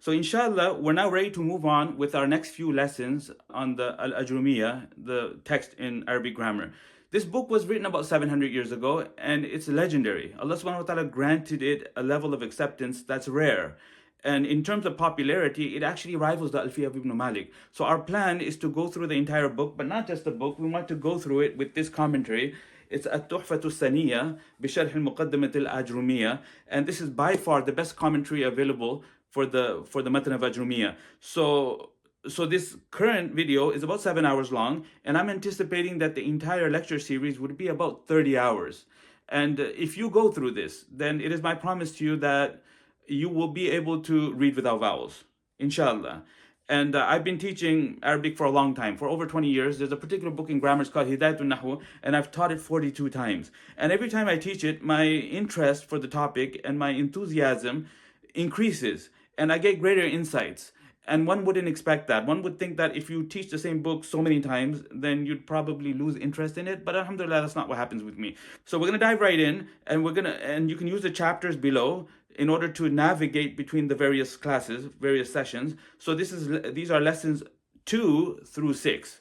So inshallah, we're now ready to move on with our next few lessons on the Al-Ajrumiyyah, the text in Arabic grammar. This book was written about 700 years ago and it's legendary. Allah subhanahu wa ta'ala granted it a level of acceptance that's rare. And in terms of popularity, it actually rivals the Alfiya of Ibn Malik. So our plan is to go through the entire book, but not just the book. We want to go through it with this commentary. It's At-Tuhfatu Saniyya بشرح المقدمة الأجرومية, and this is by far the best commentary available for the Matn of Ajrumiyyah. So this current video is about 7 hours long, and I'm anticipating that the entire lecture series would be about 30 hours. And if you go through this, then it is my promise to you that you will be able to read without vowels, inshallah. And I've been teaching Arabic for a long time, for over 20 years. There's a particular book in grammar, it's called Hidayatul Nahwu, and I've taught it 42 times. And every time I teach it, my interest for the topic and my enthusiasm increases, and I get greater insights. And one wouldn't expect that. One would think that if you teach the same book so many times, then you'd probably lose interest in it. But alhamdulillah, that's not what happens with me. So we're gonna dive right in, and you can use the chapters below in order to navigate between the various classes, various sessions. So these are lessons 2 through 6.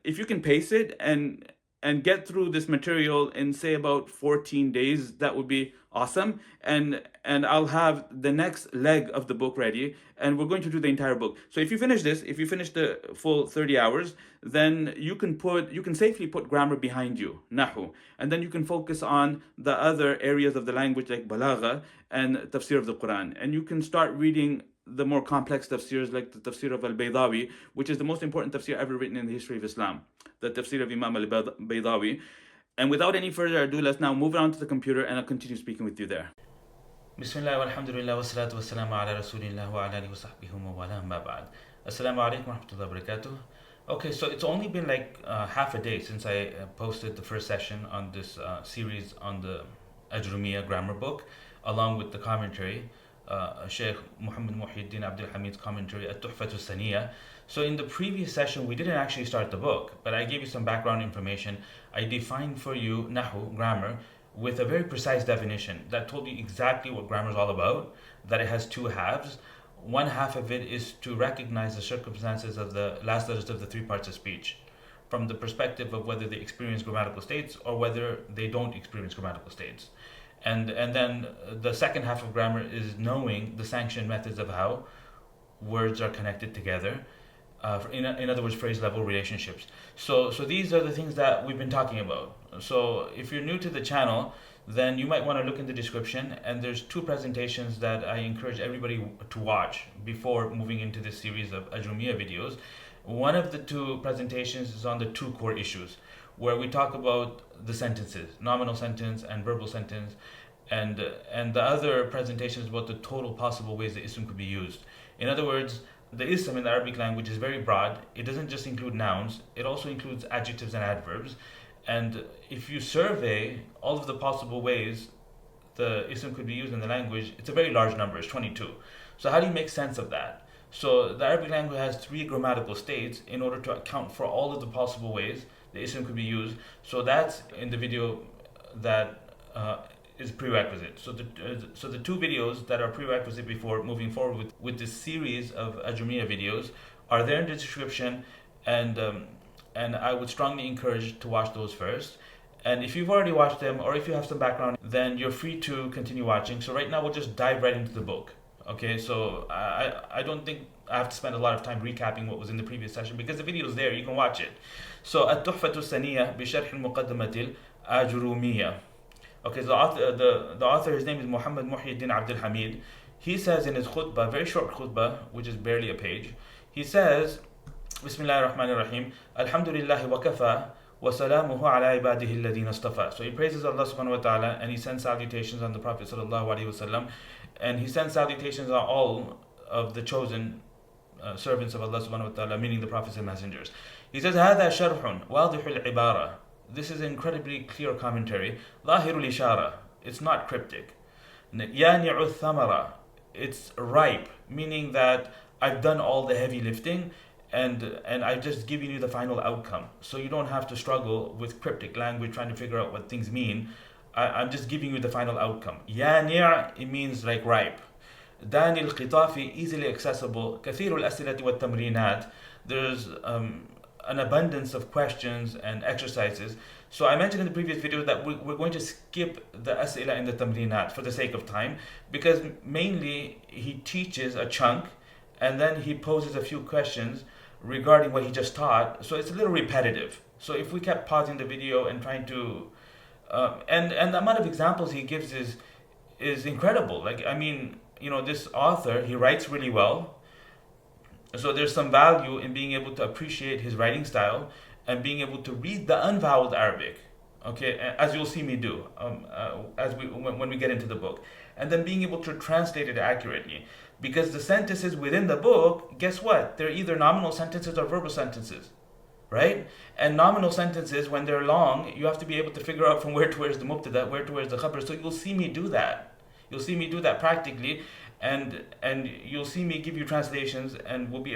If you can pace it and get through this material in say about 14 days, that would be awesome. And I'll have the next leg of the book ready, and we're going to do the entire book. So if you finish the full 30 hours, then you can safely put grammar behind you, nahu, and then you can focus on the other areas of the language like balagha and tafsir of the Quran, and you can start reading the more complex tafsirs like the tafsir of al-Baydawi, which is the most important tafsir ever written in the history of Islam, the tafsir of Imam al-Baydawi. And without any further ado, let's now move on to the computer and I'll continue speaking with you there. Bismillah walhamdulillah wassalatu wassalamu ala rasulillah wa ala alihi wa sahbihi wa wala ma ba'd. Assalamu alaikum wa rahmatullahi wa barakatuh. Okay, so it's only been like half a day since I posted the first session on this series on the Ajrumiyyah grammar book, along with the commentary, Sheikh Muhammad Muhyiddin Abdul Hamid's commentary, At-Tuhfatu Saniyya. So in the previous session, we didn't actually start the book, but I gave you some background information. I defined for you Nahu, grammar, with a very precise definition that told you exactly what grammar is all about, that it has 2 halves. One half of it is to recognize the circumstances of the last letters of the 3 parts of speech, from the perspective of whether they experience grammatical states or whether they don't experience grammatical states. And then the second half of grammar is knowing the sanctioned methods of how words are connected together. In other words, phrase level relationships. So these are the things that we've been talking about. So if you're new to the channel, then you might want to look in the description, and there's 2 presentations that I encourage everybody to watch before moving into this series of Ajrumiyyah videos. One of the 2 presentations is on the 2 core issues, where we talk about the sentences, nominal sentence and verbal sentence, and the other presentation is about the total possible ways the ism could be used. In other words, the ism in the Arabic language is very broad. It doesn't just include nouns, it also includes adjectives and adverbs. And if you survey all of the possible ways the ism could be used in the language, it's a very large number, it's 22. So how do you make sense of that? So the Arabic language has 3 grammatical states in order to account for all of the possible ways the ism could be used. So that's in the video that is prerequisite. So the 2 videos that are prerequisite before moving forward with this series of Ajrumiyyah videos are there in the description, and I would strongly encourage to watch those first. And if you've already watched them, or if you have some background, then you're free to continue watching. So right now we'll just dive right into the book. Okay, so I don't think I have to spend a lot of time recapping what was in the previous session, because the video is there, you can watch it. So At-Tuhfatu Saniyya بشرح المقدمة الأجرومية. Okay, so the author, his name is Muhammad Muhyiddin Abdul Hamid. He says in his khutbah, very short khutbah, which is barely a page, he says, Bismillah ar-Rahman ar-Rahim, Alhamdulillahi wa kafa, wa salamuhu ala ibadihi alladhina istafa. So he praises Allah subhanahu wa ta'ala, and he sends salutations on the Prophet sallallahu alaihi wasallam, and he sends salutations on all of the chosen servants of Allah subhanahu wa ta'ala, meaning the prophets and messengers. He says, هذا شرح واضح العبارة. This is an incredibly clear commentary. ظاهر الإشارة. It's not cryptic. يانع الثمرة. It's ripe, meaning that I've done all the heavy lifting, and I've just given you the final outcome. So you don't have to struggle with cryptic language trying to figure out what things mean. I'm just giving you the final outcome. يانع, it means like ripe. داني القطافي, easily accessible, كثير الأسئلة والتمرينات, there's an abundance of questions and exercises. So I mentioned in the previous video that we're going to skip the أسئلة and the تمرينات for the sake of time, because mainly he teaches a chunk and then he poses a few questions regarding what he just taught. So it's a little repetitive. So if we kept pausing the video and trying to and the amount of examples he gives is incredible. Like, I mean, you know, this author, he writes really well. So there's some value in being able to appreciate his writing style and being able to read the unvoweled Arabic, okay, as you'll see me do when we get into the book, and then being able to translate it accurately, because the sentences within the book, guess what? They're either nominal sentences or verbal sentences, right? And nominal sentences, when they're long, you have to be able to figure out from where to where's the mubtada, where to where's the khabar. So you'll see me do that. You'll see me do that practically, and you'll see me give you translations, and we'll be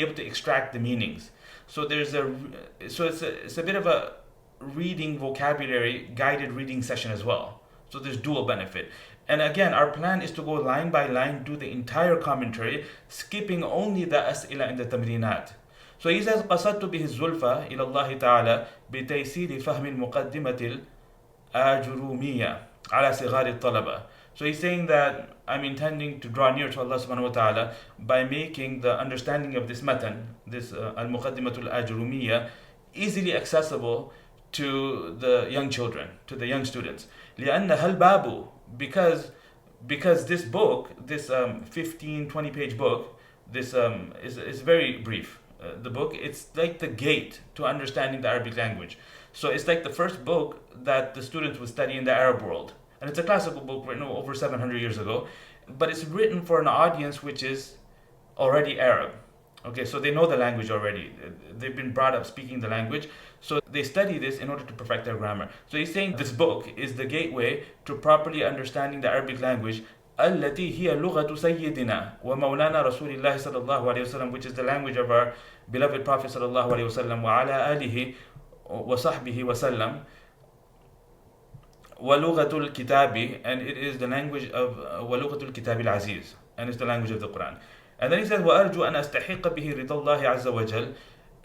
able to extract the meanings. So it's a bit of a reading vocabulary guided reading session as well. So there's dual benefit. And again, our plan is to go line by line, do the entire commentary, skipping only the as'ila and the tamrinat. So he says, قصدت به الزلفى إلى الله تعالى بتيسير فهم المقدمة الأجرومية على صغار الطلبة. So he's saying that I'm intending to draw near to Allah subhanahu wa ta'ala by making the understanding of this Matn, this al-Muqaddimatul Ajrumiyya, easily accessible to the young children, to the young students. لأنها الباب, because this book, this 15-20 page book, this is very brief. The book, it's like the gate to understanding the Arabic language. So it's like the first book that the students would study in the Arab world. And it's a classical book written over 700 years ago, but it's written for an audience which is already Arab. Okay, so they know the language already. They've been brought up speaking the language. So they study this in order to perfect their grammar. So he's saying this book is the gateway to properly understanding the Arabic language, التي هي لغة سيدنا ومولانا رسول الله صلى الله عليه وسلم, which is the language of our beloved Prophet صلى الله عليه وسلم, وعلى آله وصحبه وسلم, ولغة الكتاب, and it is the language of ولغة الكتاب العزيز, and it's the language of the Quran. And then he says, وأرجو أن أستحق به رضا الله عز وجل,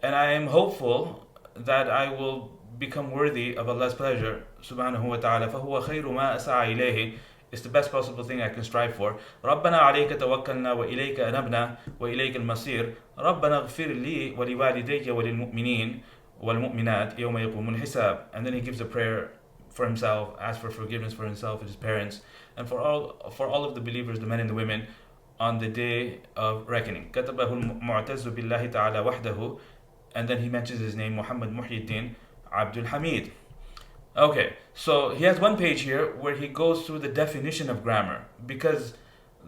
and I am hopeful that I will become worthy of Allah's pleasure subhanahu wa ta'ala. فهو خير ما أسعى إليه, it's the best possible thing I can strive for. ربنا عليك توكلنا وإليك أنبنا وإليك المصير ربنا اغفر لي ولوالدي وللمؤمنين والمؤمنات يوم يقوم الحساب. And then he gives a prayer for himself, asks for forgiveness for himself and his parents, and for all of the believers, the men and the women, on the day of reckoning. كتبه المعتز بالله تعالى وحده, and then he mentions his name, Muhammad Muhyiddin Abdul Hamid. Okay, so he has one page here where he goes through the definition of grammar, because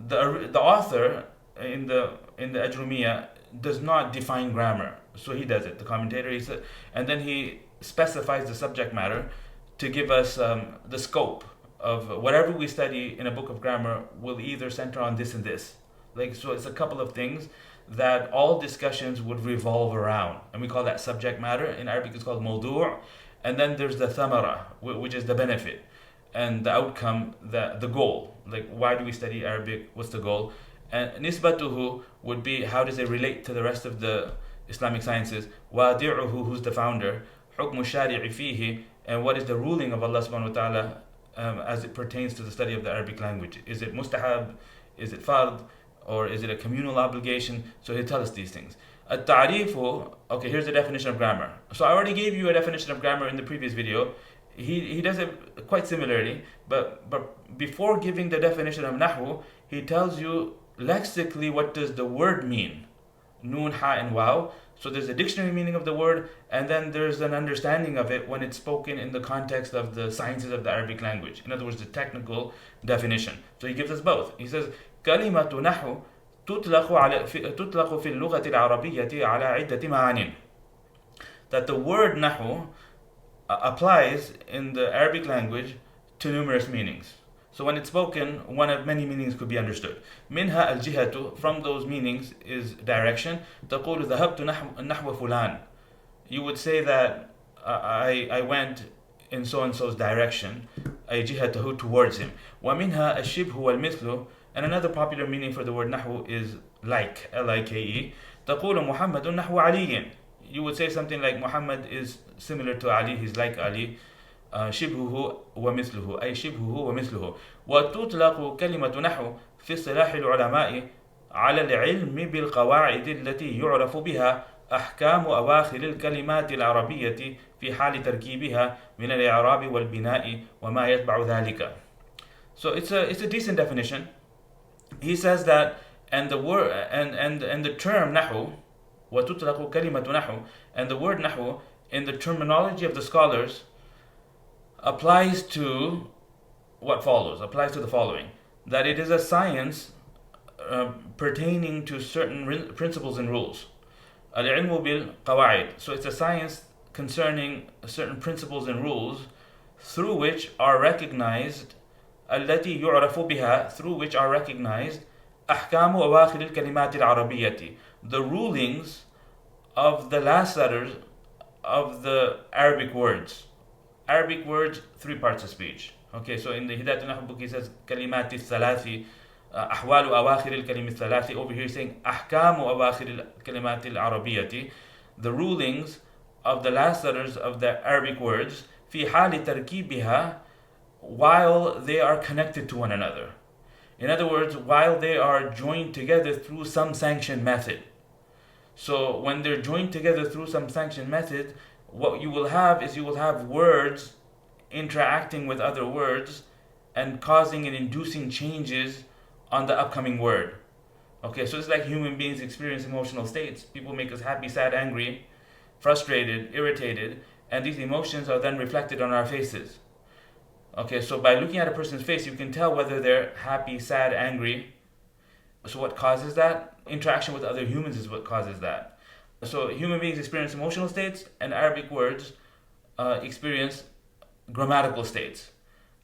the author in the Ajrumiyyah does not define grammar, so he does it. The commentator, he said, and then he specifies the subject matter to give us the scope of whatever we study in a book of grammar will either center on this and this. Like, so it's a couple of things that all discussions would revolve around, and we call that subject matter. In Arabic it's called mawdu'. And then there's the thamara, which is the benefit and the outcome, the goal. Like, why do we study Arabic? What's the goal? And nisbatuhu would be, how does it relate to the rest of the Islamic sciences? Wadi'uhu, who's the founder? Hukmu shari'i fihi, and what is the ruling of Allah subhanahu wa ta'ala as it pertains to the study of the Arabic language? Is it mustahab? Is it fard? Or is it a communal obligation? So he'll tell us these things. At-ta'rifu, okay, here's the definition of grammar. So I already gave you a definition of grammar in the previous video. He does it quite similarly, but before giving the definition of nahwu, he tells you lexically what does the word mean. Noon, ha, and waw. So there's a dictionary meaning of the word, and then there's an understanding of it when it's spoken in the context of the sciences of the Arabic language. In other words, the technical definition. So he gives us both. He says, كلمة نحو تطلق في اللغة العربية على عدة معان. That the word نحو applies in the Arabic language to numerous meanings. So when it's spoken, one of many meanings could be understood. منها الجهة, from those meanings is direction. تقول ذهبت نحو فلان. You would say that I went in so and so's direction, أي جهته, towards him. ومنها الشبه والمثل, And another popular meaning for the word نحو is like, Like. تقول محمد نحو علي. You would say something like Muhammad is similar to Ali, he's like Ali. شبهه ومثله أي شبهه ومثله. وتطلق كلمة نحو في اصطلاح العلماء على العلم بالقواعد التي يعرف بها أحكام أواخر الكلمات العربية في حال تركيبها من الإعراب والبناء وما يتبع ذلك. So it's a decent definition. He says that and the word and the term نحو وتطلق كلمة نحو and the word نحو in the terminology of the scholars applies to what follows, applies to the following: that it is a science pertaining to certain principles and rules. العلم بالقواعد. So it's a science concerning certain principles and rules through which are recognized التي يعرف بها, through which are recognized أحكام أواخر الكلمات العربية, the rulings of the last letters of the Arabic words. Arabic words, 3 parts of speech. Okay, so in the Hidayat al-Nahw book he says كلمات الثلاث, أحوال أواخر الكلمة الثلاث. Over here he's saying أحكام أواخر الكلمات العربية, the rulings of the last letters of the Arabic words في حال تركيبها, while they are connected to one another. In other words, while they are joined together through some sanctioned method. So when they're joined together through some sanctioned method, what you will have is you will have words interacting with other words and causing and inducing changes on the upcoming word. Okay, so it's like human beings experience emotional states. People make us happy, sad, angry, frustrated, irritated, and these emotions are then reflected on our faces. Okay, so by looking at a person's face, you can tell whether they're happy, sad, angry. So what causes that? Interaction with other humans is what causes that. So human beings experience emotional states, and Arabic words experience grammatical states.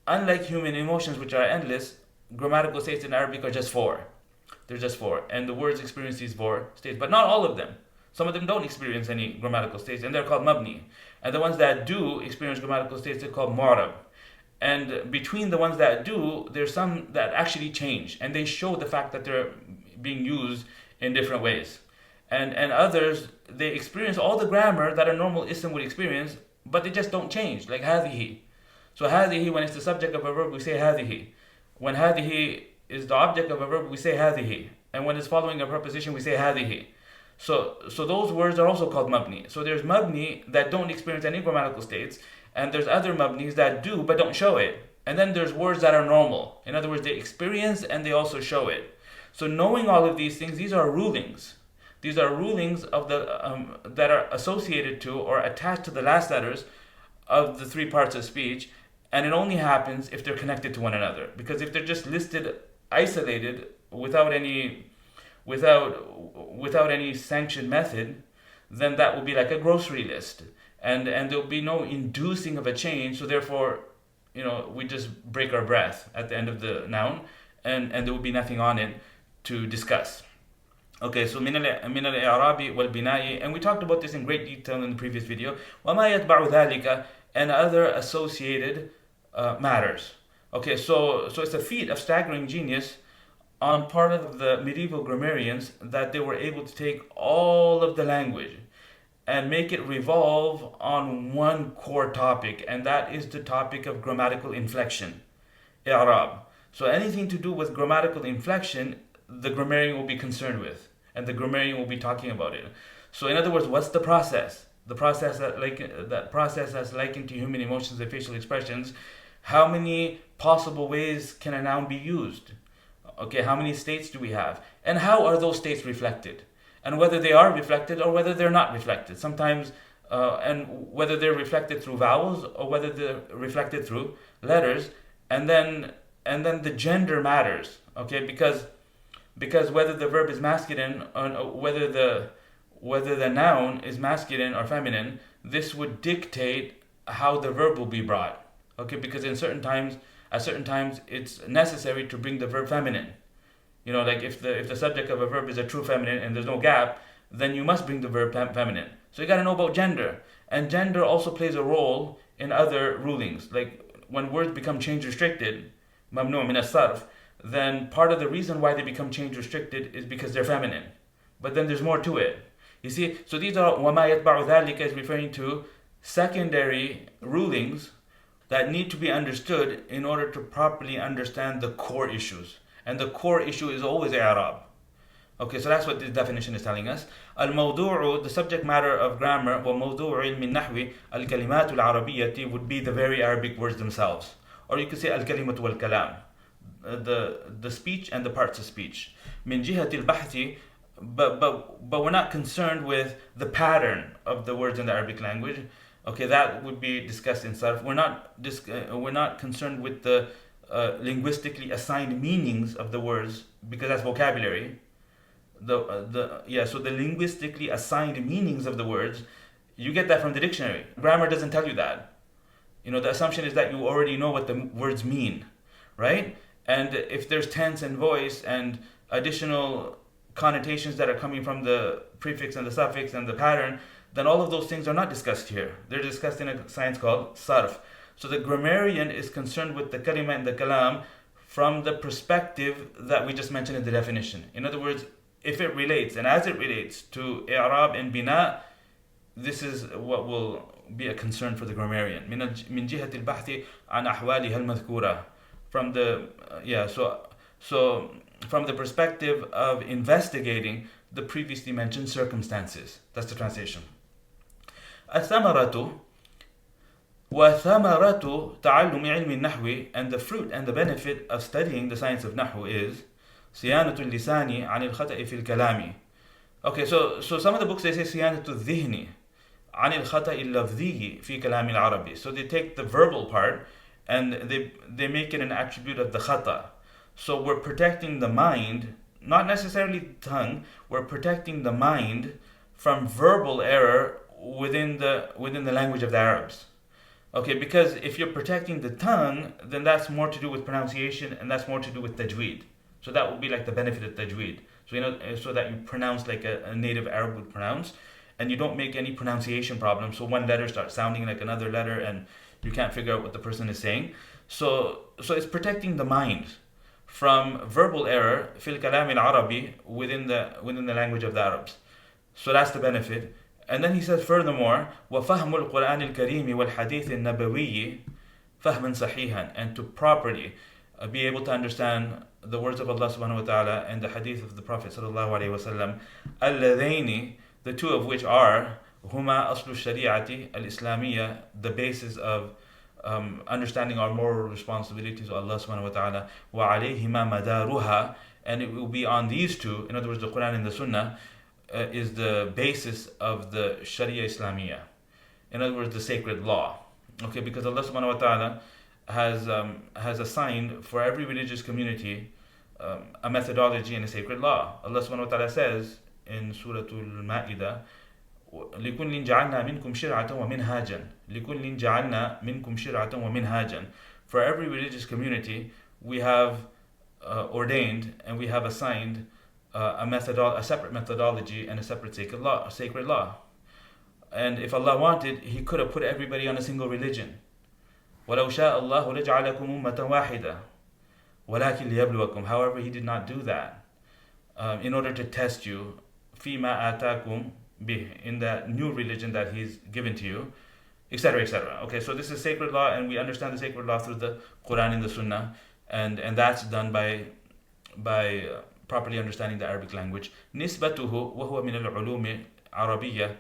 Unlike human emotions, which are endless, grammatical states in Arabic are just 4. They're just 4. And the words experience these 4 states, but not all of them. Some of them don't experience any grammatical states, and they're called mabni. And the ones that do experience grammatical states, they're called mu'rab. And between the ones that do, there's some that actually change, and they show the fact that they're being used in different ways. And others, they experience all the grammar that a normal ism would experience, but they just don't change, like هذه. So هذه, when it's the subject of a verb, we say هذه. When هذه is the object of a verb, we say هذه. And when it's following a preposition, we say هذه. So those words are also called mabni. So there's mabni that don't experience any grammatical states, and there's other mabnis that do but don't show it. And then there's words that are normal. In other words, they experience and they also show it. So knowing all of these things, these are rulings. These are rulings of the that are associated to or attached to the last letters of the 3 parts of speech, and it only happens if they're connected to one another. Because if they're just listed isolated without any sanctioned method, then that will be like a grocery list, and there will be no inducing of a change. So therefore, we just break our breath at the end of the noun, and there will be nothing on it to discuss. Okay, so من الإعراب والبناء, and we talked about this in great detail in the previous video. وما يتبع ذلك, and other associated matters. Okay, so it's a feat of staggering genius on part of the medieval grammarians that they were able to take all of the language and make it revolve on one core topic, and that is the topic of grammatical inflection, i'rab. So anything to do with grammatical inflection, the grammarian will be concerned with, and the grammarian will be talking about it. So in other words, what's the process? The process that process that's likened to human emotions and facial expressions. How many possible ways can a noun be used? Okay, how many states do we have? And how are those states reflected? And whether they are reflected or whether they're not reflected. Sometimes, and whether they're reflected through vowels or whether they're reflected through letters. And then the gender matters. Okay, because whether the verb is masculine or whether the noun is masculine or feminine, this would dictate how the verb will be brought. Okay, because at certain times it's necessary to bring the verb feminine. Like if the subject of a verb is a true feminine and there's no gap, then you must bring the verb feminine. So you got to know about gender, and gender also plays a role in other rulings. Like when words become change restricted, mamnu' min as-sarf, then part of the reason why they become change restricted is because they're feminine. But then there's more to it. You see, so these are وَمَا يَتْبَعُ ذَلِكَ is referring to secondary rulings that need to be understood in order to properly understand the core issues. And the core issue is always i'rab. Okay, so that's what this definition is telling us. الموضوع, the subject matter of grammar, وموضوع علم النحو الكلمات العربية would be the very Arabic words themselves. Or you could say الكلمة والكلام, the speech and the parts of speech. من جهة البحث, but we're not concerned with the pattern of the words in the Arabic language. Okay, that would be discussed in Sarf. We're not concerned with the linguistically assigned meanings of the words, because that's vocabulary. So the linguistically assigned meanings of the words, you get that from the dictionary. Grammar doesn't tell you that. The assumption is that you already know what the words mean, right? And if there's tense and voice and additional connotations that are coming from the prefix and the suffix and the pattern, then all of those things are not discussed here. They're discussed in a science called Sarf. So the grammarian is concerned with the kalima and the kalam from the perspective that we just mentioned in the definition. In other words, if it relates, and as it relates to i'rab and bina, this is what will be a concern for the grammarian. من جهة البحث عن أحوالها المذكورة. From the so from the perspective of investigating the previously mentioned circumstances. That's the translation. الثمرة وثمرة تعلم علم النحو, and the fruit and the benefit of studying the science of Nahwu is صيانة اللسان عن الخطأ في الكلام. Okay, so some of the books they say صيانة الذهن عن الخطأ اللفظي في كلام العربي. So they take the verbal part and they make it an attribute of the khata. So we're protecting the mind, not necessarily the tongue, we're protecting the mind from verbal error within the language of the Arabs. Okay, because if you're protecting the tongue, then that's more to do with pronunciation and that's more to do with tajweed. So that would be like the benefit of tajweed. So so that you pronounce like a native Arab would pronounce, and you don't make any pronunciation problems. So one letter starts sounding like another letter and you can't figure out what the person is saying. So it's protecting the mind from verbal error fil kalam al-Arabi within the language of the Arabs. So that's the benefit. And then he says furthermore, وَفَهْمُ الْقُرْآنِ الْكَرِيمِ وَالْحَدِيثِ النَّبَوِيِّ فَهْمًا صَحِيحًا, and to properly be able to understand the words of Allah subhanahu wa ta'ala and the hadith of the Prophet sallallahu alayhi wa sallam, اللَّذَيْنِ, the two of which are هُمَا أَصْلُ الشَّرِيعَةِ الْإِسْلَامِيَّةِ, the basis of understanding our moral responsibilities to Allah subhanahu wa ta'ala, وَعَلَيْهِمَا مَدَارُهَا, and it will be on these two, in other words the Quran and the Sunnah, is the basis of the Sharia Islamiyya. In other words, the sacred law. Okay, because Allah subhanahu wa ta'ala has assigned for every religious community a methodology and a sacred law. Allah subhanahu wa ta'ala says in Surah Al-Ma'idah, لِكُلٍّ جَعَلْنَا مِنْكُمْ شِرْعَةً وَمِنْهَاجًا لِكُلٍّ جَعَلْنَا مِنْكُمْ شِرْعَةً وَمِنْهَاجًا. For every religious community, we have ordained and we have assigned a separate methodology and a separate sacred law. And if Allah wanted, He could have put everybody on a single religion. وَلَوْ شَاءَ اللَّهُ لَجَعَلَكُمْ أُمَّةً وَاحِدَةً وَلَكِنْ لِيَبْلُوَكُمْ. However, He did not do that in order to test you فِيمَا آتَاكُمْ بِهِ, in that new religion that He's given to you, etc., etc. Okay, so this is sacred law, and we understand the sacred law through the Quran and the Sunnah, and that's done by properly understanding the Arabic language. نِسْبَتُهُ وَهُوَ مِنَ الْعُلُومِ عَرَبِيَّةِ,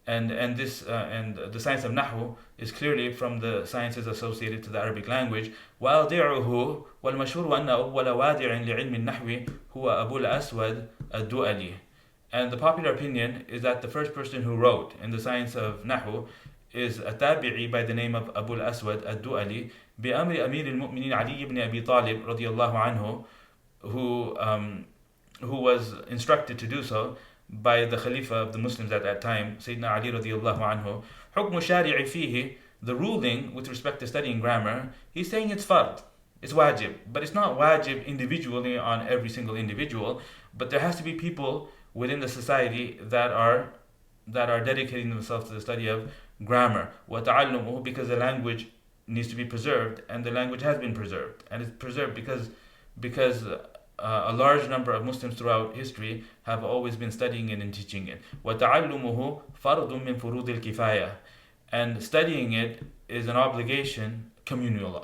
and the science of Nahwu is clearly from the sciences associated to the Arabic language. وَأَوْضِعُهُ وَالْمَشْهُورُ أَنَّ أَوَّلَ وَادِعٍ لِعِلْمِ النَّحْوِ هُوَ أَبُو الْأَسْوَدِ الدُّؤَلِي. And the popular opinion is that the first person who wrote in the science of Nahwu is a tabi'i by the name of Abu al-Aswad al-Du'ali, بأمر أمير المؤمنين علي بن أبي طالب رضي الله عنه, who was instructed to do so by the Khalifa of the Muslims at that time, Sayyidina Ali radiallahu anhu. حكم الشارع فيه, the ruling with respect to studying grammar, he's saying it's fard, it's wajib, but it's not wajib individually on every single individual, but there has to be people within the society that are dedicating themselves to the study of grammar. وَتَعَلُّمُهُ, because the language needs to be preserved, and the language has been preserved, and it's preserved because because a large number of Muslims throughout history have always been studying it and teaching it. وَتَعَلُّمُهُ فَرْضٌ مِّن فُرُوضِ الْكِفَايَةِ. And studying it is an obligation, communal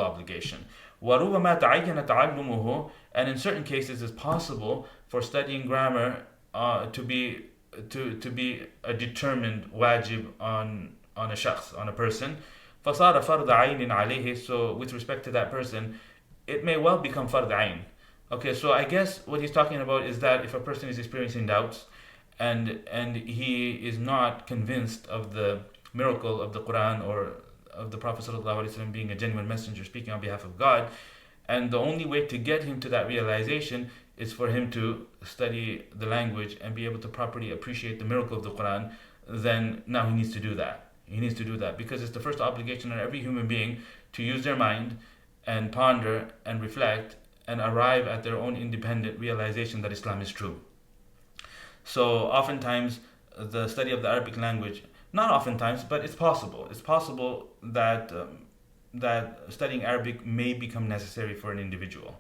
obligation. وَرُبَّمَا تَعَيَّنَ تَعَلُّمُهُ. And in certain cases it's possible for studying grammar to be a determined wajib on a shakhs, on a person. فَصَارَ فَرْضَ عَيْنٍ عَلَيْهِ. So with respect to that person, it may well become fard ayn. Okay, so I guess what he's talking about is that if a person is experiencing doubts and he is not convinced of the miracle of the Quran or of the Prophet ﷺ being a genuine messenger speaking on behalf of God, and the only way to get him to that realization is for him to study the language and be able to properly appreciate the miracle of the Quran, then now he needs to do that. He needs to do that because it's the first obligation on every human being to use their mind and ponder and reflect and arrive at their own independent realization that Islam is true. So oftentimes the study of the Arabic language, not oftentimes, but it's possible. It's possible that that studying Arabic may become necessary for an individual.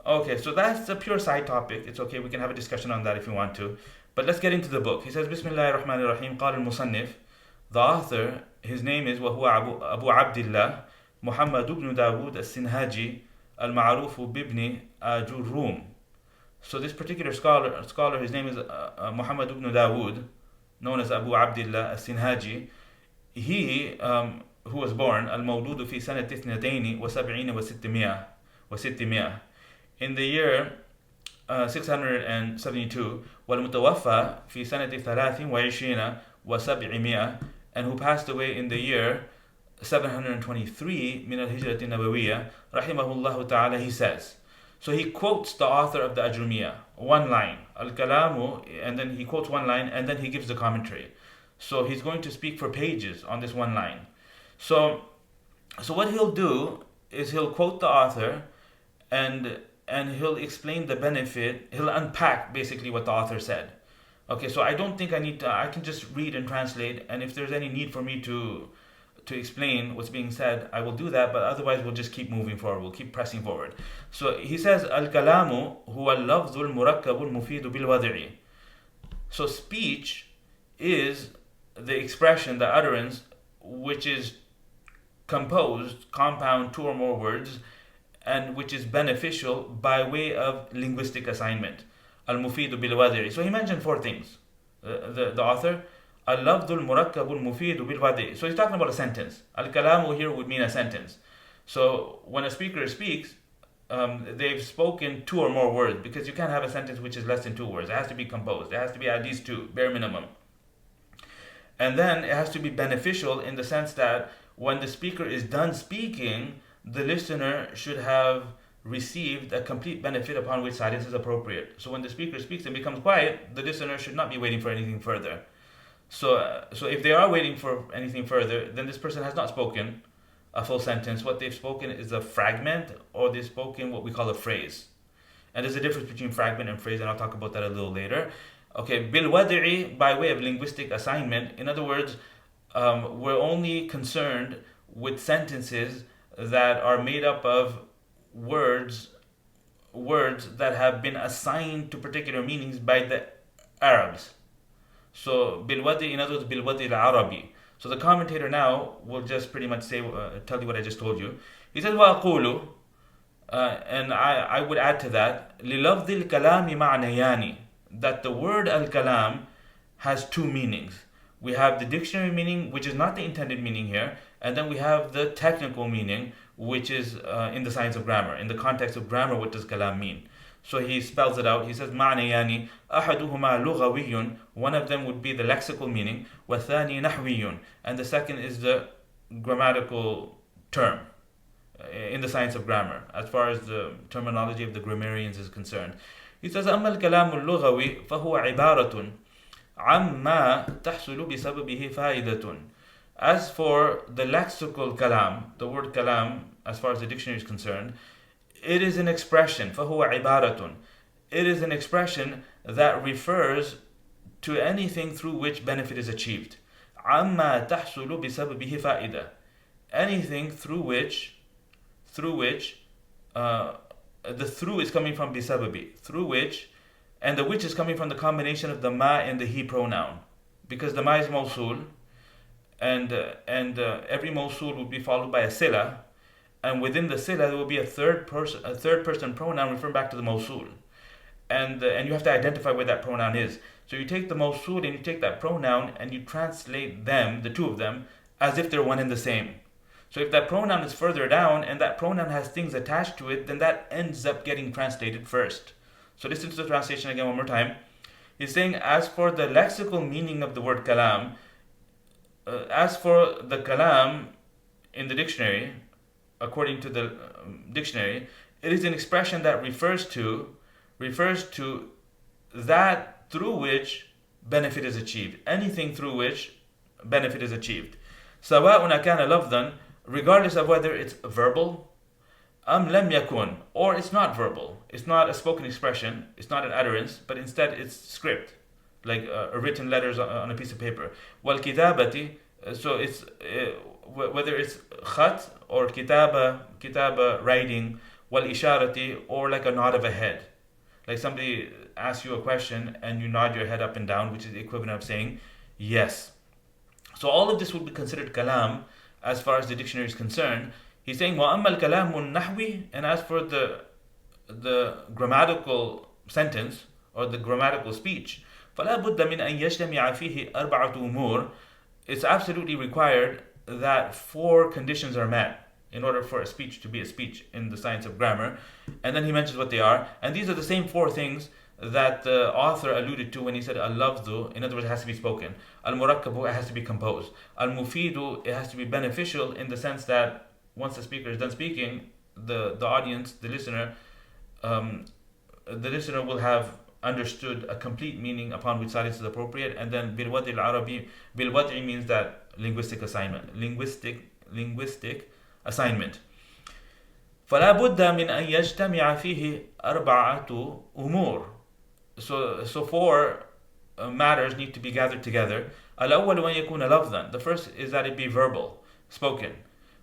Okay, so that's a pure side topic. It's okay, we can have a discussion on that if you want to. But let's get into the book. He says, Bismillahir Rahmanir Rahim, قال المصنف. The author, his name is وهو أبو عبد الله محمد بن داود السنهاجي المعروف بابن أجروم. So this particular scholar, his name is Muhammad ibn Dawood, known as Abu Abdullah al-Sinhaji. He, who was born al-Mawludu fi sanat 72 و 600 in the year 672, والمتوفى في سنة 23 و 700, and who passed away in the year 723 من الهجرة النبوية رحمه الله تعالى. He says, so he quotes the author of the Ajrumiyyah, one line, al-kalamu, and then he quotes one line and then he gives the commentary. So he's going to speak for pages on this one line. So what he'll do is he'll quote the author and he'll explain the benefit, he'll unpack basically what the author said. Okay, so I don't think I can just read and translate, and if there's any need for me to explain what's being said, I will do that, but otherwise we'll just keep moving forward, we'll keep pressing forward. So he says, Al-kalamu huwa al-lafzu al-murakkabu al-mufidu bil-wadi'i. So speech is the expression, the utterance, which is composed, compound, two or more words, and which is beneficial by way of linguistic assignment. Al-mufidu bil-wadi'i. So he mentioned four things. The author, al-lafdhu al-murakkabu al-mufidu bil-wadi'i. So he's talking about a sentence. Al-kalamu here would mean a sentence. So when a speaker speaks, they've spoken two or more words, because you can't have a sentence which is less than two words. It has to be composed. It has to be at least two, bare minimum. And then it has to be beneficial in the sense that when the speaker is done speaking, the listener should have received a complete benefit upon which silence is appropriate. So when the speaker speaks and becomes quiet, the listener should not be waiting for anything further. So if they are waiting for anything further, then this person has not spoken a full sentence. What they've spoken is a fragment, or they've spoken what we call a phrase. And there's a difference between fragment and phrase, and I'll talk about that a little later. Okay, bil wadi'i, by way of linguistic assignment. In other words, we're only concerned with sentences that are made up of words that have been assigned to particular meanings by the Arabs. So bil wadi, in other words, bil wadi al-Arabi. So the commentator now will just pretty much say, tell you what I just told you. He says, وَأَقُولُ, and I would add to that, لِلَفْظِ الْكَلَامِ مَعْنَيَانِ, that the word al-kalam has two meanings. We have the dictionary meaning, which is not the intended meaning here, and then we have the technical meaning, which is in the science of grammar. In the context of grammar, what does kalam mean? So he spells it out. He says, معنيان أحدهما لغوي. One of them would be the lexical meaning. والثاني نحوي. And the second is the grammatical term in the science of grammar, as far as the terminology of the grammarians is concerned. He says, أما الكلام اللغوي فهو عبارة عما تحصل بسببه فائدة. As for the lexical kalam, the word kalam, as far as the dictionary is concerned, it is an expression, فَهُوَ عِبَارَةٌ. It is an expression that refers to anything through which benefit is achieved. عَمَّا تَحْصُلُ بِسَبَبِهِ فَائِدَةٌ. Anything through which the through is coming from bisababi, through which, and the which is coming from the combination of the ma and the he pronoun, because the ma is mawsul, and every mawsul would be followed by a sila, and within the sila there will be a third person pronoun referring back to the mawsul, and you have to identify where that pronoun is. So you take the mawsul and you take that pronoun and you translate them, the two of them, as if they're one and the same. So if that pronoun is further down and that pronoun has things attached to it, then that ends up getting translated first. So listen to the translation again one more time. He's saying, as for the lexical meaning of the word kalam, as for the kalam in the dictionary, according to the dictionary, it is an expression that refers to that through which benefit is achieved. Anything through which benefit is achieved. سواء كان لفظا, regardless of whether it's verbal, am lam yakun, or it's not verbal. It's not a spoken expression, it's not an utterance, but instead it's script, like written letters on a piece of paper. Wal kitabati, so it's whether it's khat or kitaba writing, wal isharati, or like a nod of a head. Like somebody asks you a question and you nod your head up and down, which is the equivalent of saying yes. So all of this would be considered kalam as far as the dictionary is concerned. He's saying وَأَمَّا الْكَلَامُ النَّحْوِي, and as for the grammatical sentence or the grammatical speech, فَلَا بُدَّ مِنْ أَنْ يَجْتَمِعَ فِيهِ أَرْبَعَةُ أُمُورٍ. It's absolutely required that 4 conditions are met in order for a speech to be a speech in the science of grammar. And then he mentions what they are. And these are the same 4 things that the author alluded to when he said al-lafdhu, in other words, it has to be spoken. Al-murakkabu, it has to be composed. Al-mufidu, it has to be beneficial in the sense that once the speaker is done speaking, the audience, the listener will have understood a complete meaning upon which silence is appropriate. And then bil-wadi al-arabi, bil-wadi means that linguistic assignment. فلا بد من أن يجتمع فيه أربعة أمور. So 4 matters need to be gathered together. الأول أن يكون لفظا. The first is that it be verbal, spoken.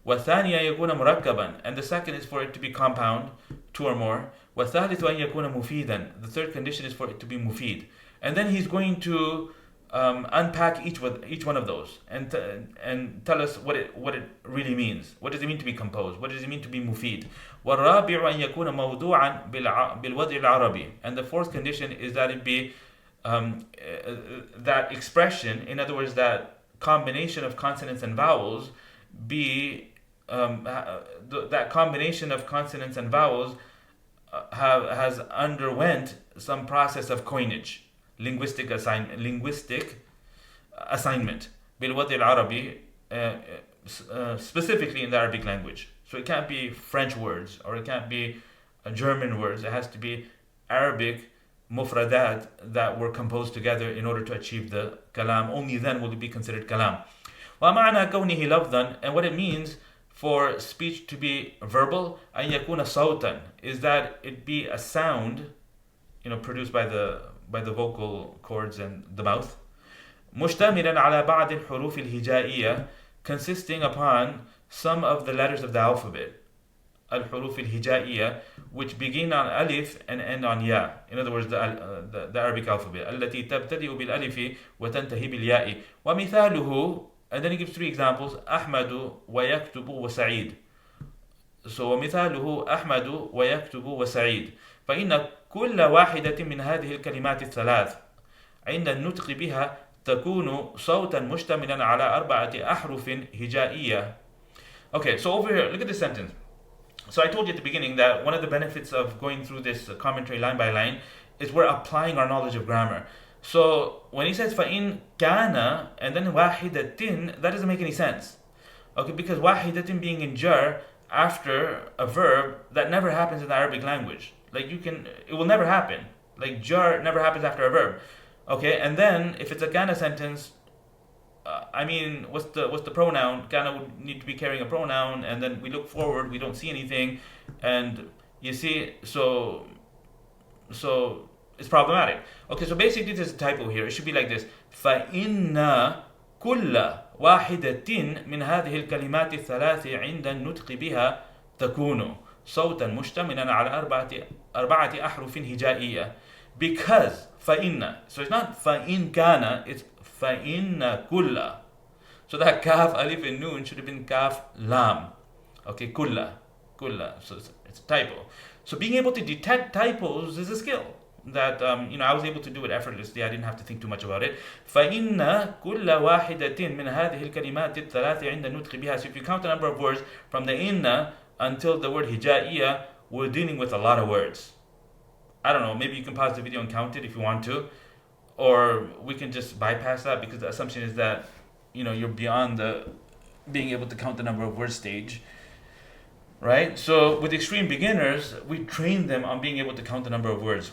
والثاني أن يكون مركبا. And the second is for it to be compound, 2 or more. والثالث أن يكون مفيدا. The third condition is for it to be mufid. And then he's going to unpack each one of those and tell us what it really means. What does it mean to be composed? What does it mean to be mufid? والرابع أن يكون موضوعا بالوضع العربي. And the 4th condition is that it be that expression, in other words, that combination of consonants and vowels be that combination of consonants and vowels has underwent some process of coinage. Linguistic assignment بالوضع العربي, specifically in the Arabic language. So it can't be French words or it can't be German words. It has to be Arabic mufradat that were composed together in order to achieve the kalam. Only then will it be considered kalam. ومعنى كونه لفظا, and what it means for speech to be verbal, أن يكون صوتا, is that it be a sound, produced by the vocal cords and the mouth. مشتملا على بعض الحروف الهجائية, consisting upon some of the letters of the alphabet. الحروف الهجائية, which begin on alif and end on ya. In other words, the Arabic alphabet. التي تبتدئ بالألف وتنتهي بالياء. ومثاله, and then he gives 3 examples. أحمد ويكتب وسعيد. So ومثاله أحمد ويكتب وسعيد. فإن كل واحدة من هذه الكلمات الثلاث عند النطق بها تكون صوتا مشتملا على 4 أحرف هجائية. Okay, so over here, look at this sentence. So I told you at the beginning that one of the benefits of going through this commentary line by line is we're applying our knowledge of grammar. So when he says فَإِن كَانَ and then واحدة, that doesn't make any sense. Okay, because واحدة being in jar after a verb, that never happens in the Arabic language. Like it will never happen. Like jar never happens after a verb. Okay, and then if it's a kana sentence, what's the pronoun? Kana would need to be carrying a pronoun, and then we look forward, we don't see anything, and you see, so it's problematic. Okay, so basically there's a typo here. It should be like this: فَإِنَّ كُلَّ واحدة من هذه الكلمات الثلاث عند النطق بها تكون. صوتا مشتملا على أربعة أحرف هجائية. Because فإن, so it's not فإن كان, it's فإن كل. So that kaf, alif, and noon should have been kaf, lam. Okay, kulla. So it's a typo. So being able to detect typos is a skill that I was able to do it effortlessly. I didn't have to think too much about it. فإن كل واحدة من هذه الكلمات الثلاث عند النطق بها. So if you count the number of words from the inna until the word hijaiya, we're dealing with a lot of words. I don't know, maybe you can pause the video and count it if you want to, or we can just bypass that because the assumption is that you're beyond the being able to count the number of words stage. Right? So with extreme beginners, we train them on being able to count the number of words.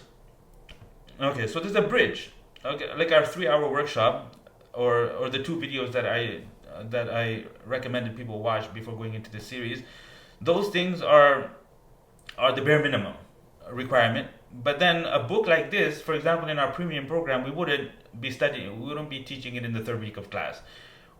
Okay, so there's a bridge. Okay, like our 3-hour workshop, or the 2 videos that I recommended people watch before going into this series. Those things are the bare minimum requirement. But then a book like this, for example, in our premium program, we wouldn't be teaching it in the 3rd week of class.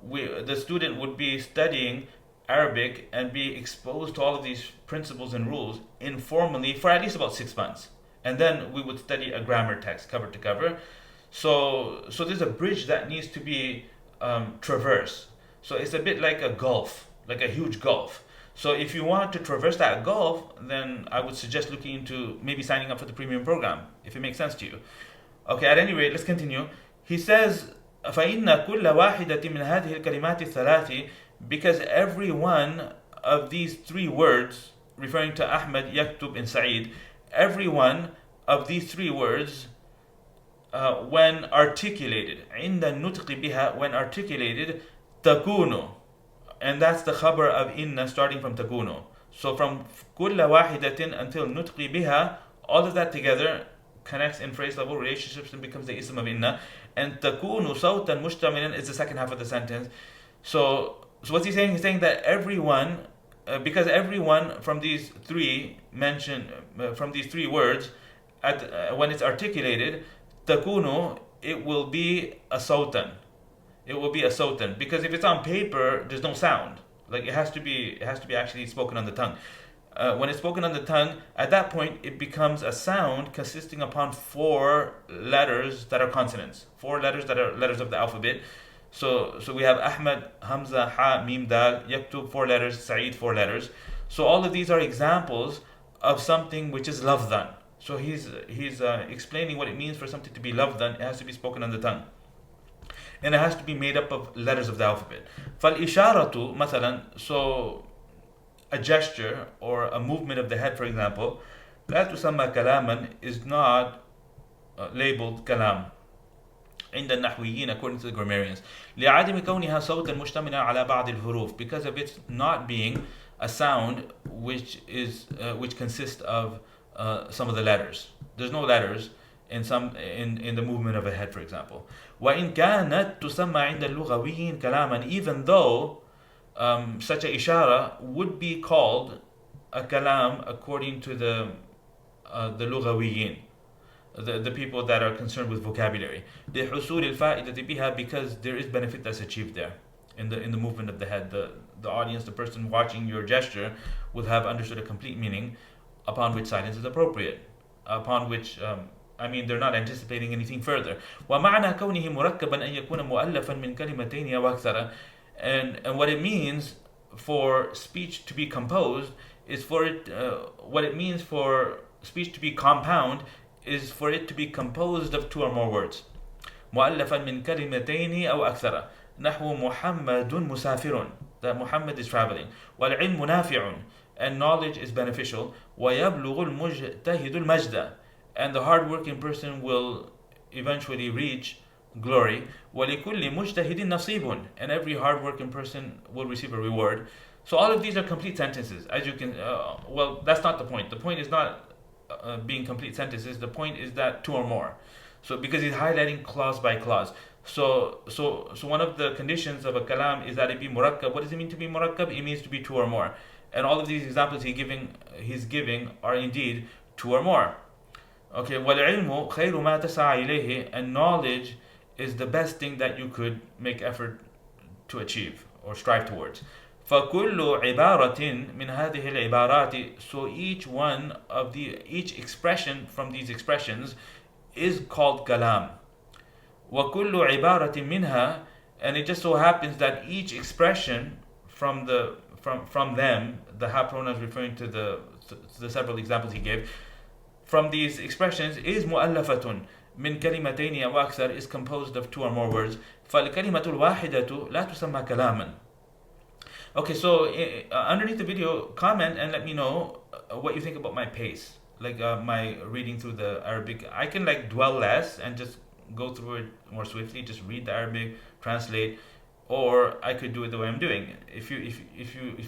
The student would be studying Arabic and be exposed to all of these principles and rules informally for at least about 6 months. And then we would study a grammar text cover to cover. So there's a bridge that needs to be traversed. So it's a bit like a gulf, like a huge gulf. So if you want to traverse that gulf, then I would suggest looking into maybe signing up for the premium program, if it makes sense to you. Okay, at any rate, let's continue. He says, فَإِنَّ كُلَّ وَاحِدَةٍ مِنْ هَذِهِ الْكَلِمَاتِ الثَّلَاثِ. Because every one of these 3 words, referring to Ahmed, Yaktub, and Sa'id, every one of these 3 words, when articulated, عند النطق بها, when articulated, تكون, and that's the khabar of inna starting from takunu. So from كل واحدة until نطق بها, all of that together connects in phrase level relationships and becomes the ism of inna. And تكون صوتا مشتملا is the second half of the sentence. So what's he saying? He's saying that everyone, because everyone from these 3 from these 3 words, when it's articulated, takunu, it will be a sautan. It will be a sautan, because if it's on paper, there's no sound. Like it has to be actually spoken on the tongue. When it's spoken on the tongue, at that point it becomes a sound consisting upon 4 letters that are consonants, 4 letters that are letters of the alphabet. So we have Ahmed, Hamza, Ha, Mim, Dal, Yaktub, 4 letters, Sa'id, 4 letters. So all of these are examples of something which is lafdhan. So he's explaining what it means for something to be lafdhan. It has to be spoken on the tongue, and it has to be made up of letters of the alphabet. فالإشارة مثلا, so a gesture or a movement of the head, for example, لا تسمى كلاما, is not labeled kalam عند النحويين, according to the grammarians, لعدم كونها صوتا مشتملا على بعض الحروف, because of its not being a sound which consists of some of the letters. There's no letters in the movement of a head, for example. وإن كانت تسمى عند اللغويين كلاما, even though such a ishara would be called a kalam according to the lughawiyin, the people that are concerned with vocabulary. لحصول الفائدة بها, because there is benefit that's achieved there in the movement of the head. The audience, the person watching your gesture, will have understood a complete meaning upon which silence is appropriate, upon which they're not anticipating anything further. ومعنى كونه مركبا أن يكون مؤلفا من كلمتين أو أكثر. And what it means for speech to be composed is what it means for speech to be compound is for it to be composed of 2 or more words. مؤلفا من كلمتين أو أكثر. نحو محمد مسافر, that Muhammad is traveling. والعلم نافع, and knowledge is beneficial. ويبلغ المجتهد المجد, and the hard-working person will eventually reach glory. وَلِكُلِّ مُجْتَهِدٍ نَصِيبٌ, and every hard-working person will receive a reward. So all of these are complete sentences. As you can, that's not the point. The point is not being complete sentences. The point is that 2 or more. So because he's highlighting clause by clause. So one of the conditions of a kalam is that it be murakkab. What does it mean to be murakkab? It means to be 2 or more. And all of these examples he's giving are indeed 2 or more. Okay, وَالْعِلْمُ خَيْرُ مَا تَسْعَى إِلَيْهِ, and knowledge is the best thing that you could make effort to achieve or strive towards. فكل عبارة من هذه العبارات, so each expression from these expressions is called kalam. وكل عبارة منها, and it just so happens that each expression from them, the ha pronouns referring to the several examples he gave, from these expressions is مؤلفة من كلمتين أو أكثر, is composed of 2 or more words. فالكلمة الواحدة لا تسمى كلاما. Okay, so underneath the video, comment and let me know what you think about my pace, like my reading through the Arabic. I can like dwell less and just go through it more swiftly, just read the Arabic, translate, or I could do it the way I'm doing. If you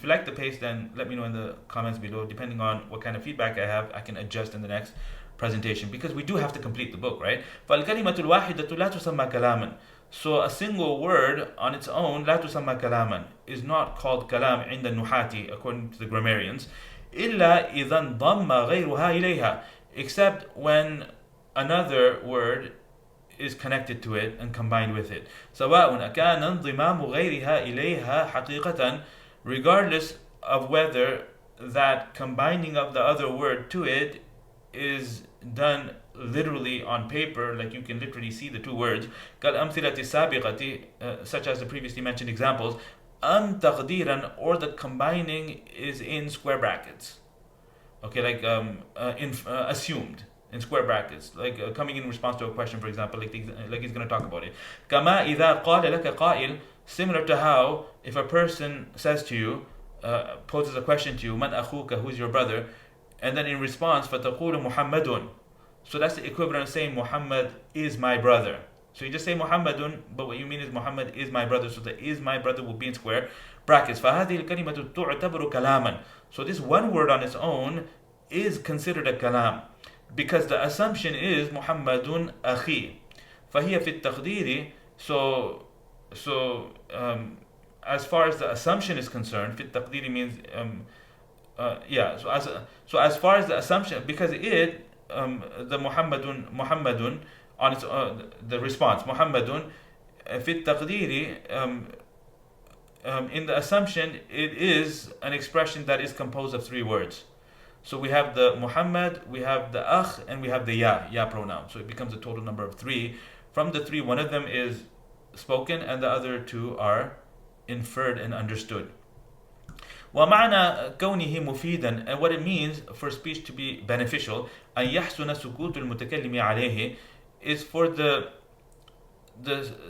like the pace, then let me know in the comments below. Depending on what kind of feedback I have, I can adjust in the next presentation, because we do have to complete the book, right? فالكلمة الواحدة لا تسمى كلاما. So a single word on its own, لا تسمى كلاما, is not called kalam عند النحاة, according to the grammarians, إلا إذا انضم غيرها إليها, except when another word is connected to it and combined with it. سواء كان انضمام غيرها إليها حقيقة, regardless of whether that combining of the other word to it is done literally on paper, like you can literally see the 2 words, كالأمثلة السابقة, such as the previously mentioned examples, أم تقديرا, or the combining is in square brackets. Okay, like assumed in square brackets, like coming in response to a question, for example, like he's going to talk about it. كما إذا قال لك قائل, similar to how if a person says to you, poses a question to you, من أخوك, who's your brother, and then in response, فتقول محمد. So that's the equivalent of saying Muhammad is my brother. So you just say Muhammadun, but what you mean is Muhammad is my brother. So the is my brother will be in square brackets. فهذه الكلمة تعتبر كلاما. So this one word on its own is considered a kalam, because the assumption is Muhammadun akhi. فهي في التقدير. So as far as the assumption is concerned, في التقدير means so as far as the assumption, because it the Muhammadun on its the response Muhammadun في التقدير, in the assumption it is an expression that is composed of 3 words. So we have the Muhammad, we have the akh, and we have the ya pronoun. So it becomes a total number of 3. From the 3, one of them is spoken and the other 2 are inferred and understood. ومعنى كونه مفيدا, and what it means for speech to be beneficial, أن يحسن سكوت المتكلم عليه, is for the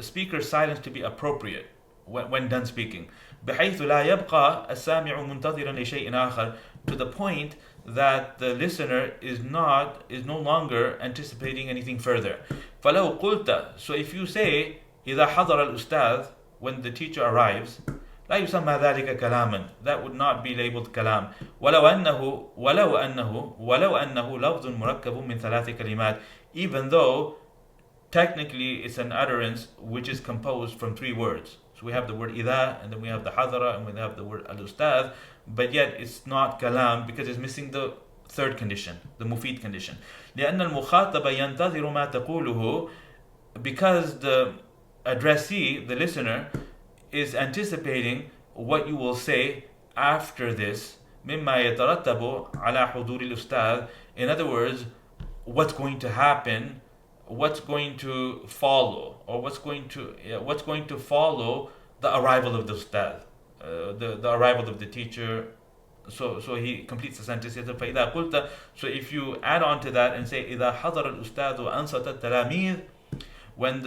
speaker's silence to be appropriate when done speaking. بحيث لا يبقى السامع منتظرا لشيء آخر, to the point that the listener is no longer anticipating anything further. فلو قلت, so if you say إذا حضر الأستاذ, when the teacher arrives, لا يسمى ذلك كلاما, that would not be labeled كلام. ولو أنه لفظ مركب من 3 كلمات, even though technically it's an utterance which is composed from 3 words. So we have the word إذا, and then we have the حضر, and we have the word الأستاذ, but yet it's not kalam because it's missing the 3rd condition, the mufid condition. لأن المخاطب ينتظر ما تقوله, because the addressee, the listener, is anticipating what you will say after this. مما يترتب على حضور الأستاذ, in other words, what's going to happen, what's going to follow, or what's going to follow the arrival of the Ustad, the arrival of the teacher. So he completes the sentence. فإذا قلت, so if you add on to that and say إذا حضر الأستاذ وأنصت التلاميذ, when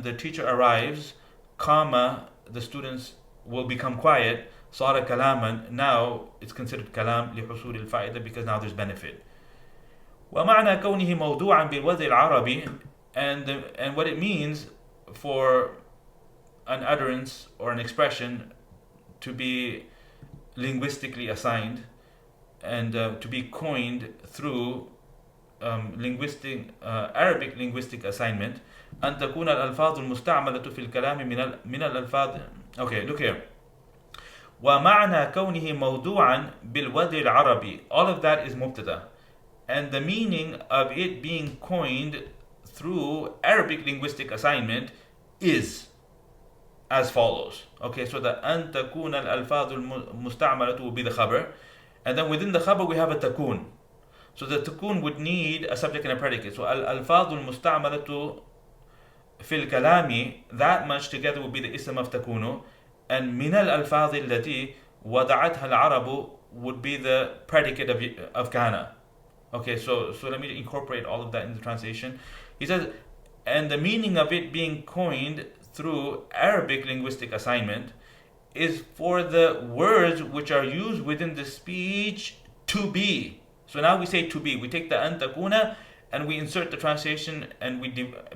the teacher arrives, comma, the students will become quiet, صار كلاما, now it's considered كلام لحصول الفائدة, because now there's benefit. ومعنى كونه موضوعا بالوضع العربي, and what it means for an utterance or an expression to be linguistically assigned and to be coined through Arabic linguistic assignment, أن تكون الألفاظ المستعملة في الكلام من الألفاظ. Okay, look here. ومعنى كونه موضوعا بالوضع العربي, all of that is مبتدا, and the meaning of it being coined through Arabic linguistic assignment is. as follows. Okay, so the أن تكون الألفاظ المستعملة will be the khabar, and then within the khabar we have a takun. So the takun would need a subject and a predicate. So الألفاظ المستعملة في الكلام, that much together would be the ism of takunu, and من الألفاظ التي وضعتها العرب would be the predicate of kana. Okay, so let me incorporate all of that in the translation. He says, and the meaning of it being coined through Arabic linguistic assignment is for the words which are used within the speech to be. So now we say to be. We take the an takuna and we insert the translation, and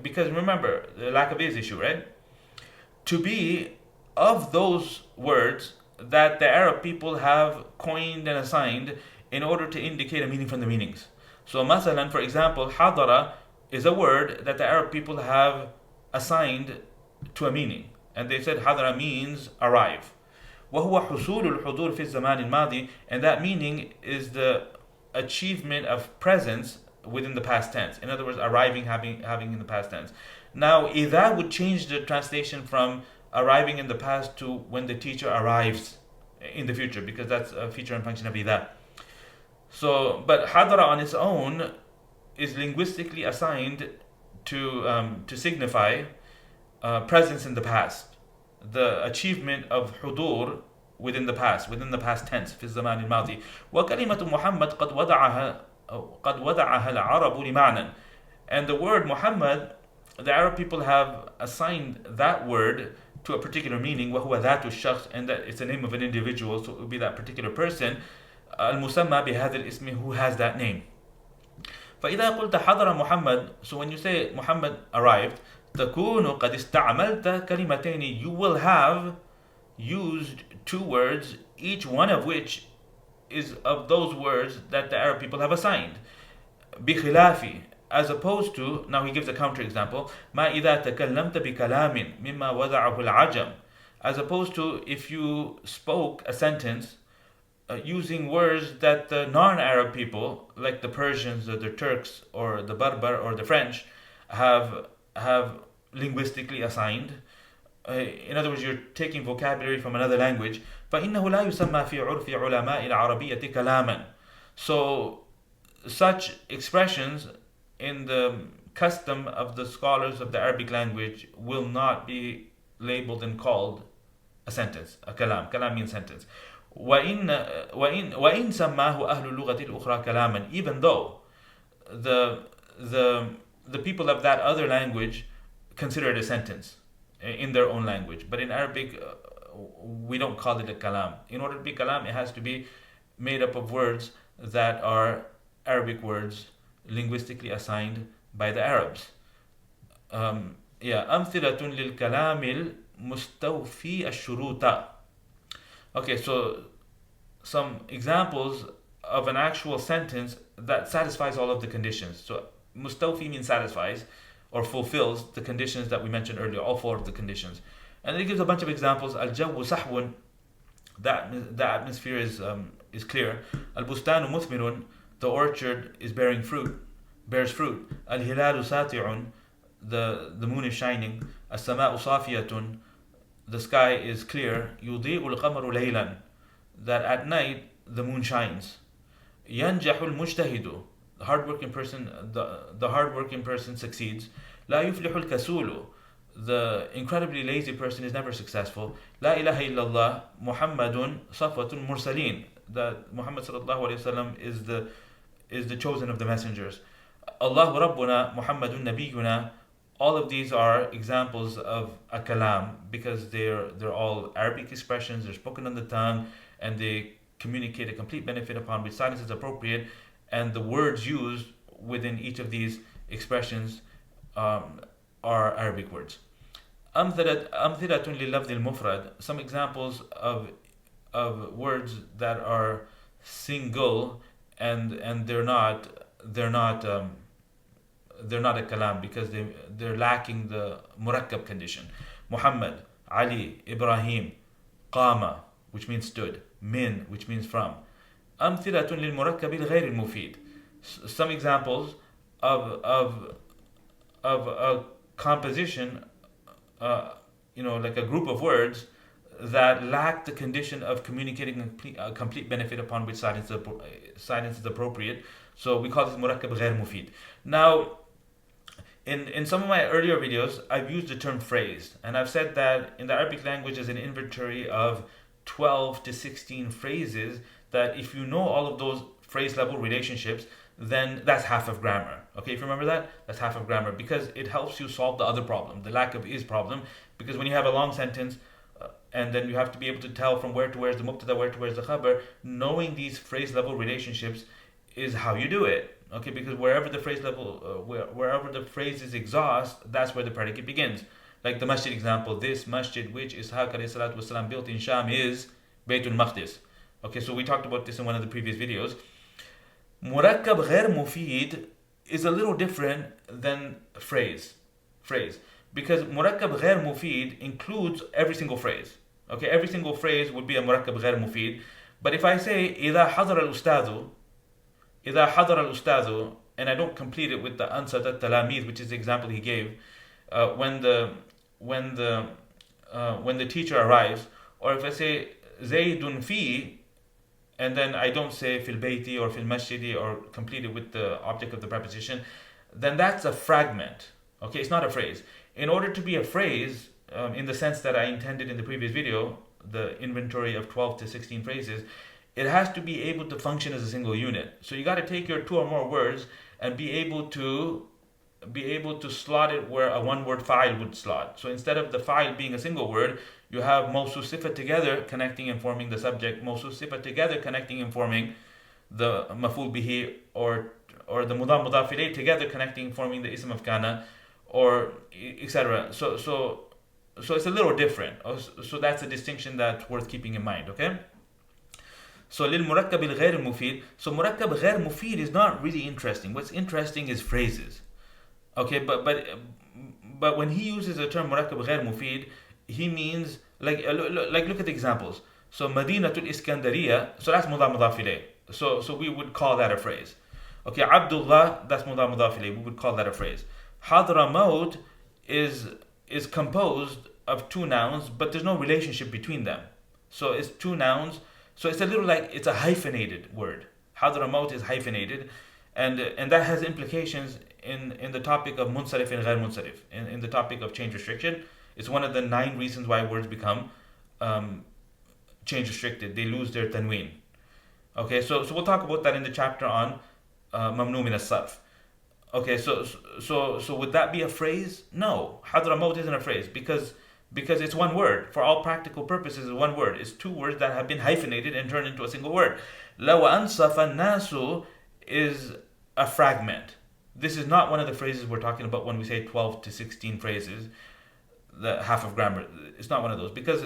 because remember the lack of is issue, right? To be of those words that the Arab people have coined and assigned in order to indicate a meaning from the meanings. So masalan, for example, hadara is a word that the Arab people have assigned to a meaning, and they said hadara means arrive. وهو حصول الحضور في الزمان الماضي, and that meaning is the achievement of presence within the past tense. In other words, arriving, having in the past tense. Now, إذا would change the translation from arriving in the past to when the teacher arrives in the future, because that's a feature and function of إذا. So, but hadara on its own is linguistically assigned to signify presence in the past, the achievement of hudur within the past tense في الزمان الماضي. وكلمة محمد قد وضعها العرب لمعنى, and the word Muhammad, the Arab people have assigned that word to a particular meaning, وهو ذات الشخص, and that it's the name of an individual, so it would be that particular person, المسمى بهذا الاسم, who has that name. فإذا قلت حضر محمد, so when you say Muhammad arrived, تكون قد استعملت كلمتين, you will have used two words, each one of which is of those words that the Arab people have assigned. بخلاف, as opposed to, now he gives a counter example, ما إذا تكلمت بكلام مما وضعه العجم, as opposed to if you spoke a sentence using words that the non-Arab people, like the Persians or the Turks or the Berber or the French, have linguistically assigned. In other words, you're taking vocabulary from another language. فإنه لا يسمى في عرف علماء العربية كلاما. So such expressions in the custom of the scholars of the Arabic language will not be labeled and called a sentence, a kalam. Kalam means sentence. وإن سماه أهل اللغة الأخرى كلاما, even though the people of that other language consider it a sentence in their own language. But in Arabic, we don't call it a kalam. In order to be kalam, it has to be made up of words that are Arabic words linguistically assigned by the Arabs. أمثلة للكلام المستوفي الشروط. Okay, so some examples of an actual sentence that satisfies all of the conditions. So mustawfi means satisfies or fulfills the conditions that we mentioned earlier, all four of the conditions. And then he gives a bunch of examples. Al-jawu sahwun, the atmosphere is clear. Al-bustanu muthmirun, the orchard is bears fruit. Al-hilalu sati'un, the moon is shining. As-sama'u safiyatun, the sky is clear. Yudhi'u al-qamaru laylan, that at night the moon shines. Yanjahu al-mujtahidu, the hardworking person succeeds. La yuflihu al-kasulu, the incredibly lazy person is never successful. La ilaha illallah Muhammadun safwatul mursalin, that Muhammad sallallahu alayhi wasallam is the chosen of the messengers. Allahu Rabbuna Muhammadun Nabiyuna. All of these are examples of a kalam because they're all Arabic expressions, they're spoken on the tongue, and they communicate a complete benefit upon which silence is appropriate, and the words used within each of these expressions are Arabic words. أمثلة لللفظ المفرد, some examples of words that are single and they're not a kalam because they're lacking the murakkab condition. Muhammad, Ali, Ibrahim, qama, which means stood, min, which means from. أمثلة للمركب الغير المفيد, some examples of a composition like a group of words that lack the condition of communicating a complete benefit upon which silence is appropriate. So we call this murakkab ghair mufid. Now, in some of my earlier videos, I've used the term phrase, and I've said that in the Arabic language is an inventory of 12 to 16 phrases, that if you know all of those phrase level relationships, then that's half of grammar. Okay, if you remember that, that's half of grammar, because it helps you solve the other problem, the lack of is problem. Because when you have a long sentence, and then you have to be able to tell from where to where's the mubtada, where to where's the khabar, knowing these phrase level relationships is how you do it. Okay, because wherever the phrase level, wherever the phrase is exhaust, that's where the predicate begins. Like the masjid example, this masjid which Ishaq alayhi salatu wasalam built in Sham is Baytul Maqdis. Okay, so we talked about this in one of the previous videos. Murakkab ghair mufid is a little different than phrase. Because murakkab ghair mufid includes every single phrase. Okay, every single phrase would be a murakkab ghair mufid. But if I say إذا حضر الأستاذ, and I don't complete it with the ansat at-talamid, which is the example he gave, when the teacher arrives, or if I say Zaydun fi, and then I don't say fil bayti or fil masjidi or complete it with the object of the preposition, then that's a fragment. Okay, it's not a phrase. In order to be a phrase, in the sense that I intended in the previous video, the inventory of 12 to 16 phrases, it has to be able to function as a single unit. So you got to take your two or more words and be able to slot it where a one-word fa'il would slot. So instead of the fa'il being a single word, you have mawsuf sifa together connecting and forming the subject, mawsuf sifa together connecting and forming the maf'ul bihi, or the mudaf mudaf ilayh together connecting and forming the ism of kana, or etc. So it's a little different. So that's a distinction that's worth keeping in mind. Okay. So lil murakkab al ghair mufid. So murakkab ghair mufid is not really interesting. What's interesting is phrases. Okay, but when he uses the term murakkab ghair mufid, he means like look at the examples. So Madinatul Iskandariya, so that's mudaf mudaf ilayh. So we would call that a phrase. Okay, Abdullah, that's mudaf mudaf ilayh. We would call that a phrase. Hadramaut is composed of two nouns, but there's no relationship between them. So it's two nouns. So it's a little like it's a hyphenated word. Hadramaut is hyphenated, and that has implications in the topic of munsarif and ghair munsarif, in the topic of change restriction. It's one of the 9 reasons why words become change restricted. They lose their tanween. Okay, so we'll talk about that in the chapter on mamnu min as-sarf. Okay, so would that be a phrase? No, Hadramaut isn't a phrase because it's one word. For all practical purposes, it's one word. It's two words that have been hyphenated and turned into a single word. Law ansafa nasu is a fragment. This is not one of the phrases we're talking about when we say 12 to 16 phrases, the half of grammar. It's not one of those because,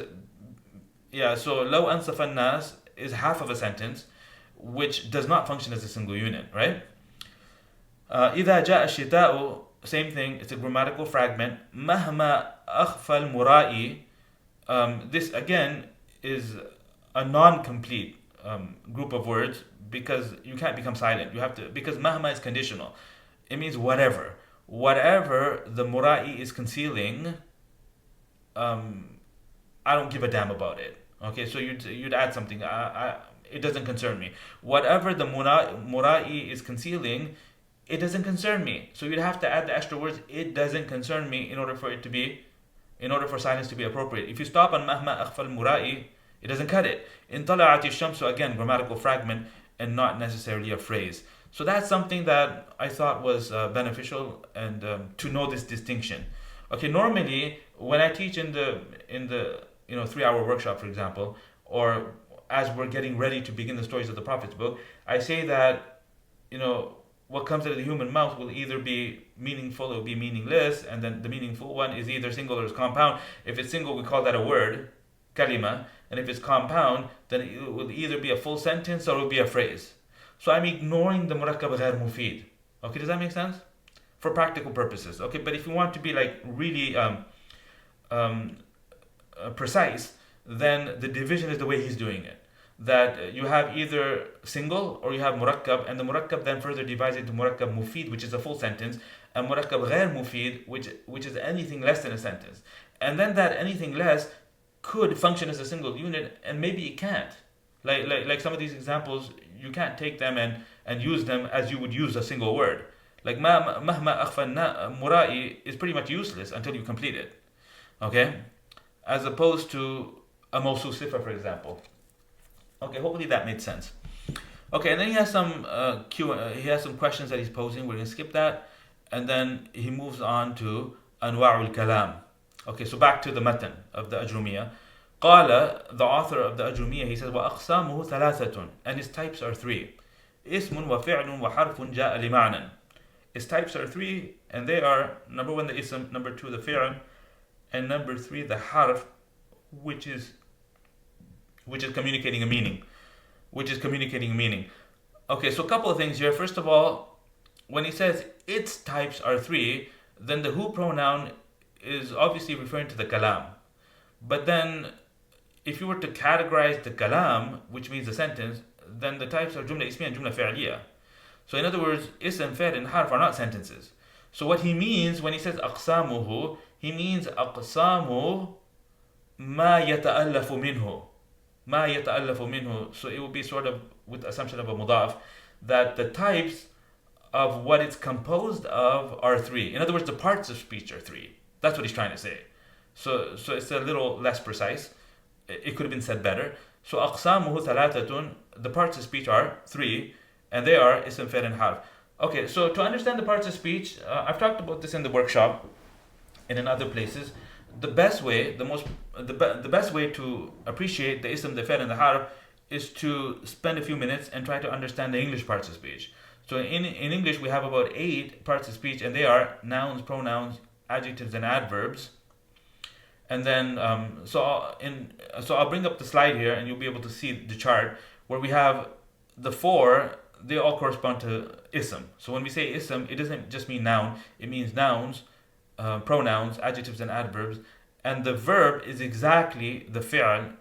so law ansafa nas is half of a sentence, which does not function as a single unit, right? إذا جاء الشتاء, same thing, it's a grammatical fragment. مهما أخفى المرائي, this again is a non-complete group of words because you can't become silent. You have to, because mahma is conditional. It means whatever the mura'i is concealing, I don't give a damn about it. Okay, so you'd add something. It doesn't concern me. Whatever the mura'i is concealing, it doesn't concern me. So you'd have to add the extra words, it doesn't concern me, in order for silence to be appropriate. If you stop on mahma akhfal mura'i, it doesn't cut it. In tala'ati shamsu, again, grammatical fragment and not necessarily a phrase. So that's something that I thought was beneficial, and to know this distinction. Okay, normally when I teach in the 3-hour workshop, for example, or as we're getting ready to begin the stories of the Prophet's book, I say that what comes out of the human mouth will either be meaningful or be meaningless, and then the meaningful one is either single or is compound. If it's single, we call that a word, kalima, and if it's compound, then it will either be a full sentence or it will be a phrase. So I'm ignoring the murakkab ghair mufid. Okay, does that make sense? For practical purposes. Okay, but if you want to be like really precise, then the division is the way he's doing it. That you have either single or you have murakkab, and the murakkab then further divides into murakkab mufid, which is a full sentence, and murakkab غير مفيد, which is anything less than a sentence. And then that anything less could function as a single unit, and maybe it can't. Like some of these examples, you can't take them and use them as you would use a single word. Like مهما أخفى مرائي is pretty much useless until you complete it. Okay? As opposed to a mawsuf sifa, for example. Okay, hopefully that made sense. Okay, and then he has some questions that he's posing. We're going to skip that. And then he moves on to أنواع الكلام. Okay, so back to the Matn of the Ajrumiyyah. قال, the author of the Ajrumiyyah, he says, وأقسامه ثلاثة, and his types are three. اسم وفعل وحرف جاء لمعنى. His types are three, and they are, number one, the ism, number two, the fi'l, and number three, the harf, which is communicating a meaning. Okay, so a couple of things here. First of all, when he says its types are three, then the who pronoun is obviously referring to the kalam. But then, if you were to categorize the kalam, which means the sentence, then the types are jumla ismiya and jumla fi'liya. So in other words, ism, fi'l, and harf are not sentences. So what he means when he says aqsamuhu, he means aqsamu ma yata'allafu minhu. Ma yata'allafu minhu. So it would be sort of with assumption of a mudaf, that the types of what it's composed of are three. In other words, the parts of speech are three. That's what he's trying to say. So it's a little less precise. It could have been said better. So aqsamuhu thalathatun, the parts of speech are three, and they are ism, fi'l, and harf. Okay, so to understand the parts of speech, I've talked about this in the workshop and in other places. The best way to appreciate the ism, the fi'l, and the harf is to spend a few minutes and try to understand the English parts of speech. So in English, we have about 8 parts of speech, and they are nouns, pronouns, adjectives, and adverbs. And then, so I'll bring up the slide here, and you'll be able to see the chart where we have the 4. They all correspond to ism. So when we say ism, it doesn't just mean noun; it means nouns, pronouns, adjectives, and adverbs. And the verb is exactly the fi'l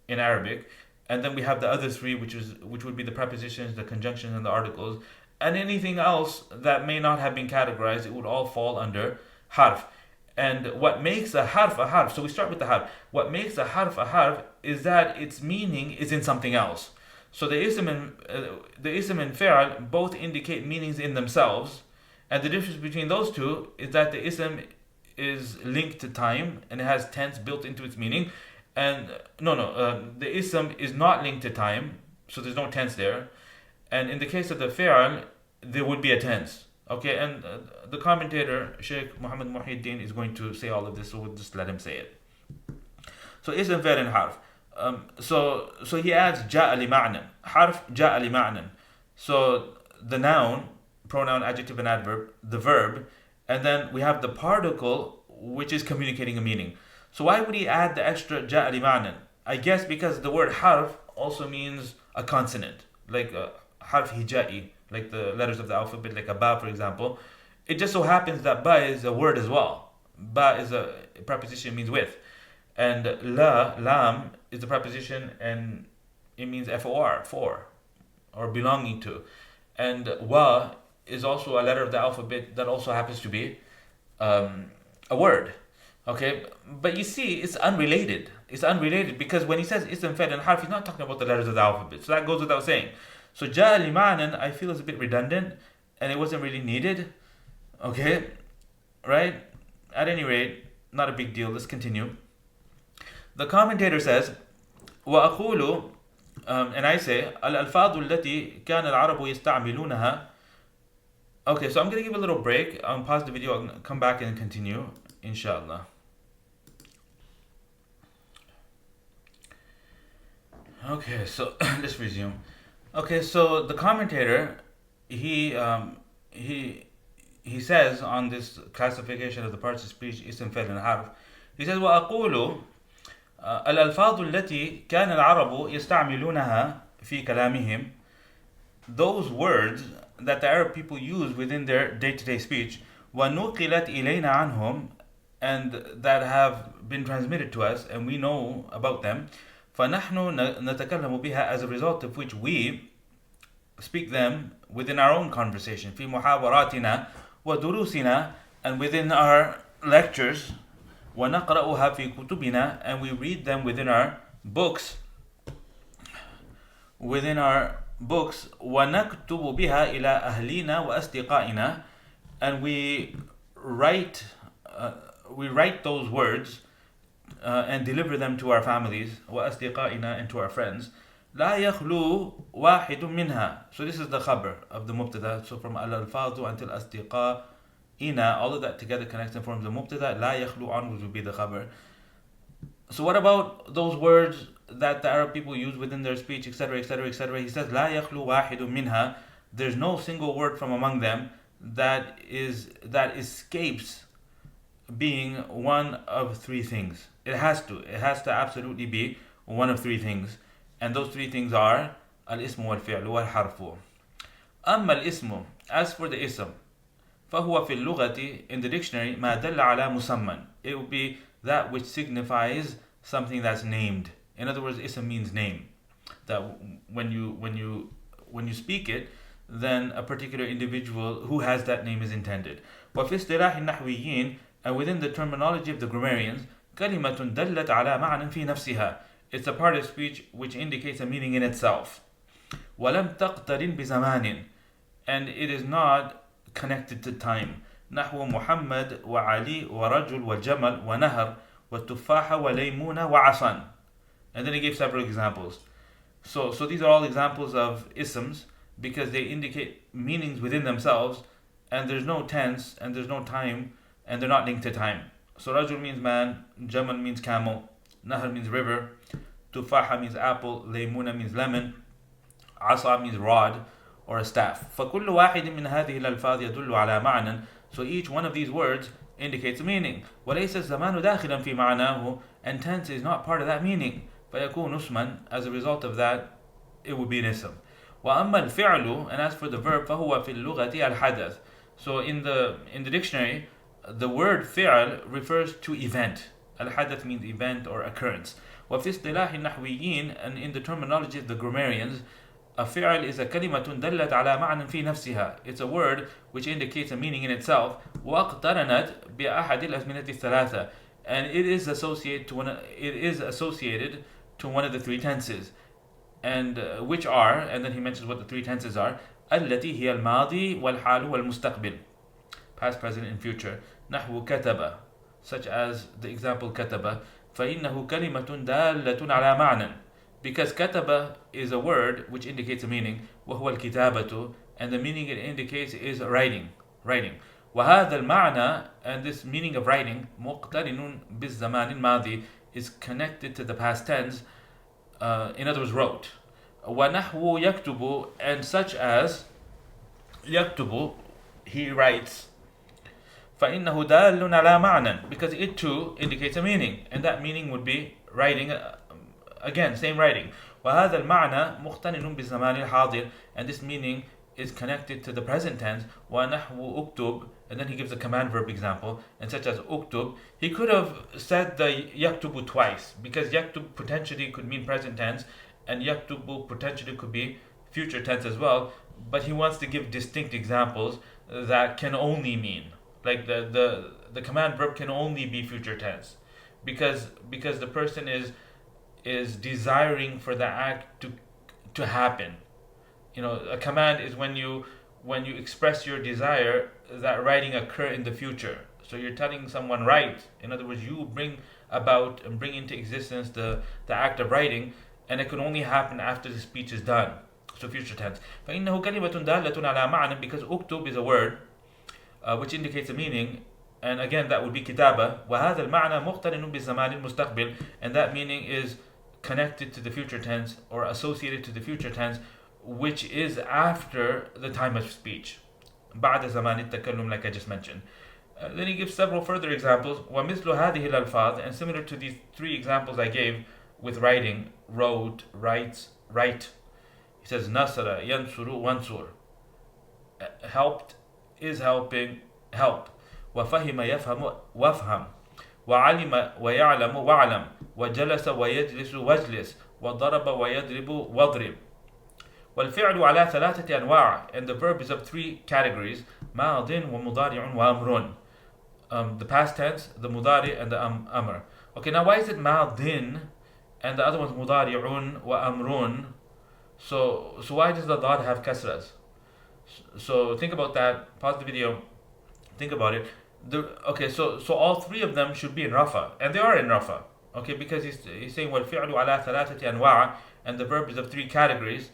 in Arabic. And then we have the other 3, which would be the prepositions, the conjunctions, and the articles. And anything else that may not have been categorized, it would all fall under harf. And what makes a harf, so we start with the harf. What makes a harf is that its meaning is in something else. So the ism and fi'l both indicate meanings in themselves. And the difference between those two is that the ism is linked to time and it has tense built into its meaning. And the ism is not linked to time, so there's no tense there. And in the case of the fi'l, there would be a tense. Okay, and the commentator, Sheikh Muhammad Muhyiddin, is going to say all of this, so we'll just let him say it. So ism, fi'l, and harf. So he adds جاء لمعنى. Harf جاء لمعنى. So the noun, pronoun, adjective, and adverb, the verb, and then we have the particle, which is communicating a meaning. So why would he add the extra جاء لمعنى? I guess because the word harf also means a consonant, like harf hijai, like the letters of the alphabet, like a ba, for example. It just so happens that ba is a word as well. Ba is a preposition, means with. And lam, is the preposition, and it means for, or belonging to. And wa is also a letter of the alphabet that also happens to be a word. Okay, but you see, it's unrelated. It's unrelated because when he says ism, fi'l, and harf, he's not talking about the letters of the alphabet. So that goes without saying. So جاء لمعنى, I feel is a bit redundant, and it wasn't really needed. Okay, right? At any rate, not a big deal. Let's continue. The commentator says, وأقول, and I say, الألفاظ التي كان العرب يستعملونها. Okay, so I'm going to give a little break. I'll pause the video. I'll come back and continue, inshallah. Okay, so let's resume. Okay, so the commentator, he says on this classification of the parts of speech, ism, fi'l, and harf, he says, وأقول الألفاظ التي كان العرب يستعملونها في كلامهم, those words that the Arab people use within their day-to-day speech, وَنُقِلَتْ إِلَيْنَا عَنْهُمْ, and that have been transmitted to us and we know about them, فَنَحْنُ نَتَكَلَّمُ بِهَا, as a result of which we speak them within our own conversation, فِي مُحَاوَرَاتِنَا, وَدُرُوسِنَا, and within our lectures, وَنَقْرَأُهَا فِي كُتُبِنَا, and we read them within our books, وَنَكْتُبُ بِهَا إِلَى أَهْلِينَا وَأَصْدِقَائِنَا, and we write those words and deliver them to our families, وَأَصْدِقَائِنَا, and to our friends. لا يخلو واحد منها. So this is the khabar of the mubtada. So from al-alfadu until asdiqa'ina, all of that together connects and forms the mubtada. لا يخلو onwards would be the khabar. So what about those words that the Arab people use within their speech, etc., etc., etc.? He says, لا يخلو واحد منها. There's no single word from among them that escapes being one of three things. It has to absolutely be one of three things. And those three things are al-ism wal-fi'l wal-harfu. أما الاسم, as for the ism, فهو في اللغة, in the dictionary, ما دل على مسمى. It will be that which signifies something that's named. In other words, ism means name. That when you speak it, then a particular individual who has that name is intended. وفي اصطلاح النحويين, and within the terminology of the grammarians, كلمة دلت على معنى في نفسها. It's a part of speech which indicates a meaning in itself. وَلَمْ تَقْتَرِنْ بِزَمَانٍ, and it is not connected to time. نحو محمد وعلي ورجل وجمل ونهر والتفاح وليمون وعصا. And then he gave several examples. So these are all examples of isms because they indicate meanings within themselves, and there's no tense and there's no time, and they're not linked to time. So rajul means man, jamal means camel, nahar means river, tufaha means apple, laymuna means lemon, asa means rod or a staff. فَكُلُّ وَاحِدٍ مِّنْ هَذِهِ الْأَلْفَاظِ يَدُلُّ عَلَى مَعْنًى. So each one of these words indicates a meaning. وَلَيْسَ الزَّمَانُ دَاخِلًا فِي مَعْنَاهُ, and tense is not part of that meaning. فَيَكُونُ اسْمًا, as a result of that, it would be an ism. وَأَمَّا الْفِعْلُ, and as for the verb, فَهُوَ فِي اللُّغَةِ الْحَدَث. So in the dictionary, the word fi'l refers to event. Al-hadath means event or occurrence. وفي اصطلاح النحويين, and in the terminology of the grammarians, a fi'l is a كلمة دلت على معنى في نفسها. It's a word which indicates a meaning in itself. واقترنت بأحد الأزمنة الثلاثة, and it is associated to one of the three tenses, and which are, and then he mentions what the three tenses are. التي هي الماضي والحال والمستقبل, past, present, and future. نحو كتب, such as the example كتب, فإنه كلمة دالة على معنى, because كتب is a word which indicates a meaning. وهو الكتابة, and the meaning it indicates is writing. وهذا المعنى, and this meaning of writing, مقترن بالزمان الماضي, is connected to the past tense, in other words, wrote. ونحو يكتب, and such as يكتب, he writes. فإنه دال على معنى, because it too indicates a meaning, and that meaning would be writing, again, same writing. وهذا المعنى مقترن بالزمان الحاضر, and this meaning is connected to the present tense. ونحو أكتب, and then he gives a command verb example, and such as أكتب. He could have said the يكتب twice, because يكتب potentially could mean present tense, and يكتب potentially could be future tense as well, but he wants to give distinct examples that can only mean, like the command verb can only be future tense, because the person is desiring for the act to happen. A command is when you express your desire that writing occur in the future. So you're telling someone write. In other words, you bring about and bring into existence the act of writing, and it can only happen after the speech is done. So future tense. فإنه كلمة دالة على معنى, because أكتب is a word which indicates a meaning, and again that would be كتابة. وهذا المعنى مقترن بالزمان المستقبل, and that meaning is connected to the future tense or associated to the future tense, which is after the time of speech. بعد زمان التكلم, like I just mentioned. Then he gives several further examples. ومثل هذه الألفاظ, and similar to these three examples I gave with writing, wrote, writes, write. He says nasara, yansuru, wansur. Helped is helping, help. وفهم يفهم وافهم. وعلم ويعلم وعلم. وجلس ويجلس واجلس. وضرب ويضرب واضرب. والفعل على ثلاثة أنواع, and the verb is of three categories. ماضٍ ومضارع وأمر. The past tense, the mudari, and the amr. Okay, now why is it ماضٍ and the other one's مضارع وأمر? So why does the dad have kasras? So think about that. Pause the video. Think about it. Okay, so all three of them should be in rafa, and they are in rafa. Okay, because he's saying والفعل على ثلاثة أنواع, and the verb is of three categories.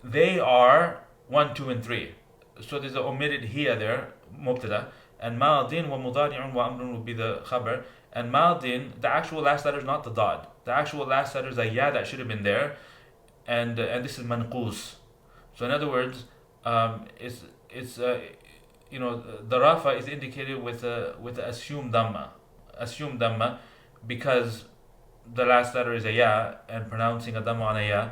They are 1, 2, and 3. So there's an omitted here there, مبتدا, and ماضٍ ومضارع وأمر would be the khabar. And ماضٍ, the actual last letter is not the dad. The actual last letter is a ya that should have been there, and this is manqus. So in other words, it's the rafa is indicated with a assumed dhamma, because the last letter is a ya, and pronouncing a dhamma on a ya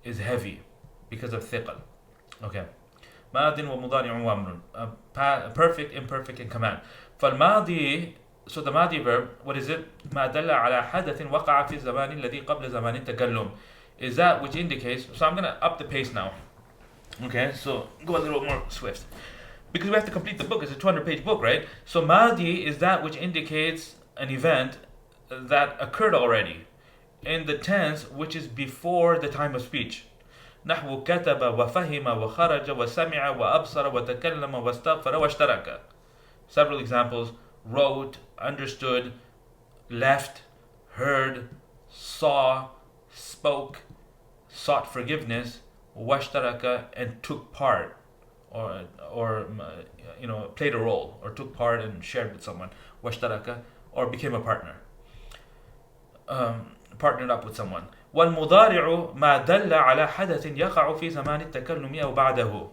is heavy because of thiqal. Okay. ماضٍ ومضارع وأمر. Perfect, imperfect, and command. فالماضي, so the ماضي verb, what is it? ما دل على حدث وقع في الزمان الذي قبل زمان التكلم. Is that which indicates, so I'm going to up the pace now. Okay, so go a little more swift, because we have to complete the book. It's a 200-page book, right? So Madi is that which indicates an event that occurred already in the tense which is before the time of speech. نحو كتب وفهم وخرج وسمع وأبصر وتكلم واستغفر واشترك. Several examples: wrote, understood, left, heard, saw, spoke, sought forgiveness, washtaraka, and took part, or played a role, or took part and shared with someone, washtaraka, or became a partner, partnered up with someone. والمضارع ما دل على حدث يقع في زمان التكلم أو بعده.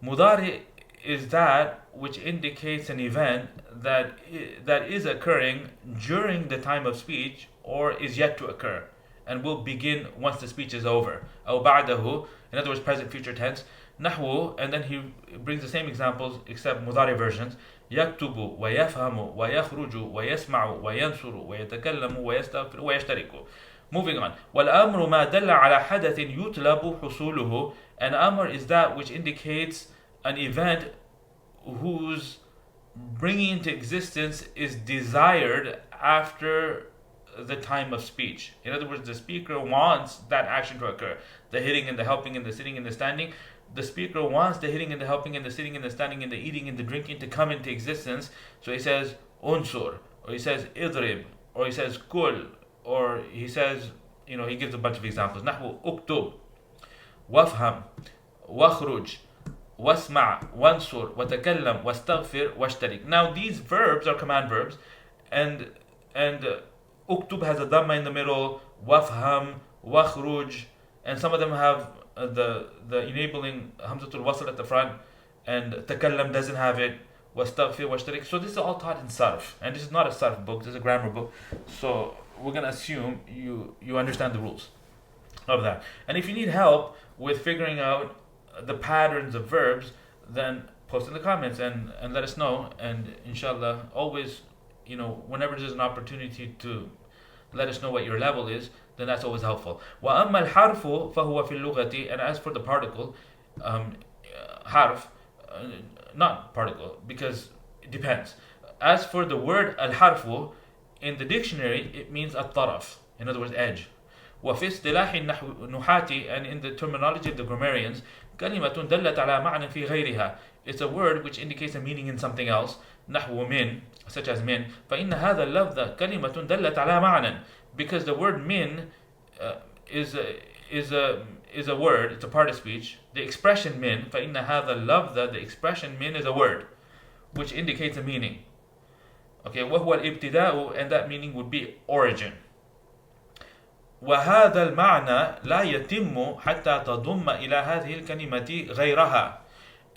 Mudari is that which indicates an event that is occurring during the time of speech or is yet to occur and will begin once the speech is over. أو بعده, in other words, present future tense. نحو, and then he brings the same examples except mudari versions. يكتب ويفهم ويخرج ويسمع وينصر ويتكلم ويستغفر ويشترك. Moving on. والأمر ما دل على حدث يطلب حصوله. And amr is that which indicates an event whose bringing into existence is desired after the time of speech. In other words, the speaker wants that action to occur. The hitting and the helping and the sitting and the standing. The speaker wants the hitting and the helping and the sitting and the standing and the eating and the drinking to come into existence. So he says unsur, or he says idrib, or he says kul, or he says, he gives a bunch of examples. نحو اكتب وافهم واخرج واسمع وانصر وتكلم واستغفر واشترك. Now these verbs are command verbs, and uktub has a dhamma in the middle, wafham, wakhruj, and some of them have the enabling hamzatul wasl at the front, and takallam doesn't have it, wastaghfir, washtarik. So this is all taught in sarf, and this is not a sarf book, this is a grammar book. So we're going to assume you understand the rules of that. And if you need help with figuring out the patterns of verbs, then post in the comments and let us know. And inshallah, always, whenever there's an opportunity to let us know what your level is, then that's always helpful. وَأَمَّا الْحَرْفُ فَهُوَ فِي اللُّغَةِ. And as for the particle, harf, not particle, because it depends. As for the word al-harfu, in the dictionary, it means at-taraf, in other words, edge. وفي اصطلاح النحاة, and in the terminology of the grammarians, كلمة دلت على معنى في غيرها. It's a word which indicates a meaning in something else. نحو من, such as min. فإن هذا اللفظ كلمة دلت على معنى. Because the word min is a word, it's a part of speech. The expression min, فإن هذا اللفظ, the expression min is a word which indicates a meaning. Okay, وهو الابتداء, and that meaning would be origin. وهذا المعنى لا يتم حتى تضم إلى هذه الكلمة غيرها.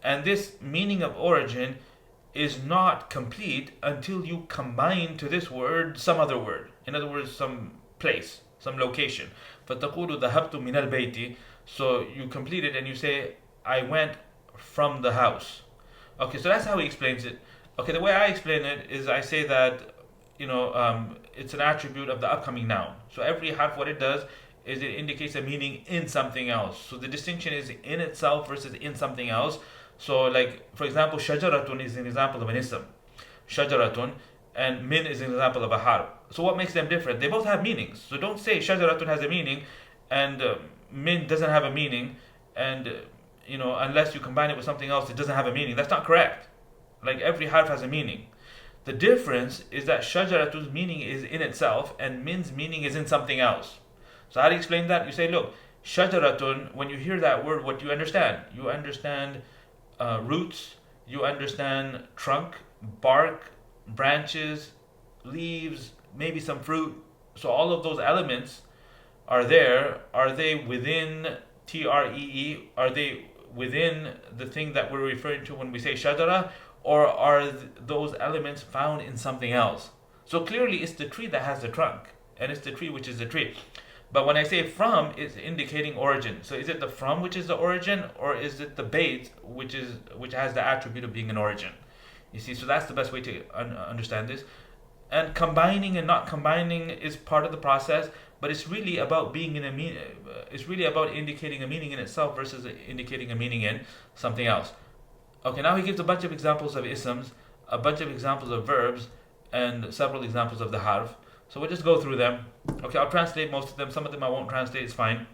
And this meaning of origin is not complete until you combine to this word some other word. In other words, some place, some location. فتقول ذهبت من البيت. So you complete it and you say, I went from the house. Okay, so that's how he explains it. Okay, the way I explain it is I say that, it's an attribute of the upcoming noun. So every harf, what it does is it indicates a meaning in something else. So the distinction is in itself versus in something else. So like, for example, shajaratun is an example of an ism. Shajaratun, and min is an example of a harf. So what makes them different? They both have meanings. So don't say shajaratun has a meaning and min doesn't have a meaning, and unless you combine it with something else, it doesn't have a meaning. That's not correct. Like, every harf has a meaning. The difference is that shajaratun's meaning is in itself and min's meaning is in something else. So how do you explain that? You say, look, shajaratun, when you hear that word, what do you understand? You understand roots, you understand trunk, bark, branches, leaves, maybe some fruit. So all of those elements are there. Are they within TREE? Are they within the thing that we're referring to when we say shajara? Or are those elements found in something else? So clearly it's the tree that has the trunk, and it's the tree which is the tree. But when I say from, it's indicating origin. So is it the from which is the origin, or is it the bait which has the attribute of being an origin? You see, so that's the best way to understand this. And combining and not combining is part of the process, but it's really about being in a it's really about indicating a meaning in itself versus indicating a meaning in something else. Okay, now he gives a bunch of examples of isms, a bunch of examples of verbs, and several examples of the harf. So we'll just go through them. Okay, I'll translate most of them. Some of them I won't translate, it's fine.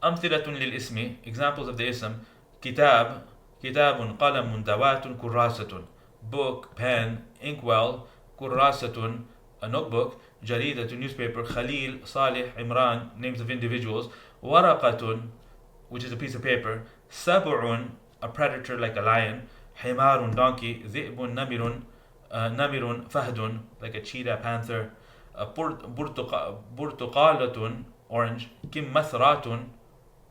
Amthilatun lil ismi, examples of the ism. Kitab, kitabun, qalamun, dawatun, kurrasatun. Book, pen, inkwell, kurrasatun, a notebook. Jaridatun, newspaper. Khalil, Salih, Imran, names of individuals. Waraqatun, which is a piece of paper. Sab'un, a predator like a lion. Himarun, donkey. Dhi'bun, namirun, namirun, fahdun, like a cheetah, panther. Burtuqalatun, orange. Kimmathratun,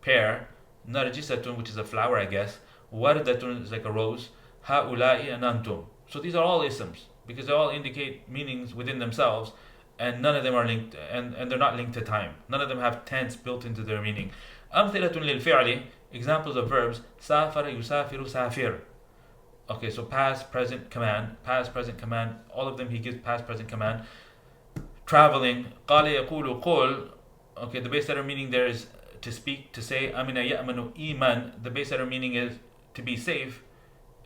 pear. Narjisatun, which is a flower, I guess. Wardatun is like a rose. Ha'ula'i and antum. So these are all isms, because they all indicate meanings within themselves, and none of them are linked, and they're not linked to time. None of them have tense built into their meaning. Amthilatun lil fi'li, examples of verbs. Safara, yusafiru, safir. Okay, so past, present, command. Past, present, command. All of them he gives past, present, command. Traveling. Qala yaqulu qul. Okay, the base letter meaning there is to speak, to say. Amina ya'manu iman. The base letter meaning is to be safe.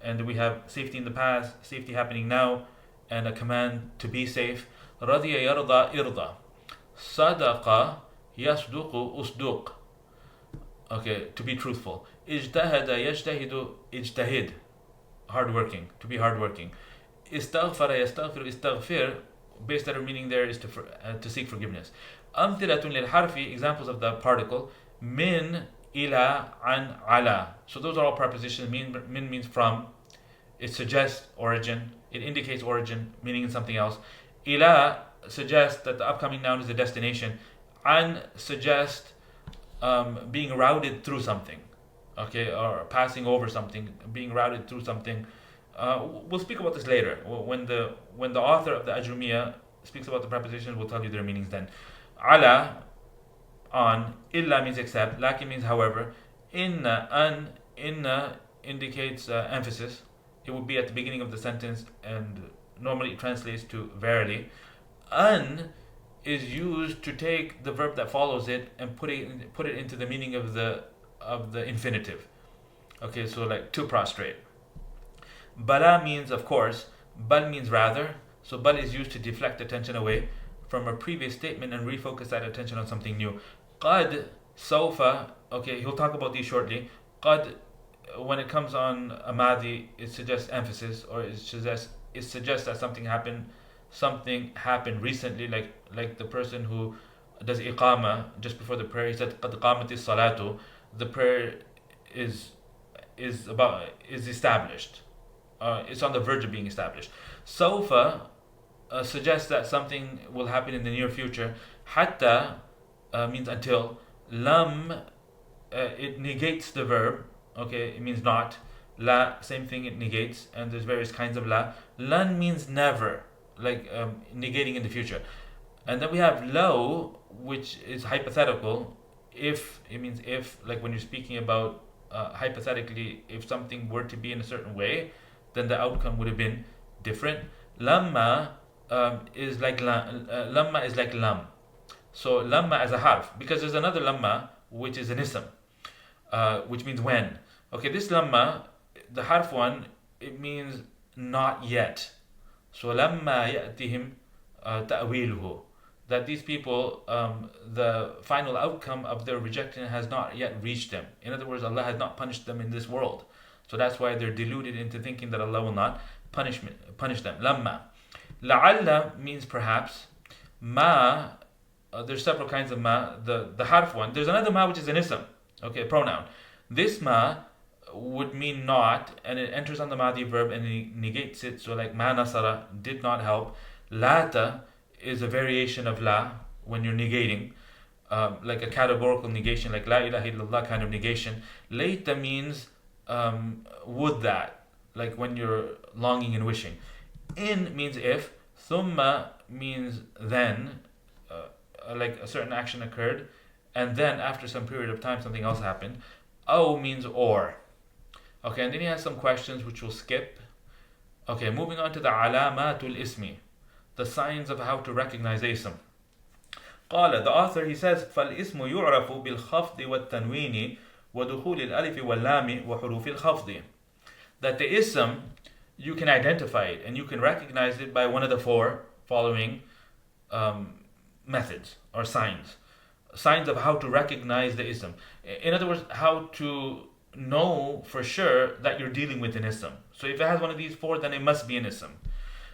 And we have safety in the past, safety happening now, and a command to be safe. Radiya yarda irda. Sadaqa yasduqu usduq. Okay, to be truthful. Ijtahada yajtahidu ijtahid. Hardworking, to be hardworking. Istaghfara yastaghfiru istaghfir. Base letter meaning there is to seek forgiveness. Amthilatun lil harfi, examples of the particle. Min, ila, an, ala. So those are all prepositions. Min means from. It suggests origin. It indicates origin, meaning in something else. Ila suggests that the upcoming noun is a destination. An suggests being routed through something. Okay, or passing over something, being routed through something. We'll speak about this later. When the author of the Ajrumiyyah speaks about the prepositions, we'll tell you their meanings then. Ala, on. Illa means except. Lakin means however. Inna, an. Inna indicates emphasis. It would be at the beginning of the sentence, and normally it translates to verily. An is used to take the verb that follows it and put it into the meaning of the infinitive. Okay, so like to prostrate. Bala means of course. Bal means rather. So bal is used to deflect attention away from a previous statement and refocus that attention on something new. Qad, sawfa. Okay, he'll talk about these shortly. Qad, when it comes on a madi, it suggests emphasis, or it suggests that something happened recently, like the person who does iqama just before the prayer. He said qad qamatis salatu. The prayer is established. It's on the verge of being established. Sawfa suggests that something will happen in the near future. Hatta means until. Lam, it negates the verb. Okay, it means not. La, same thing, it negates, and there's various kinds of la. Lan means never, like negating in the future. And then we have law, which is hypothetical. If, it means if, like when you're speaking about hypothetically, if something were to be in a certain way, then the outcome would have been different. Lamma is like lamma is like lam. So lamma as a harf, because there's another lamma which is an ism, which means when. Okay, this lamma the harf one, it means not yet. So لما يأتهم تأويله, that these people, the final outcome of their rejection has not yet reached them. In other words, Allah has not punished them in this world. So that's why they're deluded into thinking that Allah will not punish them. لما. لعل means perhaps. Ma, there's several kinds of ma. The harf one. There's another ma which is an ism. Okay, a pronoun. This ma would mean not, and it enters on the madi verb and it negates it. So like ma nasara, did not help. Lata is a variation of la when you're negating, like a categorical negation, like la ilaha illallah kind of negation. Layta means would that, like when you're longing and wishing. In means if. Thumma means then, like a certain action occurred, and then after some period of time something else happened. Aw means or. Okay, and then he has some questions which we'll skip. Okay, moving on to the alamatul ismi, the signs of how to recognize ism. قال, the author, he says, فالاسم يعرف بالخفض والتنوين ودخول الألف واللام وحروف الخفض. That the ism, you can identify it and you can recognize it by one of the four following methods or signs. Signs of how to recognize the ism. In other words, how to know for sure that you're dealing with an ism. So if it has one of these four, then it must be an ism.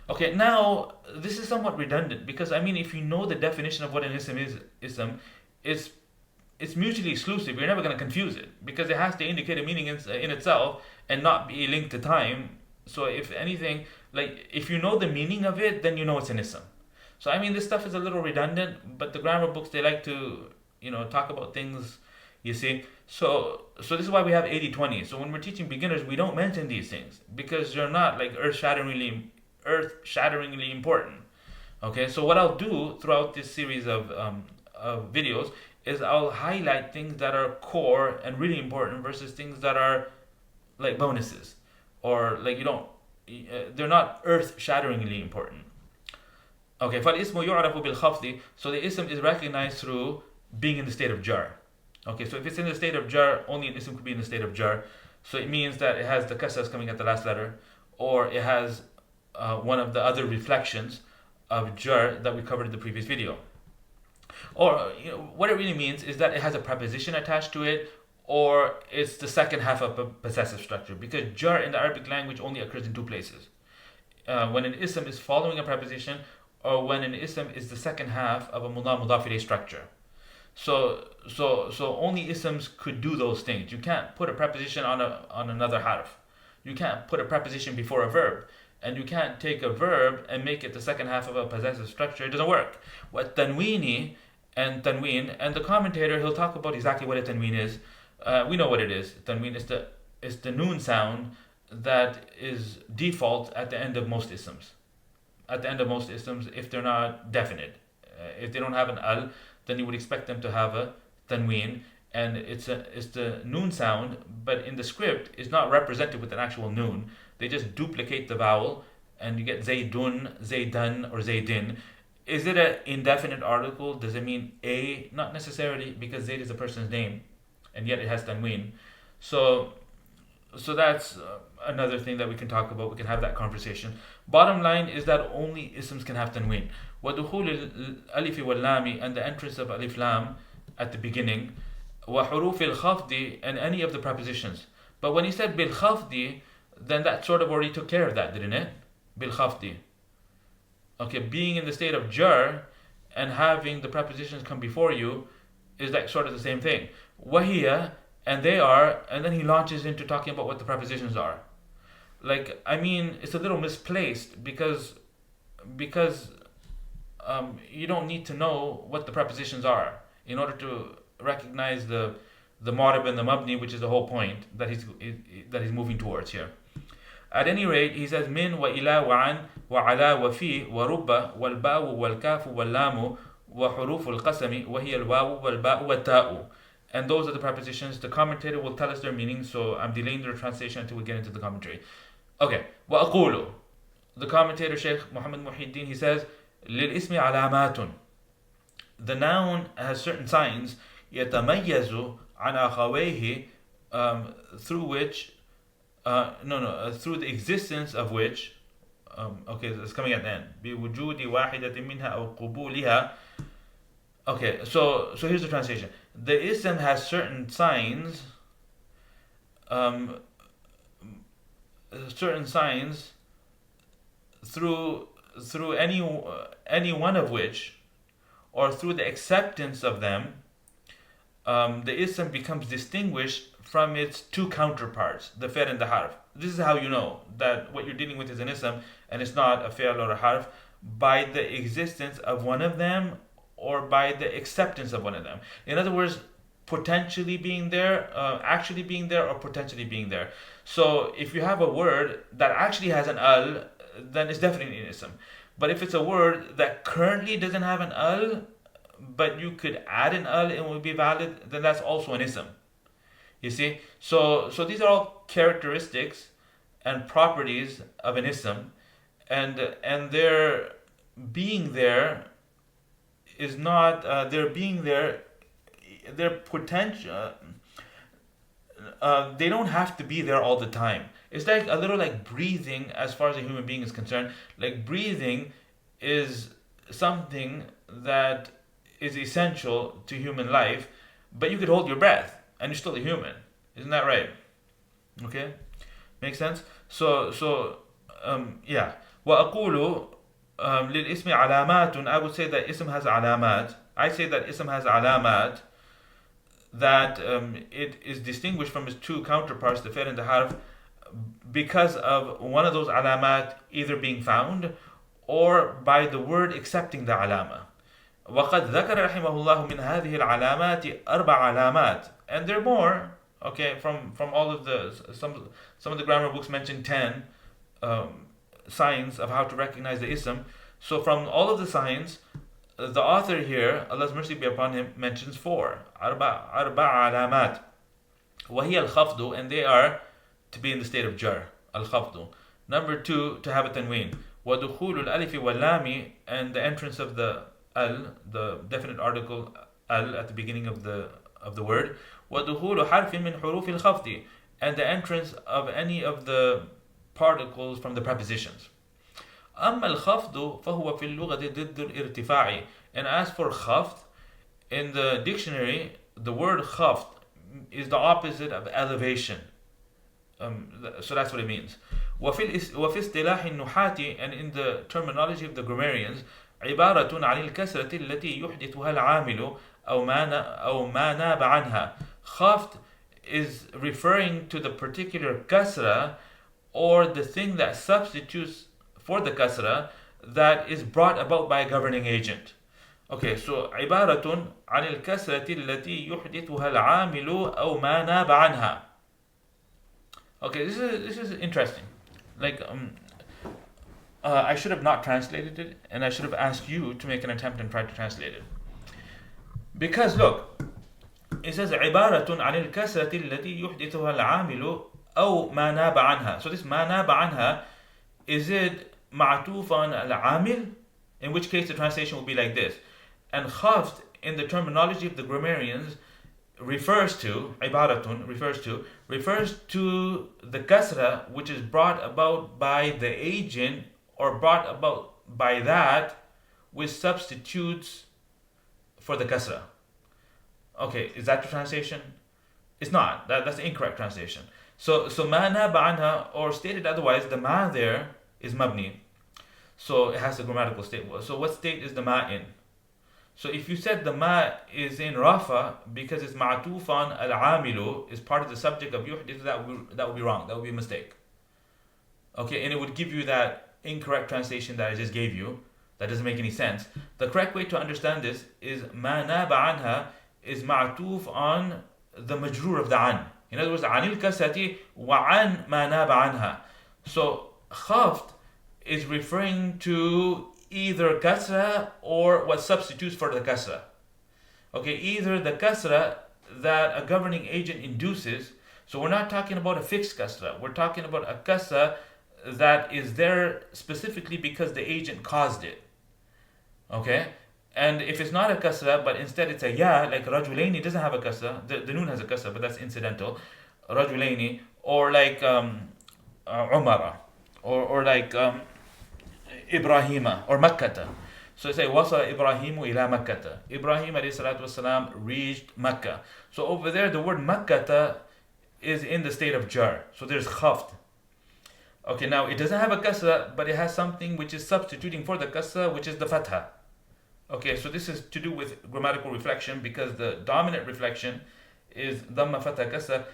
Okay, now this is somewhat redundant because I mean, if you know the definition of what an ism is, it's mutually exclusive. You're never going to confuse it because it has to indicate a meaning in itself and not be linked to time. So if anything, like if you know the meaning of it, then you know it's an ism. So I mean, this stuff is a little redundant, but the grammar books, they like to, talk about things, you see. So this is why we have 80-20. So when we're teaching beginners, we don't mention these things because they're not like earth-shatteringly important. Okay, so what I'll do throughout this series of videos is I'll highlight things that are core and really important versus things that are like bonuses or like they're not earth-shatteringly important. Okay, فالاسم يعرف بالخفض. So the ism is recognized through being in the state of jar. Okay, so if it's in the state of jar, only an ism could be in the state of jar. So it means that it has the kasras coming at the last letter, or it has one of the other reflections of jar that we covered in the previous video. Or what it really means is that it has a preposition attached to it, or it's the second half of a possessive structure. Because jar in the Arabic language only occurs in two places: when an ism is following a preposition, or when an ism is the second half of a mudaf ilayh structure. So only isms could do those things. You can't put a preposition on another harf. You can't put a preposition before a verb, and you can't take a verb and make it the second half of a possessive structure. It doesn't work. What tanweeni and tanween, and the commentator, he'll talk about exactly what a tanween is. We know what it is. Tanween is the noon sound that is default at the end of most isms. At the end of most isms, if they're not definite. If they don't have an al, then you would expect them to have a tanween, and it's the noon sound, but in the script it's not represented with an actual noon. They just duplicate the vowel and you get zaydun, zaydan, or zaydin. Is it an indefinite article? Does it mean a? Not necessarily, because zayd is a person's name and yet it has tanween. So that's another thing that we can talk about. We can have that conversation. Bottom line is that only isms can have tanween. وَدُخُولِ الْأَلِفِ وَاللَّامِ, and the entrance of alif lam at the beginning. وَحُرُوفِ الْخَفْضِ, and any of the prepositions. But when he said بِالْخَفْضِ, then that sort of already took care of that, didn't it? بِالْخَفْضِ. Okay, being in the state of jar and having the prepositions come before you is like sort of the same thing. وَهِيَ, and they are, and then he launches into talking about what the prepositions are. Like, I mean, it's a little misplaced because you don't need to know what the prepositions are in order to recognize the marib and the mabni, which is the whole point that he's moving towards here. At any rate, he says min wa ila wa an wa ala wa fi wa rubba wal ba'u wal kafu wal lamu wa huruf al qasami wa hiya al wawu wal ba'u wa ta'u. And those are the prepositions. The commentator will tell us their meaning, so I'm delaying their translation until we get into the commentary. Okay, wa aqulu. The commentator Sheikh Muhammad Muhyiddin, he says للاسم علامات. The noun has certain signs يتميز عن أخويه, through which through the existence of which, okay, it's coming at the end. بوجود واحدة منها أو قبولها. Okay, so here's the translation. The ism has certain signs, through any one of which, or through the acceptance of them, the ism becomes distinguished from its two counterparts, the fi'l and the harf. This is how you know that what you're dealing with is an ism and it's not a fi'l or a harf, by the existence of one of them or by the acceptance of one of them. In other words, potentially being there, actually being there, or potentially being there. So if you have a word that actually has an al, then it's definitely an ism. But if it's a word that currently doesn't have an al, but you could add an al and it would be valid, then that's also an ism. You see? So these are all characteristics and properties of an ism, and their being there is not their being there, their potential, they don't have to be there all the time. It's like a little like breathing as far as a human being is concerned. Like breathing is something that is essential to human life, but you could hold your breath and you're still a human. Isn't that right? Okay? Makes sense? So yeah. وأقول للاسم علامات. I would say that ism has علامات. I say that ism has علامات, that it is distinguished from its two counterparts, the fi'l and the harf, because of one of those علامات either being found or by the word accepting the علامة. وقد ذكر رحمه الله من هذه العلامات 4 علامات, and there are more. Okay, from all of the some of the grammar books mention 10 signs of how to recognize the ism. So from all of the signs, the author here, Allah's mercy be upon him, mentions 4. أربع علامات. وهي الخفض, and they are to be in the state of jar. الخفض. Number 2, to have a tanween. ودخول الألف واللام, and the entrance of the al, the definite article al at the beginning of the word. وَدُخُولُ حَرْفٍ مِّنْ حُرُوفِ الْخَفْضِ, and the entrance of any of the particles from the prepositions. أَمَّا الْخَفْضُ فَهُوَ فِي اللُّغَةِ ضِدُّ الْإِرْتِفَاعِ, and as for khafd, in the dictionary, the word khafd is the opposite of elevation. So that's what it means. وفي اصطلاح النحاة, and in the terminology of the grammarians, عبارة عن الكسرة التي يحدثها العامل أو ما ناب عنها. Khafd is referring to the particular kasra, or the thing that substitutes for the kasra that is brought about by a governing agent. Okay, so عبارة عن الكسرة التي يحدثها العامل أو ما ناب عنها. Okay, this is interesting. Like I should have not translated it, and I should have asked you to make an attempt and try to translate it. Because look, it says عبارة عن الكسرة التي يحدثها العامل أو ما ناب عنها. So this ما ناب عنها, is it معطوف on العامل? In which case the translation will be like this. And khafd, in the terminology of the grammarians, refers to the kasra which is brought about by the agent, or brought about by that which substitutes for the kasra. Okay, is that the translation? It's not. That's the incorrect translation. So ma naba anha, or stated otherwise, the ma there is mabni. So it has a grammatical state. So what state is the ma in? So if you said the ma is in rafa because it's ma'tufan al-amilu, is part of the subject of yuhdith, that would be wrong. That would be a mistake. Okay, and it would give you that incorrect translation that I just gave you. That doesn't make any sense. The correct way to understand this is ma naba anha is ma'tuf on the majrur of the an. In other words, anil kasati wa an ma naba anha. So khafd is referring to either kasra or what substitutes for the kasra. Okay, either the kasra that a governing agent induces. So we're not talking about a fixed kasra. We're talking about a kasra that is there specifically because the agent caused it. Okay, and if it's not a kasra, but instead it's a ya, like rajulaini doesn't have a kasra. The noon has a kasra, but that's incidental. Rajulaini, or like Umara, or like Ibrahima or Makkata. So I say Wasa Ibrahimu ila Makkata. Ibrahim alayhi salatu wasalam reached Makkah. So over there the word Makkata is in the state of jar. So there's khaft. Okay, now it doesn't have a kasra, but it has something which is substituting for the kasra, which is the fatha. Okay, so this is to do with grammatical reflection, because the dominant reflection is dhamma fatha kasra.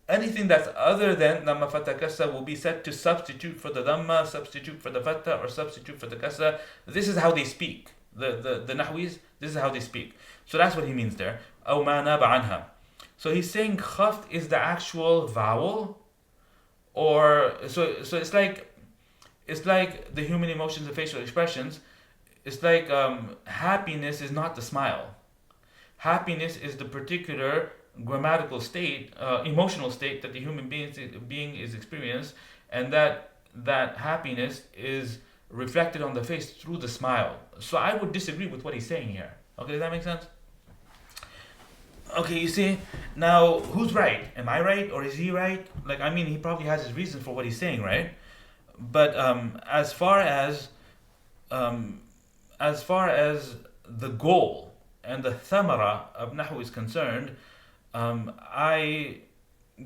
Anything that's other than dhamma fatha kasra will be said to substitute for the dhamma, substitute for the fatha, or substitute for the kasra. This is how they speak. The nahwis, this is how they speak. So that's what he means there. أو ما ناب عنها. So he's saying khaft is the actual vowel, or so it's like the human emotions and facial expressions. It's like happiness is not the smile. Happiness is the particular grammatical state, emotional state that the human being is experiencing, and that happiness is reflected on the face through the smile. So I would disagree with what he's saying here. Okay, does that make sense? Okay, you see, now who's right? Am I right, or is he right? Like, I mean, he probably has his reasons for what he's saying, right? But as far as the goal and the thamara of Nahu is concerned, I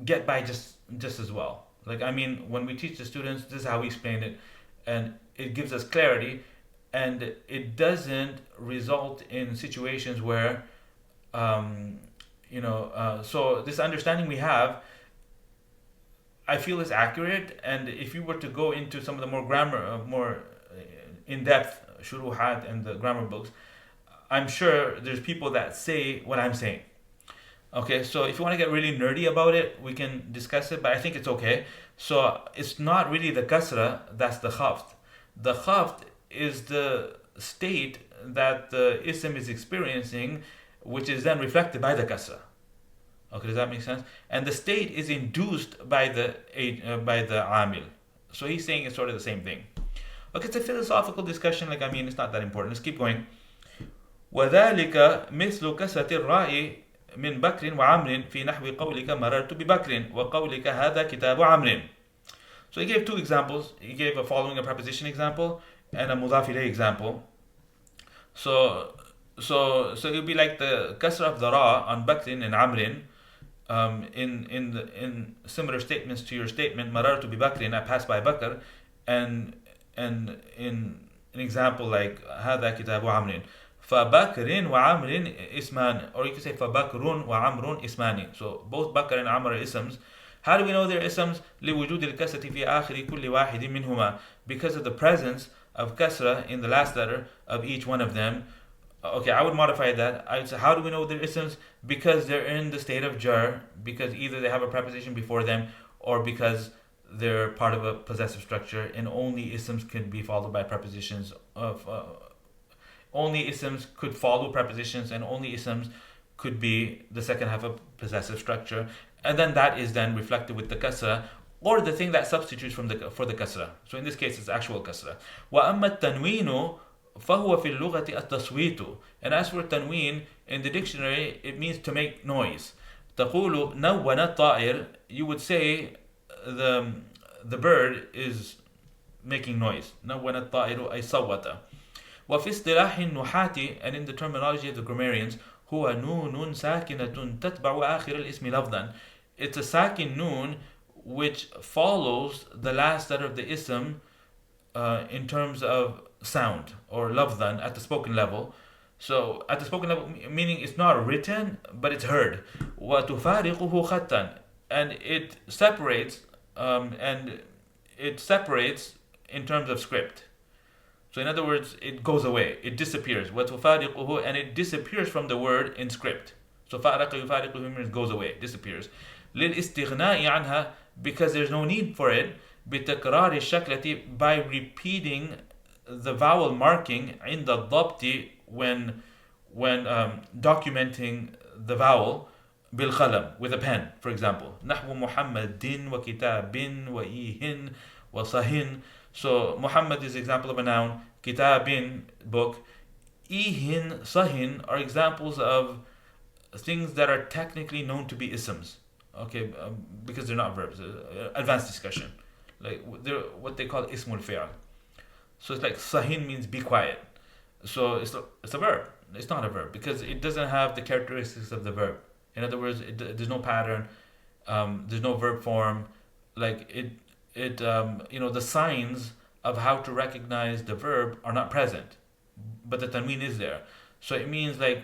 get by just as well. Like, I mean, when we teach the students, this is how we explain it, and it gives us clarity, and it doesn't result in situations where so this understanding we have, I feel, is accurate. And if you were to go into some of the more in-depth shuruhat and the grammar books, I'm sure there's people that say what I'm saying. Okay, so if you want to get really nerdy about it, we can discuss it, but I think it's okay. So it's not really the kasra that's the khaft. The khaft is the state that the ism is experiencing, which is then reflected by the kasra. Okay, does that make sense? And the state is induced by the amil. So he's saying it's sort of the same thing. Okay, it's a philosophical discussion. Like, I mean, it's not that important. Let's keep going. وذلك مثل كسرة الراء من بكر وعمر في نحو قولك مررت ببكر وقولك هذا كتاب عمر. So he gave two examples. He gave a preposition example and a mudaf ilayh example. So it would be like the kasra of the ra on Bakrin and Amrin, in similar statements to your statement marartu bi Bakrin, I passed by Bakr, and in an example like هذا كتاب عمر فبكر وعمر اسمان, or you could say فبكر وعمر اسماني. So both Bakr and Amr are isms. How do we know they're isms? لوجود الكسرة في آخر كل واحد منهما, because of the presence of kasra in the last letter of each one of them. Okay, I would modify that. I would say, how do we know they're isms? Because they're in the state of jar, because either they have a preposition before them, or because they're part of a possessive structure, and only isms can be followed by prepositions only isms could follow prepositions, and only isms could be the second half of possessive structure, and then that is then reflected with the kasra, or the thing that substitutes for the kasra. So in this case, it's actual kasra. وَأَمَّا التَّنْوِينُ فَهُوَ فِي اللُّغَةِ التَّصْوِيتُ. And as for tanween, in the dictionary, it means to make noise. تقول نون الطائر, you would say the bird is making noise. نون الطائر أي صوت. وفي اصطلاح النحاة, and in the terminology of the grammarians, هو نون ساكنة تتبع آخر الاسم لفظا. It's a sakin noon which follows the last letter of the ism in terms of sound, or lafdhan at the spoken level. So at the spoken level, meaning it's not written, but it's heard. وَتُفَارِقُهُ خَطًّا, and it separates in terms of script. So in other words, it goes away, it disappears. وَتُفَارِقُهُ, and it disappears from the word in script. So فَارَقَ يُفَارِقُهُ means goes away, disappears. لِلْإِسْتِغْنَاءِ عَنْهَا, because there's no need for it. بِتَكْرَارِ الشَّكْلَةِ, by repeating the vowel marking in the ضبط when documenting the vowel بالقلم, with a pen, for example. نحو محمد وكتاب وإيهن وصهن. So Muhammad is example of a noun, kitabin, book, إيهن, صهن are examples of things that are technically known to be isms. Okay, because they're not verbs. Advanced discussion. Like they're what they call ismul fi'al. So it's like sahin means be quiet. So it's a verb. It's not a verb because it doesn't have the characteristics of the verb. In other words, there's no pattern. There's no verb form. Like the signs of how to recognize the verb are not present, but the tanween is there. So it means like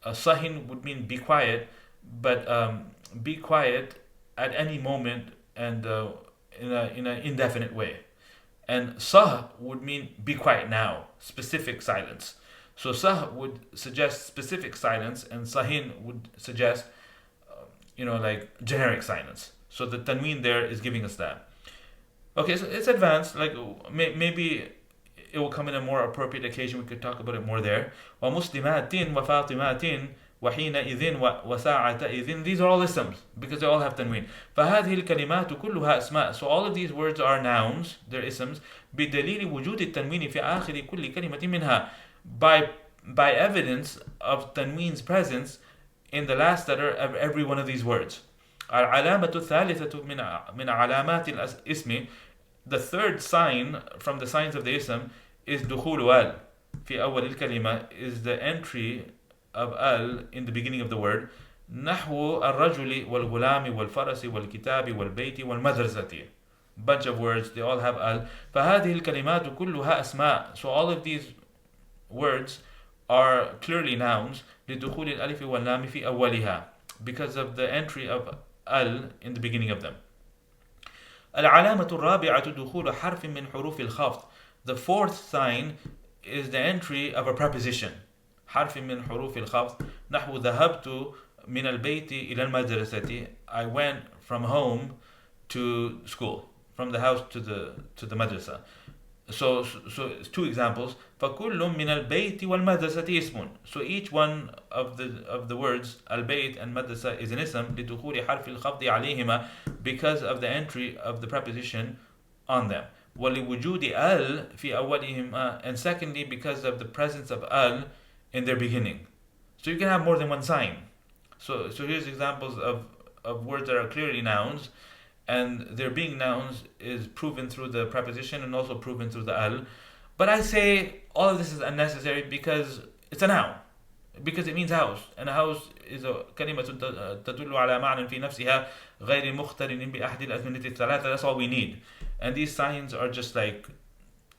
sahin would mean be quiet, but be quiet at any moment and in an indefinite way. And sah would mean be quiet now, specific silence. So sah would suggest specific silence, and sahin would suggest, like generic silence. So the tanween there is giving us that. Okay, so it's advanced. Like maybe it will come in a more appropriate occasion. We could talk about it more there. وَمُسْلِمَاتٍ وَفَاطِمَاتٍ وَحِينَئِذٍ وَسَاعَةَئِذٍ. These are all isms because they all have tanween. فَهَذِهِ الْكَلِمَاتُ كُلُّهَا أَسْمَاء. So all of these words are nouns, they're isms. بِدَلِيلِ وُجُودِ التَّنْوِينِ فِي آخِرِ كُلِّ كَلِمَةٍ مِنْهَا. By evidence of tanween's presence in the last letter of every one of these words. العلامة الثالثة من علامات الاسم. The third sign from the signs of the ism is دخول al. في أول الكلمة is the entry of al in the beginning of the word. نحو الرجل والغلام والفرس والكتاب والبيت والمدرسة. Bunch of words, they all have al. فهذه الكلمات كلها أسماء. So all of these words are clearly nouns. لدخول الألف واللام في أولها, because of the entry of al in the beginning of them. العلامة الرابعة دخول حرف من حروف الخفض. The fourth sign is the entry of a preposition. حرف من حروف الخفض. نحو ذهبت من البيت إلى المدرسة. I went from home to school, from the house to the madrasa. So it's two examples. فكل من البيت والمدرسة اسم. So each one of the words البيت and madrasa is an ism لدخول حرف الخفض عليهما, because of the entry of the preposition on them. ولوجود al في أولهما, and secondly because of the presence of al in their beginning. So you can have more than one sign. So here's examples of words that are clearly nouns, and their being nouns is proven through the preposition and also proven through the al. But I say all of this is unnecessary because it's a noun, because it means house, and a house is a كلمة تدل على معنى في نفسها غير مقترن بأحد الأزمنة الثلاثة. That's all we need, and these signs are just like,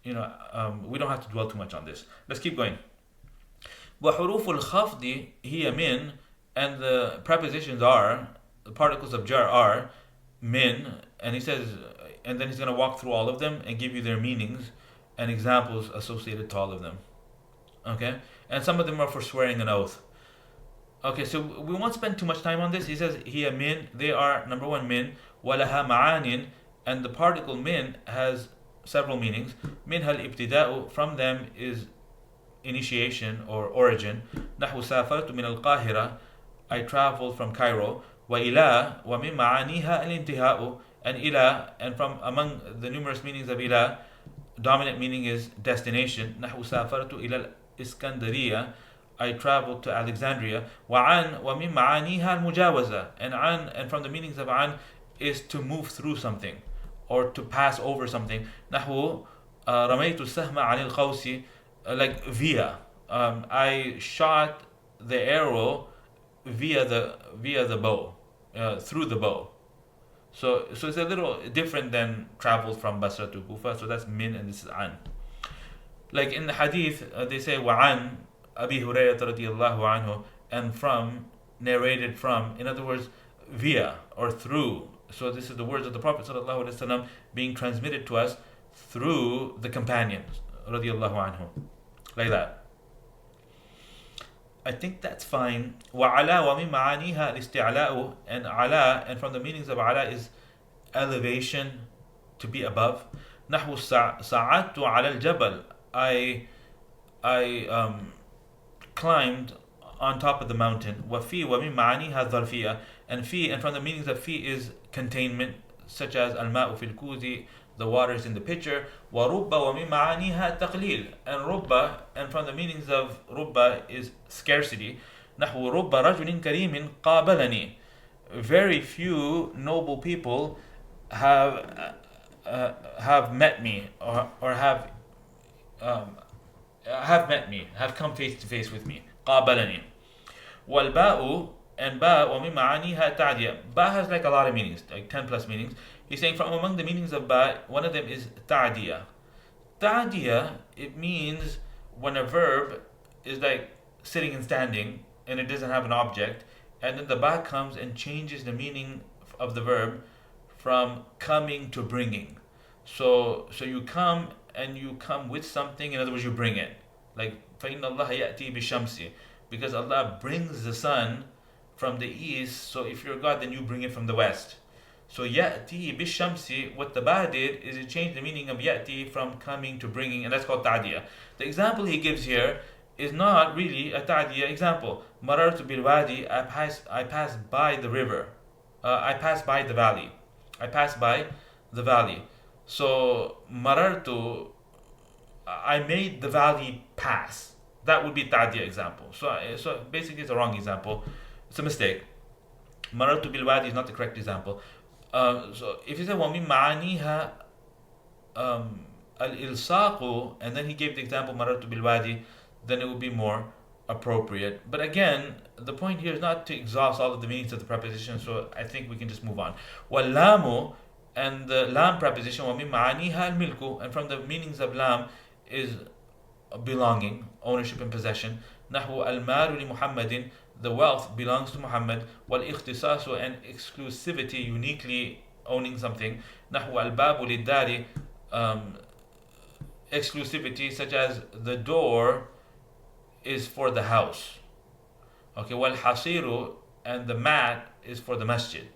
we don't have to dwell too much on this. Let's keep going. وحروف الخفض هي من, and the prepositions are, the particles of jar are min, and he says, and then he's going to walk through all of them and give you their meanings and examples associated to all of them. Okay, and some of them are for swearing an oath. Okay, so we won't spend too much time on this. He says hiya min, they are number one min, walaha ma'anin, and the particle min has several meanings. Minha al-ibtida'u, from them is initiation or origin. نحو سافرت من القاهرة, I traveled from Cairo. وإلى ومن معانيها الانتهاء, and إلى, and from among the numerous meanings of إلى, dominant meaning is destination. نحو سافرت إلى الإسكندرية, I traveled to Alexandria. وعن ومن معانيها المجاوزة, and عن, and from the meanings of عن is to move through something or to pass over something. نحو رميت السهم عن القوس, like via, I shot the arrow via the bow, through the bow. So it's a little different than travel from Basra to Kufa. So that's min, and this is an. Like in the hadith, they say wa'an Abi Hurairah radiyallahu anhu, and from, narrated from. In other words, via or through. So this is the words of the Prophet sallallahu alaihi wasallam being transmitted to us through the companions radiyallahu anhu, like that. I think that's fine. وعلى ومن معانيها الاستعلاء, and ala, and from the meanings of ala is elevation, to be above. نحو صعدت على الجبل, I climbed on top of the mountain. وفي ومن معانيها الظرفية, and في, and from the meanings of في is containment, such as الماء في الكوز, the waters in the pitcher. وَرُبَّ وَمِن مَعَانِيهَا التَّقْلِيل, and رُبَّ, and from the meanings of رُبَّ is scarcity. نحو رُبَّ رَجُلٍ كَرِيمٍ قَابَلَنِي, very few noble people have met me or have met me, have come face to face with me. قابلني. والباء and ba ومن معانيها تعدية. Ba has like a lot of meanings, like 10 plus meanings. He's saying from among the meanings of ba, one of them is تعدية. تعدية, it means when a verb is like sitting and standing and it doesn't have an object, and then the ba comes and changes the meaning of the verb from coming to bringing. So you come and you come with something, in other words you bring it. Like فَإِنَّ اللَّهَ يَأْتِي بِالشَّمْسِ, because Allah brings the sun from the east, so if you're God then you bring it from the west. So يَأْتِي بِالشَّمْسِ, what the ba did is it changed the meaning of يَأْتي from coming to bringing, and that's called ta'diyah. The example he gives here is not really a ta'diyah example. مَرَرْتُ بِالْوَادِ, I passed by the river. I passed by the valley. I passed by the valley. So marartu, I made the valley pass. That would be ta'diyah example. So basically it's a wrong example. It's a mistake. Marartu bil wadi is not the correct example. So if you say وَمِن مَعَانِيهَا al-ilsaqu, and then he gave the example marartu bil wadi, then it would be more appropriate. But again, the point here is not to exhaust all of the meanings of the preposition, so I think we can just move on. وَاللَّامُ, and the lam preposition, وَمِن مَعَانِيهَا الْمِلْكُ, and from the meanings of lam is belonging, ownership and possession. نحو المال لمحمد, the wealth belongs to Muhammad. والاختصاص, and exclusivity, uniquely owning something. نحو الباب للدار, exclusivity, such as the door is for the house. Okay, والحصير, and the mat is for the masjid.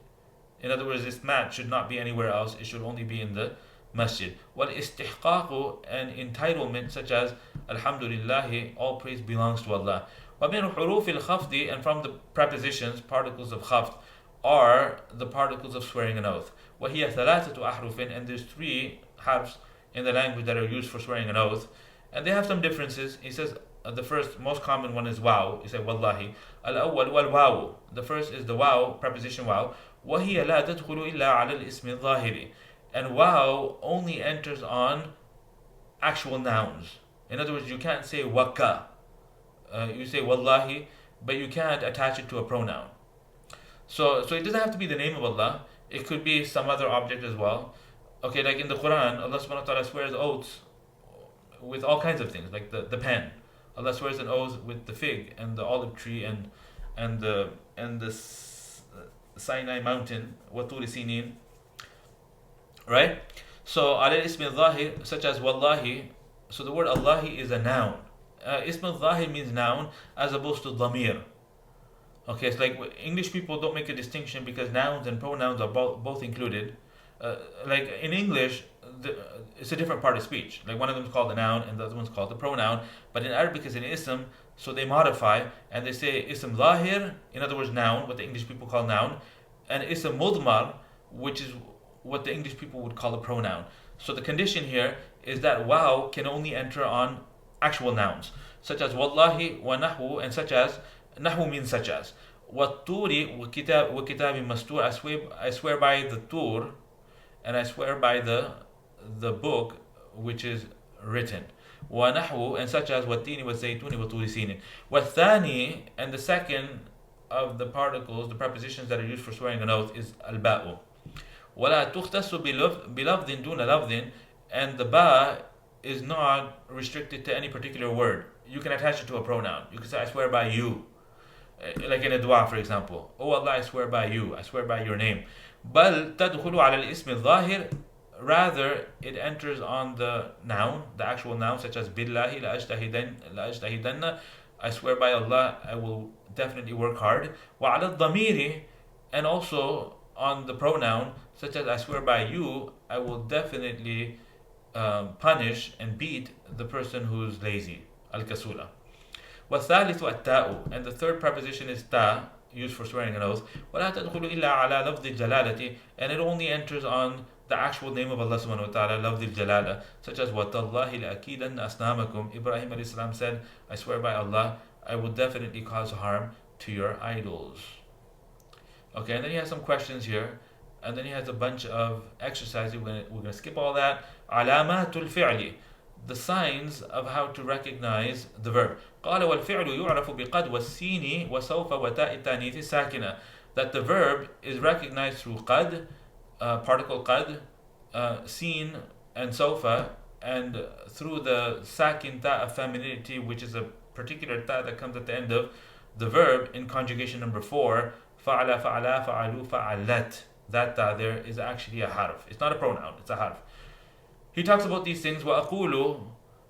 In other words, this mat should not be anywhere else, it should only be in the masjid. والاستحقاق, and entitlement, such as Alhamdulillah, all praise belongs to Allah. ومن حروف الخفض, and from the prepositions, particles of khafd, are the particles of swearing an oath. وهي ثلاثة أحرف, and there's 3 harfs in the language that are used for swearing an oath, and they have some differences. He says the first most common one is wow. He said wallahi. Al-awwal wal-wawu. The first is the wow, preposition wow. وهي لا تدخل إلا على الاسم الظاهر, and wow only enters on actual nouns. In other words, you can't say waka. You say wallahi, but you can't attach it to a pronoun. So it doesn't have to be the name of Allah. It could be some other object as well. Okay, like in the Quran, Allah subhanahu wa ta'ala swears oaths with all kinds of things, like the pen. Allah swears an oath with the fig and the olive tree and the Sinai mountain, وَطُورِ سِينِينَ. Right? So على الاسم الظاهر, such as wallahi. So the word Allahi is a noun. Ism al-Zahir means noun as opposed to dhamir. Okay, it's like English people don't make a distinction because nouns and pronouns are both included. Like in English, it's a different part of speech. Like one of them is called the noun and the other one's called the pronoun. But in Arabic it's an ism, so they modify and they say ism zahir, in other words noun, what the English people call noun, and ism mudmar, which is what the English people would call a pronoun. So the condition here is that wow can only enter on actual nouns, such as wallahi wa nahwu, and such as, nahwu means such as, watturi wa kitabin mastur, I swear by the tur, and I swear by the book which is written. Wa nahwu, and such as wattini wa zaytuni wa turi sinin. Wathani, and the second of the particles, the prepositions that are used for swearing an oath, is al-ba'u. ولا تختص بلفظ دون لفظ, and the ba is not restricted to any particular word. You can attach it to a pronoun. You can say I swear by you, like in a dua, for example. Oh Allah, I swear by you, I swear by your name. بل تدخل على الاسم الظاهر, rather it enters on the noun, the actual noun, such as billahi لأجتهدن, I swear by Allah, I will definitely work hard. وعلى الضمير, and also on the pronoun, such as I swear by you, I will definitely punish and beat the person who's lazy, al-kasula. وَالثَّالِثُ التَّاءُ, and the third preposition is ta, used for swearing an oath. وَلَا تَدْخُلُ إِلَّا عَلَى لَفْظِ الْجَلَالَةِ, and it only enters on the actual name of Allah subhanahu wa ta'ala, لَفْظِ الْجَلَالَةِ, such as وَتَاللَّهِ لَأَكِيدَنَّ أَصْنَامَكُمْ, Ibrahim alayhi salam said, I swear by Allah, I will definitely cause harm to your idols. Okay, and then he has some questions here, and then he has a bunch of exercises. We're gonna skip all that. علامات الفعل, the signs of how to recognize the verb. قال والفعل يعرف بقد والسين وسوف وتاء التانيث الساكنة. That the verb is recognized through قد, particle قد, سين and سوف, and through the sakin ta of femininity, which is a particular ta that comes at the end of the verb in conjugation number 4. فعل فعلا فعلوا فعلت. That ta there is actually a harf. It's not a pronoun, it's a harf. He talks about these things. وأقول,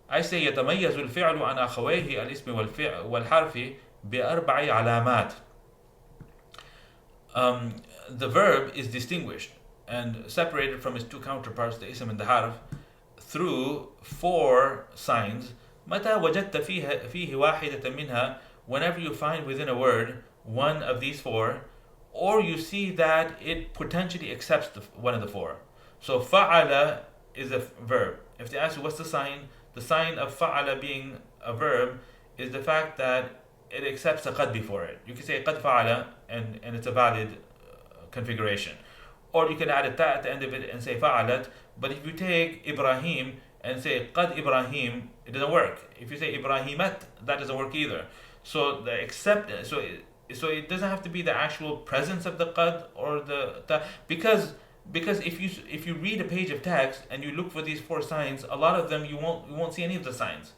I say يتميز الفعل عن أخويه الاسم والحرف بأربع علامات. The verb is distinguished and separated from its two counterparts, the ism and the harf, through 4 signs. متى وجدت فيه واحدة منها, whenever you find within a word one of these 4, or you see that it potentially accepts one of the 4. So فعل is a verb. If they ask you what's the sign of فعل being a verb is the fact that it accepts a قد before it. You can say قد فعل and it's a valid configuration. Or you can add a ta at the end of it and say فعلت. But if you take Ibrahim and say قد Ibrahim, it doesn't work. If you say Ibrahimat, that doesn't work either. So the acceptance, so it doesn't have to be the actual presence of the qad or the ta, because if you read a page of text and you look for these 4 signs, a lot of them you won't see any of the signs.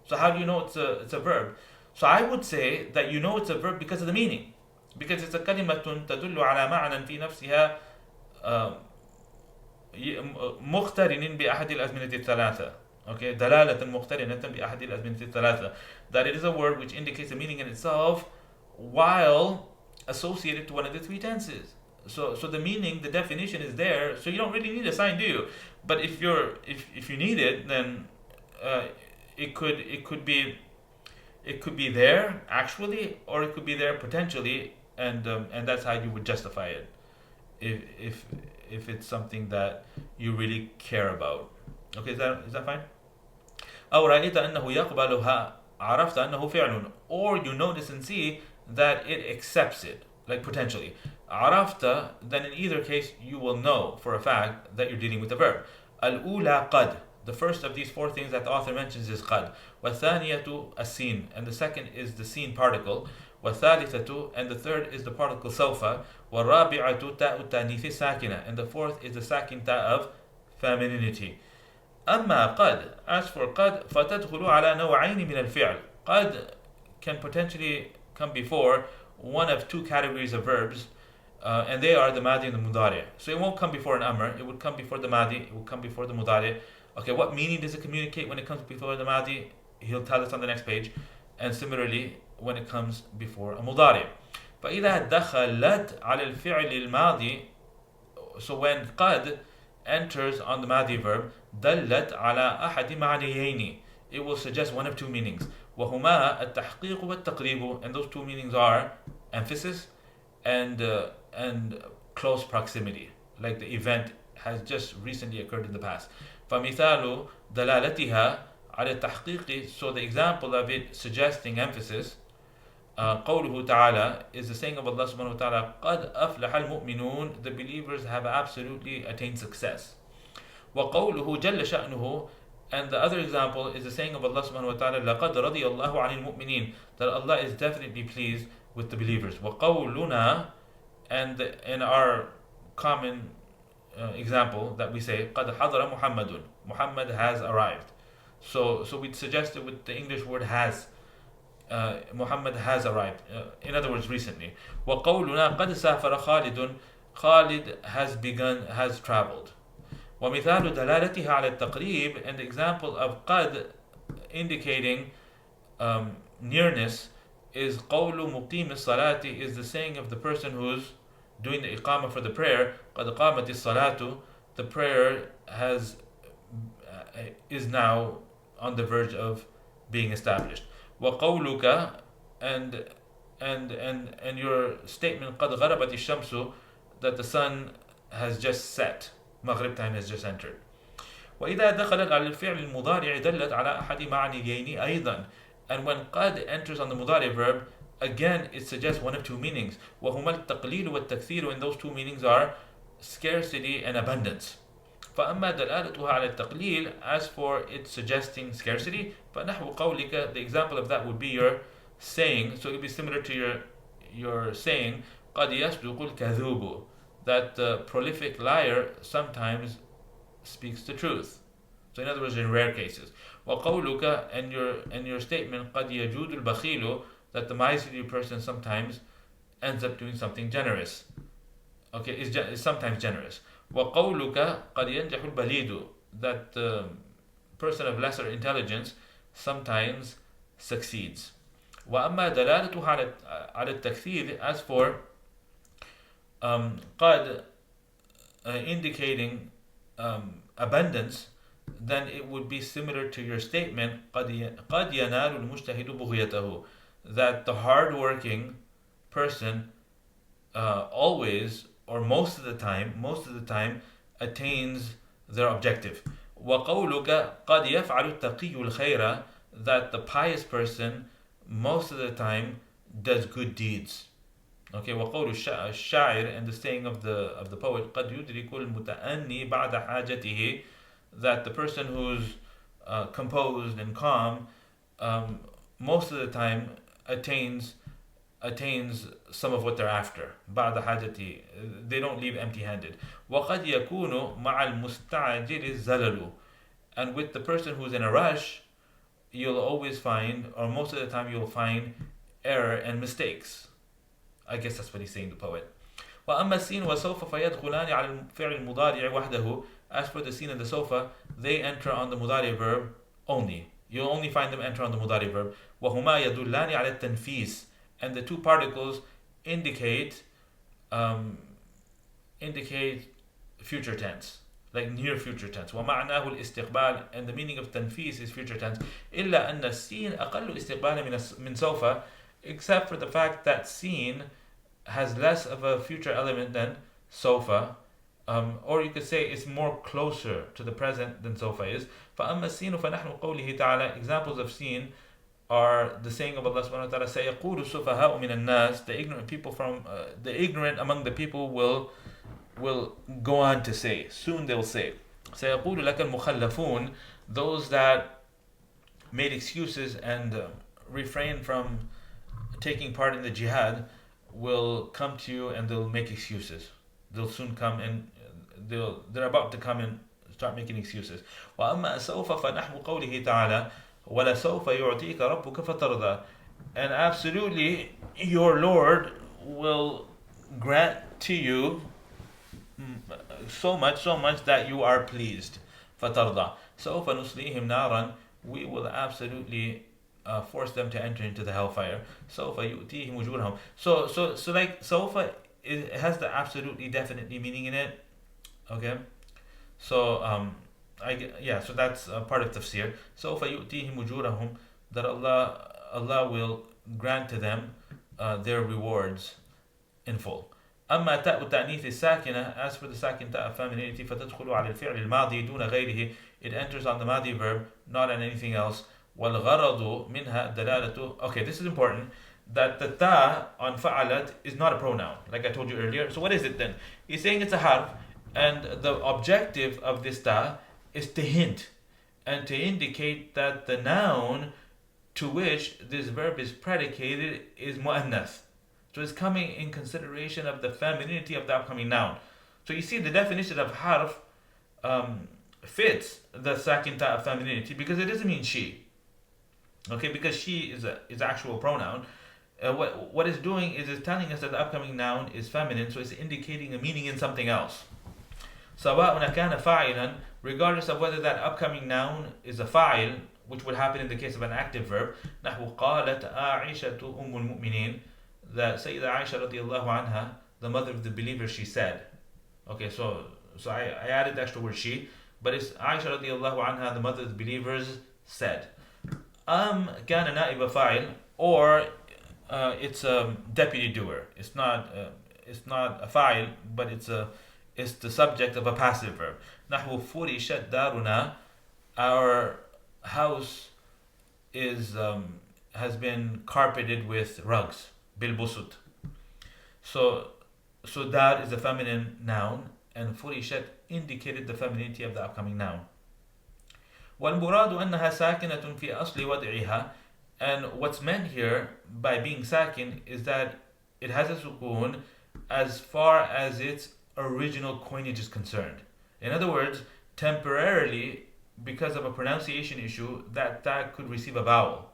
So how do you know it's a verb? So I would say that you know it's a verb because of the meaning, because it's a kalimatun تدل على معنى في نفسها مقترن بأحد الأزمنة الثلاثة. Okay, دلالة مقترنة بأحد الأزمنة الثلاثة. That it is a word which indicates a meaning in itself while associated to one of the 3 tenses. So the meaning, the definition is there, so you don't really need a sign, do you? But if you need it, then it could be there actually, or it could be there potentially, and that's how you would justify it if it's something that you really care about. Okay, is that fine? أو رأيت أنه يقبلها عرفت أنه فعل, or you notice and see that it accepts it, like potentially. عرفت, then in either case you will know for a fact that you're dealing with the verb. الأولى قد, the first of these 4 things that the author mentions is قد. والثانية السين, and the second is the seen particle. والثالثة, and the third is the particle سوف. والرابعة تاء التانيث الساكنة, and the 4th is the sakin ta of femininity. أما قد, as for قد, فتدخل على نوعين من الفعل. قد can potentially come before one of 2 categories of verbs, and they are the madi and the mudari. So it won't come before an amr, it would come before the madi, it would come before the mudari. Okay, what meaning does it communicate when it comes before the madi? He'll tell us on the next page. And similarly, when it comes before a mudari. فإذا دخلت على الفعل الماضي, so when قد enters on the madi verb, دلت على أحد معنيين, it will suggest one of 2 meanings. وهما التحقيق والتقريب, and those 2 meanings are emphasis and close proximity, like the event has just recently occurred in the past. فمثال دلالتها على التحقيق, so the example of it suggesting emphasis, قوله تعالى, is the saying of Allah subhanahu wa ta'ala, قد أفلح المؤمنون, the believers have absolutely attained success. وقوله جل شأنه, and the other example is the saying of Allah subhanahu wa ta'ala, لقد رضي الله عن المؤمنين, that Allah is definitely pleased with the believers. وقولنا, and in our common example that we say, قد حضر محمد, Muhammad has arrived. So we suggested with the English word has, Muhammad has arrived, in other words recently. وقولنا قد سافر خالد, Khalid has traveled. ومثال دلالتها على التقريب, and the example of قد indicating nearness is قول مقيم الصلاة, is the saying of the person who's doing the iqamah for the prayer, قد قامت الصلاة, the prayer is now on the verge of being established. وقولك, and your statement قد غربت الشمس, that the sun has just set, maghrib time has just entered. وإذا دخلت على الفعل المضارع دلت على أحد معنيين أيضا, and when قد enters on the mudari verb, again, it suggests one of two meanings. وَهُمَا التَّقْلِيلُ وَالتَّكْثِيرُ, and those two meanings are scarcity and abundance. فأما دلالتها على التقليل, as for it suggesting scarcity, فنحو قولك, the example of that would be your saying, so it would be similar to your saying, قد يصدق الكذوب, that the prolific liar sometimes speaks the truth. So in other words, in rare cases. وقولك, and your statement, قد يجود البخيل, that the miserly person sometimes ends up doing something generous. Okay, is sometimes generous. وقولك قد ينجح البليد, that the person of lesser intelligence sometimes succeeds. وأما دلالته على التكثير, as for قد indicating abundance, then it would be similar to your statement قد ينال المجتهد بغيته, that the hard-working person always, or most of the time attains their objective. وقولك قد يفعل التقي الخير, that the pious person most of the time does good deeds. Okay, وقول الشاعر, and the saying of the poet, قد يدرك المتأني بعد حاجته, that the person who's composed and calm most of the time attains some of what they're after. بعد حاجته, they don't leave empty-handed. وقد يكون مع المستعجل الزلل, and with the person who's in a rush, you'll always find, or most of the time you'll find, error and mistakes. I guess that's what he's saying, the poet. وأما السين وسوف فيدخلان على الفعل المضارع وحده, as for the sin and the sofa, they enter on the mudari verb only. You'll only find them enter on the mudari verb. وهما يدلان على التنفيس, and the two particles indicate future tense, like near future tense. ومعناه الاستقبال, and the meaning of تنفيس is future tense. إلا أن السين أقل استقبالا من سوف, except for the fact that sin has less of a future element than sofa, or you could say it's more closer to the present than sofa is. فأما السين فنحن قوله تعالى, examples of sin are the saying of Allah subhanahu wa ta'ala, سيقول السفهاء من الناس, the ignorant people from the ignorant among the people will go on to say, soon they'll say, سيقول لك المخلفون, those that made excuses and refrain from taking part in the jihad will come to you and they'll make excuses. They'll soon come and they're about to come and start making excuses. وأما سوف فنحو قوله تعالى وَلَسَوْفَ يُعْطِيكَ رَبُّكَ فَتَرْضَى, and absolutely your Lord will grant to you so much that you are pleased. فَتَرْضَى سَوْفَ نُصْلِيهِمْ نَارًا, we will absolutely force them to enter into the hellfire. سَوْفَ يُؤْتِيهِمْ أُجُورَهُم. So like سَوْفَ, it has the absolutely definitely meaning in it. Okay, so so that's part of tafsir. سَوْفَ يُؤْتِيهِمْ أُجُورَهُم, that Allah will grant to them their rewards in full. أما تاء التأنيث الساكنة, as for the sakin ta of femininity, فتدخل على الفعل الماضي دون غيره, it enters on the madi verb, not on anything else. والغرض منها دلالته. Okay, this is important, that the ta on fa'alat is not a pronoun, like I told you earlier. So what is it then? He's saying it's a harf, and the objective of this ta is to hint and to indicate that the noun to which this verb is predicated is mu'annath. So it's coming in consideration of the femininity of the upcoming noun. So you see the definition of harf fits the sakin ta of femininity, because it doesn't mean she. Okay, because she is actual pronoun. What it's doing is it's telling us that the upcoming noun is feminine, so it's indicating a meaning in something else. سواء كان فاعلا, regardless of whether that upcoming noun is a fa'il, which would happen in the case of an active verb. نحو قالت عائشة أم المؤمنين, that Sayyida Aisha radiallahu anha, the mother of the believers, she said. Okay, so I added the extra word she, but it's Aisha radiallahu anha, the mother of the believers, said. كان نائب فاعل, or it's a deputy doer. It's not a fa'il, but it's the subject of a passive verb. نحو فرشت دارنا, our house is has been carpeted with rugs. بالبسط. So that is a feminine noun, and فرشت indicated the femininity of the upcoming noun. والمراد أنها ساكنة في أصل وضعها, and what's meant here by being sakin is that it has a sukun as far as its original coinage is concerned. In other words, temporarily, because of a pronunciation issue, that could receive a vowel.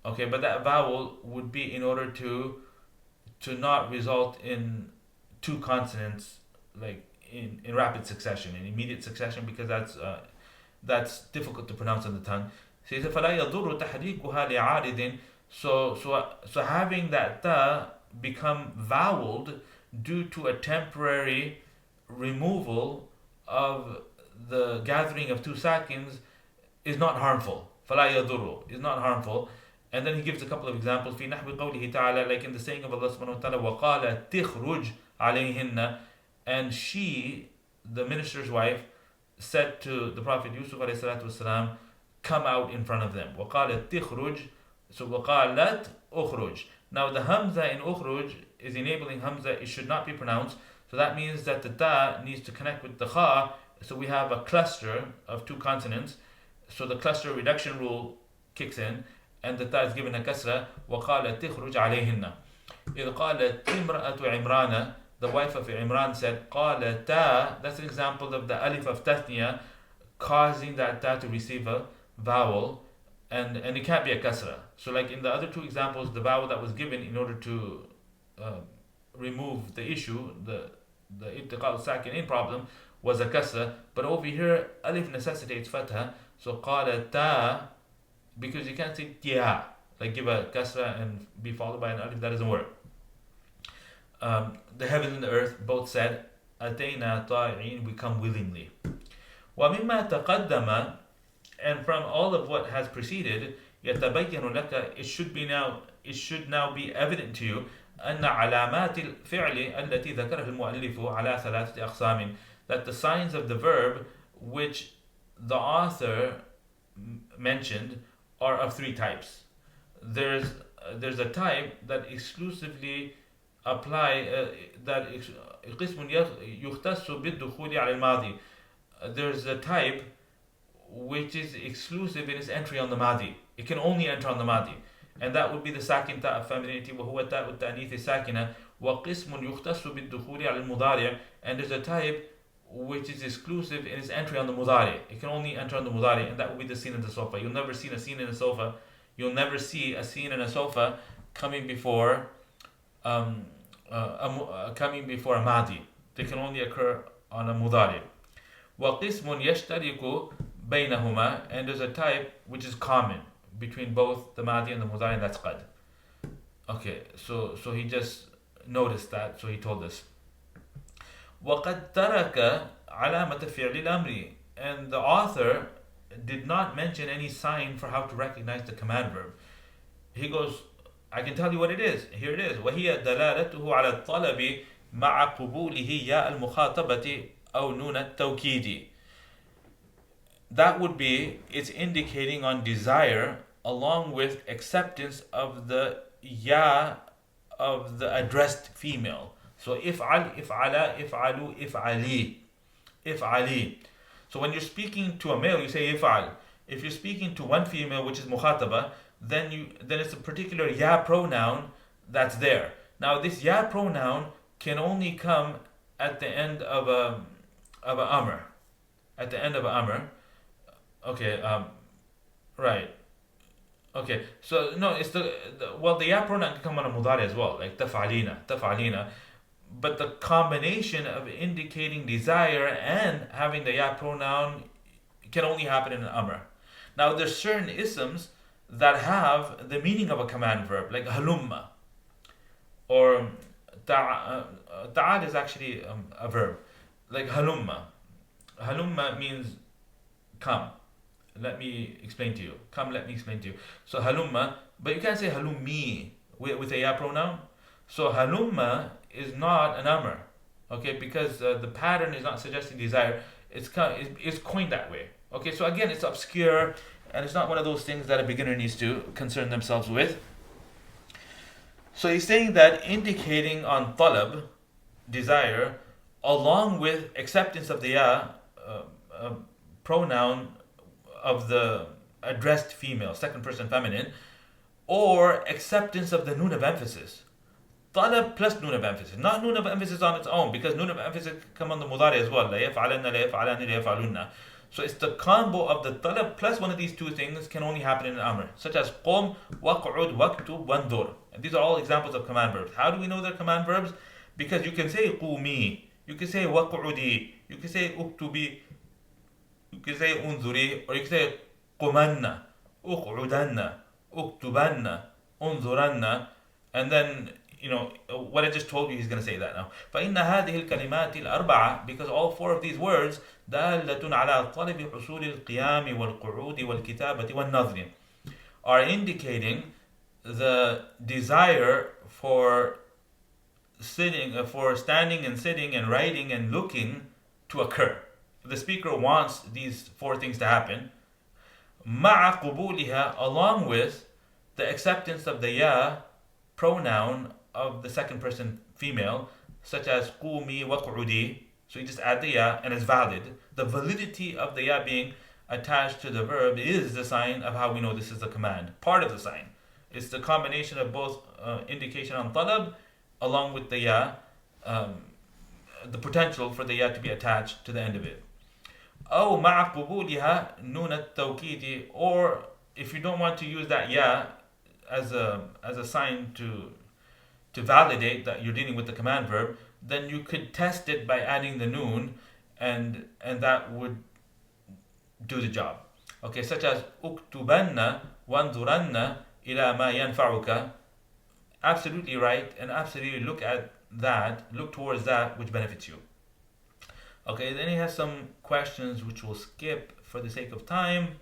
Okay, but that vowel would be in order to not result in two consonants like in rapid succession, in immediate succession, because that's difficult to pronounce on the tongue. So فلا يضر تحريكها لعارض. So having that ta become voweled due to a temporary removal of the gathering of two sakins is not harmful. فلا يضر is not harmful. And then he gives a couple of examples. في نحو قوله تعالى, like in the saying of Allah subhanahu wa ta'ala, وقال تخرج عليهن, and she, the minister's wife, said to the Prophet Yusuf alayhi salatu wasalam, come out in front of them. وقالت تخرج, so وقالت أخرج. Now the hamza in أخرج is enabling hamza, it should not be pronounced. So that means that the ta needs to connect with the kha. So we have a cluster of two consonants. So the cluster reduction rule kicks in, and the ta is given a kasra. وقالت تخرج عليهن. إذ قالت امرأة عمران, the wife of Imran said, قالتا, that's an example of the alif of tathniya causing that ta to receive a vowel, and it can't be a kasra. So like in the other two examples, the vowel that was given in order to remove the issue, the iltiqa sakin in problem, was a kasra, but over here alif necessitates fatha. So قالتا, because you can't say tiya, like give a kasra and be followed by an alif, that doesn't work. The heavens and the earth both said, أتينا طائعين, we come willingly. ومما تقدم, and from all of what has preceded, يتبين لك, it should now be evident to you, أن علامات الفعل التي ذكرها المؤلف على ثلاثة أقسام, that the signs of the verb which the author mentioned are of three types. There's a type that exclusively apply that قسم يختص بالدخول على الماضي. There's a type which is exclusive in its entry on the madi. It can only enter on the madi, and that would be the sakin ta of femininity, وهو تاء التأنيث الساكنة. وقسم يختص بالدخول على المضارع, and there's a type which is exclusive in its entry on the mudari. It can only enter on the mudari, and that would be the scene in the sofa. You'll never see a scene in a sofa. You'll never see a scene in a sofa coming before a madi. They can only occur on a mudari. وقسم يشترك بينهما, and there's a type which is common between both the madi and the mudari, and that's qad. Okay, so he just noticed that, so he told us. وقد ترك علامة فعل الأمر, and the author did not mention any sign for how to recognize the command verb. He goes, I can tell you what it is. Here it is. وهي دلالته على الطلب مع قبوله ياء المخاطبة أو نون التوكيد. That would be, it's indicating on desire along with acceptance of the ya of the addressed female. So if'al, if'ala, if'alu, if'ali, if'ali. So when you're speaking to a male, you say if'al. If you're speaking to one female, which is mukhataba, then it's a particular ya pronoun that's there. Now this ya pronoun can only come at the end of a amr. At the end of a amr. Okay, right. Okay, so no, it's the ya pronoun can come on a mudari as well, like taf'alina. But the combination of indicating desire and having the ya pronoun can only happen in an amr. Now there's certain isms that have the meaning of a command verb, like halumma, or ta'al is actually a verb, like halumma. Halumma means come. Let me explain to you. Come, let me explain to you. So halumma, but you can't say halummi with a ya pronoun. So halumma is not an amr, okay, because the pattern is not suggesting desire. It's coined that way. Okay, so again, it's obscure. and it's not one of those things that a beginner needs to concern themselves with. So he's saying that indicating on talab, desire, along with acceptance of the ya, pronoun of the addressed female, second person feminine, or acceptance of the nun of emphasis. Talab plus nun of emphasis, not nun of emphasis on its own, because nun of emphasis come on the mudari as well. لا يفعلن لا يفعلان لا يفعلن. So it's the combo of the talab plus one of these two things can only happen in an amr, such as qum, waq'ud, waktub, wandur. And these are all examples of command verbs. How do we know they're command verbs? Because you can say qumi, you can say waq'udi, you can say uktubi, you can say unzuri, or you can say qumanna, uq'udanna, uktubanna, unzuranna, and then what I just told you, he's going to say that now. فإن هذه الكلمات الأربعة, because all four of these words دالة على طلب حصول القيام والقعود والكتابة والنظر, are indicating the desire for standing and sitting and writing and looking to occur. The speaker wants these four things to happen. مع قبولها, along with the acceptance of the ya pronoun of the second person female, such as qumi waq'udi. So you just add the ya and it's valid. The validity of the ya being attached to the verb is the sign of how we know this is a command. Part of the sign. It's the combination of both indication on talab along with the ya, the potential for the ya to be attached to the end of it. أو مع قبولها نون التوكيد, or if you don't want to use that ya as a sign to validate that you're dealing with the command verb, then you could test it by adding the noon, and that would do the job. Okay, such as uktubanna wanzuranna ila ma yanfa'uka. Absolutely right, and absolutely look towards that which benefits you. Okay, then he has some questions which we'll skip for the sake of time,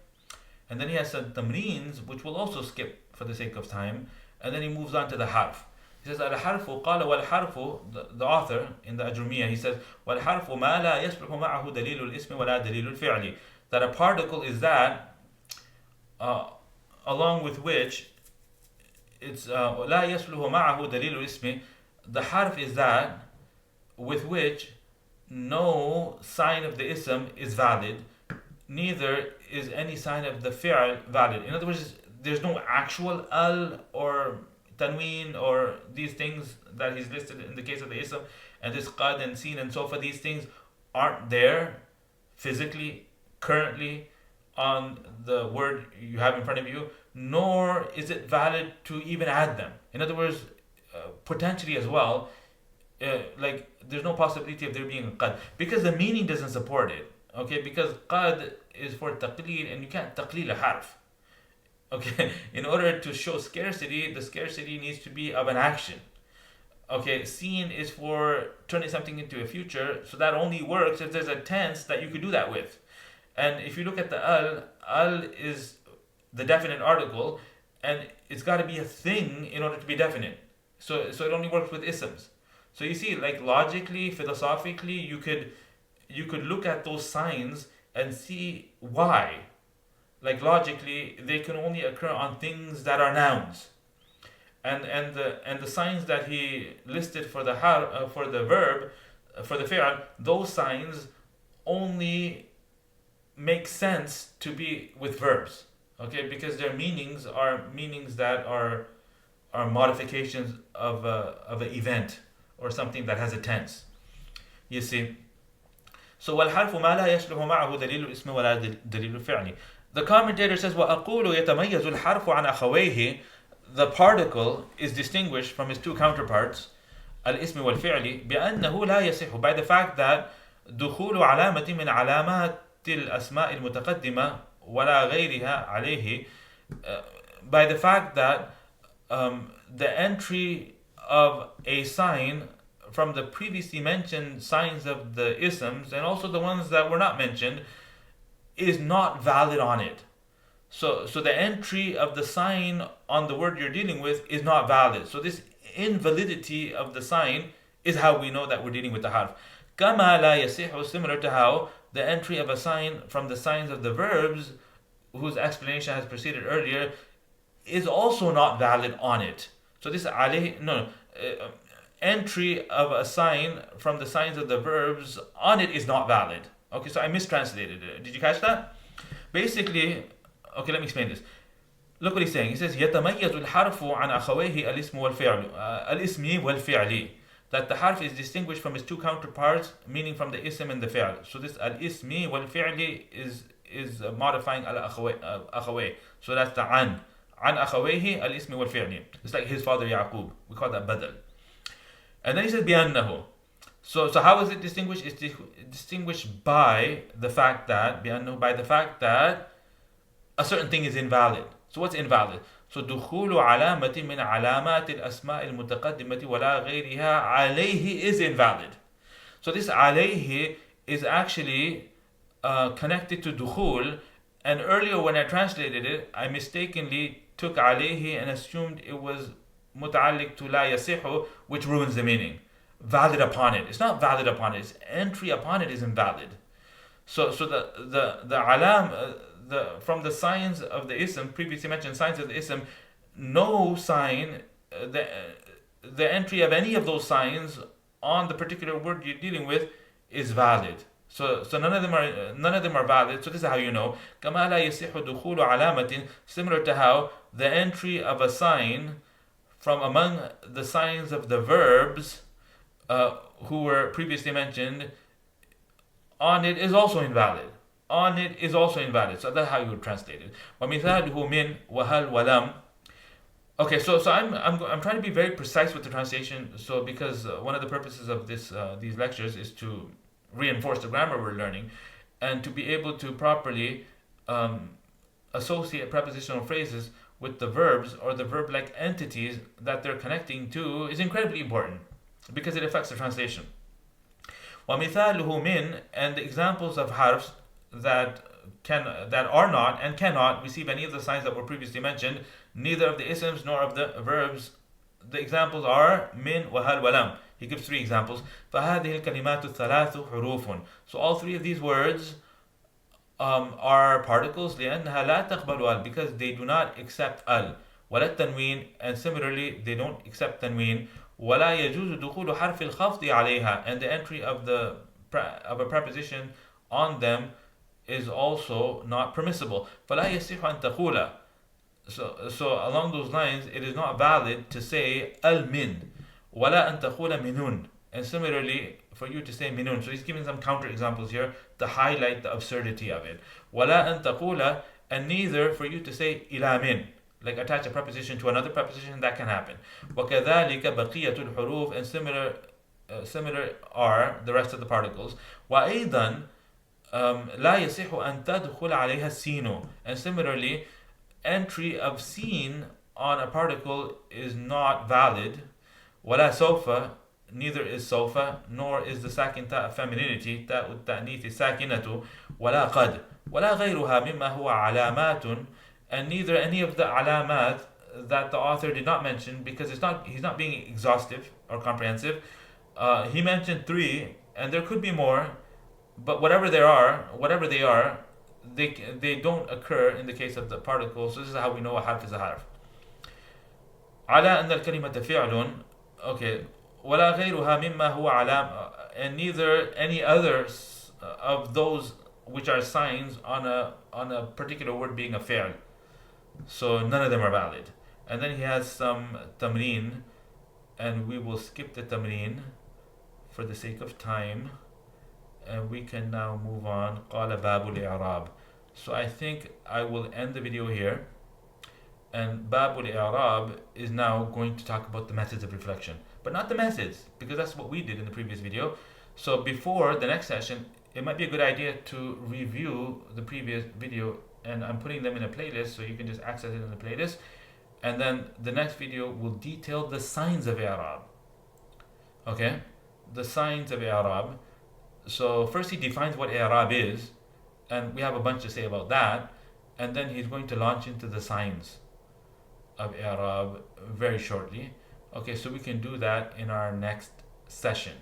and then he has some tamreens which we'll also skip for the sake of time, and then he moves on to the harf. He says, al-harfu qala wal-harfu, the author in the Ajrumiyya, he says, wal-harfu ma la yasluhu ma'ahu dalilu al-ismi wa la dalilu al-fi'li. That a particle is that along with which it's la yasluhu ma'ahu dalilu al-ismi. The harf is that with which no sign of the ism is valid, neither is any sign of the fi'l valid. In other words, there's no actual al or tanween or these things that he's listed in the case of the ism, and this qad and sin and so forth. These things aren't there physically, currently on the word you have in front of you, nor is it valid to even add them. In other words, potentially as well, like there's no possibility of there being a qad, because the meaning doesn't support it. Okay, because qad is for taqleel, and you can't taqleel a harf. Okay, in order to show scarcity, the scarcity needs to be of an action. Okay, seen is for turning something into a future, so that only works if there's a tense that you could do that with. And if you look at the al is the definite article, and it's got to be a thing in order to be definite. So it only works with isms. So you see, like logically, philosophically, you could look at those signs and see why. Like logically, they can only occur on things that are nouns, and the signs that he listed for the for the verb, for the fi'l, those signs only make sense to be with verbs. Okay, because their meanings are meanings that are modifications of an event or something that has a tense. You see. So والحرف ما لا يشبه معه دليل الاسم ولا دليل الفعل. The commentator says, وَأَقُولُ يَتَمَيَّزُ الْحَرْفُ عَنْ أَخَوَيْهِ. The particle is distinguished from his two counterparts, الْإِسْمِ وَالْفِعْلِ, بِأَنَّهُ لَا يَصِحُ, by the fact that دخول علامة من علامات الأسماء المتقدمة ولا غيرها عليه, by the fact that the entry of a sign from the previously mentioned signs of the isms, and also the ones that were not mentioned, is not valid on it. So the entry of the sign on the word you're dealing with is not valid. So this invalidity of the sign is how we know that we're dealing with the harf. كما لا يصح, similar to how the entry of a sign from the signs of the verbs whose explanation has preceded earlier is also not valid on it. So this alayhi, entry of a sign from the signs of the verbs on it is not valid. Okay, so I mistranslated it. Did you catch that? Basically, okay, let me explain this. Look what he's saying. He says يتميز الحرف عن أخويه الاسم والفعل الاسم والفعل. That the harf is distinguished from its two counterparts, meaning from the ism and the fi'l. So this al-ismi wal-fi'li is modifying al-akhaway. So that's the an akhawayhi al-ismi wal-fi'li. It's like his father Yaqub. We call that badal. And then he says بأنه. So how is it distinguished? It's distinguished by the fact that بأنه, by the fact that a certain thing is invalid. So what's invalid? So دخول علامة من علامات الأسماء المتقدمة ولا غيرها عليه is invalid. So this عليه is actually connected to دخول, and earlier when I translated it, I mistakenly took عليه and assumed it was متعلق to لا يصح, which ruins the meaning. Valid upon it. It's not valid upon it. Its entry upon it is invalid. So the alam, from the signs of the ism, previously mentioned signs of the ism, no sign, the entry of any of those signs on the particular word you're dealing with is valid. So none of them are valid. So this is how you know. كما لا يصح دخول علامة, similar to how the entry of a sign from among the signs of the verbs who were previously mentioned on it is also invalid. On it is also invalid. So that's how you would translate it. وَمِثَالُهُ مِنْ وَهَلْ وَلَمْ. Okay, so I'm trying to be very precise with the translation. So because one of the purposes of these lectures is to reinforce the grammar we're learning, and to be able to properly associate prepositional phrases with the verbs or the verb-like entities that they're connecting to is incredibly important because it affects the translation. وَمِثَالُهُ مِنْ, and the examples of harfs that are not and cannot receive any of the signs that were previously mentioned, neither of the isms nor of the verbs. The examples are min, wahal, walam. He gives three examples. فَهَذِهِ الْكَلِمَاتُ الثَّلَاثُ حُرُوفٌ. So all three of these words are particles لأنها لا تقبل al, because they do not accept al. ولا التنوين, and similarly they don't accept tanween. ولا يجوز دخول حرف الخفض عليها, and the entry of a preposition on them is also not permissible. فلا يصح أن تقول. So along those lines, it is not valid to say al-min. ولا أن تقول منون. And similarly, for you to say minun. So he's giving some counter examples here to highlight the absurdity of it. ولا أن تقول, and neither for you to say إلى من. Like attach a preposition to another preposition, that can happen. وكذلك بقية الحروف, and similar are the rest of the particles. وأيضا لا يصح أن تدخل عليها السين. And similarly, entry of sin on a particle is not valid. ولا سوف, neither is sofa, nor is the sakin ta of femininity, ta ut-ta'nith is sakinatu. ولا قد, ولا غيرها مما هو علامات, and neither any of the alamat that the author did not mention, because he's not being exhaustive or comprehensive. He mentioned three, and there could be more, but whatever they are, they don't occur in the case of the particles. So this is how we know a harf is a harf. على أن الكلمة فعل. Okay. ولا غيرها مما هو علام, and neither any others of those which are signs on a particular word being a fi'l. So none of them are valid. And then he has some tamreen, and we will skip the tamreen for the sake of time, and we can now move on. قال باب الإعراب. So I think I will end the video here, and باب الإعراب is now going to talk about the methods of reflection, but not the methods, because that's what we did in the previous video. So before the next session, it might be a good idea to review the previous video, and I'm putting them in a playlist so you can just access it in the playlist. And then the next video will detail the signs of i'rab. Okay, the signs of i'rab. So first he defines what i'rab is, and we have a bunch to say about that, and then he's going to launch into the signs of i'rab very shortly. Okay, so we can do that in our next session.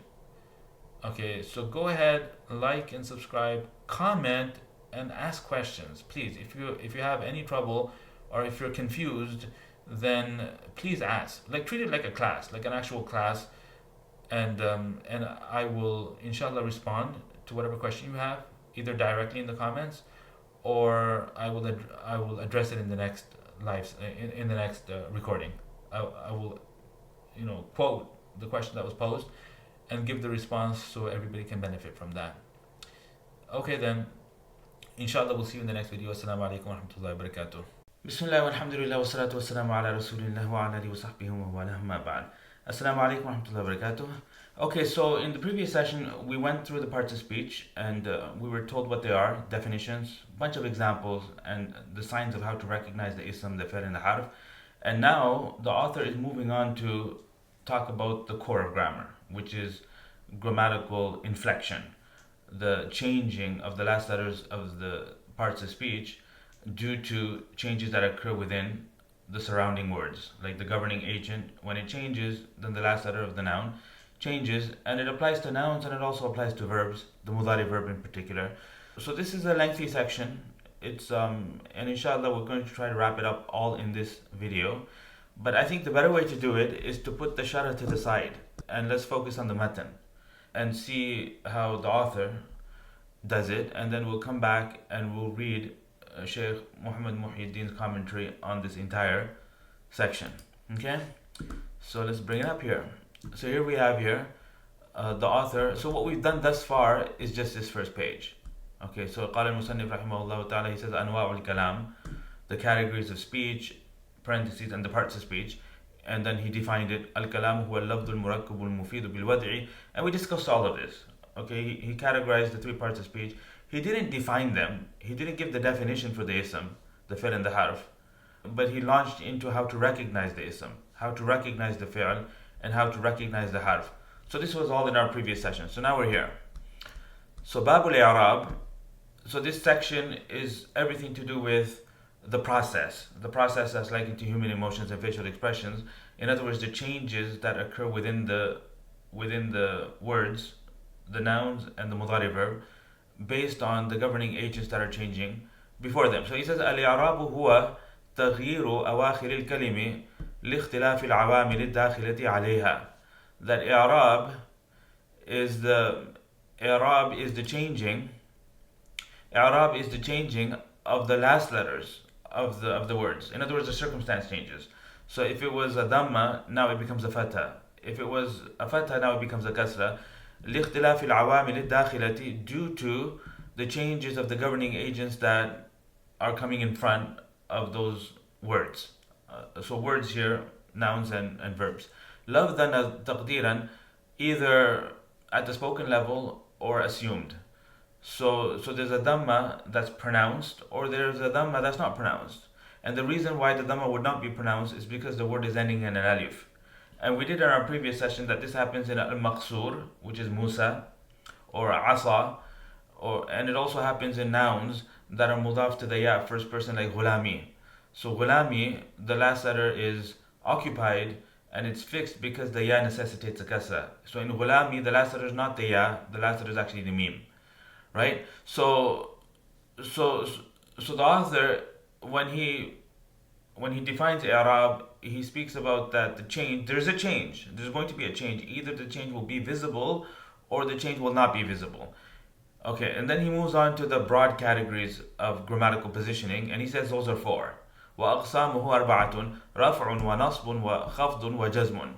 Okay, so go ahead, like and subscribe, comment, and ask questions. Please, if you have any trouble or if you're confused, then please ask. Like treat it like a class, like an actual class, and I will inshallah respond to whatever question you have, either directly in the comments, or I will address it in the next in the next recording. I will quote the question that was posed and give the response so everybody can benefit from that. Okay then, inshallah we'll see you in the next video. Assalamu alaikum wa rahmatullahi wa barakatuh. Bismillah walhamdulillah wa salatu wa salamu ala rasulillah wa ala alihi wa sahbihi wa ma ba'd. Assalamu alaikum wa rahmatullahi wa barakatuh. Okay, so in the previous session we went through the parts of speech and we were told what they are, definitions, bunch of examples, and the signs of how to recognize the ism, the fi'l, and the harf. And now the author is moving on to talk about the core of grammar, which is grammatical inflection, the changing of the last letters of the parts of speech due to changes that occur within the surrounding words. Like the governing agent, when it changes, then the last letter of the noun changes, and it applies to nouns and it also applies to verbs, the mudari verb in particular. So this is a lengthy section. It's and inshallah we're going to try to wrap it up all in this video. But I think the better way to do it is to put the sharh to the side and let's focus on the matn and see how the author does it, and then we'll come back and we'll read Sheikh Muhammad Muhyiddin's commentary on this entire section. Okay, so let's bring it up here. So here we have the author. So what we've done thus far is just this first page. Okay, so قال المصنف رحمه الله تعالى, he says أنواع الكلام, the categories of speech, parentheses, and the parts of speech, and then he defined it. الكلام هو اللفظ المركب المفيد بالوضع, and we discussed all of this. Okay, he categorized the three parts of speech. He didn't define them. He didn't give the definition for the ism, the fi'l, and the harf, but he launched into how to recognize the ism, how to recognize the fi'l, and how to recognize the harf. So this was all in our previous session. So now we're here. So Bab al-I'rab. So this section is everything to do with the process that's likened to human emotions and facial expressions. In other words, the changes that occur within the words, the nouns and the mudari verb, based on the governing agents that are changing before them. So he says al-i'rab huwa تغيير أواخر الكلمة لاختلاف العوامل الداخلة عليها. That i'rab is the changing of the last letters of the words. In other words, the circumstance changes. So if it was a dhamma, now it becomes a fatha. If it was a fatha, now it becomes a kasra. لاختلاف العوامل الداخلة, due to the changes of the governing agents that are coming in front of those words. So words here, nouns and verbs. لفظاً تقديراً, either at the spoken level or assumed. So there's a dhamma that's pronounced, or there's a dhamma that's not pronounced. And the reason why the dhamma would not be pronounced is because the word is ending in an alif. And we did in our previous session that this happens in al-maqsoor, which is Musa, or asa, and it also happens in nouns that are mudaf to the ya, first person, like ghulami. So ghulami, the last letter is occupied and it's fixed because the ya necessitates a kasra. So in ghulami, the last letter is not the ya, the last letter is actually the mim. Right? So the author, when he defines i'rab, he speaks about that the change, there's a change. There's going to be a change. Either the change will be visible or the change will not be visible. Okay, and then he moves on to the broad categories of grammatical positioning, and he says those are four. وَأَقْسَامُهُ أَرْبَعَةٌ رَفْعٌ وَنَصْبٌ وَخَفْضٌ وَجَزْمٌ.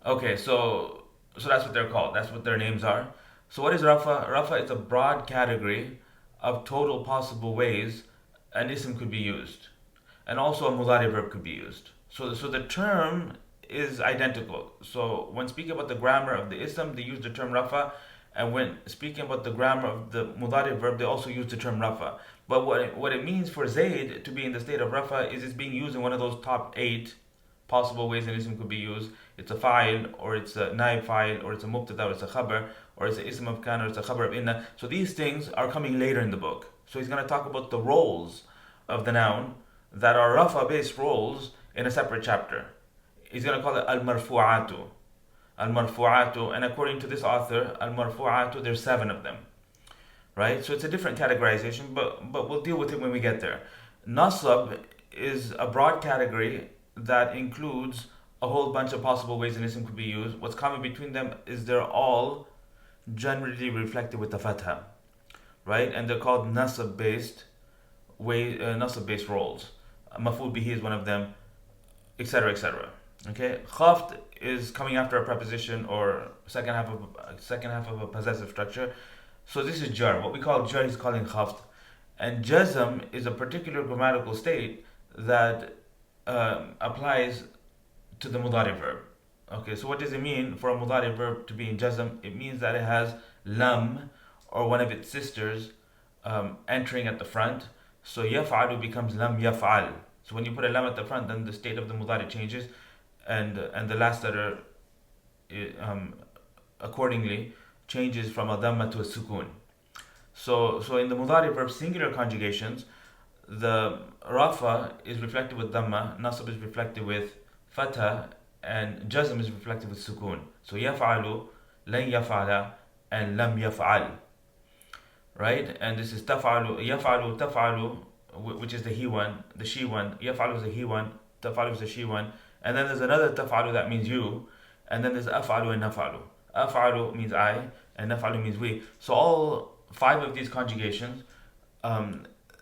Okay, so that's what they're called. That's what their names are. So what is rafa? Rafa is a broad category of total possible ways an ism could be used. And also a mudari verb could be used. So the term is identical. So when speaking about the grammar of the ism, they use the term rafa. And when speaking about the grammar of the mudari verb, they also use the term rafa. But what it means for Zayd to be in the state of rafa is it's being used in one of those top 8 possible ways an ism could be used. It's a fa'il, or it's a naib fa'il, or it's a mubtada, or it's a khabar, or it's a ism of kana, or it's a khabar of inna. So these things are coming later in the book. So he's going to talk about the roles of the noun that are rafa based roles in a separate chapter. He's going to call it al-marfu'atu. Al-marfu'atu, and according to this author, al-marfu'atu, there's 7 of them. right? So it's a different categorization, but we'll deal with it when we get there. Nasab is a broad category that includes a whole bunch of possible ways an ism could be used. What's common between them is they're all generally reflected with the fatha, right? And they're called nasab-based nasab-based roles. Maf'ul bihi is one of them, etc., etc. Okay, khaft is coming after a preposition or second half of a possessive structure. So this is jar. What we call jar is calling khaft, and jazm is a particular grammatical state that applies to the mudari verb. Okay, so what does it mean for a mudari verb to be in jazm? It means that it has lam or one of its sisters entering at the front. So yaf'alu becomes lam yaf'al. So when you put a lam at the front, then the state of the mudari changes, and the last letter accordingly changes from a dhamma to a sukun. So in the mudari verb singular conjugations, the rafa is reflected with dhamma, nasab is reflected with fatha, and jazm is reflected with sukun. So yaf'alu, lan yaf'ala, and lam yaf'al. Right? And this is taf'alu, yaf'alu, taf'alu, which is the he one, the she one. Yaf'alu is the he one, taf'alu is the she one. And then there's another taf'alu that means you. And then there's af'alu and naf'alu. Af'alu means I, and naf'alu means we. So all 5 of these conjugations,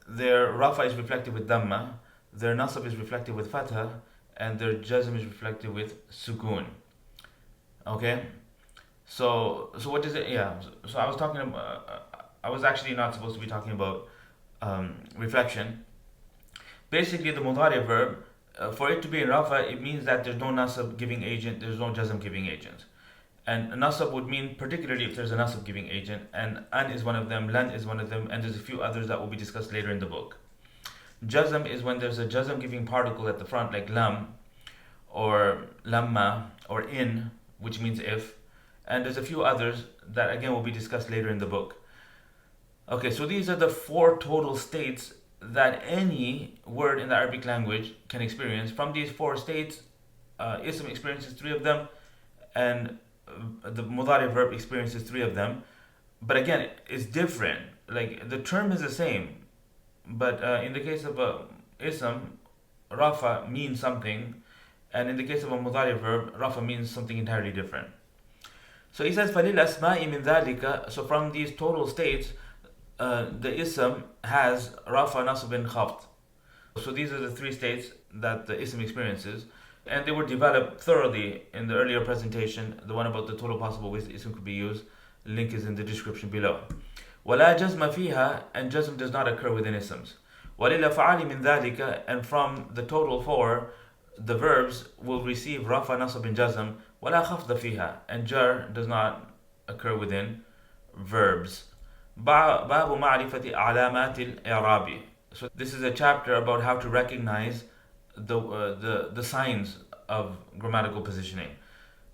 their rafa is reflected with dhamma, their nasab is reflected with fatha, and their jazm is reflected with sukun. Okay? So what does it, yeah. So I was talking about, I was actually not supposed to be talking about reflection. Basically, the mudari verb, for it to be in rafa, it means that there's no nasab giving agent, there's no jazm giving agent. And nasab would mean particularly if there's a nasab giving agent, and an is one of them, lan is one of them, and there's a few others that will be discussed later in the book. Jazm is when there's a jazm giving particle at the front, like lam, or lamma, or in, which means if, and there's a few others that again will be discussed later in the book. Okay, so these are the 4 total states that any word in the Arabic language can experience. From these 4 states, ism experiences 3 of them, and the mudari verb experiences 3 of them. But again, it's different. Like, the term is the same, but in the case of a ism, rafa means something, and in the case of a mudari verb, rafa means something entirely different. So he says, فَلِلْ أَسْمَاءِ مِنْ ذَلِكَ. So from these total states, the ism has rafa, nasb, and khaft. So these are the 3 states that the ism experiences, and they were developed thoroughly in the earlier presentation, the one about the total possible ways the ism could be used. Link is in the description below. وَلَا جَزْمَ فِيهَا, and jazm does not occur within isms. وَلِلْأَفْعَالِ مِنْ ذَلِكَ, and from the total 4, the verbs will receive rafa, nasb, and jazm. وَلَا خَفْضَ فِيهَا, and jar does not occur within verbs. باب معرفة علامات الإعراب. So this is a chapter about how to recognize the signs of grammatical positioning.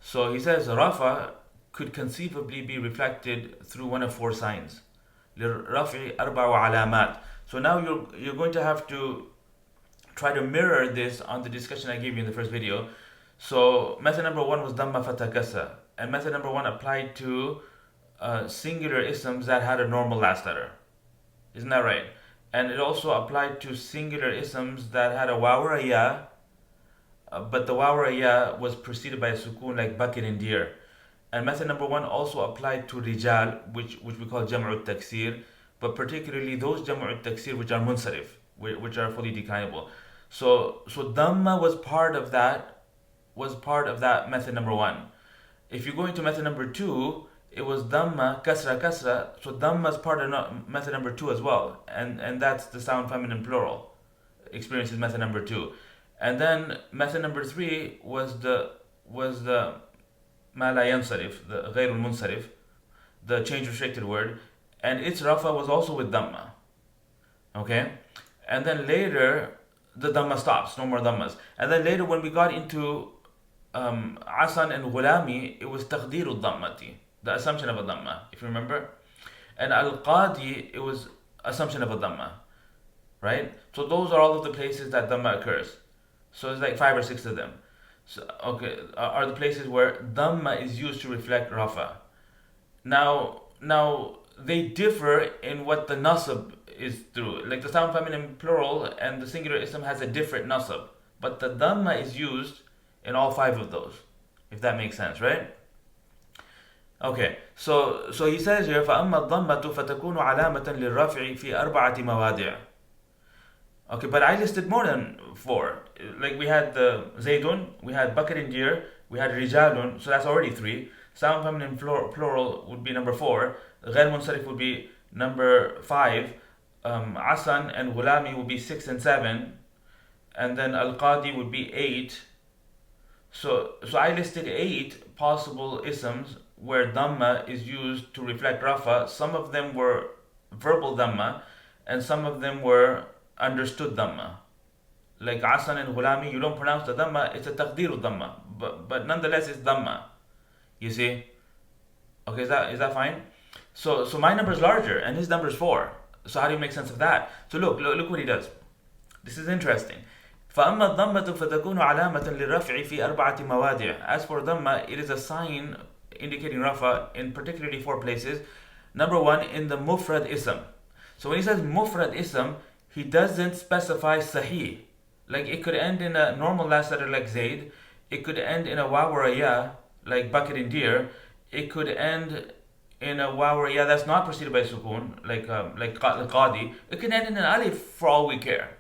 So he says rafa could conceivably be reflected through one of 4 signs. للرفع 4 علامات. So now you're going to have to try to mirror this on the discussion I gave you in the first video. So method number 1 was dhamma fatha kasra, and method number 1 applied to singular isms that had a normal last letter. Isn't that right? And it also applied to singular isms that had a waw or a ya, but the waw or a ya was preceded by a sukun, like bakir and deer. And method number 1 also applied to rijal, which we call jam'u taksir, but particularly those jam'u taksir which are munsarif, which are fully declinable. So dhamma was part of that method number 1. If you go into method number 2, it was dhamma, kasra, kasra. So dhamma is part of method number 2 as well. And that's the sound feminine plural. Experiences method number 2. And then method number 3 was the ma la yansarif, the ghayr al-munsarif, the change restricted word. And its rafa was also with dhamma. Okay? And then later, the dhamma stops. No more dhammas. And then later when we got into asan and ghulami, it was taqdeer al-dhammati, the assumption of a dhamma, if you remember. And al-qadi, it was assumption of a dhamma, right? So those are all of the places that dhamma occurs. So it's like 5 or 6 of them. So, okay, are the places where dhamma is used to reflect rafa. Now they differ in what the nasab is through. Like the sound feminine plural and the singular ism has a different nasab, but the dhamma is used in all 5 of those, if that makes sense, right? Okay, so he says here فأما الضمة فتكون علامة للرفع في 4 مواضع. Okay, but I listed more than 4. Like we had the Zaydun, we had Bakr and Deer, we had Rijalun, so that's already 3. Sound feminine plural would be number 4. Ghair Munsarif would be number 5. Asan and Ghulami would be 6 and 7. And then Al-Qadi would be 8. So I listed 8 possible isms where Dhamma is used to reflect Rafa. Some of them were verbal Dhamma, and some of them were understood Dhamma. Like Asan and Ghulami, you don't pronounce the Dhamma, it's a Taqdeeru Dhamma. But nonetheless, it's Dhamma. You see? Okay, is that fine? So my number is larger, and his number is 4. So how do you make sense of that? So look what he does. This is interesting. فأما الضمة فتكون علامة للرفع في 4 مواضع. As for Dhamma, it is a sign indicating Rafa in particularly 4 places. Number 1, in the Mufrad Ism. So when he says Mufrad Ism, he doesn't specify Sahih. Like it could end in a normal last letter like Zayd. It could end in a waw or a ya like Bakr and Deer. It could end in a waw or a ya that's not preceded by sukun like Qadi. It can end in an alif for all we care.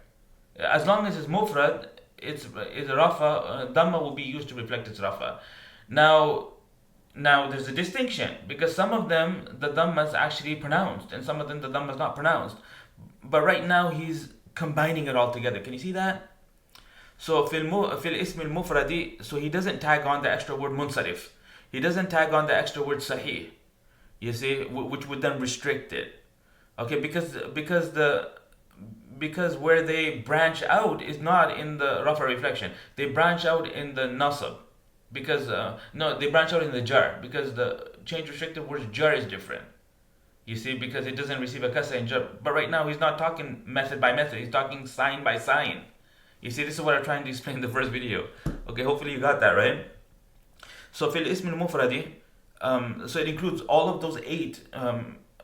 As long as it's mufrad, it's a rafa, dhamma will be used to reflect its rafa. Now there's a distinction, because some of them the dhamma is actually pronounced and some of them the dhamma is not pronounced. But right now he's combining it all together. Can you see that? So fil ism al mufradi, so he doesn't tag on the extra word munsarif. He doesn't tag on the extra word sahih. You see, which would then restrict it. Okay, because where they branch out is not in the rafa reflection. They branch out in the nasab. Because they branch out in the jar, because the change restricted word's jar is different. You see, because it doesn't receive a kasra in jar. But right now he's not talking method by method, he's talking sign by sign. You see, this is what I'm trying to explain in the first video. Okay, hopefully you got that, right? So fil ism al mufradi, so it includes all of those 8,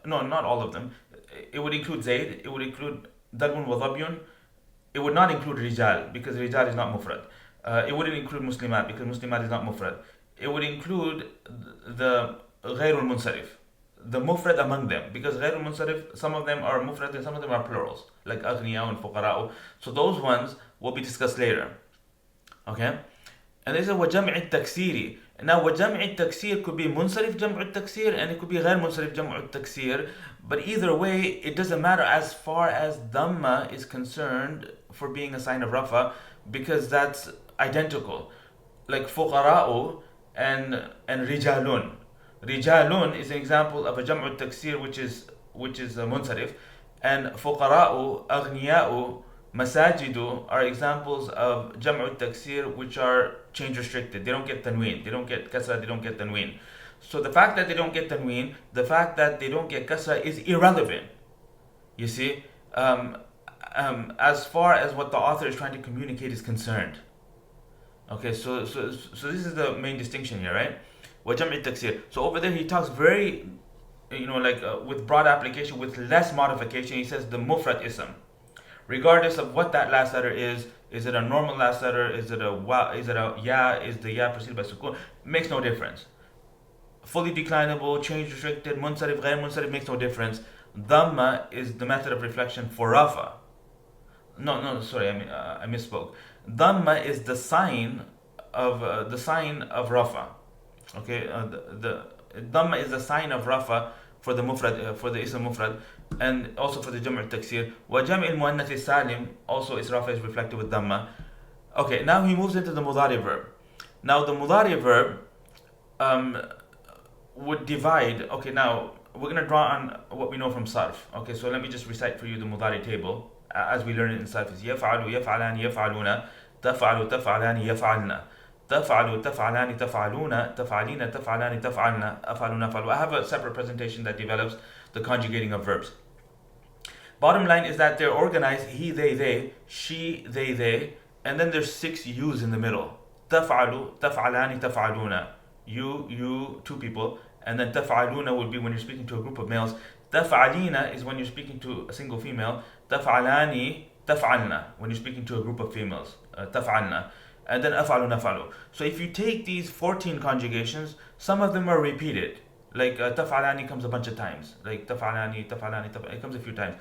no, not all of them. It would include Zayd, it would include Darbun wa Dhabyun. It would not include Rijal, because Rijal is not mufrad. It wouldn't include Muslimat, because Muslimat is not mufrad. It would include the Ghairul Munsarif, the mufrad among them, because Ghairul Munsarif, some of them are mufrad and some of them are plurals, like Aghniyah and Fuqara'u. So those ones will be discussed later. Okay? And they say وَجَمْعِ التَّكْسِيرِ. Now وَجَمْعِ التَّكْسِير could be Munsarif Jam'u التَّكْسِير, and it could be Ghair Munsarif Jam'u التَّكْسِير. But either way, it doesn't matter as far as Dhamma is concerned for being a sign of Rafa, because that's identical. Like Fuqara'u and Rijalun. Rijalun is an example of a Jam'u التَّكْسِير, which is a Munsarif. And Fuqara'u, Aghniya'u, Masajidu are examples of Jam'u al-Taksir, which are change restricted. They don't get tanween, they don't get kasra, they don't get tanween. So the fact that they don't get tanween, the fact that they don't get kasra is irrelevant. You see, as far as what the author is trying to communicate is concerned. Okay, so this is the main distinction here, right? Wa Jam'u al-Taksir. So over there he talks very, with broad application, with less modification. He says the mufrad ism. Regardless of what that last letter is it a normal last letter, is it a wa, is it a ya, is the ya preceded by sukun, makes no difference. Fully declinable, change restricted, munsarif, ghair munsarif, makes no difference. Dhamma is the method of reflection for rafa. Sorry, I misspoke. Dhamma is the sign of rafa. Okay, the Dhamma is the sign of rafa for the mufrad, for the ism mufrad, and also for the Jam'u al-Taksir. Wa Jam'u al-Muannath al-Salim, also its rafa is reflected with Dhamma. Okay, now he moves into the Mudari verb. Now the Mudari verb would divide. Okay, now we're going to draw on what we know from Sarf. Okay, so let me just recite for you the Mudari table as we learn it in Sarf. Is يفعل يفعلان يفعلون تفعل تفعلان يفعلن تفعل تفعلان تفعلون تفعلين تفعلان تفعلن أفعل نفعل. I have a separate presentation that develops the conjugating of verbs. Bottom line is that they're organized he, they, she, they, and then there's 6 yous in the middle. تفعل تفعلان تفعلون. You, 2 people, and then تفعلون would be when you're speaking to a group of males. Taf'alina is when you're speaking to a single female. Taf'alani, taf'alna, when you're speaking to a group of females. Taf'alna. And then af'alu, naf'alu. So if you take these 14 conjugations, some of them are repeated. Like taf'alani comes a bunch of times. Like taf'alani, it comes a few times.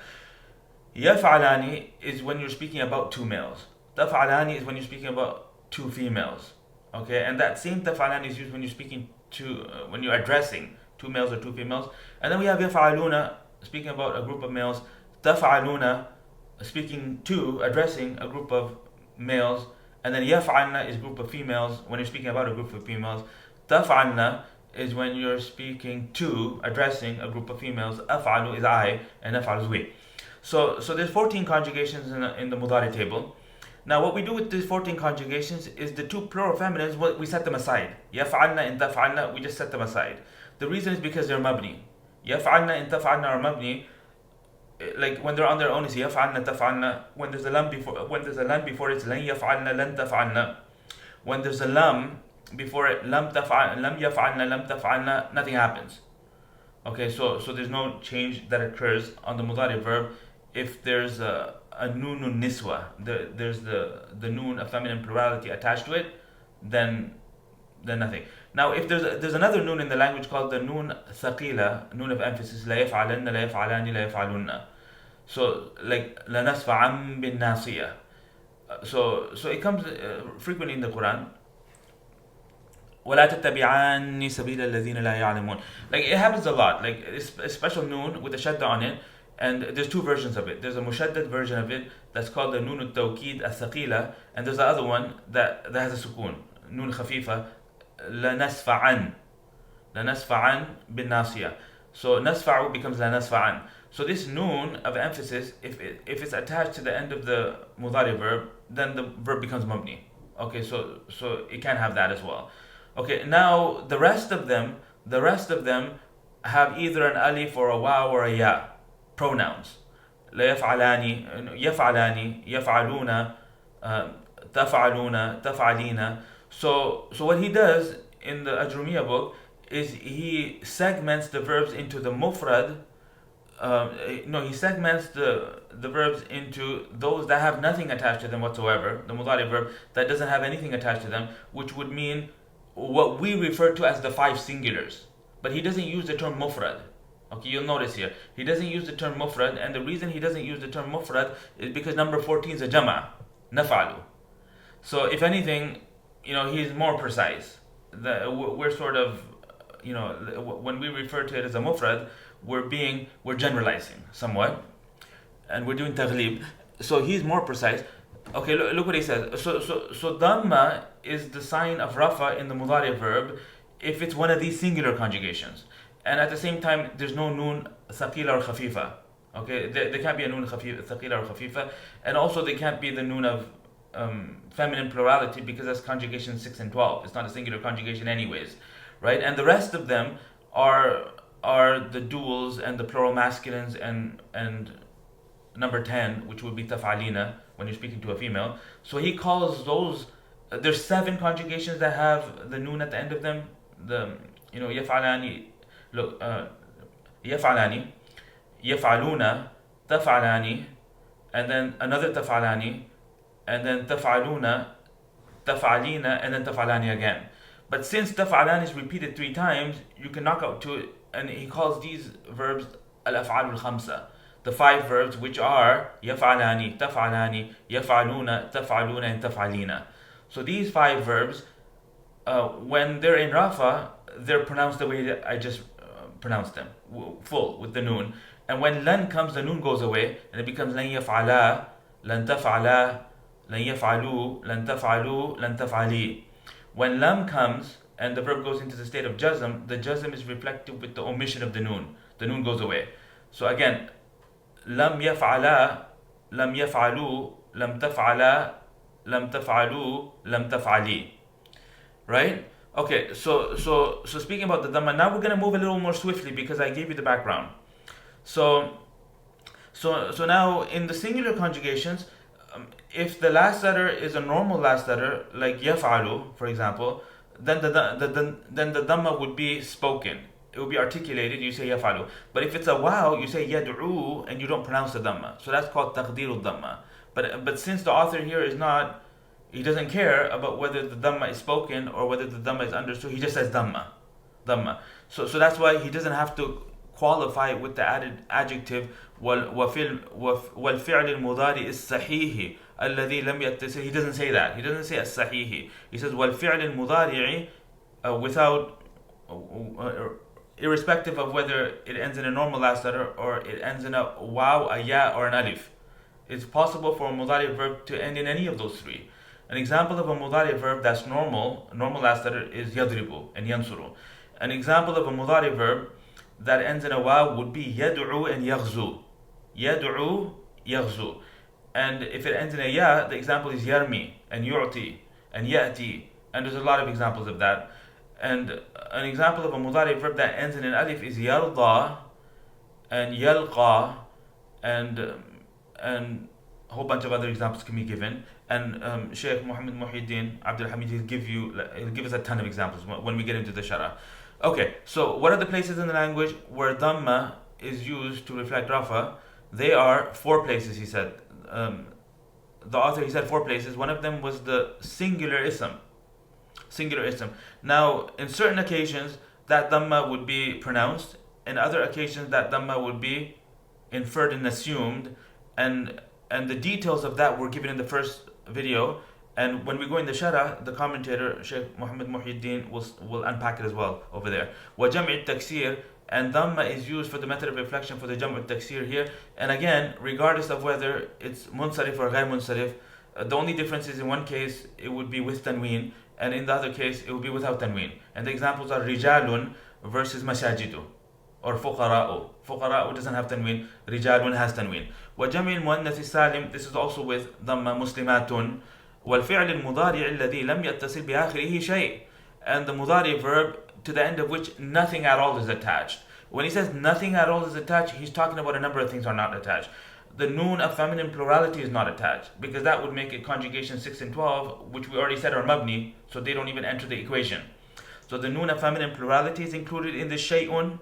Yaf'alani is when you're speaking about two males. Taf'alani is when you're speaking about two females. Okay, and that same taf'alani is used when you're speaking to, when you're addressing two males or two females. And then we have yaf'aluna, speaking about a group of males. Taf'aluna, speaking to, addressing a group of males. And then yaf'alna is a group of females when you're speaking about a group of females. Taf'alna is when you're speaking to, addressing a group of females. Af'alu is I, and af'alu is we. So there's 14 conjugations in the mudari table. Now what we do with these 14 conjugations is the two plural feminines, we set them aside. Yaf'alna and taf'alna, we just set them aside. The reason is because they're mabni. Yaf'alna and taf'alna are mabni. Like when they're on their own, it's yaf'alna, taf'alna. When there's a lam before it's lan yaf'alna, lan taf'alna. When there's a lam before it, lam yaf'alna, lam taf'alna, nothing happens. Okay, so there's no change that occurs on the mudari verb. If there's a nunun niswa, there's the noon, a feminine plurality attached to it, then nothing. Now if there's another noon in the language called the noon thaqila, noon of emphasis, la yaf'alanna, la yaf'alani, la yaf'alunna. So like la nasfa'an bin nasiya. So it comes frequently in the Quran. وَلَا تَتَّبِعَانِ سَبِيلَ الَّذِينَ لَا يَعْلَمُونَ. Like it happens a lot. Like it's a special noon with a shadda on it, and there's two versions of it. There's a mushaddad version of it that's called the noon al-tawqid al-thaqila, and there's the other one that has a sukoon, noon khafifa, la nasfa'an bin nasiya. So nasfa'u becomes la nasfa'an. So this noon of emphasis, if it's attached to the end of the mudari verb, then the verb becomes mabni. Okay, so it can have that as well. Okay, now the rest of them have either an alif or a waw or a ya, pronouns. La yaf'alani, yaf'aluna, taf'aluna, taf'alina. So what he does in the Ajrumiyyah book is he segments the verbs into the mufrad. He segments the verbs into those that have nothing attached to them whatsoever, the mudari verb that doesn't have anything attached to them, which would mean what we refer to as the five singulars. But he doesn't use the term mufrad. Okay, you'll notice here, he doesn't use the term mufrad, and the reason he doesn't use the term mufrad is because number 14 is a jama', naf'alu. So if anything, he's more precise. We're sort of, when we refer to it as a mufrad, we're generalizing somewhat, and we're doing taghlib. So he's more precise. Okay, look what he says. So dhamma is the sign of rafa in the mudari verb if it's one of these singular conjugations, and at the same time there's no noon thaqila or khafifa. Okay, there can't be a noon thaqila or khafifa, and also they can't be the noon of feminine plurality because that's conjugation 6 and 12. It's not a singular conjugation anyways, right? And the rest of them are the duals and the plural masculines and number 10, which would be taf'alina when you're speaking to a female. So he calls those, there's 7 conjugations that have the noon at the end of them. Yaf'alani, yaf'alani, yaf'aluna, taf'alani, and then another taf'alani, and then taf'aluna, taf'alina, and then taf'alani again. But since taf'alani is repeated 3 times, you can knock out 2, and he calls these verbs al-af'al al-khamsa, the 5 verbs which are yaf'alani, taf'alani, yaf'aluna, taf'aluna, and taf'alina. So these 5 verbs, when they're in rafa, they're pronounced the way that I just pronounced them, full with the noon. And when lan comes, the noon goes away, and it becomes lan yaf'ala, lan taf'ala, lan yaf'alu, lan taf'alu, lan taf'ali. When lam comes and the verb goes into the state of jazm, the jazm is reflected with the omission of the noon. The noon goes away. So again, lam yaf'ala, lam yaf'alu, lam taf'ala, lam taf'alu, lam taf'ali. Right? Okay, so speaking about the dhamma, now we're going to move a little more swiftly because I gave you the background. So now in the singular conjugations, if the last letter is a normal last letter, like yaf'alu, for example, then the dhamma would be spoken. it will be articulated, you say يفعل. But if it's a waw, you say يدعو, and you don't pronounce the dhamma. So that's called تقدير الدhamma. But since the author here is not, he doesn't care about whether the dhamma is spoken or whether the dhamma is understood, he just says dhamma. So that's why he doesn't have to qualify it with the added adjective والفعل المضارع الصحيح الذي لم يتصل. He doesn't say that. He doesn't say الصحيح. He says والفعل المضارع without irrespective of whether it ends in a normal last letter or it ends in a waw, a ya, or an alif. It's possible for a mudari verb to end in any of those three. An example of a mudari verb that's normal last letter is yadribu and yansuru. An example of a mudari verb that ends in a waw would be yad'u and yaghzu. Yad'u, yaghzu. And if it ends in a ya, the example is yarmi and yu'ti and ya'ti. And there's a lot of examples of that. And an example of a mudari verb that ends in an alif is yarda and yalqa, and a whole bunch of other examples can be given. And Sheikh Muhammad Muhyiddin Abdul Hamid, he'll give us a ton of examples when we get into the Sharḥ. Okay, so what are the places in the language where dhamma is used to reflect rafa? They are 4 places, he said. The author, he said 4 places. One of them was the singular ism. Now, in certain occasions, that dhamma would be pronounced. In other occasions, that dhamma would be inferred and assumed. And the details of that were given in the first video. And when we go in the Sharḥ, the commentator, Sheikh Muhammad Muhyiddin, will unpack it as well over there. وَجَمْعِ التَّكْسِير, and dhamma is used for the method of reflection for the Jam' al-Taksir here. And again, regardless of whether it's munsarif or ghayr munsarif, the only difference is in one case, it would be with tanween, and in the other case, it would be without tanween. And the examples are rijalun versus masajidu, or fuqara'u. Fuqara'u doesn't have tanween, rijalun has tanween. وَجَمْعِ الْمُؤَنَّثِ السَّالِم, this is also with dhamma, muslimatun. وَالْفِعْلِ الْمُضَارِعِ الَّذِي لَمْ يَتَّصِلْ بِآخِرِهِ شَيْءٍ, and the mudari verb to the end of which nothing at all is attached. When he says nothing at all is attached, he's talking about a number of things are not attached. The noon of feminine plurality is not attached, because that would make it conjugation 6 and 12, which we already said are mabni, so they don't even enter the equation. So the noon of feminine plurality is included in the shay'un.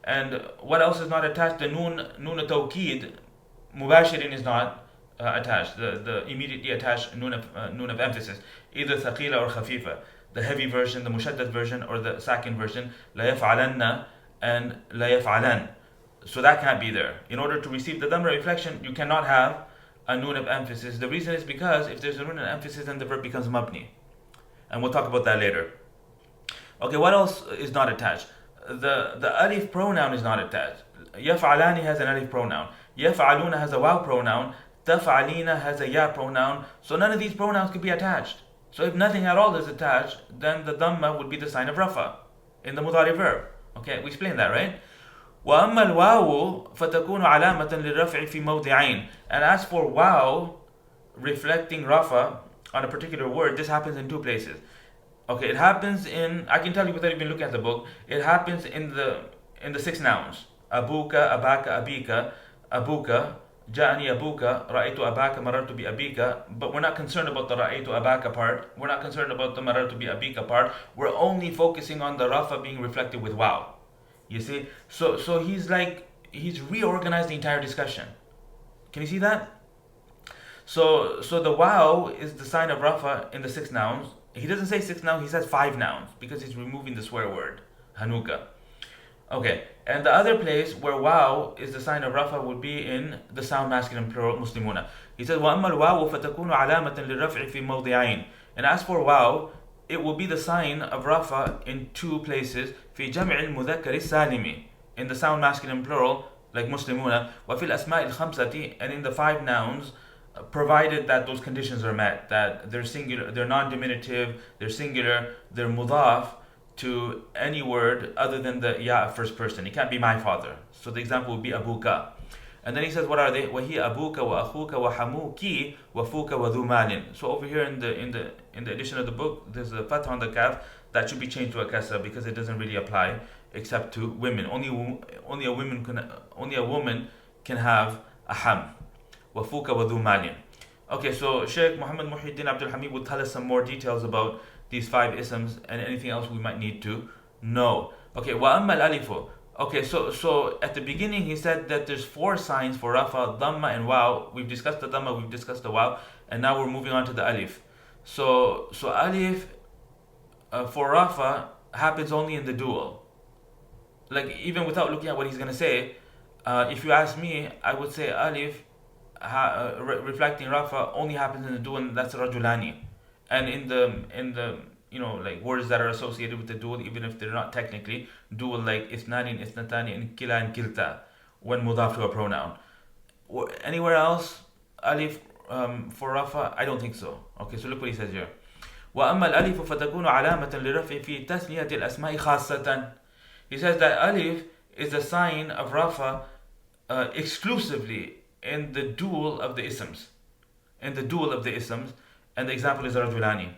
And what else is not attached? The noon of tawqid, mubashirin, is not attached. The immediately attached noon of emphasis, either thaqila or khafifa. The heavy version, the mushaddad version, or the sakin version, la yaf'alanna and la yaf'alan. So that can't be there. In order to receive the dhamma reflection, you cannot have a noon of emphasis. The reason is because if there's a noon of emphasis, then the verb becomes mabni. And we'll talk about that later. Okay, what else is not attached? The alif pronoun is not attached. Yaf'alani has an alif pronoun. Yaf'aluna has a waw pronoun. Taf'alina has a ya pronoun. So none of these pronouns could be attached. So if nothing at all is attached, then the dhamma would be the sign of rafa in the mudari verb. Okay, we explained that, right? وَأَمَّا الْوَاوُ فَتَكُونُ عَلَامَةً لِلرَّفْعِ فِي مَوْضِعَيْنِ. And as for waw, reflecting rafa on a particular word, this happens in 2 places. Okay, it happens in, I can tell you without even looking at the book, it happens in the 6 nouns. Abuka, abaka, abika, abuka, ja'ani abuka, ra'aytu abaka, marartu bi abika. But we're not concerned about the ra'aytu abaka part. We're not concerned about the marartu bi abika part. We're only focusing on the rafa being reflected with waw. You see? So he's reorganized the entire discussion. Can you see that? So the waw is the sign of rafa in the 6 nouns. He doesn't say 6 nouns, he says 5 nouns, because he's removing the swear word, hanuka. Okay, and the other place where waw is the sign of rafa would be in the sound masculine plural, muslimuna. He says, وَأَمَّا الْوَاوُ فَتَكُونُ عَلَامَةً لِلرَّفْعِ فِي مَوْضِعَيْنِ. And as for waw, it will be the sign of rafa in 2 places, في جمع المذكر السالم, in the sound masculine plural, like muslimuna, وفي الأسماء الخمسة, and in the 5 nouns, provided that those conditions are met, that they're singular, they're non-diminutive, they're singular, they're mudaf to any word other than the ya of first person. It can't be my father. So the example would be abuka. And then he says, what are they? وَهِي أَبُوكَ وَأَخُوكَ وَحَمُوكِ وَفُوكَ وَذُو مَالٍ. So over here in the edition of the book, there's a fath on the kaf that should be changed to a kasra because it doesn't really apply except to women. Only a woman can have a ham. وَفُوكَ وَذُو مَالٍ. Okay, so Sheikh Muhammad Muhyiddin Abdul Hamid will tell us some more details about these 5 isms and anything else we might need to No. Okay, وأما الألف. Okay, so at the beginning he said that there's 4 signs for Rafa, Dhamma, and Waw. We've discussed the Dhamma, we've discussed the Waw, and now we're moving on to the Alif. So Alif for Rafa happens only in the dual. Like, even without looking at what he's gonna say, if you ask me, I would say Alif reflecting Rafa only happens in the dual, and that's Rajulani. And in the like words that are associated with the dual, even if they're not technically dual, like Ithnani and Ithnatani and Kila and Kilta, when mudaf to a pronoun. Anywhere else, Alif for Rafa, I don't think so. Okay, so look what he says here. وأما الألف فتكون علامة لرفع في تثنية الأسماء خاصة. He says that Alif is a sign of Rafa exclusively in the dual of the isms. In the dual of the isms, and the example is Rajulani.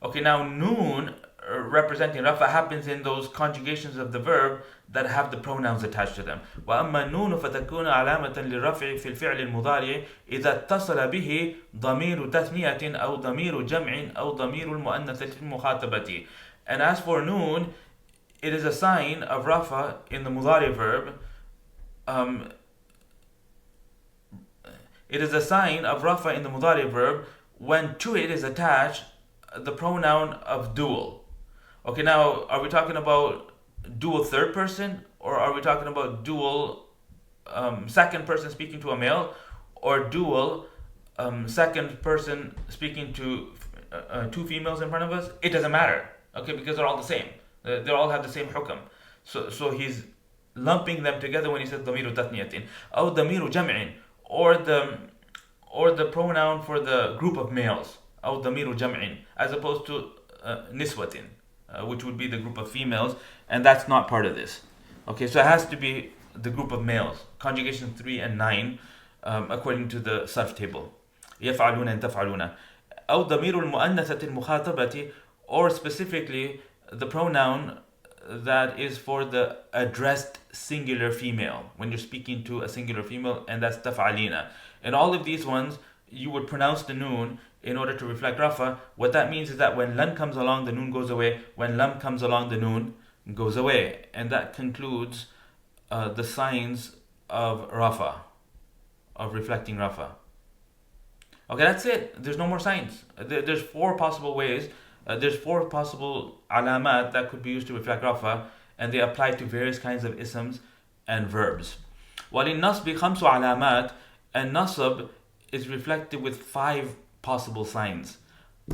Okay, now Noon representing Rafa happens in those conjugations of the verb that have the pronouns attached to them. وأما النون فتكون علامة للرفع في الفعل المضارع إذا اتصل به ضمير تثنية أو ضمير جمع أو ضمير المؤنثة المخاطبة. And as for Noon, it is a sign of Rafa in the mudari verb. It is a sign of Rafa in the mudari verb when to it is attached the pronoun of dual. Okay, now are we talking about dual third person, or are we talking about dual second person speaking to a male, or dual second person speaking to 2 females in front of us? It doesn't matter, okay, because they're all the same. They all have the same hukam. So he's lumping them together when he says damiru tathniyatin, or damiru jam'in, or the pronoun for the group of males, or damiru jam'in, as opposed to niswatin, which would be the group of females, and that's not part of this. Okay, so it has to be the group of males. Conjugation 3 and 9, according to the Sarf table. يفعلون and تفعلون. أو ضمير المؤنثة المخاطبة, or specifically the pronoun that is for the addressed singular female, when you're speaking to a singular female, and that's taf'alina. In all of these ones, you would pronounce the noon in order to reflect Rafa. What that means is that when lan comes along, the noon goes away. When lam comes along, the noon goes away. And that concludes the signs of Rafa, of reflecting Rafa. Okay, that's it. There's no more signs. There's 4 possible ways. There's 4 possible alamat that could be used to reflect Rafa, and they apply to various kinds of isms and verbs. وَلِلنَّصْبِ خَمْسُ عَلَامَات, and nasab is reflected with 5 possible signs.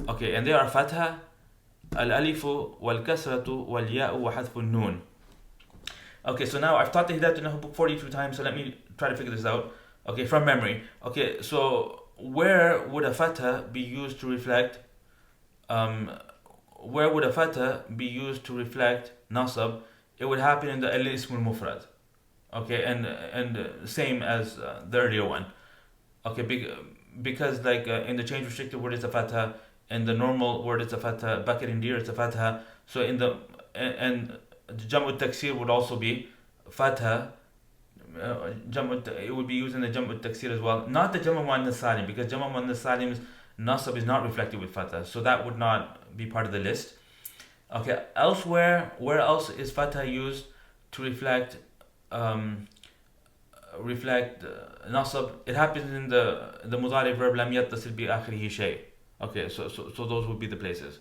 Okay, and they are fatha, al-alifu, wal-kasratu, wal-ya'u, wa hadfu nun. Okay, so now I've taught the Hidayat al-Nahu book 42 times, so let me try to figure this out. Okay, from memory. Okay, so where would a fatha be used to reflect nasab? It would happen in the al-ism al-mufrad. Okay, and same as the earlier one. Okay, because like in the change restricted word it's a fatha, in the normal word it's a fatha, bakr and deer it's a fatha. So in the and jam'u taksir would also be fatha. It would be used in the jam'u taksir as well, not the jam'u muannath salim, because jam'u muannath salim's nasab is not reflected with fatha, so that would not be part of the list. Okay, elsewhere, where else is fatha used to reflect nasab? It happens in the mudari verb lam yattasil bi akhirihi shay. Okay, so those would be the places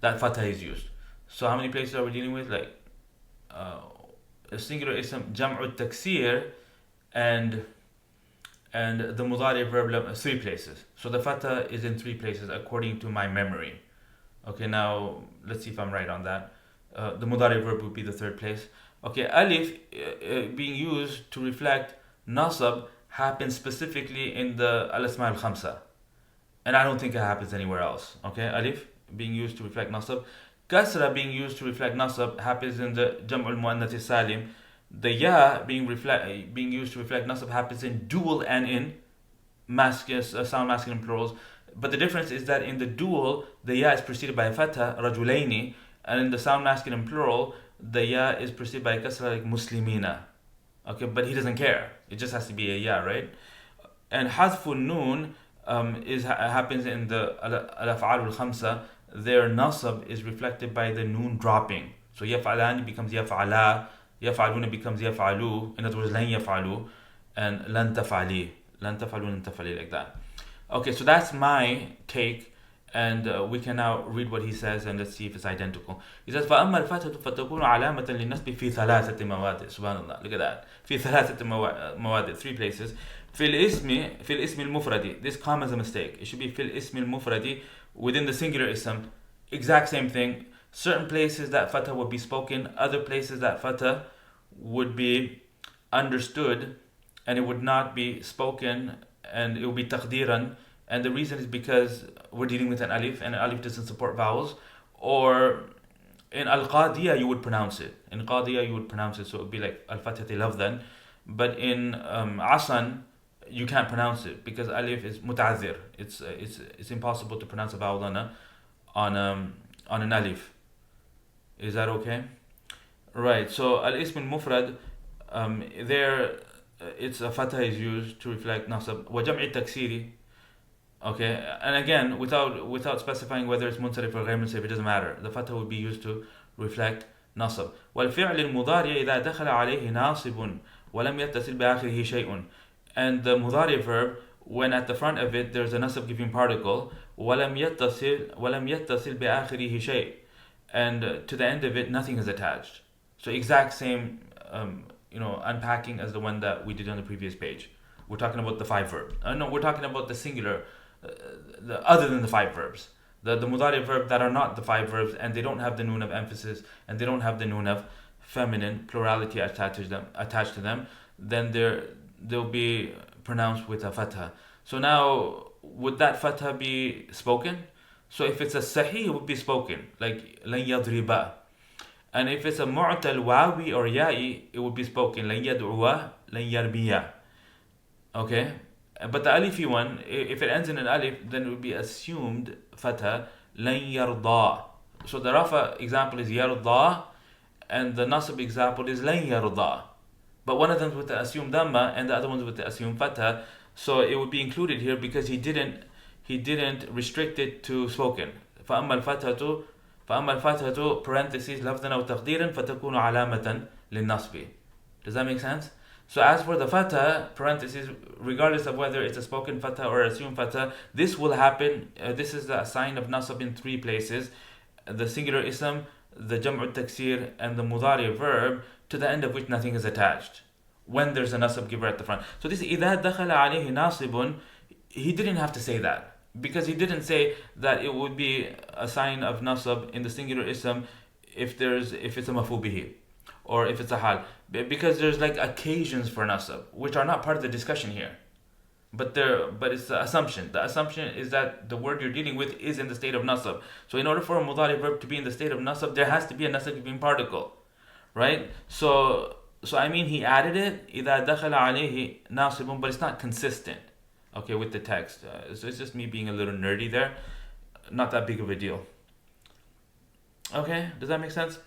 that fatha is used. So how many places are we dealing with? Like a singular ism, jam'u taksir, and the mudari verb 3 places. So the fatha is in 3 places according to my memory. Okay, now let's see if I'm right on that. The mudari verb would be the 3rd place. Okay, alif being used to reflect nasab happens specifically in the al-asma al-khamsa, and I don't think it happens anywhere else. Okay, alif being used to reflect nasab. Kasra being used to reflect nasab happens in the jam'ul muannath salim. The ya being used to reflect nasab happens in dual and in sound masculine plurals. But the difference is that in the dual, the ya is preceded by a fatha, rajulaini, and in the sound masculine plural, the ya is preceded by a kasra, like muslimina. Okay, but he doesn't care. It just has to be a ya, right? And hadfun noon happens in the al-af'al al-khamsa. Their nasab is reflected by the noon dropping. So يفعلان becomes يفعلا, يفعلون becomes يفعلوا. In other words, لن يفعلوا, and لن تفعلي, لن تفعلوا لن تفعلي, like that. Okay, so that's my take, and we can now read what he says and let's see if it's identical. He says فأما الفتحة فتكون علامة للنصب في ثلاثة مواضع. سبحان الله, look at that. في ثلاثة مواضع, 3 places. في الاسم المفرد. This comma is a mistake. It should be في الاسم المفرد within the singular ism. Exact same thing. Certain places that fatha would be spoken, other places that fatha would be understood and it would not be spoken, and it will be taqdeeran. And the reason is because we're dealing with an alif, and an alif doesn't support vowels. Or in al-qadiyah you would pronounce it. In qadiyah you would pronounce it, so it would be like al-fathati lafdhan. But in asan you can't pronounce it because alif is muta'azzir. It's impossible to pronounce a vowel on an alif. Is that okay? Right. So al-ism al-mufrad, there it's a fatha is used to reflect nasab. Wa jam'i taksiri. Okay, and again, without specifying whether it's munsarif or غير munsarif, it doesn't matter. The fatha would be used to reflect nasab. والفعل المضارع إذا دخل عليه ناصب ولم يتصل بآخره شيء. And the mudari verb, when at the front of it there's a nasab giving particle, ولم يتصل بآخره شيء, and to the end of it nothing is attached. So exact same unpacking as the one that we did on the previous page. We're talking about the 5 verbs. No, we're talking about the singular, other than the 5 verbs. The mudari verb that are not the 5 verbs, and they don't have the noon of emphasis, and they don't have the noon of feminine plurality attached to them, then they'll be pronounced with a fatha. So now, would that fatha be spoken? So if it's a sahih, it would be spoken, like لن يضربا. And if it's a mu'tal wawi or ya'i, it would be spoken لن يدعوا لن يربيا. Okay? But the alifi one, if it ends in an alif, then it would be assumed fatha لن يرضى. So the rafa example is yarda, and the nasab example is لن يرضى. But one of them is with the assumed dhamma, and the other one's with the assumed fatha. So it would be included here because he didn't restrict it to spoken. فأما الفتحة parentheses لفظا أو تقديرا فتكون علامة للنصب. Does that make sense? So as for the fatha, parentheses, regardless of whether it's a spoken fatha or assumed fatha, this will happen. This is the sign of nasab in 3 places: the singular ism, the jam'u taksir, and the mudari verb, to the end of which nothing is attached when there's a nasab giver at the front. So this إذا دخل عليه ناصب, he didn't have to say that, because he didn't say that it would be a sign of nasab in the singular ism if it's a maf'ul bihi or if it's a hal, because there's like occasions for nasab which are not part of the discussion here, but it's the assumption. The assumption is that the word you're dealing with is in the state of nasab. So in order for a mudari verb to be in the state of nasab, there has to be a nasab giving particle, right? So I mean, he added it إذا دخل عليه ناصب, but it's not consistent, okay, with the text. So it's just me being a little nerdy there. Not that big of a deal. Okay, does that make sense?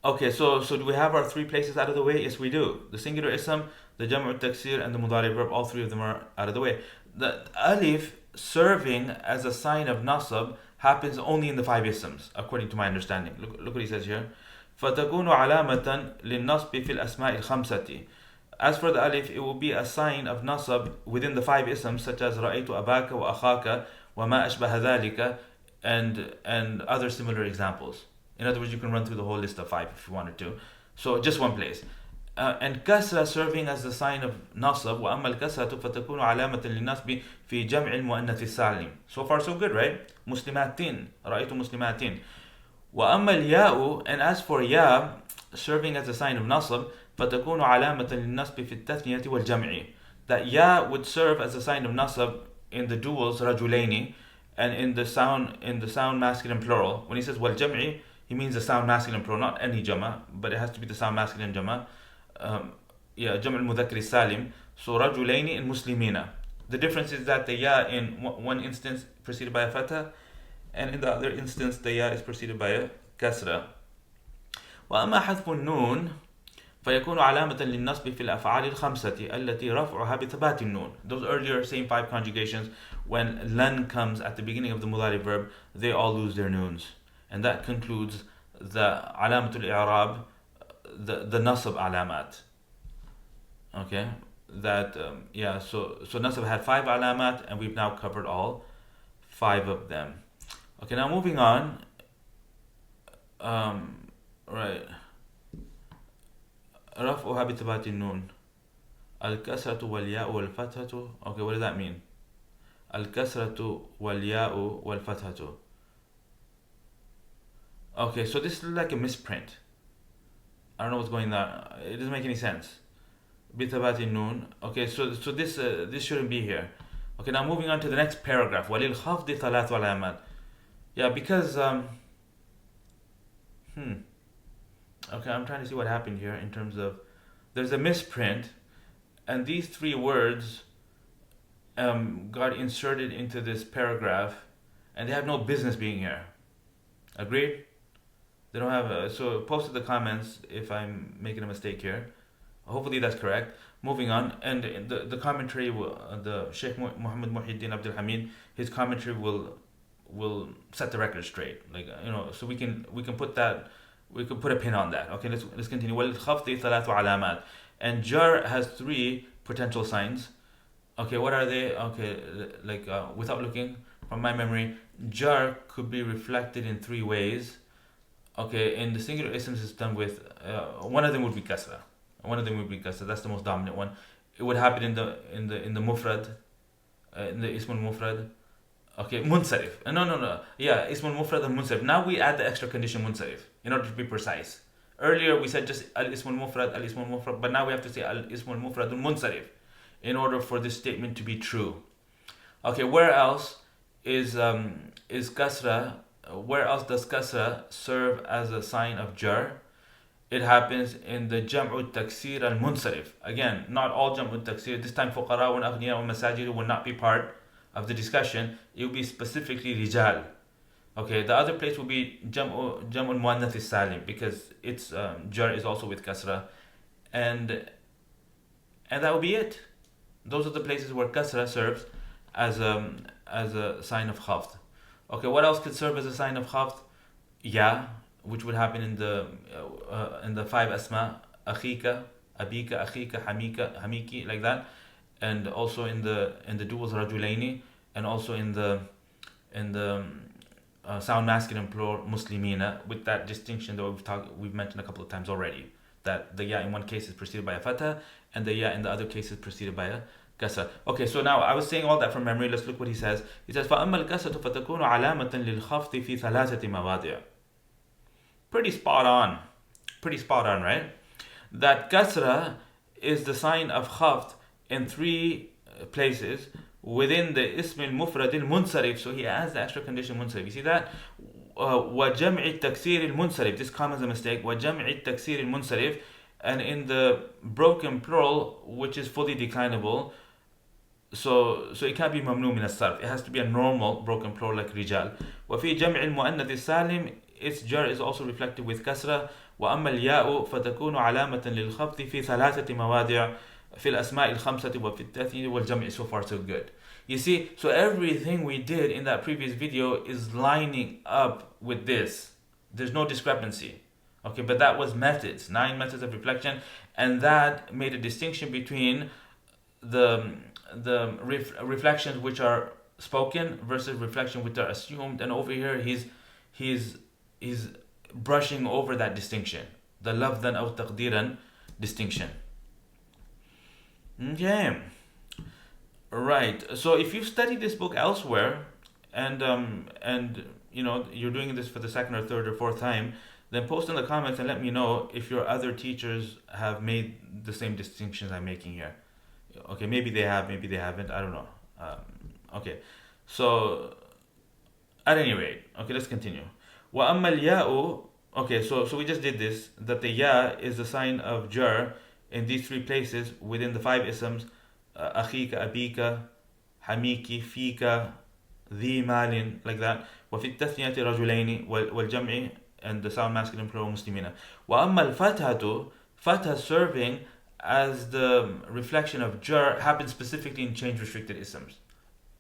Okay, so do we have our 3 places out of the way? Yes, we do. The singular ism, the jam'u taksir, and the mudari verb, all 3 of them are out of the way. The alif serving as a sign of nasab happens only in the 5 isms, according to my understanding. Look what he says here. فَتَكُونُ عَلَامَةً لِلنَّصْبِ فِي الْأَسْمَاءِ الْخَمْسَةِ. As for the alif, it will be a sign of nasab within the 5 isms, such as رَأَيْتُ أَبَاكَ وَأَخَاكَ وَمَا أَشْبَهَ ذَلِكَ, and other similar examples. In other words, you can run through the whole list of 5 if you wanted to. So just one place. And kasra serving as the sign of nasab. وَأَمَّا الْكَسْرَةُ فَتَكُونُ عَلَامَةً لِلنَّصْبِ فِي جَمْعِ الْمُؤَنَّثِ السَّالِمِ. So far so good, right? مسلماتين. رَأَيْتُ مسلماتين. وَأَمَّا الْيَاءُ, and as for ya, serving as a sign of nasab, فَتَكُونُ عَلَامَةً لِلنَّصْبِ فِي التَّثْنِيَةِ وَالْجَمْعِ. That ya would serve as a sign of nasab in the duals رَجُلَيْنِ, and in the sound masculine plural. When he says وَالْجَمْعِ, he means the sound masculine plural, not any jama, but it has to be the sound masculine jama. Jama al-mudhakkar salim. So رَجُلَيْنِ in muslimina. The difference is that the ya in one instance preceded by a fatha, and in the other instance the ya is preceded by a kasra. وأما حذف النون فيكون علامة للنصب في الأفعال الخمسة التي رفعها بثبات النون. Those earlier same 5 conjugations, when lan comes at the beginning of the mudari verb, they all lose their noons. And that concludes the علامة الإعراب, the nasab علامات. Okay, that so nasab had 5 علامات, and we've now covered all 5 of them. Okay, now moving on. Right. رفعها بثبات النون الكسرة والياء والفتحة. Okay, what does that mean? الكسرة والياء والفتحة. Okay, so this is like a misprint. I don't know what's going on. It doesn't make any sense. بثبات النون. Okay, so this shouldn't be here. Okay, now moving on to the next paragraph. وللخفض ثلاث علامات. Yeah, because okay, I'm trying to see what happened here in terms of there's a misprint, and these 3 words got inserted into this paragraph, and they have no business being here. Agreed? They don't have so post in the comments if I'm making a mistake here. Hopefully that's correct. Moving on, and the commentary the Sheikh Muhammad Muhyiddin Abdul Hamid, his commentary will set the record straight, so we can put that, we could put a pin on that. Okay, let's continue. وَلِلْخَفْضِ ثَلَاثُ عَلَامَات. And jar has 3 potential signs. Okay, what are they? Okay, without looking from my memory, jar could be reflected in 3 ways. Okay, in the singular isms it's done with one of them would be kasra. That's the most dominant one. It would happen in the mufrad, in the ism al-mufrad. Okay, munsarif. No. Yeah, ism al-mufrad and munsarif. Now we add the extra condition munsarif in order to be precise. Earlier we said just al-ism al-mufrad, but now we have to say al-ism al-mufrad al-munsarif in order for this statement to be true. Okay, where else is kasra? Where else does kasra serve as a sign of jar? It happens in the jam'u taksir al-munsarif. Again, not all jam'u taksir. This time fuqara wa aghniya wa masajid will not be part of the discussion. It will be specifically rijal. Okay, the other place will be jam'u muannath salim, because its jar is also with kasra, and that will be it. Those are the places where kasra serves as a sign of khafd. Okay, what else could serve as a sign of khafd? Ya, which would happen in the 5 asma, akhika, abika, akhika, hamika, hamiki, like that, and also in the duals rajulaini, and also in the sound masculine plural muslimina, with that distinction that we've mentioned a couple of times already, that the ya in one case is preceded by a fatha, and the ya in the other case is preceded by a kasra. Okay, so now I was saying all that from memory. Let's look what he says. He says فَأَمَّا الْكَسْرَةُ فَتَكُونُ عَلَامَةً لِلْخَفْضِ فِي ثَلَاثَةِ مَوَاضِعٍ. Pretty spot on, right? That kasra is the sign of khafd in 3 places within the ism al-mufrad al-munsarif. So he adds the extra condition munsarif. You see that? وَجَمْعِ التَّكْسِيرِ الْمُنْصَرِف. This comma is a mistake. وَجَمْعِ التَّكْسِيرِ الْمُنْصَرِف. And in the broken plural, which is fully declinable, so it can't be mamnu min as-sarf. It has to be a normal broken plural like rijal. وَفِي جَمْعِ الْمُؤَنَّثِ السَّالِم. Its jar is also reflected with kasra. وأما الياء فتكون علامة للخفض في 3 مواضع في الأسماء الخمسة وفي التثنية والجمع. So far so good. You see, so everything we did in that previous video is lining up with this. There's no discrepancy. Okay, but that was methods, 9 methods of reflection, and that made a distinction between the reflections which are spoken versus reflection which are assumed. And over here he's brushing over that distinction, the lafdhan aw taqdiran distinction. Okay, right. So if you've studied this book elsewhere, and you're doing this for the 2nd or 3rd or 4th time, then post in the comments and let me know if your other teachers have made the same distinctions I'm making here. Okay, maybe they have, maybe they haven't, I don't know. Okay, so at any rate, okay, let's continue. وَأَمَّا الْيَاءُ. Okay, so we just did this, that the ya is the sign of jar in these 3 places within the 5 isms, أخيك, أبيك, حميك, فيك, ذي مال, like that. وفي التثنية رجلين والجمع, and the sound masculine plural muslimina. وأما الفتحة, fatha serving as the reflection of jar happens specifically in change restricted isms.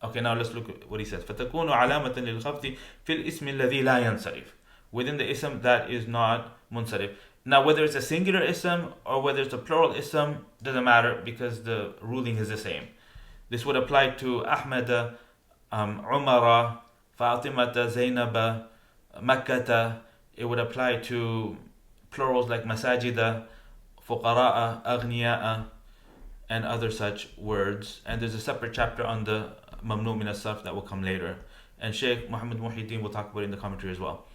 Okay, now let's look at what he says. فتكون علامة للخفض في الاسم الذي لا ينصرف. within the ism that is not munsarif. Now, whether it's a singular ism or whether it's a plural ism, doesn't matter because the ruling is the same. This would apply to Ahmad, Umara, Fatimata, Zainaba, Makkata. It would apply to plurals like Masajida, Fuqara'a, Aghniya'a, and other such words. And there's a separate chapter on the Mamnu min as-Sarf that will come later. And Sheikh Muhammad Muhyiddin will talk about it in the commentary as well.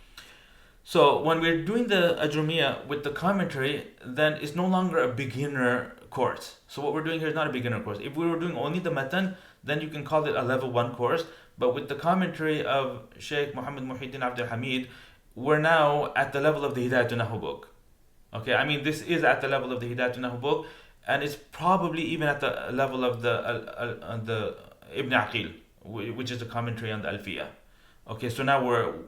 So when we're doing the Ajrumiyyah with the commentary, then it's no longer a beginner course. So what we're doing here is not a beginner course. If we were doing only the Matn, then you can call it a level 1 course. But with the commentary of Sheikh Muhammad Muhyiddin Abdul Hamid, we're now at the level of the Hidayatul Nahu book. Okay, I mean, this is at the level of the Hidayatul Nahu book, and it's probably even at the level of the Ibn Aqil, which is the commentary on the Alfiyah. Okay, so now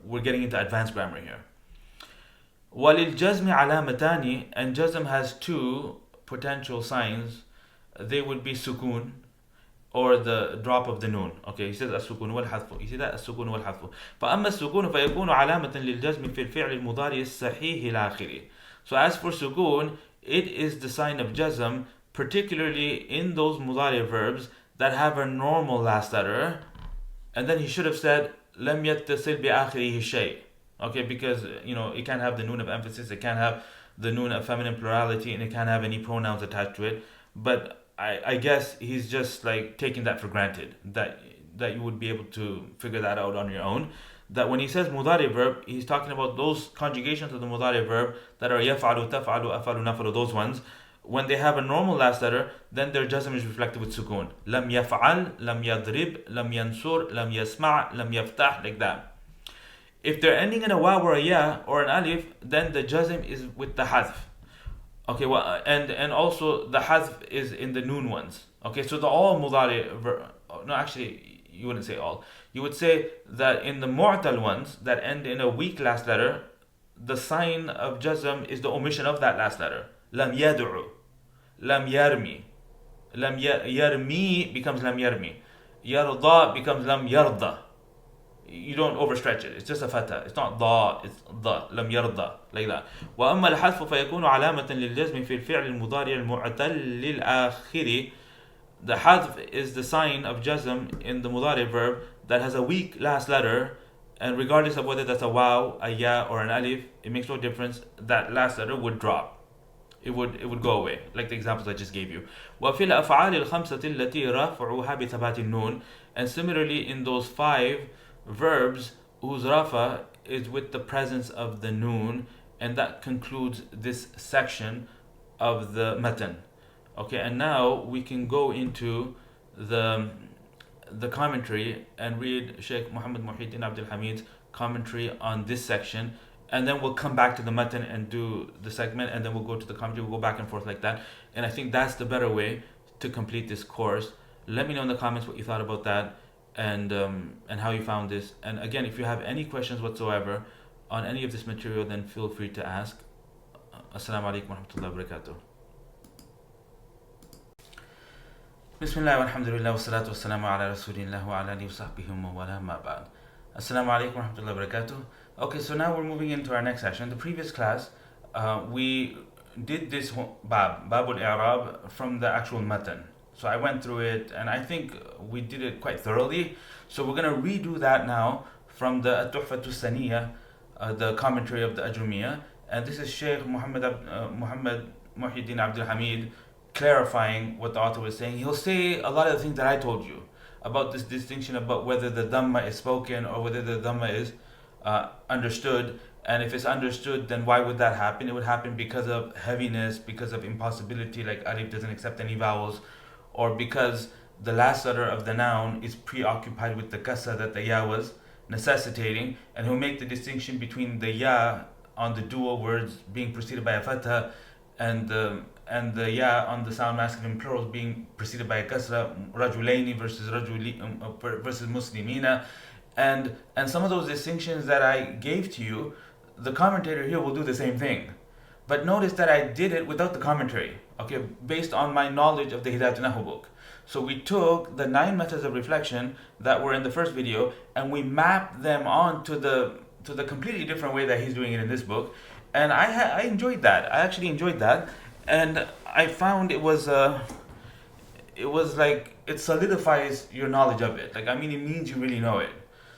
we're getting into advanced grammar here. وَلِلْجَزْمِ عَلَامَتَانِ, and jazm has two potential signs. They would be sukun, or the drop of the noon. Okay, he says السكون والحذف. You see that? السكون والحذف. فأما السكون فيكون علامة للجزم في الفعل المضارع الصحيح الآخر. So as for sukun, it is the sign of jazm, particularly in those mudari verbs that have a normal last letter. And then he should have said لم يتصل بآخره شيء. Okay, because it can't have the noon of emphasis, it can't have the noon of feminine plurality, and it can't have any pronouns attached to it. But I guess he's just like taking that for granted, that you would be able to figure that out on your own. That when he says mudari verb, he's talking about those conjugations of the mudari verb that are yaf'alu, taf'alu, afalu, nafalu, those ones. When they have a normal last letter, then their jazm is reflected with sukun. Lam yaf'al, lam yadrib, lam yansur, lam yasma', lam yaftah, like that. If they're ending in a waw or a ya or an alif, then the jazm is with the hadf. Okay, well, and also the hadf is in the noon ones. Okay, so the all mudari no, actually you wouldn't say all. You would say that in the mu'tal ones that end in a weak last letter, the sign of jazm is the omission of that last letter. Lam yad'u, lam yarmi, lam yarmi becomes lam yarmi, yarda becomes lam yarda. You don't overstretch it. It's just a fatha. It's not da. It's da. لم يرضى, like that. وأما الحذف فيكون علامة للجزم في الفعل المضارع المعتل للآخر. The hadf is the sign of jazm in the mudari verb that has a weak last letter, and regardless of whether that's a waw, a ya, or an alif, it makes no difference. That last letter would drop. It would go away, like the examples I just gave you. وفي الأفعال الخمسة التي رفعها بثبات النون. And similarly in those 5 verbs whose rafa is with the presence of the noon, and that concludes this section of the Matn. Okay, and now we can go into the commentary and read Sheikh Muhammad Muhyiddin Abdul Hamid's commentary on this section, and then we'll come back to the Matn and do the segment, and then we'll go to the commentary. We'll go back and forth like that, and I think that's the better way to complete this course. Let me know in the comments what you thought about that, and how you found this. And again, if you have any questions whatsoever on any of this material, then feel free to ask. Assalamu alaikum wa rahmatullahi wa barakatuh. Bismillah walhamdulillah wa salatu wa salamu ala rasulillah wa ala alihi wa sahbihi wa wala ma ba'd. Assalamu alaikum wa rahmatullahi wa barakatuh. Okay, so now we're moving into our next session. The previous class, we did this babul i'rab from the actual Matn. So I went through it, and I think we did it quite thoroughly. So we're going to redo that now from the Tuhfatu Saniyah, the commentary of the Ajrumiyyah. And this is Sheikh Muhammad Muhyiddin Abdul Hamid clarifying what the author was saying. He'll say a lot of the things that I told you about this distinction about whether the Dhamma is spoken or whether the Dhamma is understood. And if it's understood, then why would that happen? It would happen because of heaviness, because of impossibility, like alif doesn't accept any vowels, or because the last letter of the noun is preoccupied with the kasra that the ya was necessitating. And he'll make the distinction between the ya on the dual words being preceded by a fatha, and the ya on the sound masculine plurals being preceded by a kasra, rajulaini versus muslimina, and some of those distinctions that I gave to you, the commentator here will do the same thing. But notice that I did it without the commentary, okay, based on my knowledge of the Hidayatul Nahu book. So we took the 9 methods of reflection that were in the first video, and we mapped them onto the to the completely different way that he's doing it in this book, and I enjoyed that. I actually enjoyed that, and I found it was like it solidifies your knowledge of it. Like, I mean, it means you really know it.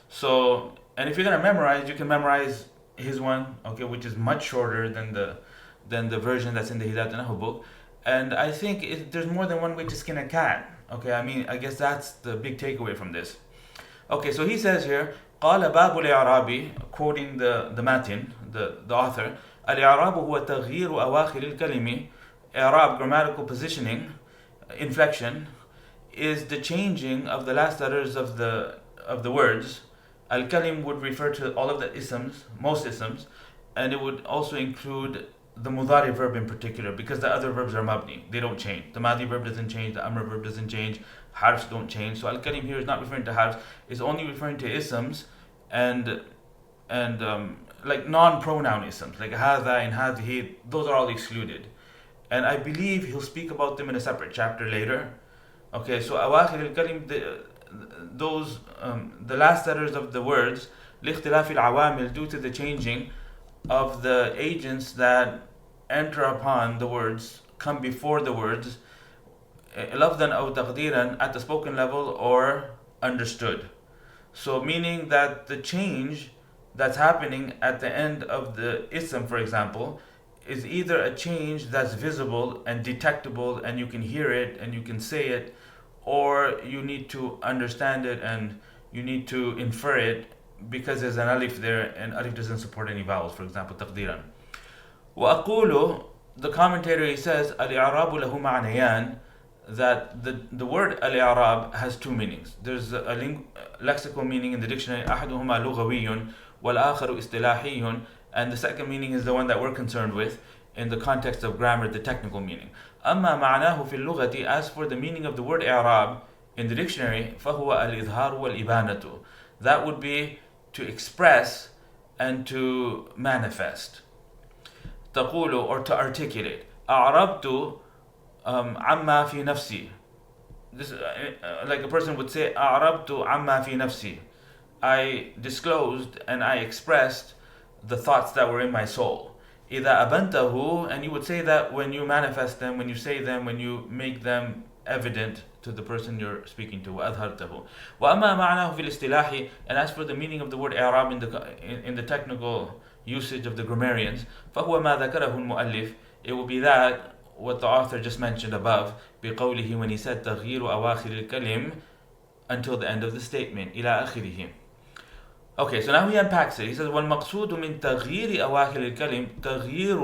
So, and if you're gonna memorize, you can memorize his one, okay, which is much shorter than the version that's in the Hidayat Nahu book. And I think there's more than one way to skin a cat. Okay, I mean, I guess that's the big takeaway from this. Okay, so he says here, قال باب الإعراب, quoting the Matn, the author, الإعراب هو تغيير أواخر الكلمة. إعراب, grammatical positioning, inflection, is the changing of the last letters of the words. Al-kalim would refer to all of the isms, most isms, and it would also include the mudari verb in particular, because the other verbs are mabni, they don't change. The madi verb doesn't change, the amr verb doesn't change, harfs don't change. So al-kalim here is not referring to harfs, it's only referring to isms and like non-pronoun isms, like hadha and hadhi, those are all excluded. And I believe he'll speak about them in a separate chapter later. Okay, so awakhir al-kalim, those the last letters of the words, likhtilaf al-awamil, due to the changing of the agents that enter upon the words, come before the words, lafdan aw taqdiran, at the spoken level or understood. So meaning that the change that's happening at the end of the ism, for example, is either a change that's visible and detectable and you can hear it and you can say it, or you need to understand it and you need to infer it because there's an alif there and alif doesn't support any vowels, for example, taqdiran. وأقول, the commentator, he says, الإعراب له معنيان, that the word al-i'rab has two meanings. There's a lexical meaning in the dictionary, أحدهما لغوي والآخر اصطلاحي, and the second meaning is the one that we're concerned with in the context of grammar, the technical meaning. أما معناه في اللغة, as for the meaning of the word i'rab in the dictionary, فهو الإظهار والإبانة, that would be to express and to manifest. تقول, or to articulate. أعربت عما في نفسي. This like a person would say أعربت عما في نفسي. I disclosed and I expressed the thoughts that were in my soul. إذا أبنته, and you would say that when you manifest them, when you say them, when you make them evident to the person you're speaking to. وأظهرته. وأما معناه في الاصطلاح, and as for the meaning of the word إعراب in the technical usage of the grammarians, فهو ما ذكره المؤلف, it will be that what the author just mentioned above, بقوله, when he said تغيير أواخر الكلم, until the end of the statement, إلى آخره. Okay, so now he unpacks it. He says, والمقصود من تغيير أواخر الكلم تغيير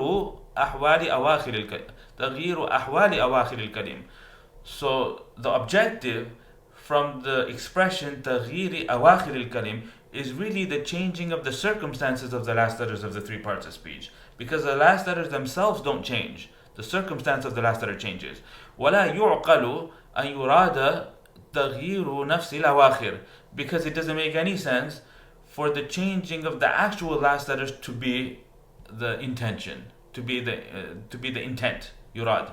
أحوال أواخر الكلم. تغيير أحوال أواخر الكلم. So the objective from the expression تغيير أواخر الكلم is really the changing of the circumstances of the last letters of the three parts of speech. Because the last letters themselves don't change. The circumstance of the last letter changes. ولا يعقل أن يراد تغيير نفس الأواخر, because it doesn't make any sense for the changing of the actual last letters to be the intention, to be the intent, يراد.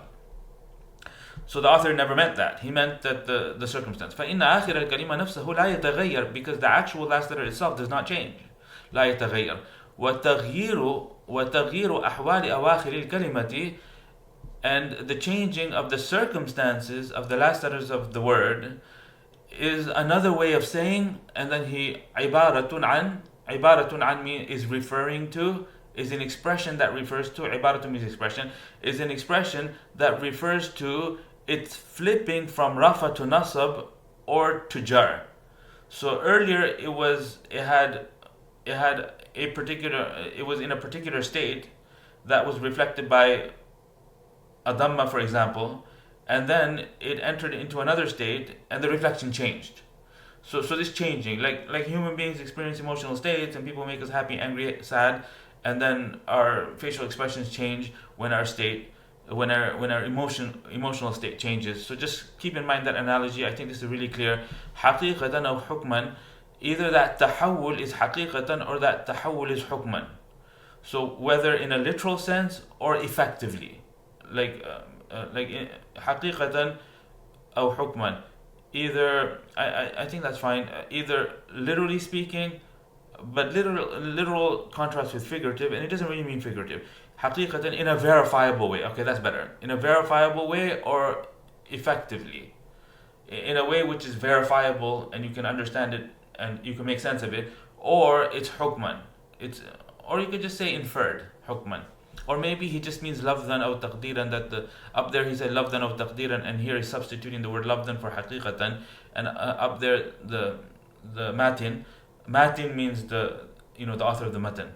So the author never meant that. He meant that the circumstance. فإن آخر الكلمة نفسه لا يتغير, because the actual last letter itself does not change. لا يتغير. وتغيير أحوال أواخر الكلمة, and the changing of the circumstances of the last letters of the word is another way of saying, and then he عبارة عن is referring to, is an expression that refers to, عبارة means expression, is an expression that refers to it's flipping from rafa to nasab or to jar. So earlier it was in a particular state that was reflected by a dhamma, for example, and then it entered into another state and the reflection changed. So this changing, like human beings experience emotional states, and people make us happy, angry, sad, and then our facial expressions change when our emotional state changes. So just keep in mind that analogy. I think this is really clear. حقيقة أو حكما, either that تحول is حقيقة or that تحول is حكما. So whether in a literal sense or effectively. Like حقيقة أو حكما, either I think that's fine, either literally speaking but literal contrasts with figurative, and it doesn't really mean figurative. حقيقة, in a verifiable way. Okay, that's better. In a verifiable way, or effectively. In a way which is verifiable and you can understand it and you can make sense of it, or it's hukman. Or you could just say inferred, hukman. Or maybe he just means lafdhan aw taqdeeran, that up there he said lafdhan aw taqdeeran, and here he's substituting the word lafdhan for haqiqatan, and up there the Matn. Matn means the author of the Matn.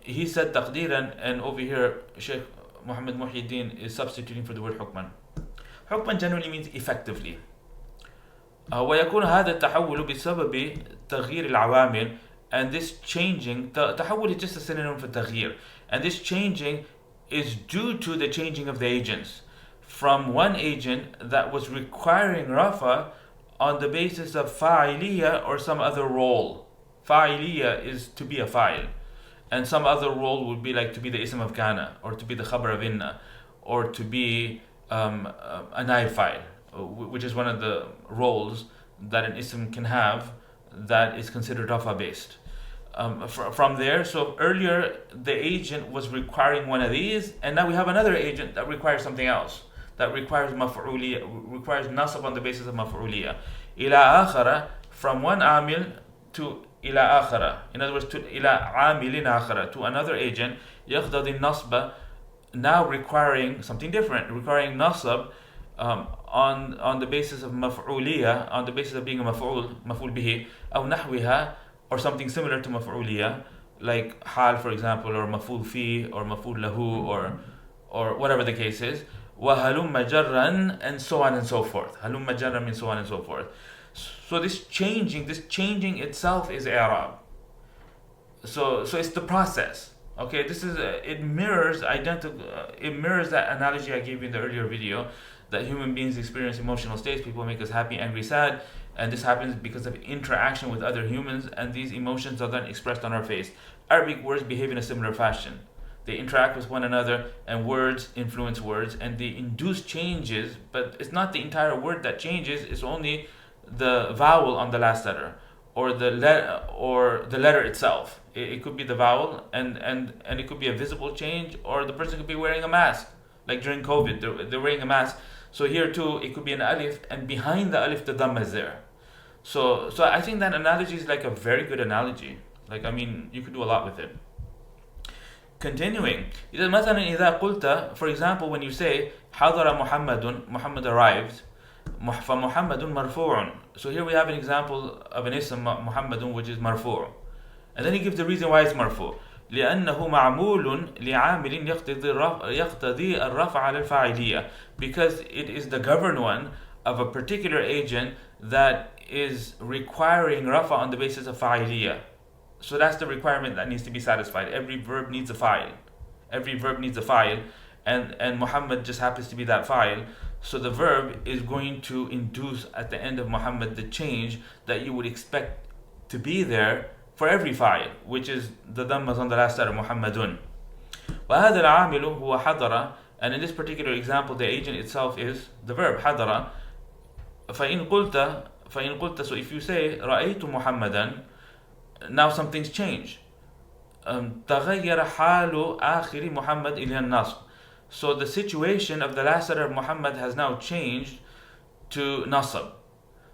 He said taqdeeran, and over here Sheikh Muhammad Muhyiddin is substituting for the word hukman. Hukman generally means effectively. ويكون هذا التحول بسبب تغيير العوامل, and this changing, تحول is just a synonym for تغيير, and this changing is due to the changing of the agents from one agent that was requiring rafa on the basis of fa'iliyya or some other role. Fa'iliyya is to be a fa'il, and some other role would be like to be the ism of kana, or to be the khabar of inna, or to be a naib fa'il, which is one of the roles that an ism can have that is considered rafa based. From there, so earlier the agent was requiring one of these, and now we have another agent that requires something else, that requires maf'uliyya, requires nasab on the basis of maf'uliyya. Ila akhara, from one amil to ila akhara, in other words, to ila amilin akhara, to another agent, yaqtadi nasba, now requiring something different, requiring nasab on the basis of maf'uliyya, on the basis of being a maf'ul bihi, aw nahwiha, or something similar to maf'uliyya, like hal, for example, or maf'ul fi, or maf'ul lahu, or whatever the case is, wa halumma jarran, and so on and so forth. Halumma jarran means so on and so forth. So this changing itself is i'rab. So it's the process. Okay, this is it mirrors that analogy I gave you in the earlier video, that human beings experience emotional states. People make us happy, angry, sad, and this happens because of interaction with other humans, and these emotions are then expressed on our face. Arabic words behave in a similar fashion. They interact with one another, and words influence words, and they induce changes, but it's not the entire word that changes, it's only the vowel on the last letter, or the letter itself. It could be the vowel, and it could be a visible change, or the person could be wearing a mask. Like during COVID, they're wearing a mask. So here too, it could be an alif, and behind the alif, the dhamma is there. So I think that analogy is like a very good analogy. Like, I mean, you could do a lot with it. Continuing, مثلا إذا قلت, for example, when you say حضر محمد, Muhammad arrived, فمحمد مرفوع. So here we have an example of an ism محمد, which is مرفوع, and then he gives the reason why it's مرفوع. لأنه معمول لعامل يقتضي الرفع على الفاعلية, because it is the governed one of a particular agent that is requiring rafa on the basis of fa'iliyya. So that's the requirement that needs to be satisfied. Every verb needs a fa'il. And Muhammad just happens to be that fa'il. So the verb is going to induce at the end of Muhammad the change that you would expect to be there for every fa'il, which is the dhammas on the last letter, Muhammadun. وهذا العامل هو حضر, and in this particular example the agent itself is the verb حضر. فإن قلت, so if you say رأيت محمدا, now something's changed. تغير حال آخر محمد إلى النصب. So the situation of the last letter of Muhammad has now changed to nasab.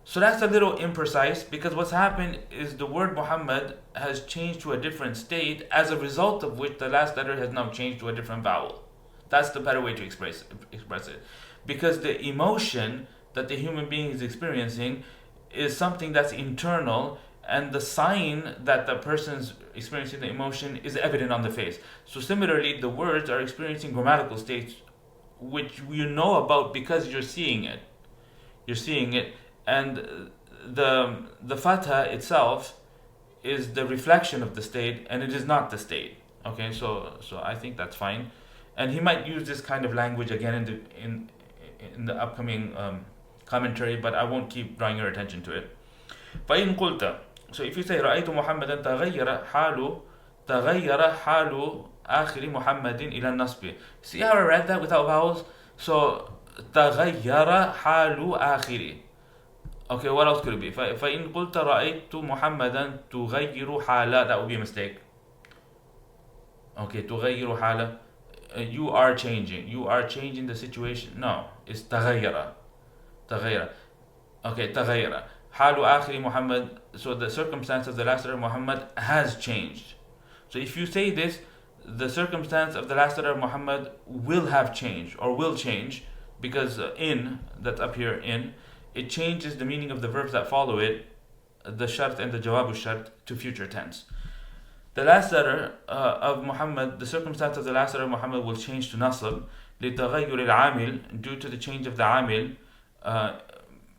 So that's a little imprecise, because what's happened is the word Muhammad has changed to a different state, as a result of which the last letter has now changed to a different vowel. That's the better way to express it. Because the emotion that the human being is experiencing is something that's internal, and the sign that the person's experiencing the emotion is evident on the face. So similarly, the words are experiencing grammatical states, which you know about because you're seeing it. And the fatha itself is the reflection of the state, and it is not the state. Okay, so I think that's fine. And he might use this kind of language again in the upcoming commentary, but I won't keep drawing your attention to it. فإن قلت, so if you say رأيت محمدا تغير حال آخر محمد إلى النصب. See how I read that without vowels? So تغير حال آخر. Okay, what else could it be? فإن قلت رأيت محمدا تغير حالة, that would be a mistake. Okay, تغير حالة, you are changing the situation. No, it's تغير. Okay, تغير. حال آخر محمد, so the circumstance of the last letter of Muhammad has changed. So if you say this, the circumstance of the last letter of Muhammad will have changed or will change, because in, that's up here, in, it changes the meaning of the verbs that follow it, the shart and the jawab shart, to future tense. The last letter of Muhammad, the circumstance of the last letter of Muhammad will change to nasab, لتغير العامل, due to the change of the amil,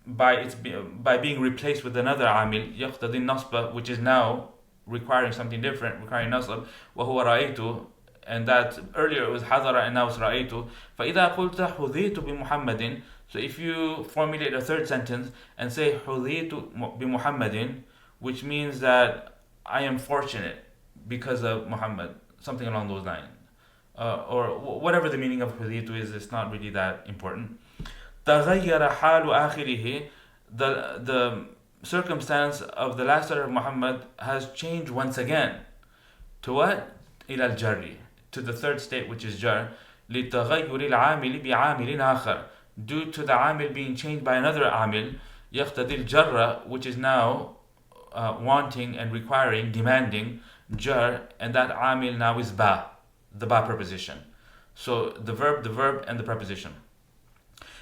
by being replaced with another amil, يقتضي النصب, which is now requiring something different, requiring nasab, وهو رأيت, and that earlier it was حضر and now it's رأيت. فإذا قلت حظيت بمحمد, so if you formulate a third sentence and say حظيت بمحمد, which means that I am fortunate because of Muhammad, something along those lines, or whatever the meaning of حظيت is, it's not really that important. تغير حال آخره, the circumstance of the last letter of Muhammad has changed once again. To what? إلى الجر, to the third state, which is jar. لتغير العامل بعامل آخر, due to the amil being changed by another amil. يقتضي الجر, which is now wanting and requiring, demanding, jar, and that amil now is ba, the ba preposition. So the verb, and the preposition.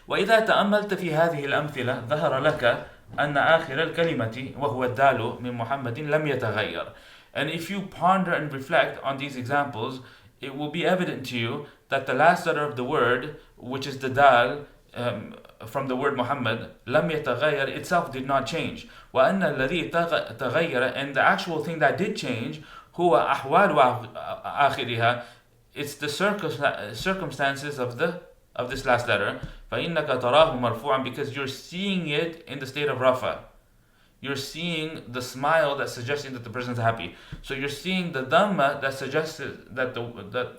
وإذا تأملت في هذه الأمثلة ظهر لك أن آخر الكلمة وهو الدال من محمد لم يتغير. And if you ponder and reflect on these examples, it will be evident to you that the last letter of the word, which is the dal, from the word Muhammad, لم يتغير, itself did not change. وأن الذي تغير, and the actual thing that did change, هو أحوال آخرها, it's the circumstances of this last letter. فإنك تراه مرفوعا, because you're seeing it in the state of rafa. You're seeing the smile that's suggesting that the person's happy. So you're seeing the dhamma that suggests that the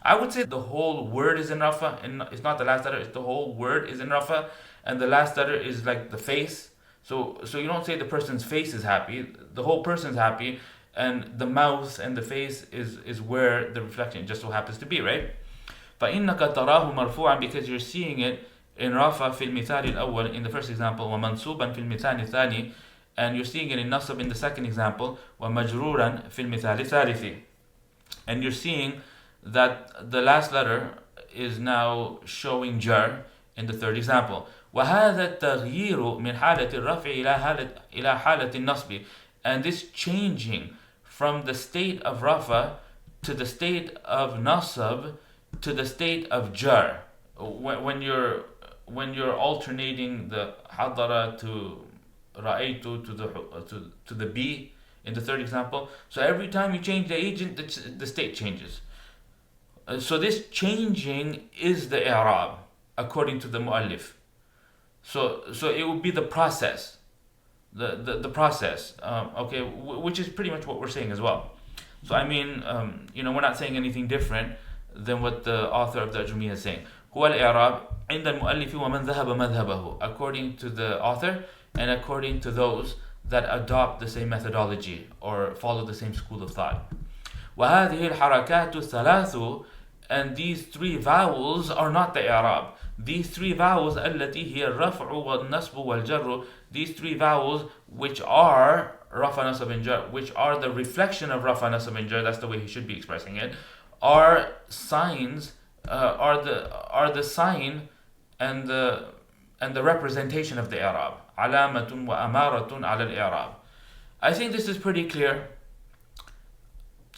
I would say the whole word is in rafa, and it's not the last letter, it's the whole word is in rafa, and the last letter is like the face. So you don't say the person's face is happy, the whole person's happy, and the mouth and the face is where the reflection just so happens to be, right? فإنك تراه مرفوعا, because you're seeing it in رفع في المثال الأول, in the first example, ومنصوبا في المثال الثاني, and you're seeing it in nasab in the second example, ومجرورا في المثال الثالث, and you're seeing that the last letter is now showing jar in the third example. وهذا التغيير من حالة الرفع إلى حالة النصب, and this changing from the state of rafa to the state of nasab to the state of jar, when you're alternating the hadara to ra'aytu to the b in the third example. So every time you change the agent, the state changes. So this changing is the i'rab according to the muallif. So it would be the process, the process, okay, which is pretty much what we're saying as well. So I mean, we're not saying anything different than what the author of the Ajrumiyyah is saying. هو الإعراب عند المؤلف ومن ذهب مذهبه, according to the author and according to those that adopt the same methodology or follow the same school of thought. وهذه الحركات الثلاث, and these three vowels are not the i'rab. These three vowels التي هي الرفع والنصب والجر, these three vowels which are rafa nasab and jar, which are the reflection of rafa nasab and jar, that's the way he should be expressing it, are signs, are the sign and the representation of the i'rab. علامات وأمارة على الإعراب. I think this is pretty clear.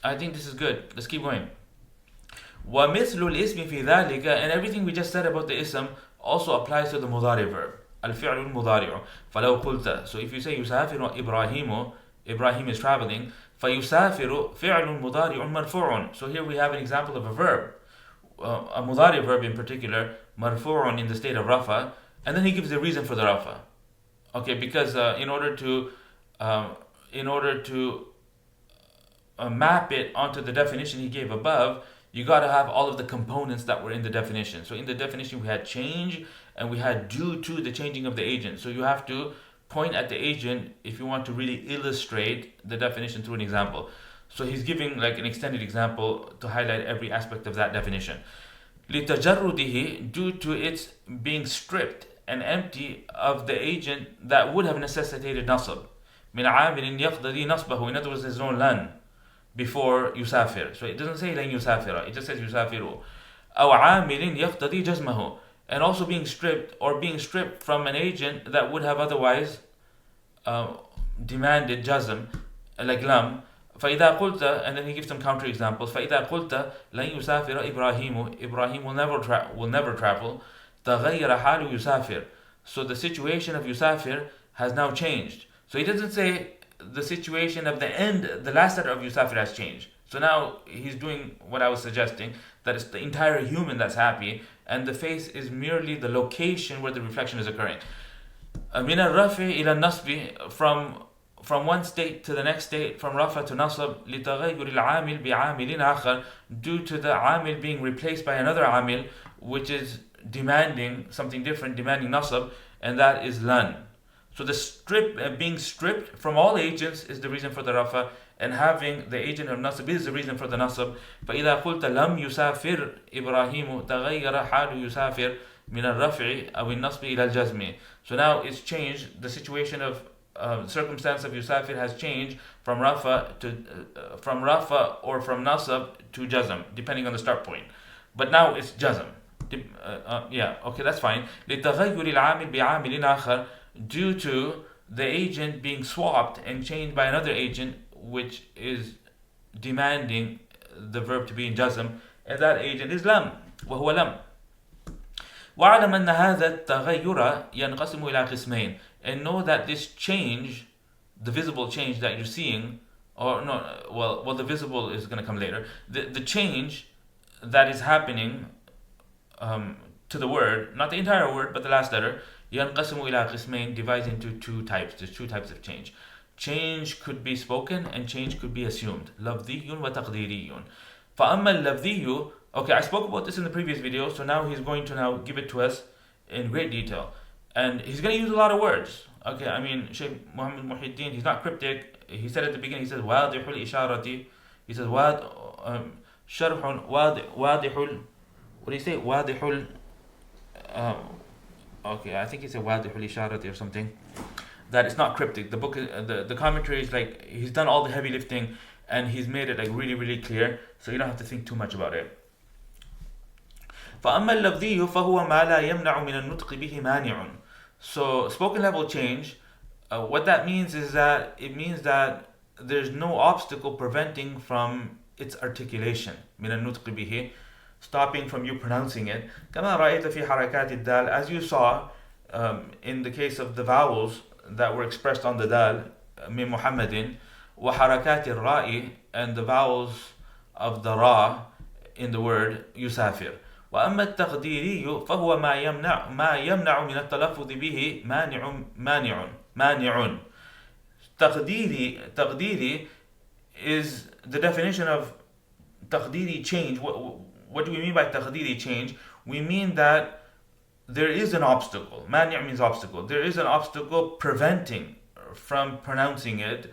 I think this is good. Let's keep going. ومثل الاسم في ذلك, and everything we just said about the ism also applies to the mudari verb. الفعل المضارع. فلو قلت, so if you say يسافر إبراهيم, Ibrahim is traveling, فيسافر فعل مضارع مرفوع. So here we have an example of a verb, a mudari verb in particular, مرفوع in the state of rafa, and then he gives the reason for the rafa. Okay, because in order to map it onto the definition he gave above, you got to have all of the components that were in the definition. So in the definition we had change and we had due to the changing of the agent. So you have to point at the agent if you want to really illustrate the definition through an example. So he's giving like an extended example to highlight every aspect of that definition. لِتَجَرُّدِهِ, due to its being stripped and empty of the agent that would have necessitated nasab. مِنْ عَامِلٍ يَقْتَضِي نَصْبَهُ, in other words there's no lan before yusafir. So it doesn't say lan yusafira, it just says yusafiru. أو عامل يقتضي جزمه, and also being stripped from an agent that would have otherwise demanded jazm, like lam. فإذا قلت, and then he gives some counter examples. فإذا قلت لن يسافر إبراهيم, Ibrahim will never travel. تغير حال يسافر, so the situation of yusafir has now changed. So he doesn't say the situation of the last letter of yusafir has changed. So now he's doing what I was suggesting, that it's the entire human that's happy, and the face is merely the location where the reflection is occurring. من الرفع إلى النصب, from one state to the next state, from rafa to nasab. لتغير العامل بعامل آخر, due to the amil being replaced by another amil which is demanding something different, demanding nasab, and that is lan. So the being stripped from all agents is the reason for the rafa, and having the agent of nasab is the reason for the nasab. فإذا قلت لم يسافر إبراهيم تغير حال يسافر من الرفع أو النصب إلى الجزم. So now it's changed, the situation of circumstance of yusafir has changed from rafa or from nasab to jazm, depending on the start point. But now it's jazm. Yeah, okay, that's fine. لتغير العامل بعامل آخر, due to the agent being swapped and changed by another agent which is demanding the verb to be in jazm, and that agent is lam, وهو lam. وَعَلَمَ أَنَّ هَذَا التَّغَيُّرَ يَنْقَسِمُ إِلَى قِسْمَيْنِ, and know that this change, the visible change that you're seeing, or no, well the visible is going to come later. The change that is happening to the word, not the entire word, but the last letter, يَنْقَسِمُ إِلَى قِسْمَيْنِ, divides into two types. There's two types of change. Change could be spoken and change could be assumed. لَفْظِيٌّ وَتَقْدِيرِيٌّ. فَأَمَّا الْلَفْظِيُّ, okay, I spoke about this in the previous video, so now he's going to now give it to us in great detail. And he's going to use a lot of words. Okay, I mean, Shaykh Muhammad Muhyiddin, he's not cryptic. He said at the beginning, he says, وَاضِحُ الْإِشَارَةِ, he says, شَرْحٌ وَاضِحُ, what do you say? وَاضِحُ, okay, I think he said وَاضِحُ الْإِشَارَةِ or something. That it's not cryptic. The book, the commentary is like, he's done all the heavy lifting and he's made it like really, really clear, so you don't have to think too much about it. فَأَمَّا اللَّفْظِيُّ فَهُوَ مَا لَا يَمْنَعُ مِنَ النُّطْقِ بِهِ مَانِعٌ. So spoken level change, what that means is that it means that there's no obstacle preventing from its articulation. مِنَ النُّطْقِ بِهِ, stopping from you pronouncing it. كَمَا رَأَيْتَ فِي حَرَكَاتِ الدَّالِ, as you saw in the case of the vowels that were expressed on the dal, مِن مُحَمَّدٍ, وَحَرَكَاتِ الرَّاءِ, and the vowels of the ra in the word يُسَافِر. وأما التقديري فهو ما يمنع من التلفظ به مانع. تقديري is the definition of تقديري change. What do we mean by تقديري change? We mean that there is an obstacle. مانع means obstacle. There is an obstacle preventing from pronouncing it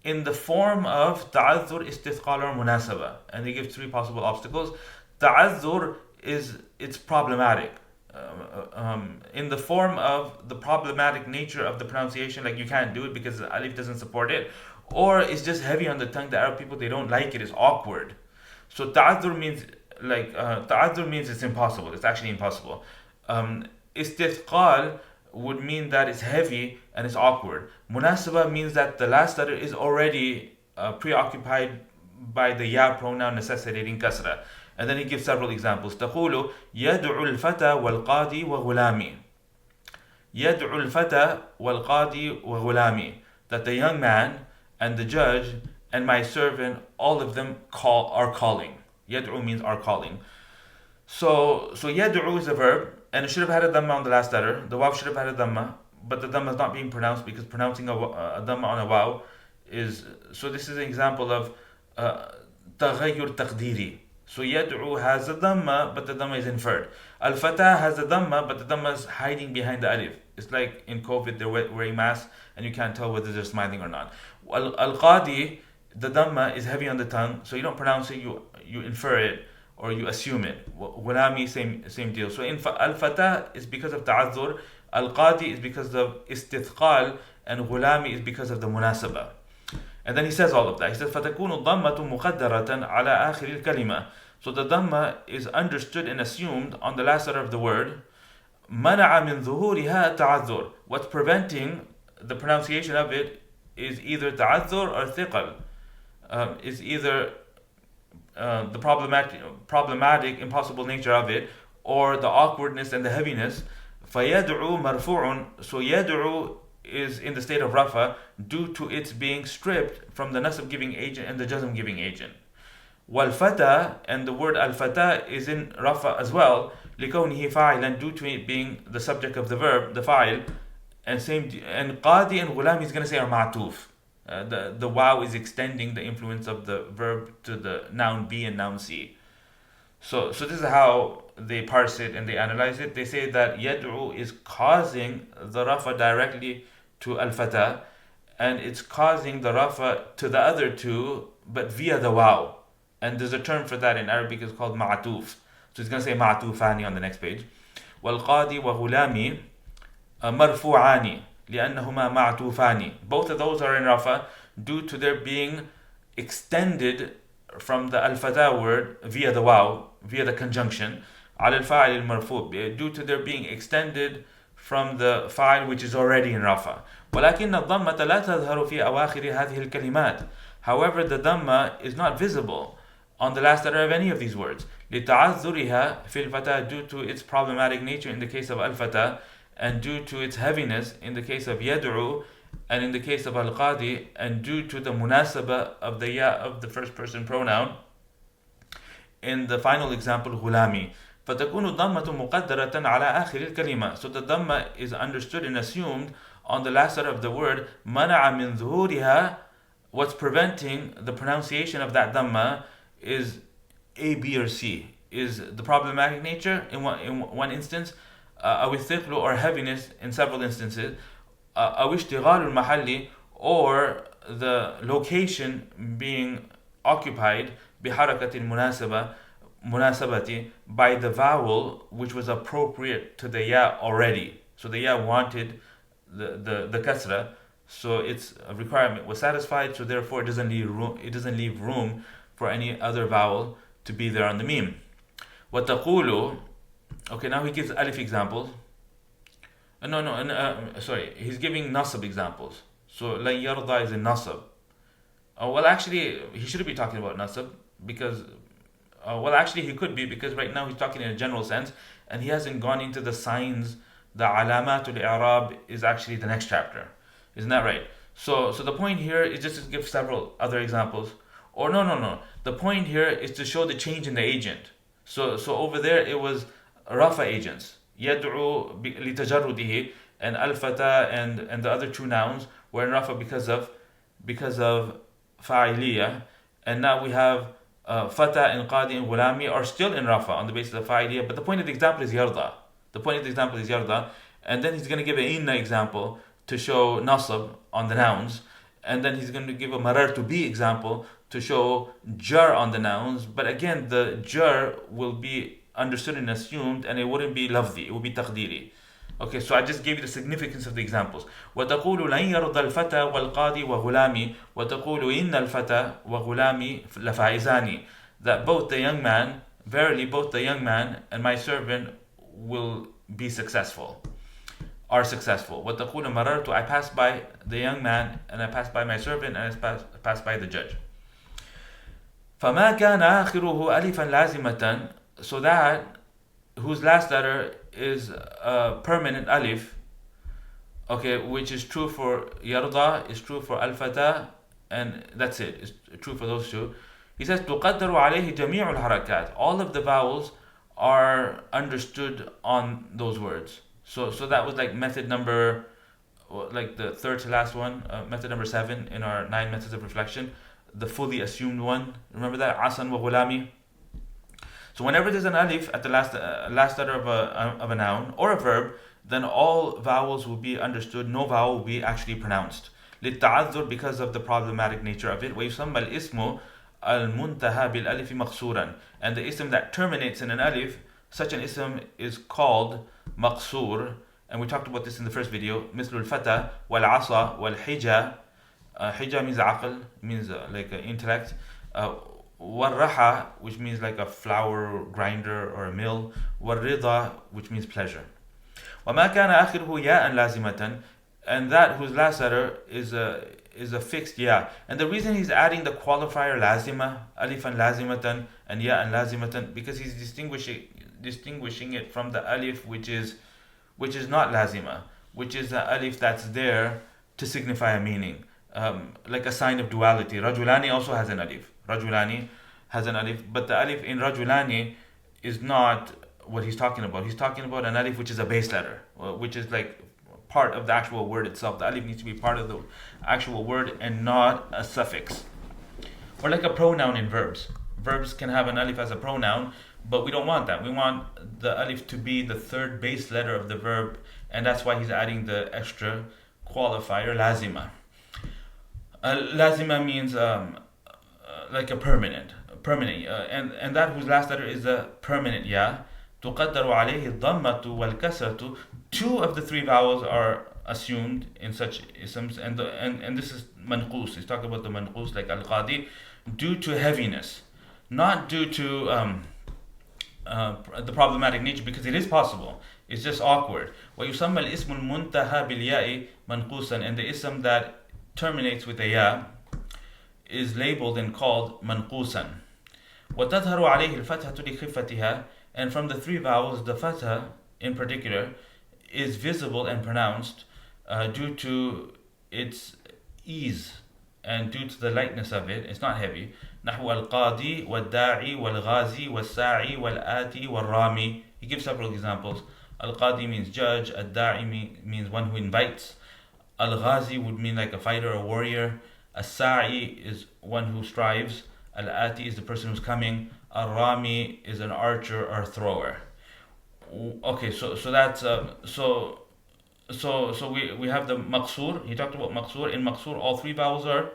in the form of تعذر, استثقال, or مناسبة. And they give three possible obstacles. تعذر is, it's problematic, in the form of the problematic nature of the pronunciation, like you can't do it because the alif doesn't support it, or it's just heavy on the tongue. The Arab people, they don't like it, it's awkward. So ta'adhur means it's impossible, it's actually impossible. Istithqal would mean that it's heavy and it's awkward. Munasaba means that the last letter is already preoccupied by the ya pronoun necessitating kasra. And then he gives several examples. تقول يدعو الفتى والقاضي وغلامي. يدعو الفتى والقاضي وغلامي. That the young man and the judge and my servant, all of them are calling. يدعو means are calling. So يدعو is a verb, and it should have had a dhamma on the last letter. The waw should have had a dhamma, but the dhamma is not being pronounced because pronouncing a dhamma on a waw is. So this is an example of تغير تقديري. So yad'u has a dhamma, but the dhamma is inferred. Al-fata has a dhamma, but the dhamma is hiding behind the alif. It's like in COVID, they're wearing masks, and you can't tell whether they're smiling or not. Al-qadi, the dhamma is heavy on the tongue, so you don't pronounce it, you infer it, or you assume it. Ghulami, same deal. So al-fata is because of ta'adhur, al-qadi is because of istithqal, and ghulami is because of the munasaba. And then he says all of that. He says, فَتَكُونُ الضَّمَّةُ مُقَدَّرَةً عَلَى آخِرِ الْكَلِمَةِ. So the dhamma is understood and assumed on the last letter of the word. مَنَعَ مِنْ ظُهُورِهَا تَعَذُّرُ. What's preventing the pronunciation of it is either ta'adhur or thiqal. Is either the problematic, impossible nature of it, or the awkwardness and the heaviness. فَيَدْعُ مَرْفُوعٌ. So yad'u is in the state of rafa due to its being stripped from the nasab giving agent and the jazm giving agent. Wal fata, and the word al fata is in rafa as well, likawnihi fa'ilan, due to it being the subject of the verb, the fa'il, and qadi and ghulam is going to say are ma'tuf. The waw is extending the influence of the verb to the noun B and noun C. So this is how they parse it and they analyze it. They say that yad'u is causing the rafa directly to al-fata, and it's causing the rafa to the other two, but via the waw. And there's a term for that in Arabic, it's called ma'atuf. So he's going to say ma'atufani on the next page. وَالْقَاضِ وَغُلَامِ مَرْفُوعَانِ لِأَنَّهُمَا مَعْتُوفَانِ. Both of those are in rafa due to their being extended from the al-fata word via the waw, via the conjunction, على الفاعل المرفوع, due to their being extended from the fa'il which is already in rafa. ولكن الضمة لا تظهر في أواخر هذه الكلمات. However, the dhamma is not visible on the last letter of any of these words. لتعذرها في الفتاة, due to its problematic nature in the case of al-fata, and due to its heaviness in the case of yad'u, and in the case of al-qadi, and due to the munasaba of the ya of the first person pronoun in the final example ghulami. فَتَكُونُ الضَّمَّةُ مُقَدَّرَةً عَلَى آخِرِ الْكَلِمَةِ. So the dhamma is understood and assumed on the last letter of the word. مَنَعَ مِنْ ظُهُورِهَا. What's preventing the pronunciation of that dhamma is A, B, or C. Is the problematic nature in one instance, أو الثقل, or heaviness in several instances, أو اشتغال المحل, or the location being occupied بحركة المناسبة munasabati, by the vowel which was appropriate to the ya already. So the ya wanted the kasra, so its requirement was satisfied, so therefore it doesn't leave room for any other vowel to be there on the meme. وَتَقُولُ. Okay, now he gives alif examples. Sorry, he's giving nasab examples. So لَن يَرْضَى is in nasab. Well, actually, he shouldn't be talking about nasab, because actually he could be, because right now he's talking in a general sense and he hasn't gone into the signs. The علامات الإعراب is actually the next chapter, isn't that right? So the point here is just to give several other examples. Or no, the point here is to show the change in the agent. So over there it was rafa agents, يدعو لتجرده, and al-fata and the other two nouns were in rafa because of fa'iliyah, and now we have fata and qadi and ghulami are still in rafa on the basis of fa'iliyah, but the point of the example is yarda. And then he's going to give an inna example to show nasab on the nouns, and then he's going to give a marar to be example to show jar on the nouns, but again the jar will be understood and assumed, and it wouldn't be lafzi, it would be taqdiri. Okay, so I just gave you the significance of the examples. وَتَقُولُ لَنْ يَرْضَ الْفَتَى وَالْقَاضِي وَغُلَامِ وَتَقُولُ إِنَّ الْفَتَى وَغُلَامِ لَفَائِزَانِ. That both the young man, verily both the young man and my servant will be successful, are successful. وَتَقُولُ مَرَرْتُ, I passed by the young man, and I passed by my servant, and I passed by the judge. فَمَا كَانَ آخِرُهُ أَلِفًا لَازِمَةً. So that whose last letter is a permanent alif, okay, which is true for yarda, is true for al-fata, and that's it, it's true for those two. He says تُقَدَّرُ عَلَيْهِ جَمِيعُ الْحَرَكَاتِ. All of the vowels are understood on those words. So that was like method number, like the third to last one, method number 7 in our 9 methods of reflection, the fully assumed one. Remember that? Asan wa ghulami. So whenever there's an alif at the last letter of a noun or a verb, then all vowels will be understood, no vowel will be actually pronounced. للتعذر, because of the problematic nature of it. ويسمى الاسم المنتهى بالألف مقصورا. And the ism that terminates in an alif, such an ism is called مقصور. And we talked about this in the first video. مثل الفتى والعصا والحجة. حجة means عقل, means like intellect. والرحى, which means like a flour grinder or a mill. والرضا, which means pleasure. وما كان آخره ياء لازمة, and that whose last letter is a fixed ya. And the reason he's adding the qualifier lazima, alifan lazimatan and ya'an lazimatan, because he's distinguishing it from the alif which is not lazima, which is the alif that's there to signify a meaning, like a sign of duality. Rajulani also has an alif. Rajulani has an alif, but the alif in Rajulani is not what he's talking about. He's talking about an alif which is a base letter, which is like part of the actual word itself. The alif needs to be part of the actual word and not a suffix. Or like a pronoun in verbs. Verbs can have an alif as a pronoun, but we don't want that. We want the alif to be the third base letter of the verb, and that's why he's adding the extra qualifier lazima. Lazima means like a permanent, and that whose last letter is a permanent ya. تقدر عليه الضمة والكسرة. Two of the three vowels are assumed in such isms, and this is manqus. He's talking about the manqus, like al-qadi, due to heaviness, not due to the problematic nature, because it is possible. It's just awkward. ويسمى الاسم المنتهى بالياء منقوسا, and the ism that terminates with a ya is labeled and called manqusan. وتظهر عليه الفتحة لخفتها, and from the three vowels, the fatha in particular is visible and pronounced due to its ease and due to the lightness of it. It's not heavy. نحو القاضي والداعي والغازي والساعي والآتي والرامي. He gives several examples. Al-Qadi means judge, Ad-Da'i means one who invites. Al-Ghazi would mean like a fighter, a warrior. As-Sa'i is one who strives. Al-Ati is the person who's coming. Al-Rami is an archer or thrower. Okay, so that's so we have the maqsoor. He talked about maqsoor. In maqsoor, all three vowels are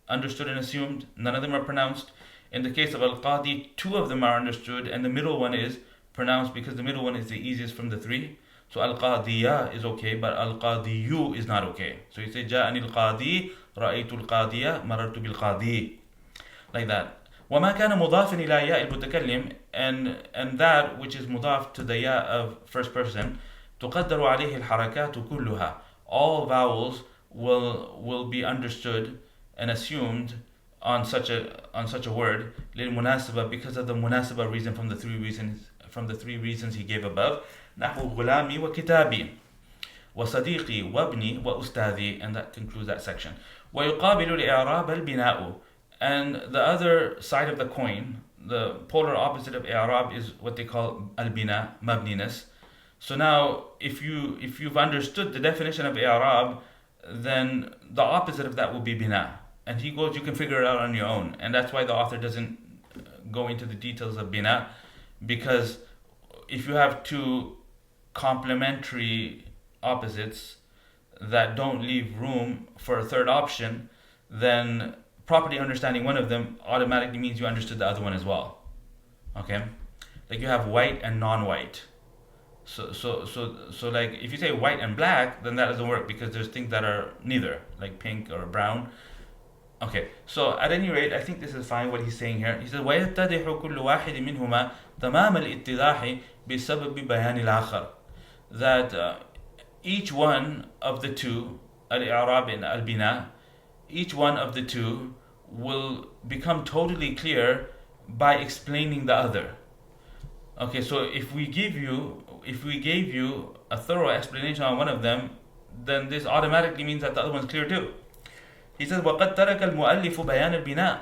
understood and assumed. None of them are pronounced. In the case of al-qadi, two of them are understood, and the middle one is pronounced because the middle one is the easiest from the three. So al-qadiyya is okay, but al-qadiyu is not okay. So you say ja'ani al-qadi, ra'aytu al-qadiyya, marartu bil-qadi, like that. وما كان مضافا إلى ياء المتكلم, and that which is mudaf to the ya of first person, تقدر عليه الحركات كلها. All vowels will be understood and assumed on such a word للمناسبة, because of the munasaba reason from the three reasons he gave above. نحو غلامي وكتابي وصديقي وابني وأستاذي, and that concludes that section. ويقابل الإعراب البناء. And the other side of the coin, the polar opposite of i'rab, is what they call al-bina, mabniness. So now, if you've understood the definition of i'rab, then the opposite of that will be bina. And he goes, you can figure it out on your own. And that's why the author doesn't go into the details of bina, because if you have two complementary opposites that don't leave room for a third option, then properly understanding one of them automatically means you understood the other one as well. Okay, like you have white and non-white. So like if you say white and black, then that doesn't work because there's things that are neither, like pink or brown. Okay, so at any rate, I think this is fine what he's saying here. He says ويتضح كل واحد منهما تمام الاتضاح بسبب بيان الآخر. That each one of the two, al-i'rab and al-bina, each one of the two will become totally clear by explaining the other. Okay, so if we gave you a thorough explanation on one of them, then this automatically means that the other one's clear too. He says وَقَدْ تَرَكَ الْمُؤَلِّفُ بَيَانَ الْبِنَاءِ,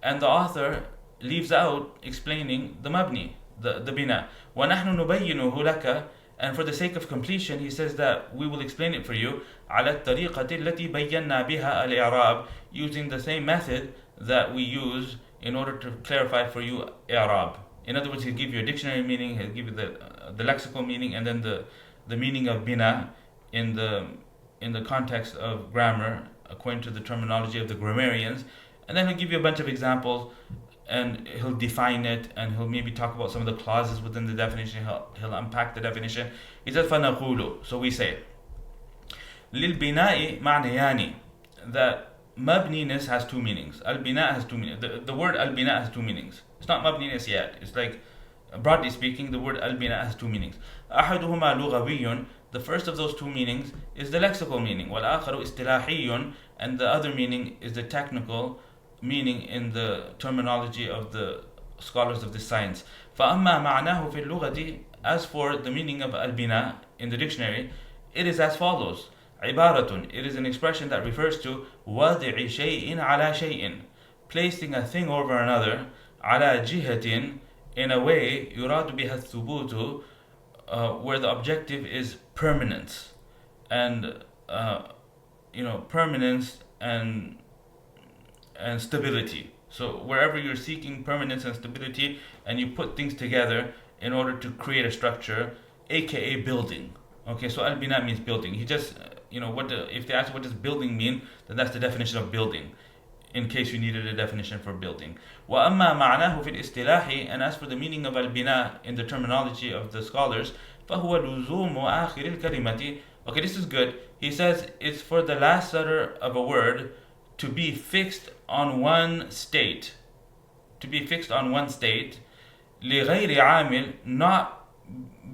and the author leaves out explaining the mabni, the bina. وَنَحْنُ نُبَيِّنُهُ لَكَ, and for the sake of completion, he says that we will explain it for you على الطريقة التي بينا بها الإعراب, using the same method that we use in order to clarify for you i'rab. In other words, he'll give you a dictionary meaning, he'll give you the lexical meaning, and then the meaning of bina in the context of grammar, according to the terminology of the grammarians. And then he'll give you a bunch of examples, and he'll define it, and he'll maybe talk about some of the clauses within the definition. He'll unpack the definition. He says فَنَقُولُ, so we say لِلْبِنَاءِ مَعْنَيَانِ, that mabniness has two meanings. Al-bina has two meanings. The word al-bina has two meanings. It's not mabniness yet. It's like, broadly speaking, the word al-bina has two meanings. أحدهما لغوي, the first of those two meanings is the lexical meaning. وَالْآخَرُ إِسْتِلَاحِيٌّ, and the other meaning is the technical meaning in the terminology of the scholars of this science. فَأَمَّا مَعْنَاهُ فِي اللُّغَةِ, as for the meaning of al-bina in the dictionary, it is as follows. عبارة, it is an expression that refers to وضع شيء على شيء, placing a thing over another, على جهة, in a way يراد بها الثبوت, where the objective is permanence and permanence and stability. So wherever you're seeking permanence and stability, and you put things together in order to create a structure, aka building. Okay, so al-bina means building. He just if they ask what does building mean, then that's the definition of building, in case you needed a definition for building. وَأَمَّا مَعْنَاهُ فِي الْإِسْتِلَاحِ, and as for the meaning of al-bina in the terminology of the scholars, فَهُوَ لُزُومُ آخِرِ الْكَلِمَةِ. Okay, this is good. He says it's for the last letter of a word to be fixed on one state. To be fixed on one state. لِغَيْرِ عَامِل, not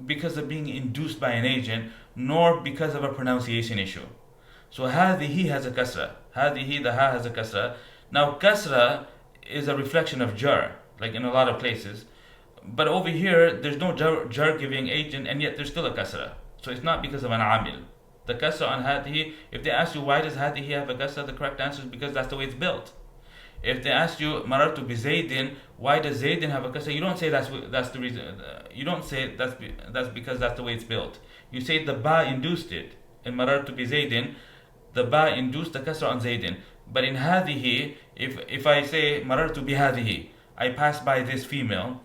because of being induced by an agent, nor because of a pronunciation issue. So هذه has a kasra. هذه, the ha has a kasra. Now kasra is a reflection of jar, like in a lot of places. But over here, there's no jar giving agent, and yet there's still a kasra. So it's not because of an amil. The kasra on hadihi, if they ask you why does hadihi have a kasra, the correct answer is because that's the way it's built. If they ask you marartu bi Zaydin, why does Zaydin have a kasra, you don't say that's the reason. You don't say that's because that's the way it's built. You say the ba induced it. In marartu bi Zaydin, the ba induced the kasra on Zaydin. But in hadihi, if I say marartu bi hadihi, I pass by this female,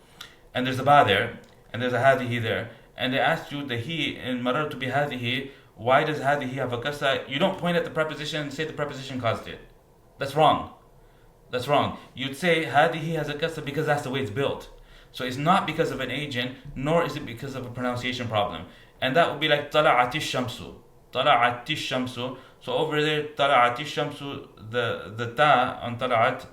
and there's a ba there, and there's a hadihi there, and they ask you the he in marartu bi hadihi, why does hadihi have a kasra? You don't point at the preposition and say the preposition caused it. That's wrong. That's wrong. You'd say hadihi has a kasra because that's the way it's built. So it's not because of an agent, nor is it because of a pronunciation problem. And that would be like tala'ati shamsu. Tala'ati shamsu. So over there, tala'ati shamsu, the ta on tala'at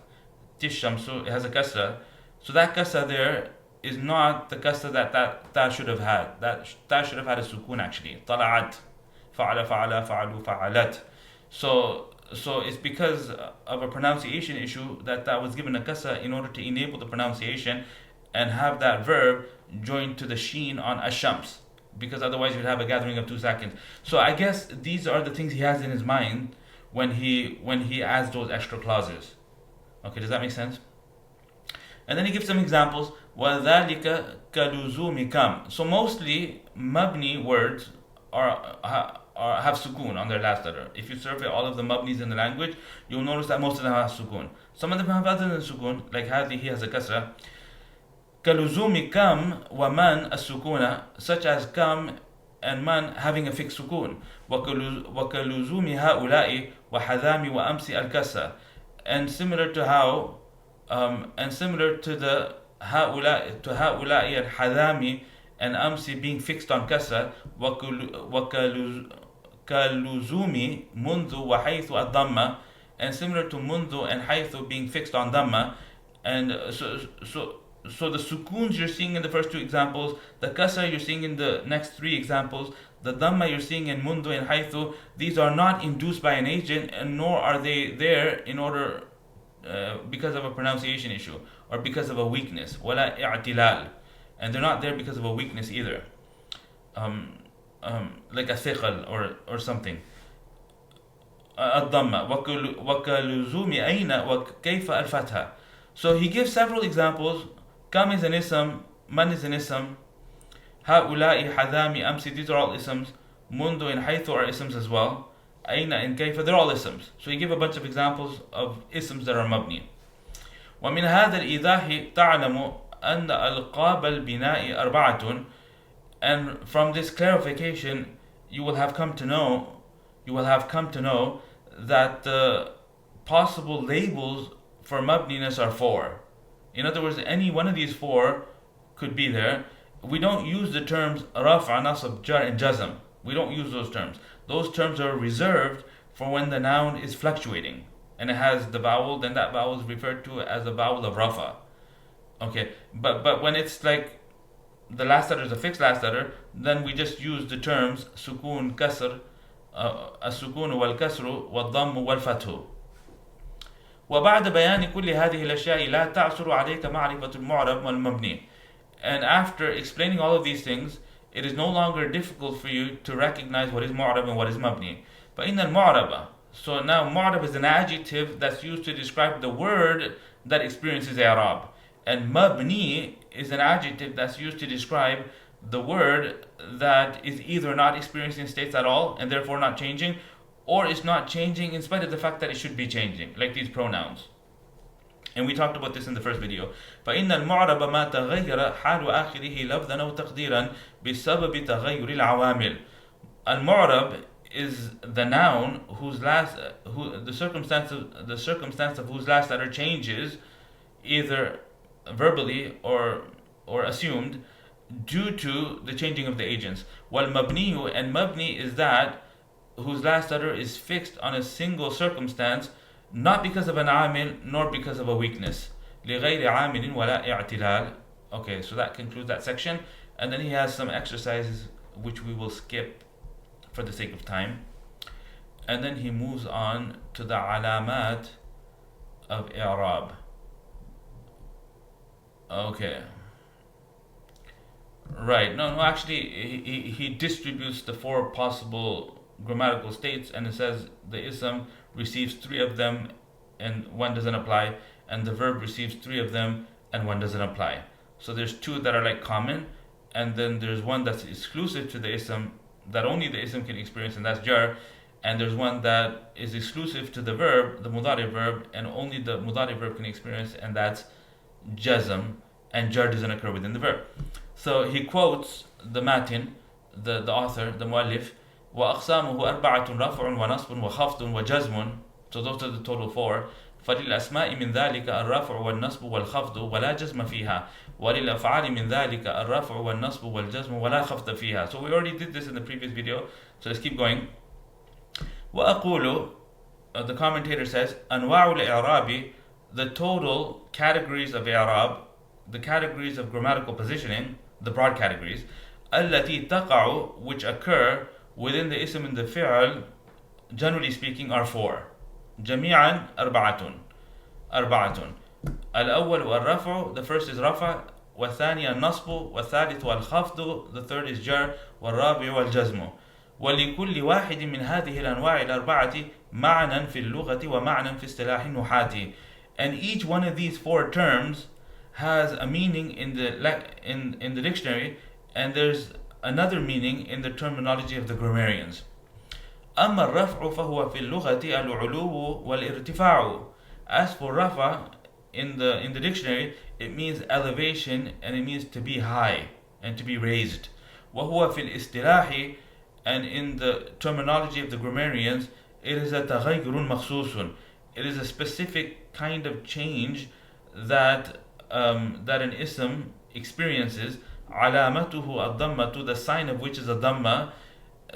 shamsu, it has a kasra. So that kasra there is not the kasra that ta should have had. That ta should have had a sukun actually. Tala'at. Fa'ala, fa'ala, fa'alu, fa'alat. So it's because of a pronunciation issue that was given a kasra in order to enable the pronunciation and have that verb joined to the sheen on ashams, because otherwise you'd have a gathering of 2 seconds. So I guess these are the things he has in his mind when he adds those extra clauses. Okay, does that make sense? And then he gives some examples. وَذَلِكَ كَلُزُومِ كَمْ. So mostly mabni words have sukun on their last letter. If you survey all of the mabnis in the language, you'll notice that most of them have sukun. Some of them have other than sukun, like hadihi has a kasra. كَلُزُومِ كَمْ وَمَنْ السُّكُونَ, such as kam and man having a fixed sukun. وَكَلُزُومِ هَؤُلَاءِ وَحَذَامِ وَأَمْسِ الْكَسَّةِ. And similar to how, and similar to the هؤلاء الحذامي and amsi being fixed on kasra, وَكَلُزُومِ مُنْذُ وَحَيْثُ الضَّمَّةِ, and similar to mundu and haythu being fixed on dhamma. And so the sukuns you're seeing in the first 2 examples, the kasra you're seeing in the next 3 examples, the dhamma you're seeing in mundu and haythu, these are not induced by an agent, and nor are they there in order because of a pronunciation issue or because of a weakness. وَلَا اِعْتِلَال. And they're not there because of a weakness either, like a thiqal or something. الضمة وكلزوم أين وكيف الفتحة. So he gives several examples. Kam is an ism, man is an ism, هؤلاء حذامي أمسي, these are all isms. Mundu and haythu are isms as well. Aina and kayfa, they're all isms. So he gives a bunch of examples of isms that are mabni. ومن هذا الإيضاح تعلم أن ألقاب البناء أربعة. And from this clarification, you will have come to know that the possible labels for mabniness are four. In other words, any one of these four could be there. We don't use the terms raf'a, nasab, jar, and jazm. We don't use those terms. Those terms are reserved for when the noun is fluctuating and it has the vowel, then that vowel is referred to as a vowel of rafa. Okay, but when it's like the last letter is a fixed last letter, then we just use the terms sukun, kasr, السكون والكسر والضم والفتح. وبعد بيان كل هذه الأشياء لا تعثر عليك معرفة المعرب والمبني. And after explaining all of these things, it is no longer difficult for you to recognize what is mu'rab and what is mabni. فإن المعرب, so now mu'rab is an adjective that's used to describe the word that experiences i'rab, and mabni is an adjective that's used to describe the word that is either not experiencing states at all and therefore not changing, or is not changing in spite of the fact that it should be changing, like these pronouns. And we talked about this in the first video. فإن المعرب ما تغير حال آخره لفظا أو تقديرا بسبب تغير العوامل. المعرب is the noun the circumstance of whose last letter changes, either verbally or assumed, due to the changing of the agents. والمبني, and mabni is that whose last letter is fixed on a single circumstance, not because of an amil nor because of a weakness. لغير عامل ولا اعتلال. Okay, so that concludes that section, and then he has some exercises which we will skip for the sake of time, and then he moves on to the علامات of إعراب. Okay. Right, no, actually, he distributes the four possible grammatical states, and it says the ism receives three of them and one doesn't apply, and the verb receives three of them and one doesn't apply. So there's two that are like common, and then there's one that's exclusive to the ism, that only the ism can experience, and that's jar, and there's one that is exclusive to the verb, the mudari verb, and only the mudari verb can experience, and that's jazm, and jar doesn't occur within the verb. So he quotes the Matn, the author, the muallif, وأقسامه أربعة رفع ونصب وخفض وجزم. So those are the total four. فللأسماء من ذلك الرفع والنصب والخفض ولا جزم فيها، وللأفعال من ذلك الرفع والنصب والجزم ولا خفض فيها. So we already did this in the previous video, so let's keep going. وأقول, the commentator says, أنواع الإعراب, the total categories of إعراب, the categories of grammatical positioning, the broad categories, التي تقع, which occur within the ism and the fi'al, generally speaking, are four. جميعا أربعة. الأول والرفع, the first is رفع, والثاني النصب, والثالث والخفض, the third is jar, والرابع والجزم. ولكل واحد من هذه الأنواع الأربعة معنى في اللغة ومعنى في اصطلاح النحاة. And each one of these four terms has a meaning in the dictionary, and there's another meaning in the terminology of the grammarians. أما الرفع فهو في اللغة العلو والارتفاع. As for rafa, in the dictionary, it means elevation, and it means to be high and to be raised. وهو في الاصطلاح, and in the terminology of the grammarians, it is a تغير مخصوص. It is a specific kind of change that an ism experiences. علامته الضمة, the sign of which is a dhamma,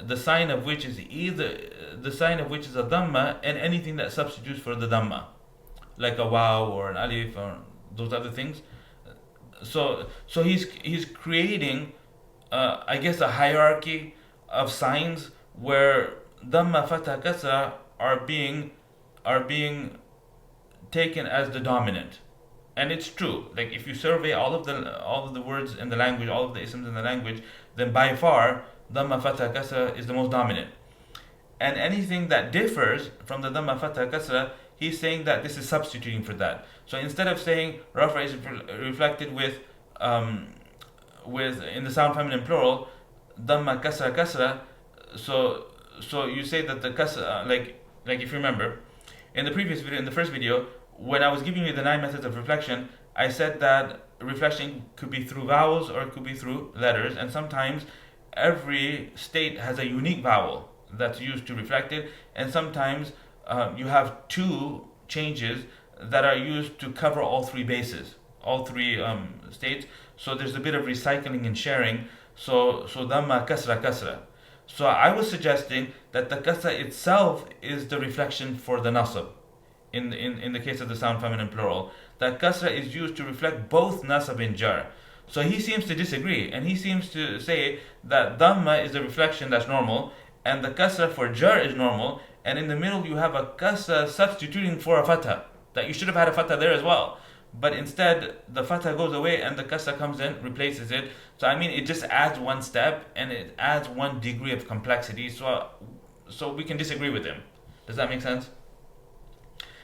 the sign of which is a dhamma, and anything that substitutes for the dhamma, like a waw or an alif or those other things. So he's creating I guess a hierarchy of signs where dhamma, fatha, kasra are being taken as the dominant. And it's true. Like if you survey all of the words in the language, all of the isms in the language, then by far dhamma, fatha, kasra is the most dominant. And anything that differs from the dhamma, fatha, kasra, he's saying that this is substituting for that. So instead of saying rafa is reflected with in the sound feminine plural, dhamma, kasra, kasra, so you say that the kasra, like if you remember in the previous video, in the first video, when I was giving you the 9 methods of reflection, I said that reflection could be through vowels or it could be through letters, and sometimes every state has a unique vowel that's used to reflect it, and sometimes you have two changes that are used to cover all three bases, all three states. So there's a bit of recycling and sharing. So dhamma, kasra, kasra. So I was suggesting that the kasra itself is the reflection for the nasab. In the case of the sound feminine plural, that kasra is used to reflect both nasab and jar. So he seems to disagree, and he seems to say that dhamma is the reflection that's normal, and the kasra for jar is normal, and in the middle you have a kasra substituting for a fatha, that you should have had a fatha there as well. But instead, the fatha goes away and the kasra comes in, replaces it. So I mean, it just adds one step and it adds one degree of complexity. So we can disagree with him. Does that make sense?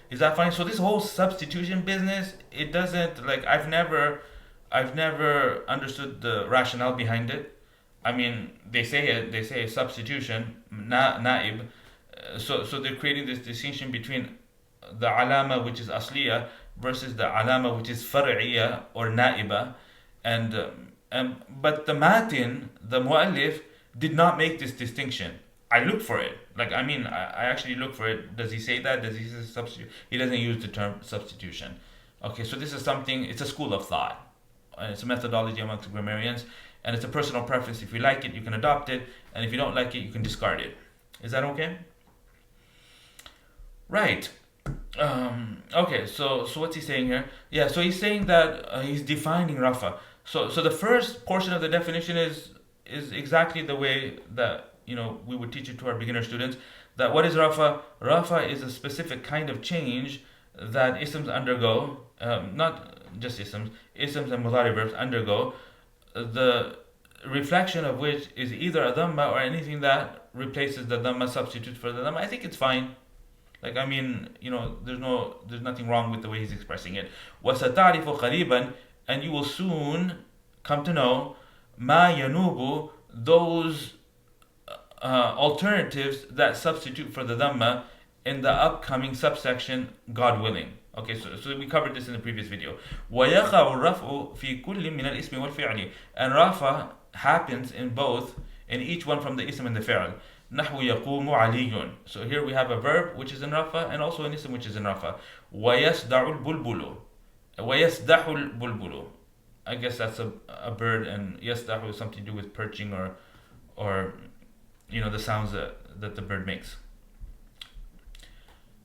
Is that fine? So this whole substitution business, it doesn't, like, I've never understood the rationale behind it. I mean, they say substitution, naib. So they're creating this distinction between the alama, which is asliya, versus the alama, which is far'iyya or naiba. But the Matn, the mu'allif, did not make this distinction. I looked for it. Like, I mean, I actually looked for it. Does he say that? Does he say substitute? He doesn't use the term substitution. Okay, so this is something, it's a school of thought. It's a methodology amongst grammarians, and it's a personal preference. If you like it, you can adopt it, and if you don't like it, you can discard it. Is that okay? Right. Okay, so what's he saying here? Yeah, so he's saying that he's defining rafa. So the first portion of the definition is exactly the way that we would teach it to our beginner students. That what is rafa? Rafa is a specific kind of change that isms undergo, not just isms and mudari verbs undergo, the reflection of which is either a dhamma or anything that replaces the dhamma, substitutes for the dhamma. I think it's fine. Like, I mean, there's nothing wrong with the way he's expressing it. وَسَتَعْرِفُ قَرِيبًا, and you will soon come to know مَا يَنُوبُ, those alternatives that substitute for the dhamma in the upcoming subsection, God willing. Okay, so we covered this in the previous video. وَيَقَعُ الرَّفْعُ فِي كُلٍّ مِنَ الْإِسْمِ وَالْفِعْلِ, and rafa happens in each one from the ism and the fi'l. نحو يقوم علي. So here we have a verb which is in rafa and also an ism which is in rafa. ويصدع البلبل. ويصدح البلبل. I guess that's a bird, and يصدح is something to do with perching or the sounds that the bird makes.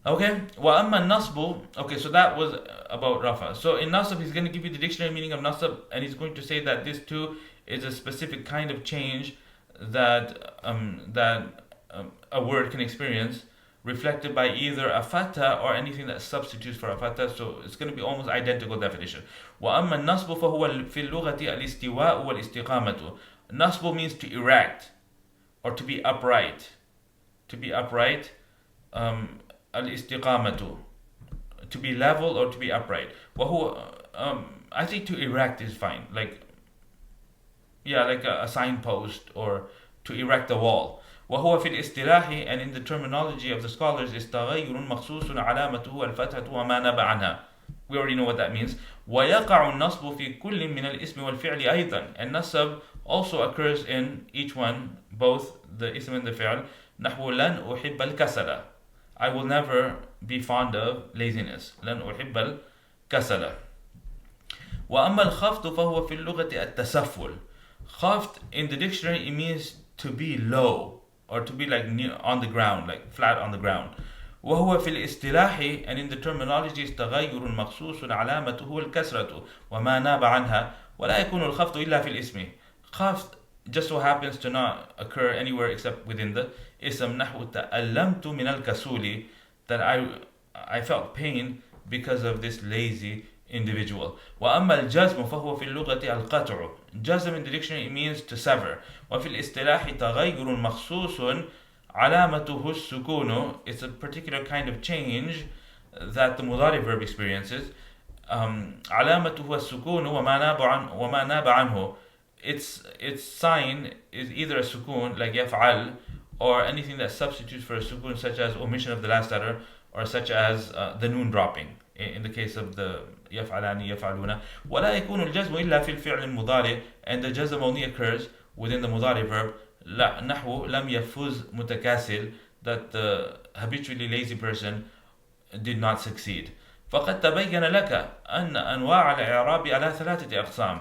Okay, وأما النصب. Okay, so that was about rafa. So in nasab, he's going to give you the dictionary meaning of nasab, and he's going to say that this too is a specific kind of change that a word can experience, reflected by either a fatha or anything that substitutes for a fatha. So it's going to be almost identical definition. وأما النصب فهو في اللغة الاستواء والاستقامة. Nasb means to erect or to be upright. To be upright. Al-istiqamatu, to be level or to be upright. I think to erect is fine. Like a signpost, or to erect a wall. وهو في الاصطلاح, and in the terminology of the scholars, is تغير مخصوص علامته الفتحة وما ناب عنها. We already know what that means. ويقع النصب في كل من الاسم والفعل أيضا, and nasab also occurs in each one, both the ism and the fi'l. نحو لن أحب الكسل, I will never be fond of laziness. لن أحب الكسل. وأما الخفض فهو في اللغة التسفل. خفض in the dictionary, it means to be low, or to be like near on the ground, like flat on the ground. وهو في الاصطلاح, and in the terminology, is تغير مخصوص علامته الكسرة وما ناب عنها ولا يكون الخفض إلا في الاسم. خفض just so happens to not occur anywhere except within the ism. نحو تألمت من الكسول, that I felt pain because of this lazy individual. وأما الجزم فهو في اللغة القطع. جزم in the dictionary, it means to sever. وفي الاصطلاح تغير مخصوص علامته السكون. It's a particular kind of change that the mudari verb experiences. علامته السكون وما ناب عنه. Its sign is either a sukun, like yaf'al, or anything that substitutes for a sukun, such as omission of the last letter, or such as the noon dropping, in the case of the يفعلان يفعلون. ولا يكون الجزم إلا في الفعل المضارع, and the jazm only occurs within the mudari verb. لا نحو لم يفوز متكاسل, that the habitually lazy person did not succeed. فقد تبين لك أن أنواع الإعراب على ثلاثة أقسام.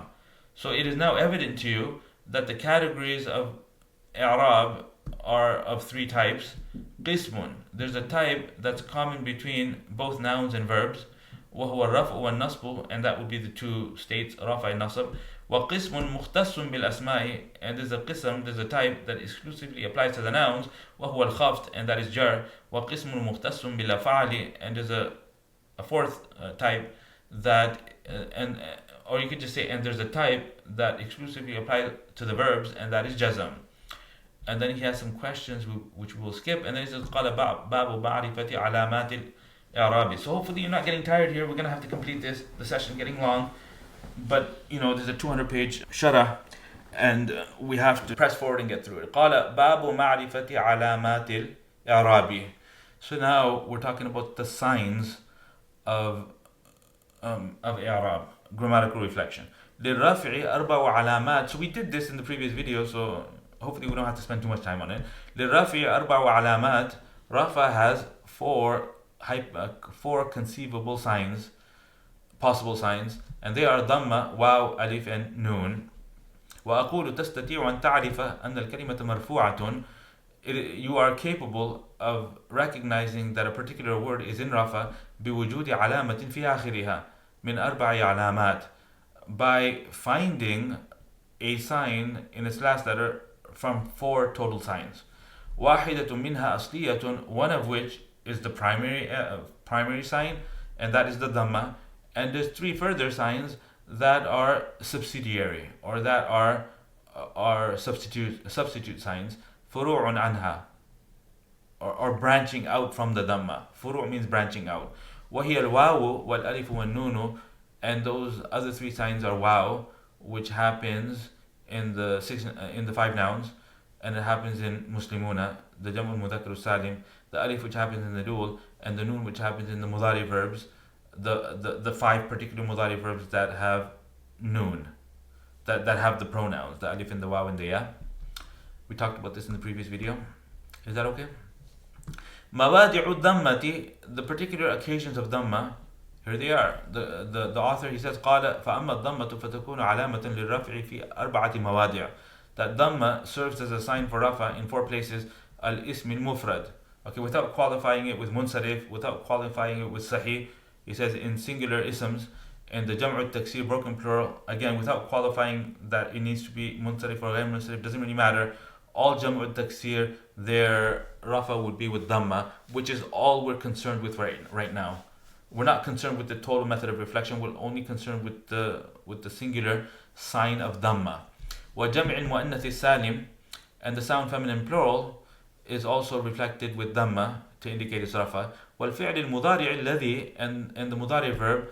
So it is now evident to you that the categories of إعراب are of three types. قسم, there's a type that's common between both nouns and verbs, وهو الرفع والنصب, and that would be the two states, رفع and نصب. وقسم مختص بالأسماء, and there's a type that exclusively applies to the nouns, وهو الخفض, and that is jar. وقسم مختص بالأفعال, and there's a fourth type that or you could just say, and there's a type that exclusively applies to the verbs, and that is jazm. And then he has some questions which we will skip, and then he says قال باب معرفة علامات الإعراب. So hopefully you're not getting tired here. We're gonna have to complete this. The session getting long, but there's a 200-page sharh, and we have to press forward and get through it. قال باب معرفة علامات الإعراب. So now we're talking about the signs of إعراب, grammatical reflection. للرفع أربع علامات. So we did this in the previous video, so hopefully we don't have to spend too much time on it. للرفع أربع علامات. Rafa has four conceivable signs, possible signs, and they are ضمة, واو, ألف, and نون. وأقول تستطيع أن تعرف أن الكلمة مرفوعة. You are capable of recognizing that a particular word is in Rafa بوجود علامة في آخرها من أربع علامات, by finding a sign in its last letter from four total signs. واحدة منها أصلية, one of which is the primary sign, and that is the dhamma. And there's three further signs that are subsidiary, or that are substitute signs. فروع عنها, or branching out from the dhamma. Furu' means branching out. وهي الواو والألف والنون, and those other three signs are waw, which happens in the five nouns, and it happens in muslimuna, the jam'ul mudhakkar salim, the alif which happens in the dual, and the noon which happens in the mudari verbs, the five particular mudari verbs that have noon, that have the pronouns, the alif and the waw and the ya. We talked about this in the previous video. Is that okay? مواضع الضمة, the particular occasions of dhamma, here they are. The author, he says قال فأما الضمة فتكون علامة للرفع في أربعة مواضع. That dhamma serves as a sign for rafa in four places. الاسم المفرد, okay, without qualifying it with munsarif, without qualifying it with sahih. He says in singular isms, and the jam'u taksir, broken plural, again without qualifying that it needs to be munsarif or ghayr munsarif, doesn't really matter. All jam'u taksir, their rafa would be with dhamma, which is all we're concerned with right now. We're not concerned with the total method of reflection. We're only concerned with the singular sign of dhamma. وجمع المؤنث السالم, and the sound feminine plural is also reflected with dhamma to indicate its rafa. والفعل المضارع الذي, and the mudari verb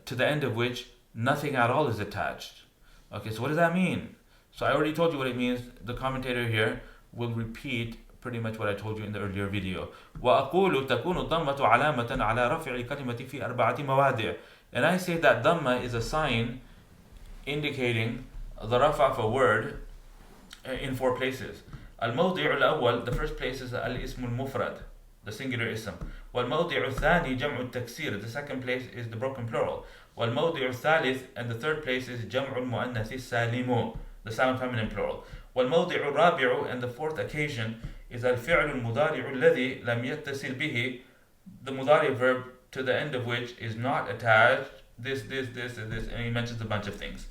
to the end of which nothing at all is attached. Okay, so what does that mean? So I already told you what it means. The commentator here will repeat pretty much what I told you in the earlier video. وأقول تكون الضمة علامة على رفع الكلمة في أربعة مواضع. And I say that dhamma is a sign indicating the rafa of a word in four places. الموضع الأول, the first place is الاسم المفرد, the singular ism. والموضع الثاني جمع التكسير, the second place is the broken plural. والموضع الثالث, and the third place is جمع المؤنث السالم, the sound feminine plural. والموضع الرابع, and the fourth occasion is الفعل المضارع الذي لم يتصل به, the mudari verb to the end of which is not attached, this, and he mentions a bunch of things.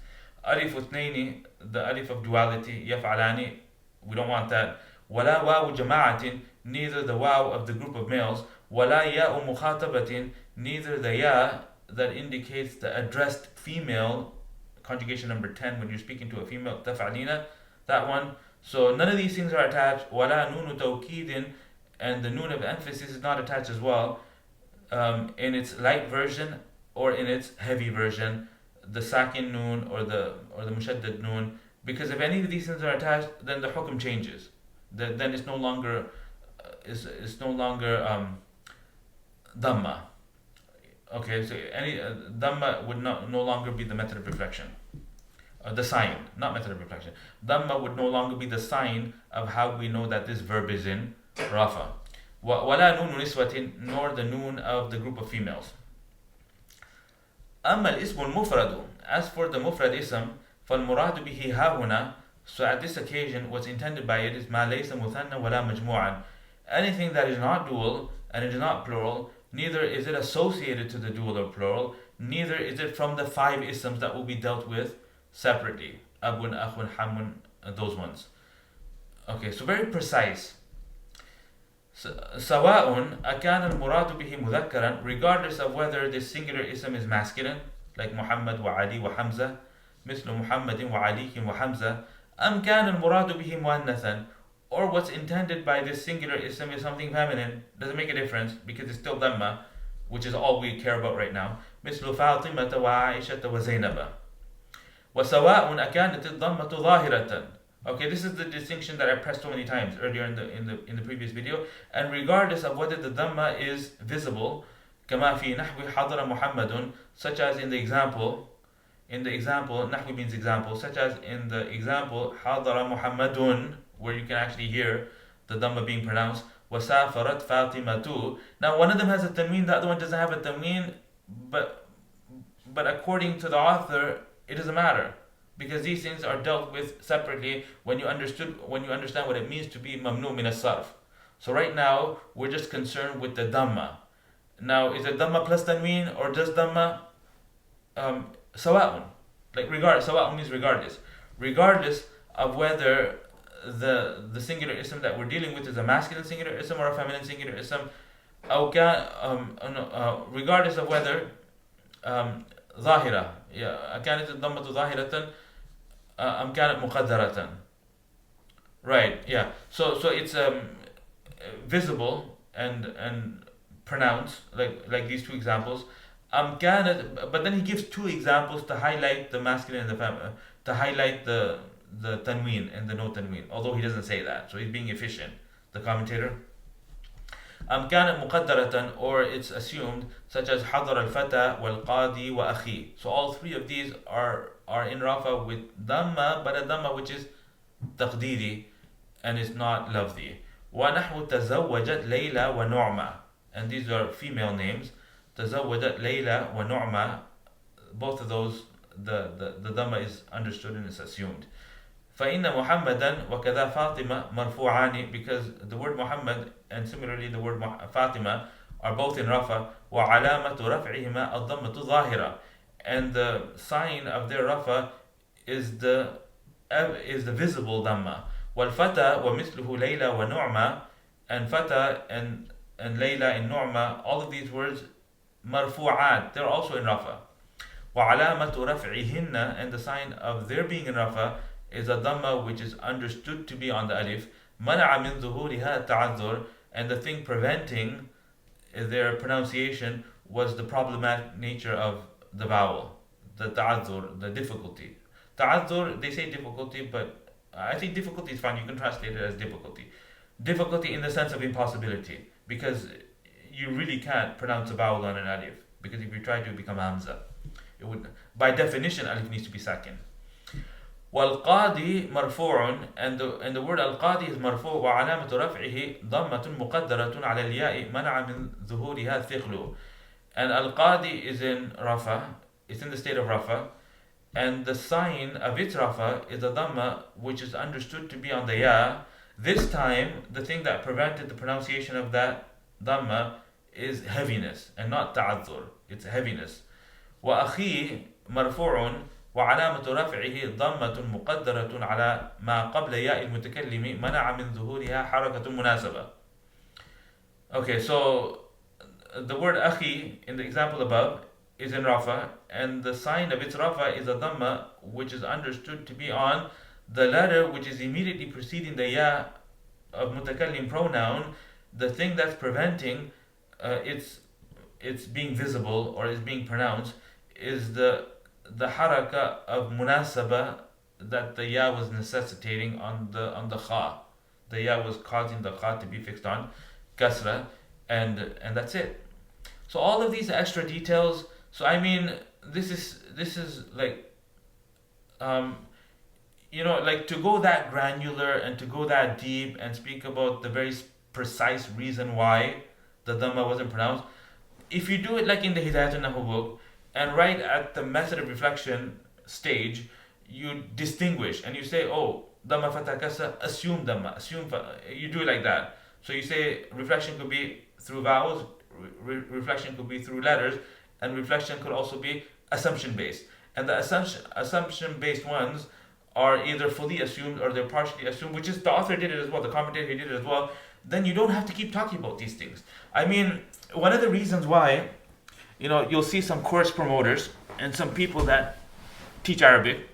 ألف اثنين, the alif of duality, يفعلان, we don't want that. ولا واو جماعة, neither the waw of the group of males. ولا ياء مخاطبة, neither the ya that indicates the addressed female, conjugation number 10 when you're speaking to a female, تفعلين, that one. So none of these things are attached. ولا نون توكيد, and the noon of emphasis is not attached as well, in its light version or in its heavy version, the sakin noon or the mushaddad noon, because if any of these things are attached, then the hukm changes. Then it's no longer dhamma. Okay, so any Dhamma would no longer be the method of reflection. The sign, not method of reflection. Dhamma would no longer be the sign of how we know that this verb is in Rafa. وَلَا نُونُ نِسْوَةٍ, nor the noon of the group of females. أما الاسم المفرد, as for the mufrad ism, فالمراد به ها هنا, so at this occasion what's intended by it is ما ليس مثنى ولا مجموعا, anything that is not dual and it is not plural, neither is it associated to the dual or plural, neither is it from the 5 isms that will be dealt with separately. Abun, akhun, hamun, those ones. Okay, so very precise. سواء أكان المراد به مذكرا, regardless of whether this singular ism is masculine, like Muhammad وعلي وحمزة, مثل محمد وعلي وحمزة, أم كان المراد به مؤنثا, or what's intended by this singular ism is something feminine, doesn't make a difference because it's still dhamma, which is all we care about right now. مثل فاطمة وعائشة وزينب. وسواء أكانت الضمة ظاهرة. Okay, this is the distinction that I pressed so many times earlier in the previous video. And regardless of whether the dhamma is visible, كما في نحو حضر محمد, such as in the example, nahwi means example, such as in the example حضر محمد, where you can actually hear the dhamma being pronounced. وسافرت فاطمة. Now one of them has a tanween, the other one doesn't have a tanween, but according to the author, it doesn't matter, because these things are dealt with separately when you understand what it means to be mamnu min as-sarf. So right now we're just concerned with the dhamma. Now, is it dhamma plus tanween or just dhamma? Sawa'un. Sawa'un means regardless of whether the singular ism that we're dealing with is a masculine singular ism or a feminine singular ism. Regardless of whether ظاهرة, كانت الضمة ظاهرة أم كانت مقدرة. Right, yeah. So it's visible and pronounced, like these 2 examples. كانت, but then he gives 2 examples to highlight the masculine and the feminine, to highlight the tanween and the no tanween, although he doesn't say that, so he's being efficient, the commentator. كانت مقدرة, or it's assumed, such as حضر الفتى والقاضي وأخي. So all 3 of these are in Rafa with dhamma, but a dhamma which is taqdiri and is not lafzi. ونحو تزوجت ليلى ونعمة, and these are female names. تزوجت ليلى ونعمة, both of those the dhamma is understood and is assumed. فإن محمدا وكذا فاطمة مرفوعان, because the word Muhammad and similarly the word Fatima are both in Rafa. وعلامة رفعهما الضمة ظاهرة, and the sign of their Rafa is the visible dhamma. والفتى ومثله ليلى ونعمة, and fata and Layla and Nu'ma, all of these words marfu'at, they're also in Rafa. وعلامة رفعهن, and the sign of their being in Rafa is a dhamma which is understood to be on the alif. منع من ظهورها التعذر, and the thing preventing their pronunciation was the problematic nature of the vowel, the ta'adhur, the difficulty. Ta'adhur, they say difficulty, but I think difficulty is fine, you can translate it as difficulty. Difficulty in the sense of impossibility, because you really can't pronounce a vowel on an alif, because if you try to, become hamza. It would, by definition, alif needs to be sakin. والقاضي مرفوع, and the word القاضي is مرفوع وعلامة رفعه ضمة مقدرة على الياء منع من ظهورها الثقل. And القاضي is in Rafa, it's in the state of Rafa, and the sign of its Rafa is a dhamma which is understood to be on the ya. This time, the thing that prevented the pronunciation of that dhamma is heaviness and not ta'adhur, it's heaviness. وأخي مرفوع وعلامة رفعه ضمة مقدرة على ما قبل ياء المتكلم منع من ظهورها حركة مناسبة. Okay, so the word أخي in the example above is in Rafa, and the sign of its Rafa is a dhamma which is understood to be on the letter which is immediately preceding the ya of mutakallim pronoun. The thing that's preventing it's being visible or is being pronounced is the haraka of munasaba that the ya was necessitating on the kha. The ya was causing the kha to be fixed on kasra, and that's it. So all of these extra details. So I mean, this is like, like to go that granular and to go that deep and speak about the very precise reason why the Dhamma wasn't pronounced. If you do it like in the Hidayat al-Nahu book, and right at the method of reflection stage, you distinguish and you say, oh, Dhamma Fatha Kasra, assume Dhamma, you do it like that. So you say reflection could be through vowels, reflection could be through letters, and reflection could also be assumption based. And the assumption based ones are either fully assumed or they're partially assumed, which is the author did it as well, the commentator he did it as well. Then you don't have to keep talking about these things. I mean, one of the reasons why, you'll see some course promoters and some people that teach Arabic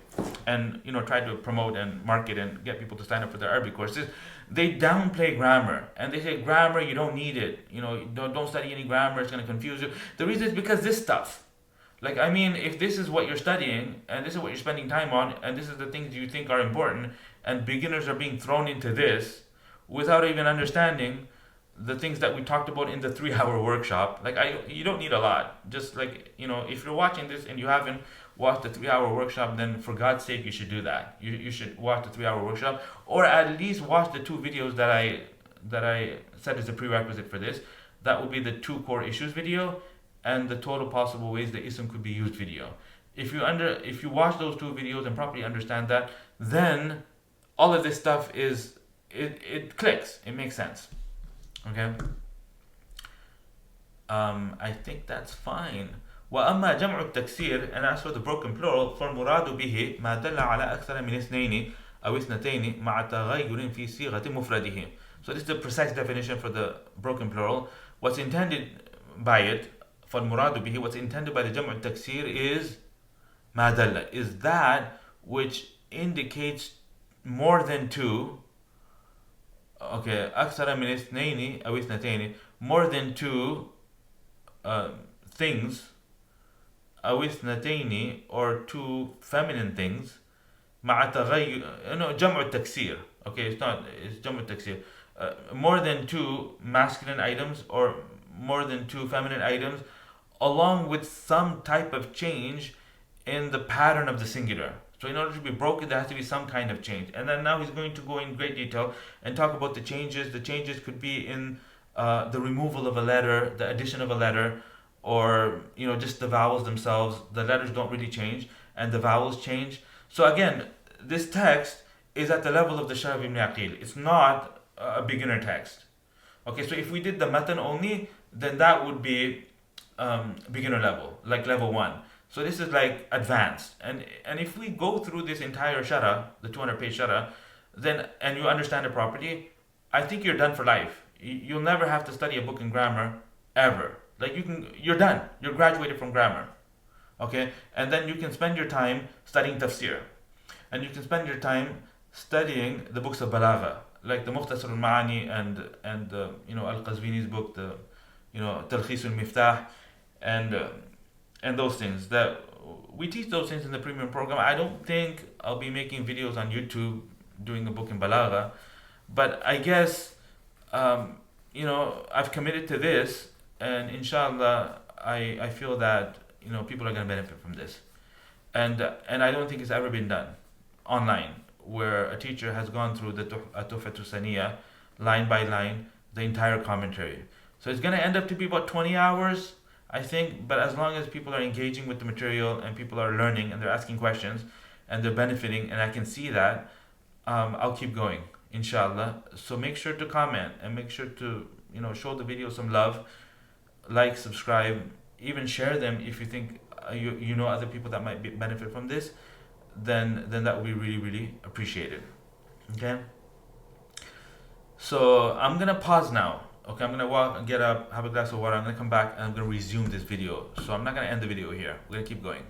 and try to promote and market and get people to sign up for their Arabic courses, they downplay grammar and they say grammar, you don't need it. Don't study any grammar, it's going to confuse you. The reason is because this stuff. Like, I mean, if this is what you're studying and this is what you're spending time on and this is the things you think are important and beginners are being thrown into this without even understanding the things that we talked about in the 3-hour workshop, you don't need a lot. Just like, if you're watching this and you haven't watched the 3-hour workshop, then for God's sake, you should do that. You should watch the 3-hour workshop, or at least watch the 2 videos that I said is a prerequisite for this. That would be the 2 core issues video and the total possible ways the ism could be used video. If you watch those 2 videos and properly understand that, then all of this stuff it clicks. It makes sense. Okay. I think that's fine. وأما جمع التكسير, and as for the broken plural, فالمراد به ما دل على أكثر من اثنين أو اثنتين مع تغير في صيغة مفرده. So this is the precise definition for the broken plural. What's intended by it, فالمراد به, what's intended by the جمع التكسير is ما دل, is that which indicates more than 2. Okay, أكثر من اثنين أو اثنتين, more than 2 things, أو اثنتين, or 2 feminine things, مع تغير, جمع التكسير. Okay, it's جمع التكسير. More than 2 masculine items or more than 2 feminine items, along with some type of change in the pattern of the singular. So in order to be broken, there has to be some kind of change. And then now he's going to go in great detail and talk about the changes. The changes could be in the removal of a letter, the addition of a letter, or just the vowels themselves. The letters don't really change, and the vowels change. So again, this text is at the level of the Sharḥ ibn Aqil. It's not a beginner text. Okay, so if we did the Matn only, then that would be beginner level, like level 1. So this is like advanced. And if we go through this entire Sharḥ, the 200-page Sharḥ, then and you understand it properly, I think you're done for life. You'll never have to study a book in grammar ever. Like you're done. You're graduated from grammar. Okay? And then you can spend your time studying tafsir. And you can spend your time studying the books of balagha, like the Mukhtasar al-Ma'ani and Al-Qazwini's book, the Talkhis al-Miftah, and those things. That we teach those things in the premium program. I don't think I'll be making videos on YouTube doing a book in balagha, but I guess I've committed to this, and inshallah I feel that people are going to benefit from this, and I don't think it's ever been done online where a teacher has gone through the Tuhfatu Saniyah line by line, the entire commentary. So it's going to end up to be about 20 hours, I think, but as long as people are engaging with the material and people are learning and they're asking questions and they're benefiting, and I can see that, I'll keep going, inshallah. So make sure to comment and make sure to show the video some love, like, subscribe, even share them if you think you know other people that might benefit from this. Then that would be really, really appreciated. Okay. So I'm gonna pause now. Okay, I'm gonna walk and get up, have a glass of water. I'm gonna come back and I'm gonna resume this video. So I'm not gonna end the video here. We're gonna keep going.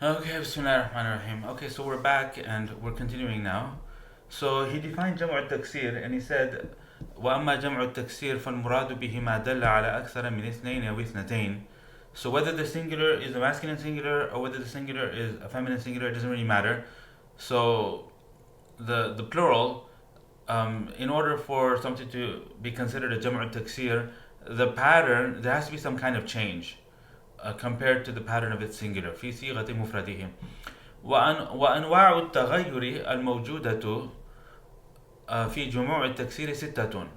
Okay, Bismillah ar-Rahman ar-Rahim. Okay, so we're back and we're continuing now. So he defined جمع التكسير and he said وأما جمع التكسير فالمراد به ما دل على أكثر من اثنين أو اثنتين. So whether the singular is a masculine singular or whether the singular is a feminine singular, it doesn't really matter. So the plural in order for something to be considered a jam'u taksir, the pattern, there has to be some kind of change compared to the pattern of its singular. في صيغة مفرده. وأنواع التغير الموجودة في جموع التكسير ستة.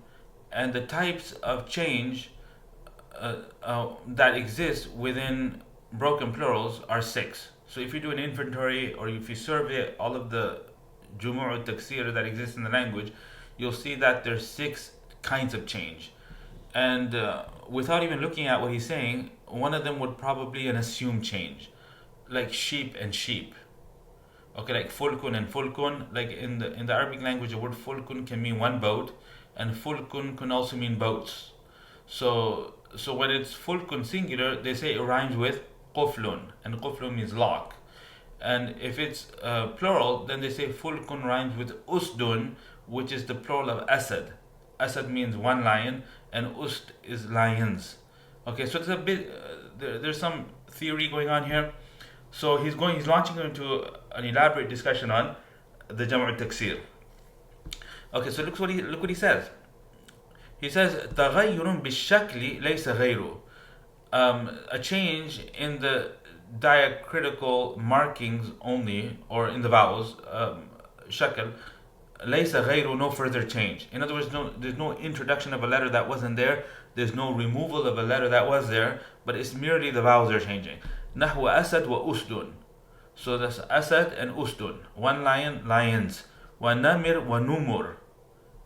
And the types of change that exist within broken plurals are 6. So if you do an inventory or if you survey all of the jumu'u taksir that exist in the language, you'll see that there's 6 kinds of change. And without even looking at what he's saying, one of them would probably an assumed change, like sheep and sheep. Okay, like fulkun and fulkun. Like in the Arabic language, the word fulkun can mean one boat, and fulkun can also mean boats. So when it's fulkun singular, they say it rhymes with quflun, and quflun means lock. And if it's plural, then they say fulkun rhymes with usdun, which is the plural of asad. Asad means one lion, and ust is lions. Okay, so it's a bit there's some theory going on here. So he's launching into an elaborate discussion on the jam'u taksir. Okay, so look what he says. He says تغير بالشكل ليس غيره. A change in the diacritical markings only, or in the vowels, shakl, ليس غيره, no further change. In other words, there's no introduction of a letter that wasn't there. There's no removal of a letter that was there, but it's merely the vowels are changing. نحو أسد وأسد. So that's Asad and Usdun. One lion, lions. وَنَمِر وَنُمُر.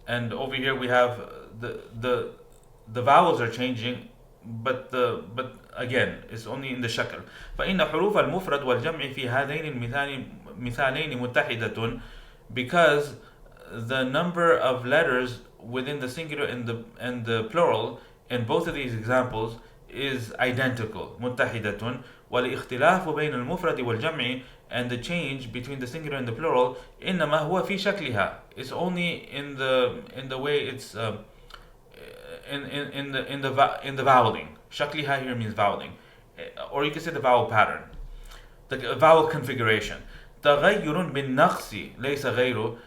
And over here we have the vowels are changing, but again it's only in the shakl. فإن حروف المفرد والجمع في هذين المثالين متحدة, because the number of letters within the singular and the plural in both of these examples is identical. متحدة. والاختلاف بين المفرد والجمع, and the change between the singular and the plural إنما هو في شكلها. It's only in the way it's in the voweling. شكلها here means voweling, or you can say the vowel pattern, the vowel configuration. تغير بالنقص ليس غيره,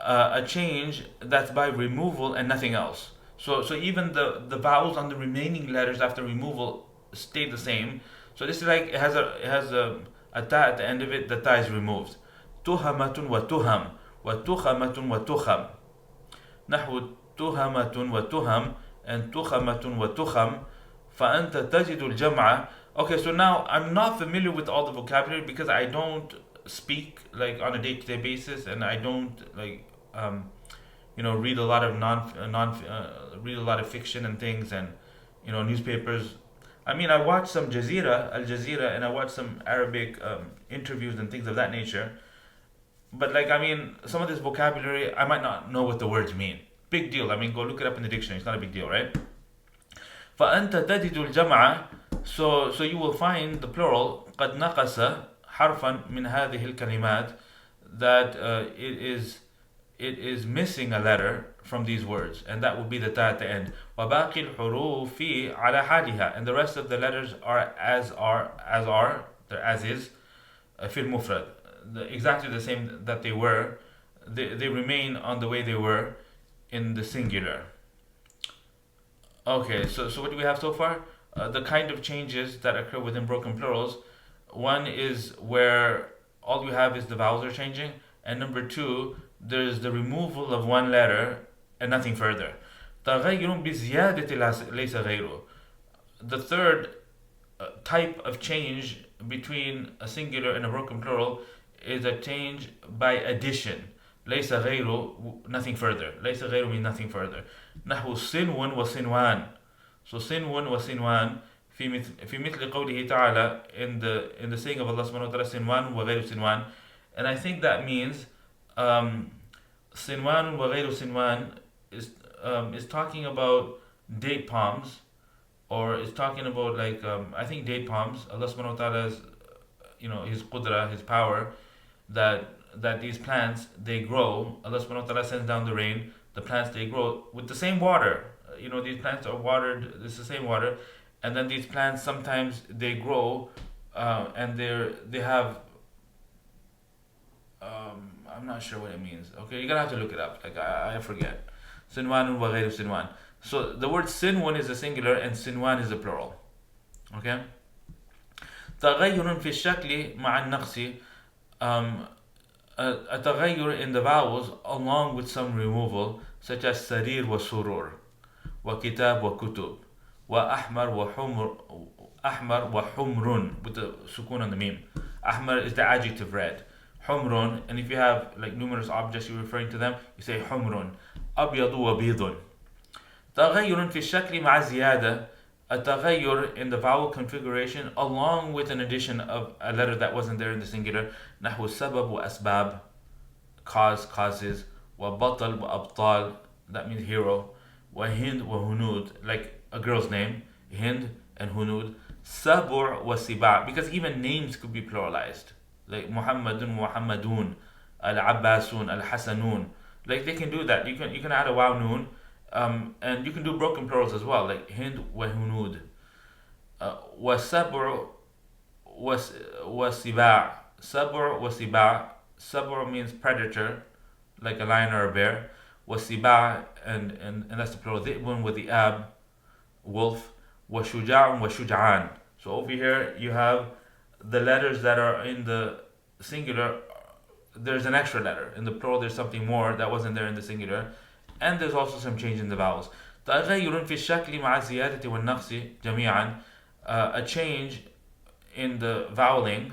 a change that's by removal and nothing else. So even the vowels on the remaining letters after removal stay the same. So this is like it has a ta at the end of it. The ta is removed. تهمة وتهم وتخمة وتخم. نحو تهمة وتهم and تخمة وتخم. فأنت تجد الجمع. Okay, so now I'm not familiar with all the vocabulary because I don't speak like on a day-to-day basis, and I don't like read a lot of read a lot of fiction and things, and newspapers. I mean, I watch some Al Jazeera, and I watch some Arabic interviews and things of that nature. But some of this vocabulary, I might not know what the words mean. Big deal. I mean, go look it up in the dictionary. It's not a big deal, right? فأنت تجد الجمع. So you will find the plural قد نقص حرفا من هذه الكلمات, that it is missing a letter from these words, and that would be the ta at the end. وباقي الحروف على حالها, and the rest of the letters are they're as is في المفرد, exactly the same that they were. They remain on the way they were in the singular. Okay, so what do we have so far? The kind of changes that occur within broken plurals. One is where all you have is the vowels are changing, and number two, there's the removal of one letter and nothing further. تغير بزيادة ليس غيره. The third type of change between a singular and a broken plural is a change by addition. ليس غيره, nothing further. ليس غيره means nothing further. نحو صنو وصنوان. So صنو وصنوان في مثل قوله تعالى, in the saying of Allah subhanahu wa ta'ala, صنوان وغير صنوان. And I think that means صنوان وغير صنوان is talking about date palms, or is talking about I think date palms. Allah subhanahu wa ta'ala's his qudra, his power, that these plants they grow. Allah subhanahu wa ta'ala sends down the rain, the plants they grow with the same water. These plants are watered, it's the same water, and then these plants sometimes they grow and they have I'm not sure what it means. Okay, you're gonna have to look it up. Like I forget. Sinwan wa ghayru sinwan. So the word sinwan is a singular and sinwan is a plural. Okay. تغير في الشكل مع النقص. A تغير in the vowels along with some removal, such as سرير وسرور وكتاب وكتب وأحمر وحمر. أحمر وحمر with the sukun on the meme. أحمر is the adjective red. حمر, and if you have like numerous objects you're referring to them, you say حمر. أبيض وبيض. تغير في الشكل مع زيادة. A تغير in the vowel configuration along with an addition of a letter that wasn't there in the singular. نحو سبب وأسباب, cause, causes. وبطل وأبطال, that means hero. وهند وهنود, like a girl's name, Hind and Hunud. سبع وسباع, because even names could be pluralized, like Muhammadun, Muhammadun, Al-Abbasun, Al-Hasanun. Like they can do that. You can add a waw noon, and you can do broken plurals as well, like Hind wa Hunud. وسبع وسباع. سبع وسباع. Sabr means predator, like a lion or a bear. وسباع, and that's the plural. ذئب with the ab, wolf. وشجاع وشجعان. So over here you have the letters that are in the singular. There's an extra letter. In the plural there's something more that wasn't there in the singular. And there's also some change in the vowels. تغير في الشكل مع الزيادة والنقص جميعا. A change in the voweling,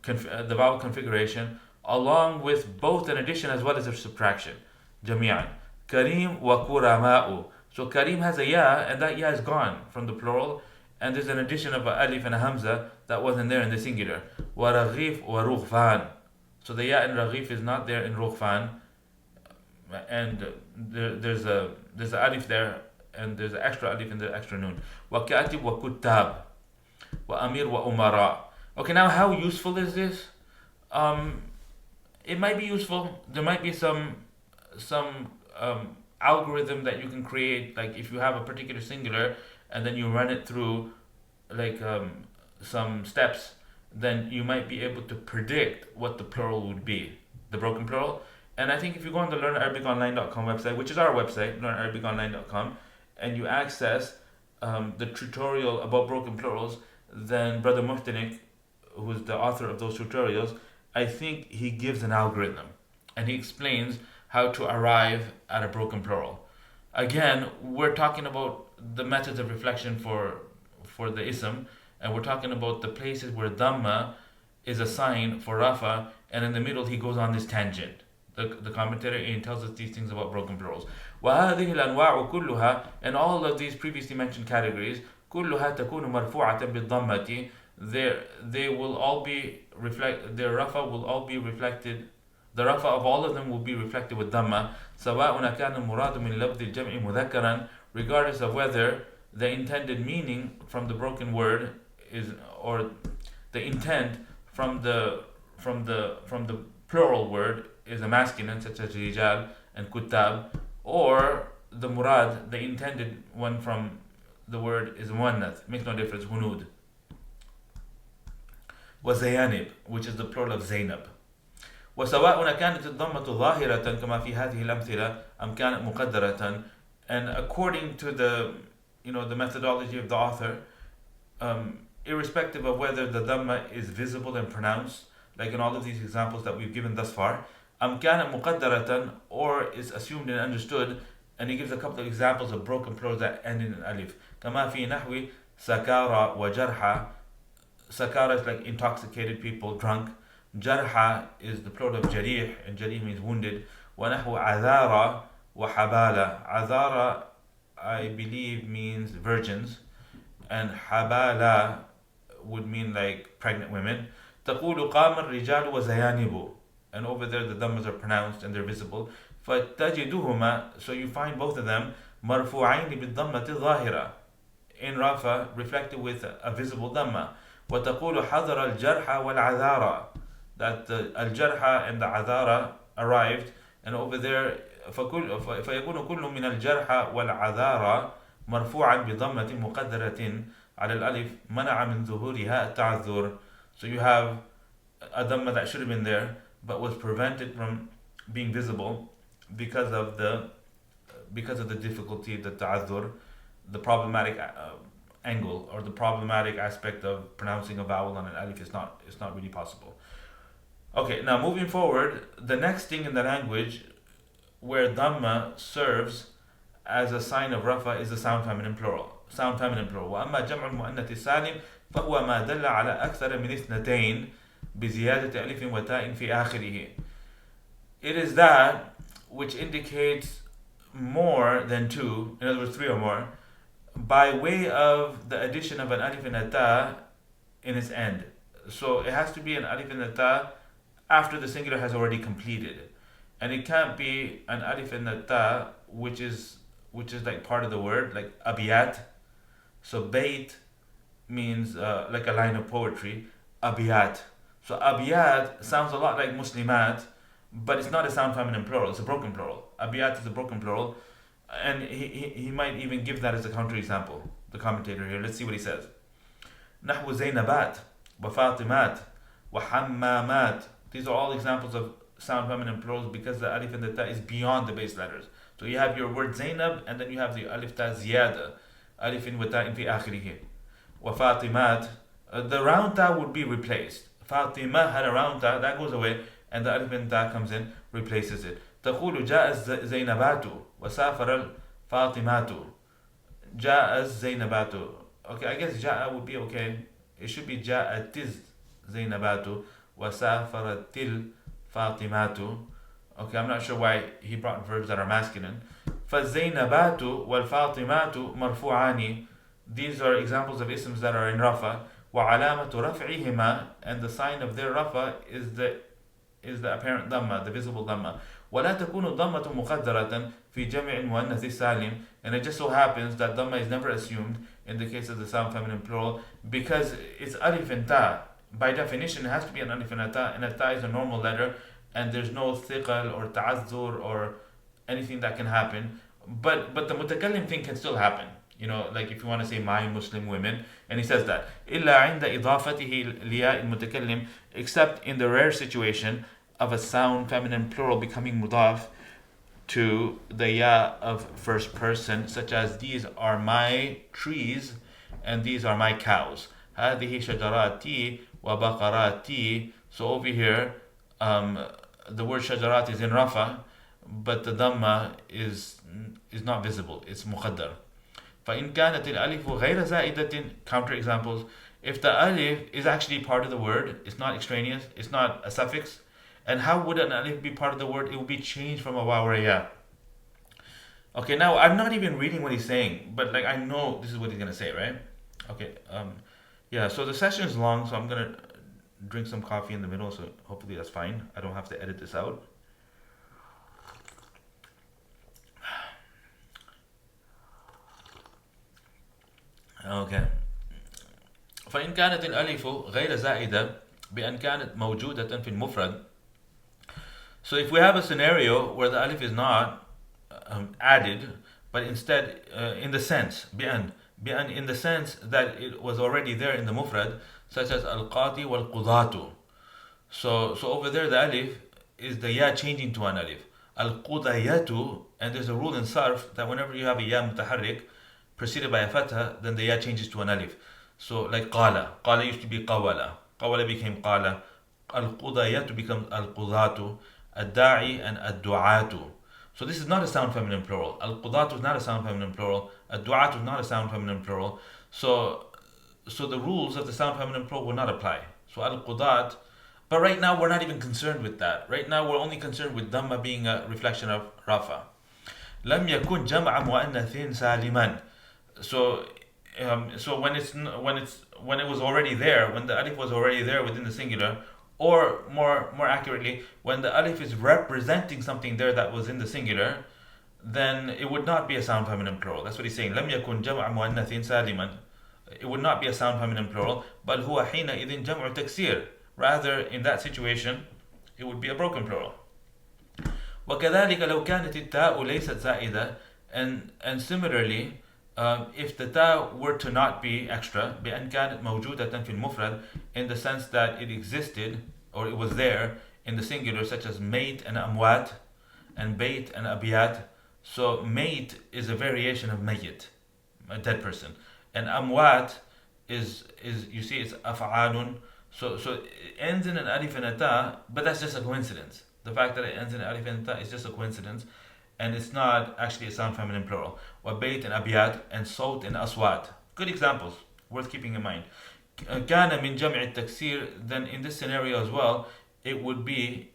the vowel configuration, along with both an addition as well as a subtraction. جميعا. كريم وكرماء. So Karim has a ya, and that ya is gone from the plural, and there's an addition of a alif and a hamza that wasn't there in the singular. وَرَغِيف وَرُغْفَان. So the ya in Raghif is not there in Rughfan, and there's a alif there, and there's an extra alif in the extra noon. وَكَاتِب وَكُتَّاب وَأَمِير وَأُمَرَاء. Okay, now how useful is this? It might be useful. There might be some algorithm that you can create, like if you have a particular singular and then you run it through like some steps, then you might be able to predict what the plural would be, the broken plural. And I think if you go on the learnarabiconline.com website, which is our website, learnarabiconline.com, and you access the tutorial about broken plurals, then Brother Muhtanik, who's the author of those tutorials, I think he gives an algorithm and he explains how to arrive at a broken plural. Again, we're talking about the methods of reflection for the ism, and we're talking about the places where dhamma is a sign for rafa, and in the middle he goes on this tangent. The commentator tells us these things about broken plurals. وَهَذِهِ الْأَنْوَاعُ كُلُّهَا, and all of these previously mentioned categories, كُلُّهَا تَكُونُ مَرْفُوعَةً بِالضَّمَّةِ, they will all be their rafa will all be reflected. The rafa of all of them will be reflected with dhamma. سواء كان المراد من لفظ الجمع مذكرا, regardless of whether the intended meaning from the broken word is, or the intent from the plural word is a masculine, such as rijal and kutab, or the murad, the intended one from the word is muannath. Makes no difference. Hunud. وزيانب, which is the plural of Zainab. وسواء كانت الضمة ظاهرة كما في هذه الأمثلة أم كانت مقدرة. And according to the methodology of the author, irrespective of whether the dhamma is visible and pronounced, like in all of these examples that we've given thus far, أم كانت مقدرة, or is assumed and understood, and he gives a couple of examples of broken plurals that end in an alif. كما في نحو سكارى وجرحى. Sakara is like intoxicated people, drunk. Jarha is the plural of jarih, and jarih means wounded. وَنَحْوُ عَذَارَ وَحَبَالَ. Azara, I believe, means virgins, and habala would mean like pregnant women. تَقُولُ قَامَ الرِّجَالُ وَزَيَانِبُ. And over there the dhammas are pronounced and they're visible. فَتَجِدُهُمَا, so you find both of them مَرْفُوعَيْنِ بِالضَّمَّةِ الظَّاهِرَةِ, in Rafa, reflected with a visible dhamma. وَتَقُولُ حَضَرَ الْجَرْحَ وَالْعَذَارَ, that the al-jarha and the adhara arrived, and over there فيكون كل من الجرح والعذارى مرفوعا بضمة مقدرة على الألف منع من ظهورها التعذر. So you have a dhamma that should have been there, but was prevented from being visible because of the difficulty, the ta'adhur, the problematic angle or the problematic aspect of pronouncing a vowel on an alif is not really possible. Okay, now moving forward, the next thing in the language where dhamma serves as a sign of rafa is the sound feminine plural. وأما جمع المؤنث السالم فهو ما دل على أكثر من اثنتين بزيادة ألف وتاء في آخره. It is that which indicates more than two, in other words, three or more, by way of the addition of an alif and a ta in its end. So it has to be an alif and a ta after the singular has already completed. And it can't be an alif and a ta which is like part of the word, like abiyat. So bayt means like a line of poetry, abiyat. So abiyat sounds a lot like muslimat, but it's not a sound feminine plural, it's a broken plural. Abiyat is a broken plural, and he might even give that as a counterexample, the commentator here. Let's see what he says. نحو زينبات وفاطمات وحمامات. These are all examples of sound feminine plurals because the alif and the ta is beyond the base letters. So you have your word Zainab and then you have the alif ta ziyada, alifin wa ta'in fi akhirih. وفاطمات, the round ta would be replaced. Fatima had a round ta, that goes away, and the alif and ta comes in, replaces it. تقول جاء الزينبات وسافر الفاطمات. جاء الزينبات. Okay, I guess جاء would be okay. It should be جاءت الزينبات وسافرت الفاطمات. Okay, I'm not sure why he brought verbs that are masculine. فالزينبات والفاطمات مرفوعان. These are examples of isms that are in rafa. وعلامة رفعهما, and the sign of their rafa is the apparent dhamma, the visible dhamma. ولا تكون الضمة مقدرة في جمع المؤنث السالم, and it just so happens that dhamma is never assumed in the case of the sound feminine plural because it's alif and ta. By definition, it has to be an alif and a ta, and a ta is a normal letter, and there's no thiqal or ta'azzur or anything that can happen. But the mutakallim thing can still happen. You know, like if you want to say my Muslim women, and he says that إلا عند إضافته لياء المتكلم, except in the rare situation of a sound feminine plural becoming mudaf to the ya of first person, such as these are my trees and these are my cows. هذه شجراتي وبقراتي. So over here, the word shajarat is in rafa, but the dhamma is not visible. It's muqaddar. فإن كانت الألف غير زائدة, counter examples, if the alif is actually part of the word, it's not extraneous, it's not a suffix, and how would an alif be part of the word? It would be changed from a waw or a ya. Okay, now I'm not even reading what he's saying, but like I know this is what he's gonna say, right? Okay, yeah. So the session is long, so I'm gonna drink some coffee in the middle, so hopefully that's fine. I don't have to edit this out. Okay. فإن كانت الألف غير زائدة بأن كانت موجودة في المفرد. So if we have a scenario where the alif is not added, but instead in the sense بأن in the sense that it was already there in the mufrad, such as al-qati wal-qudatu. So over there the alif is the ya changing to an alif. Al-qudayatu, and there's a rule in sarf that whenever you have a ya mutaharrik preceded by a fatha, then the ya changes to an alif. So like qala used to be qawala became qala, al-qudayatu becomes al-qudatu, ad-da'i and ad-du'atu. So this is not a sound feminine plural. Al-qudatu is not a sound feminine plural. Ad-du'atu is not a sound feminine plural. So the rules of the sound feminine plural will not apply. So al-qudat, but right now we're not even concerned with that. Right now we're only concerned with dhamma being a reflection of rafa. لم يكن جمع مؤنث سالما. So when it was already there, when the alif was already there within the singular, or more accurately, when the alif is representing something there that was in the singular, then it would not be a sound feminine plural. That's what he's saying. لم يكن جمع مؤنث سالما. It would not be a sound feminine plural. بل هو حينئذ جمع تكسير. Rather, in that situation, it would be a broken plural. وكذلك لو كانت التاء ليست زائدة, and similarly, if the ta were to not be extra, بأن كانت موجودة في المفرد, in the sense that it existed or it was there in the singular, such as mate and amwat, and bait and abiyat. So mate is a variation of mayyit, a dead person, and amwat is you see it's af'alun. So it ends in an alif and a ta, but that's just a coincidence. The fact that it ends in an alif and a ta is just a coincidence, and it's not actually a sound feminine plural. Wa bait and abiyat, and sawt and aswat. Good examples, worth keeping in mind. Kana min jam'i taksir, then in this scenario as well, it would be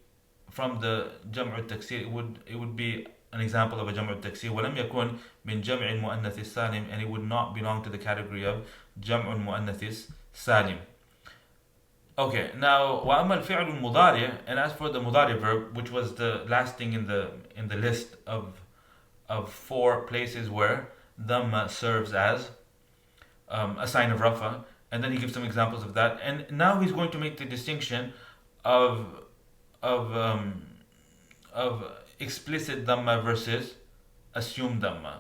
from the jam'u taksir, it would be an example of a jam'u taksir. ولم يكن من جمع المؤنث السالم, and it would not belong to the category of جمع المؤنث السالم. Okay, now وأما الفعل المضارع, and as for the mudari verb, which was the last thing in the list of 4 places where dhamma serves as a sign of rafa, and then he gives some examples of that, and now he's going to make the distinction of explicit dhamma versus assumed dhamma.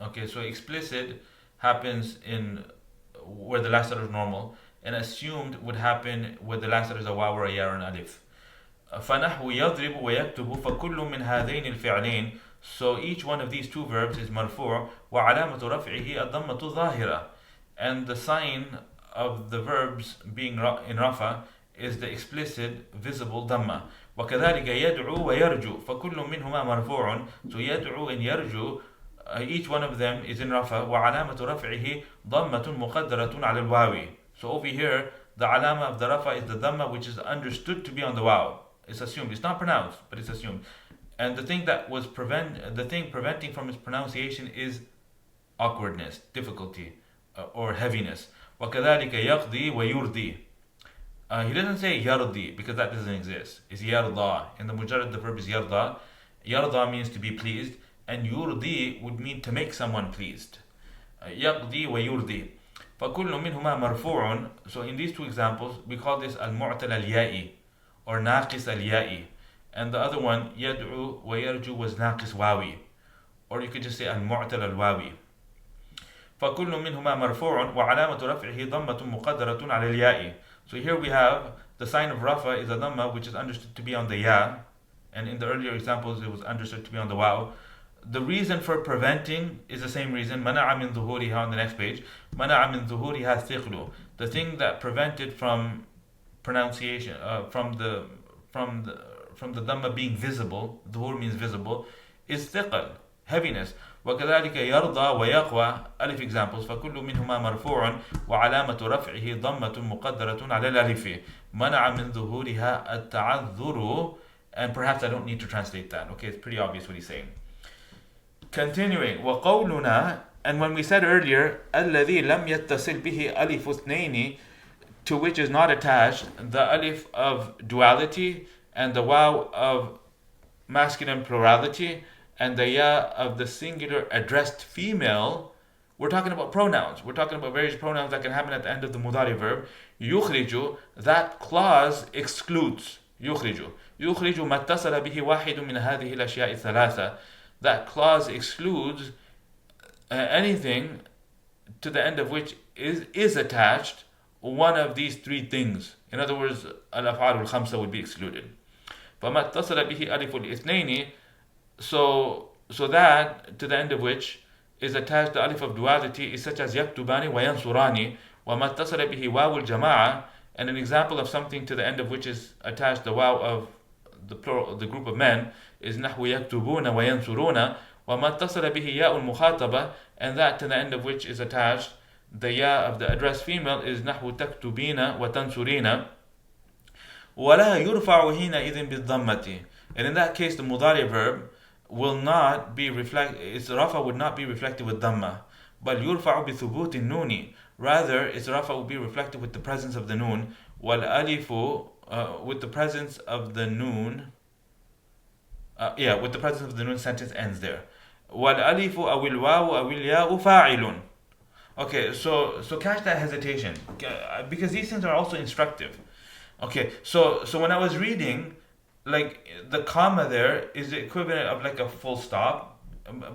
Okay, so explicit happens in where the last letter is normal, and assumed would happen where the last letter is a waw or a ya or an alif. فَنَحْوُ يَضْرِبُ وَيَكْتُبُ فَكُلُّ مِنْ هَذَيْنِ الْفِعْلَيْنِ. So each one of these 2 verbs is marfu', وَعَلَامَةُ رَفْعِهِ الضَّمَّةُ ظَاهِرَةٌ, and the sign of the verbs being in rafa is the explicit visible dhamma. وَكَذَلِكَ يَدْعُو وَيَرْجُو فَكُلُّ مِنْهُمَا مَرْفُوعٌ. So يَدْعُو and يَرْجُو, each one of them is in rafa. وَعَلَامَةُ رَفْعِهِ ضَمَّةٌ مُقَدَّرَةٌ عَلَى الْوَاوِ. So over here, the alama of the rafa is the dhamma, which is understood to be on the waw. It's assumed. It's not pronounced, but it's assumed. And the thing preventing from its pronunciation is awkwardness, difficulty, or heaviness. وَكَذَلِكَ يَقْضِي وَيُرْضِي. He doesn't say yardi because that doesn't exist. It's yarda. In the mujarrad, the verb is yarda. Yarda means to be pleased, and yurdi would mean to make someone pleased. Yaqdi wa yurdi. فَكُلُّ مِنْهُمَا مَرْفُوعٌ. So in these 2 examples, we call this al-mu'tal al-ya'i, or naqis al-ya'i. And the other one, yad'u wa yarju, was naqis wawi. Or you could just say al-mu'tal al-wawi. فَكُلُّ مِنْهُمَا مَرْفُوعٌ وَعَلَامَةُ رَفْعِهِ ضَمَّةٌ مُقَدَّرَةٌ عَلَى الْيَاءِ. So here we have the sign of rafa is a dhamma, which is understood to be on the ya, and in the earlier examples it was understood to be on the waw. The reason for preventing is the same reason. مَنَعَ مِنْ ظُهُورِهَا, on the next page. مَنَعَ مِنْ ظُهُورِهَا ثِقْلُ. The thing that prevented from pronunciation, from the dhamma being visible, dhuhur means visible, is thiqal, heaviness. وكذلك يرضى ويقوى, alif examples. فكل منهما مرفوع وعلامة رفعه ضمة مقدرة على الألف منع من ظهورها التعذر. And perhaps I don't need to translate that. Okay, it's pretty obvious what he's saying. Continuing, وقولنا, and when we said earlier الذي لم يتصل به ألف اثنين, to which is not attached the alif of duality and the waw of masculine plurality and the ya of the singular addressed female, we're talking about pronouns. We're talking about various pronouns that can happen at the end of the mudari verb. يخرج, that clause excludes. يخرج ما اتصل به واحد من هذه الأشياء الثلاثة. That clause excludes anything to the end of which is attached one of these 3 things. In other words, al-af'al al-khamsa would be excluded. فما اتصل به ألف الاثنين, so that to the end of which is attached the alif of duality is such as yaktubani wa yansurani. وما اتصل به واو الجماعة, and an example of something to the end of which is attached the waw of the plural, the group of men, is نحو يكتبون وينصرون. وما اتصل به ياء المخاطبة, and that to the end of which is attached the ya of the addressed female is نحو تكتبين وتنصرين. ولا يرفع حينئذ بالضمة, and in that case the mudari verb will not be its rafa would not be reflected with dhamma, but يرفع بثبوت النون, rather its rafa will be reflected with the presence of the noon. والالف, with the presence of the noon, with the presence of the noon, sentence ends there. والالف أو الواو أو الياء فاعل. Okay, so catch that hesitation, because these things are also instructive. Okay, so when I was reading, like the comma there is the equivalent of like a full stop,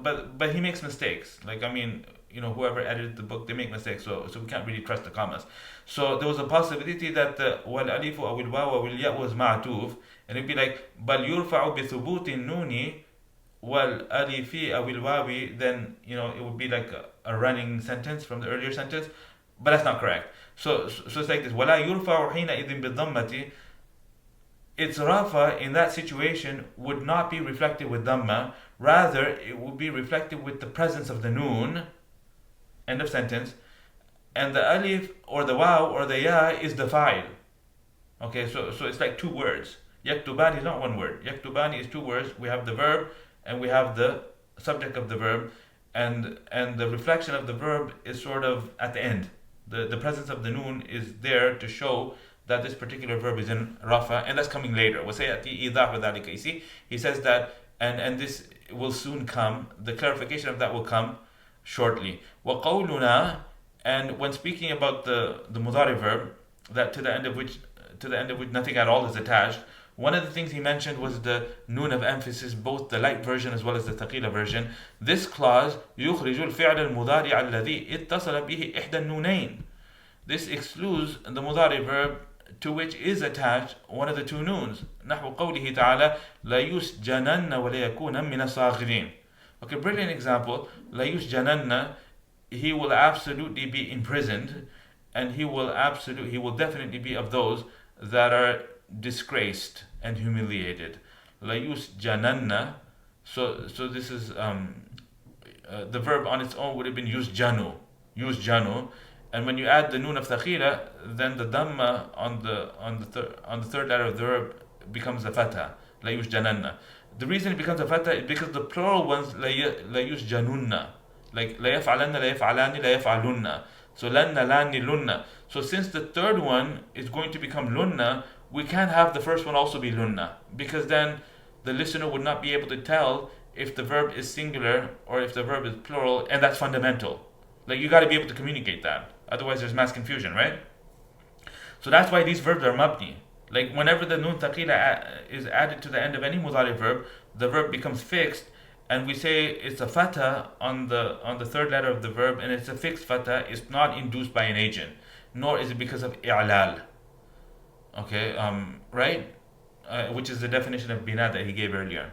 but he makes mistakes. Like, I mean, whoever edited the book, they make mistakes, so we can't really trust the commas. So there was a possibility that the wal alifu aw al waw aw al ya was ma'tuf, And it'd be like بل يرفع بثبوت النون والألف أو الواو, then it would be like a running sentence from the earlier sentence, but that's not correct. So it's like this: ولا يرفع حينئذ بالضمة. Its rafa in that situation would not be reflected with dhamma, rather it would be reflected with the presence of the noon, end of sentence, and the alif or the waw or the ya is the fa'il. Okay, so it's like two words. Yaktubani is not one word. Yaktubani is two words. We have the verb and we have the subject of the verb, and the reflection of the verb is sort of at the end. The presence of the noon is there to show that this particular verb is in rafa, and that's coming later. You see, he says that, and this will soon come. The clarification of that will come shortly. وَقَوْلُنَا, and when speaking about the mudari verb, that to the end of which nothing at all is attached, one of the things he mentioned was the noon of emphasis, both the light version as well as the thaqila version. This clause, يُخْرِجُ الْفِعْلَ الْمُضَارِعَ الَّذِي اتصل به إحدى النونين. This excludes the mudari verb to which is attached one of the two noons. نحو قوله تعالى لا يسجنن ولا يكون من الصاغرين. Okay, brilliant example. لا يسجنن, he will absolutely be imprisoned, and he will definitely be of those that are disgraced and humiliated. La yusjananna. So this is the verb on its own would have been yusjanu, and when you add the noon of thaqila, then the dhamma on the third letter of the verb becomes a fatha. La yusjananna. The reason it becomes a fatha is because the plural ones la yusjanunna, like la yaf'alanna, la yaf'alani, la yaf'alunna. So lanna, lani, lunna. So since the third one is going to become lunna, we can't have the first one also be lunna, because then the listener would not be able to tell if the verb is singular or if the verb is plural, and that's fundamental. Like, you got to be able to communicate that, otherwise there's mass confusion, right? So that's why these verbs are mabni. Like, whenever the nun thaqila is added to the end of any mudari verb, the verb becomes fixed, and we say it's a fatha on the third letter of the verb, and it's a fixed fatha. It's not induced by an agent, nor is it because of i'lal. Okay, right? Which is the definition of bina that he gave earlier.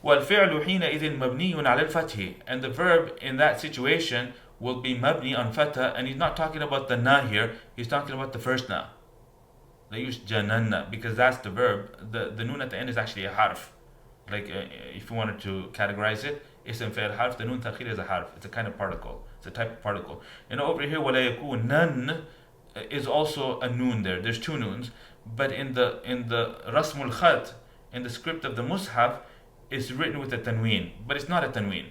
وَالْفِعْلُ حِينَئِذٍ مَبْنِيٌّ عَلَى الْفَتْحِ. And the verb in that situation will be mabni on fatha, and he's not talking about the na here, he's talking about the first na. La yusjananna, because that's the verb. The noon at the end is actually a harf. Like, if you wanted to categorize it, ism fi'l harf, the noon thaqil is a harf. It's a kind of particle. It's a type of particle. And over here, وَلَا يَكُونَنْ is also a noon there. There's two noons. But in the rasmul khat, in the script of the mushaf, it's written with a tanween. But it's not a tanween.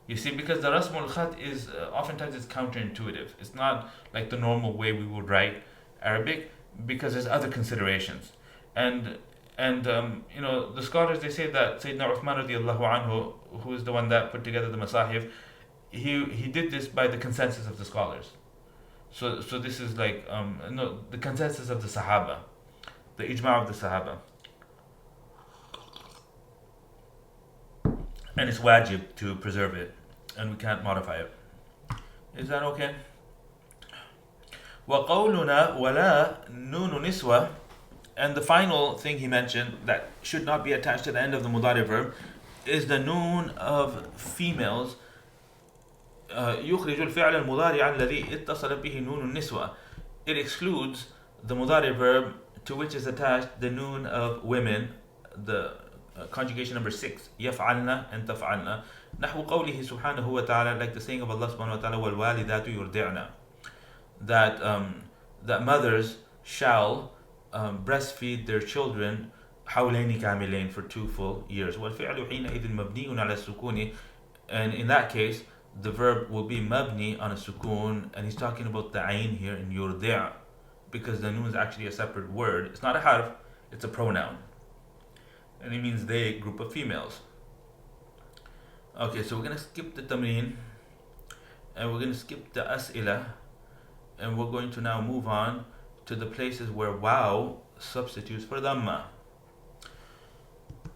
You see, because the rasmul khat is, oftentimes it's counterintuitive. It's not like the normal way we would write Arabic, because there's other considerations. And the scholars, they say that Sayyidina Uthman radiallahu anhu, who is the one that put together the masahif, he did this by the consensus of the scholars. So this is like the consensus of the Sahaba, the ijma' of the Sahaba, and it's wajib to preserve it, and we can't modify it. Is that okay? وَقَوْلُنَا وَلَا نُونُ نِسْوَةٍ. And the final thing he mentioned that should not be attached to the end of the mudari verb is the noon of females. يخرج الفعل المضارع الذي اتصل به نون النسوة. It excludes the mudari verb to which is attached the noon of women, the conjugation number 6, يفعلن and تفعلن. نحو قوله سبحانه وتعالى, like the saying of Allah subhanahu wa ta'ala, والوالدات يرضعن, that mothers shall breastfeed their children حولين كاملين, for 2 full years. والفعل حينئذ مبني على السكون, and in that case the verb will be mabni on a sukun, and he's talking about the ayn here in yurdi', because the noon is actually a separate word. It's not a harf, it's a pronoun, and it means they, group of females. Okay, so we're going to skip the tamreen, and we're going to skip the as'ila, and we're going to now move on to the places where waw substitutes for dhamma.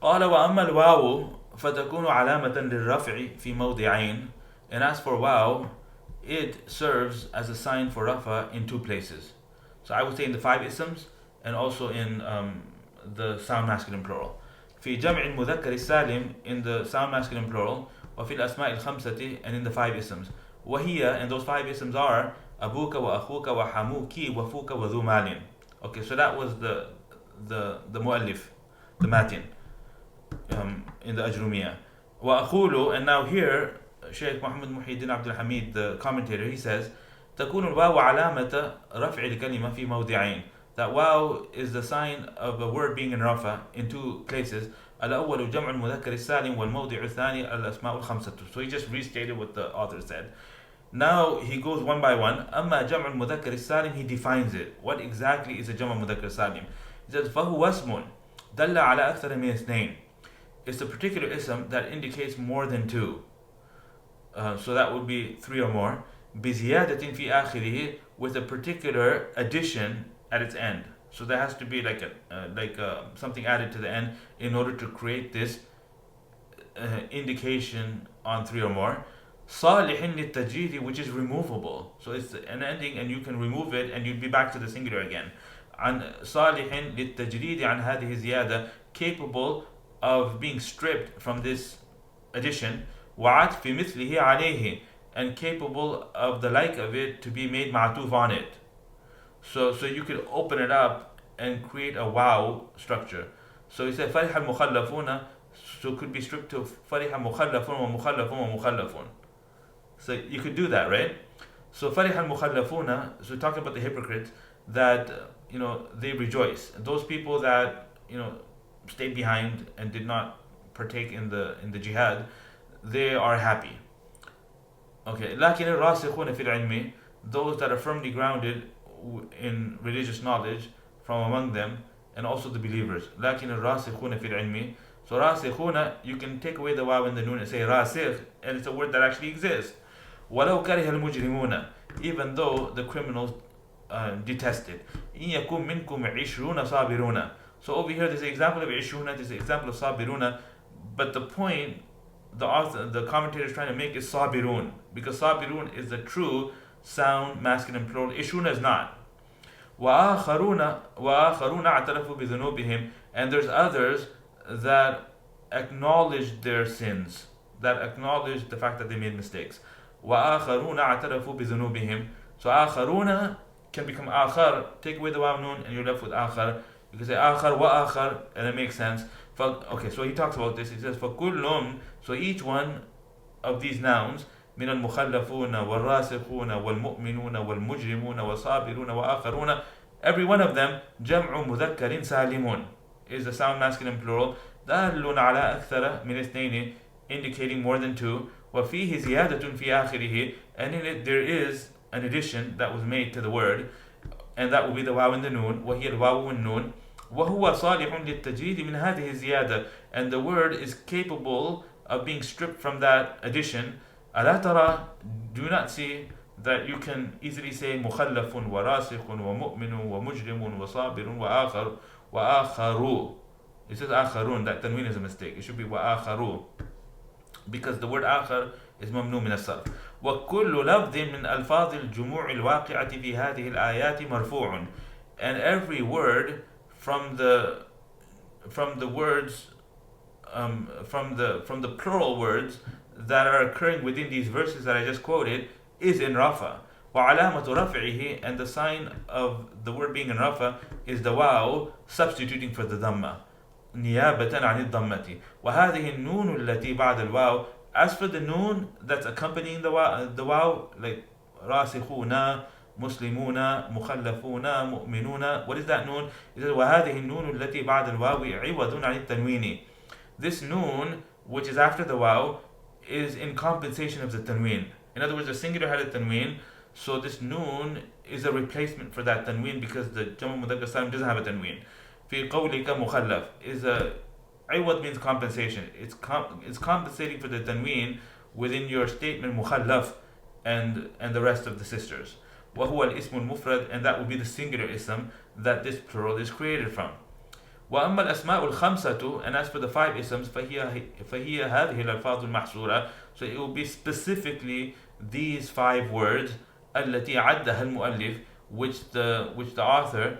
قال وأما الواو فتكون علامة للرفع في موضعين. And as for waw, it serves as a sign for rafa in 2 places. So I would say in the 5 isms, and also in the sound masculine plural. في جمع المذكر السالم in the sound masculine plural, وفي الأسماء الخمسة and in the 5 isms. وهي, and those 5 isms are أبوك وأخوك وحموك وفوك وذو مال. Okay, so that was the مؤلف, the Matn, in the Ajrumiyya. وأقول, and now here Sheikh Muhammad Muhyiddin Abdul Hamid, the commentator, he says تكون الواو علامة رفع الكلمة في موضعين. That واو is the sign of a word being in rafa in 2 places. الأول جمع المذكر السالم والموضع الثاني الأسماء الخمسة. So he just restated what the author said. Now he goes one by one. أما جمع المذكر السالم, he defines it. What exactly is a جمع المذكر السالم? He says فهو اسم دل على أكثر من اثنين. It's a particular ism that indicates more than 2. So that would be 3 or more. بزيادة في آخره, with a particular addition at its end. So there has to be like something added to the end in order to create this indication on 3 or more. صالح للتجديد, which is removable. So it's an ending and you can remove it and you'd be back to the singular again. عن صالح للتجديد عن هذه الزيادة, capable of being stripped from this addition. وعطف مثله عليه, and capable of the like of it to be made معطوف on it. So you could open it up and create a wow structure. So he said فرح المخلفون, so it could be stripped to فرح مخلفون ومخلفون ومخلفون. So you could do that, right? So فرح المخلفون, so talking about the hypocrites that they rejoice. Those people that stayed behind and did not partake in the jihad, they are happy. Okay, لكن الراسخون في العلم, those that are firmly grounded in religious knowledge from among them, and also the believers. لكن الراسخون في العلم. So راسخون, you can take away the waw and the noon and say راسخ, and it's a word that actually exists. ولو كره المجرمون, even though the criminals detest it. إن يكن منكم 20 صابرون. So over here there's an example of 20, there's an example of صابرون, but the point the commentator is trying to make is sabirun, because sabirun is the true sound masculine plural. 20 is not. وآخرون اعترفوا بذنوبهم, and there's others that acknowledge their sins, that acknowledge the fact that they made mistakes. وآخرون اعترفوا بذنوبهم. So آخرون can become آخر, take away the waw noon and you're left with آخر. You can say آخر وآخر, and it makes sense. Okay, so he talks about this. He says فكلهم, so each one of these nouns, من المخلفون والراسخون والمؤمنون والمجرمون والصابرون وآخرون, every one of them جمع مذكر سالم, is the sound masculine plural, دال على أكثر من اثنين, indicating more than 2. وفيه زيادة في آخره, and in it there is an addition that was made to the word, and that will be the waw and the noon. وهي الواو والنون. وهو صالح للتجريد من هذه الزيادة, and the word is capable of being stripped from that addition. ألا ترى, do not see that you can easily say مخلف وراسخ ومؤمن ومجرم وصابر وآخر وآخرو. It says آخرون, that tanween is a mistake. It should be وآخرو, because the word آخر is ممنوع من الصرف. وكل لفظ من ألفاظ الجموع الواقعة في هذه الآيات مرفوع, and every word from the words from the plural words that are occurring within these verses that I just quoted is in rafa. وعلامة رفعه, and the sign of the word being in rafa is the waw substituting for the dhamma, نيابة عن الضمة. وهذه النون التي بعد الواو, as for the noon that's accompanying the waw, like راسخون, مسلمون, مخلفون, مؤمنون, what is that noon? It says وهذه النون التي بعد الواو عوض عن التنوين. This noon, which is after the waw, is in compensation of the tanween. In other words, the singular had a tanween, so this noon is a replacement for that tanween, because the Jama' Mudhakkar Salim doesn't have a tanween. في قولك مخلف is a عوض, means compensation. It's compensating for the tanween within your statement مخلف and the rest of the sisters. وهو الاسم المفرد, and that will be the singular ism that this plural is created from. وأما الأسماء الخمسة, and as for the 5 isms, فهي هذه الألفاظ المحصورة, so it will be specifically these 5 words التي عدها المؤلف, which the author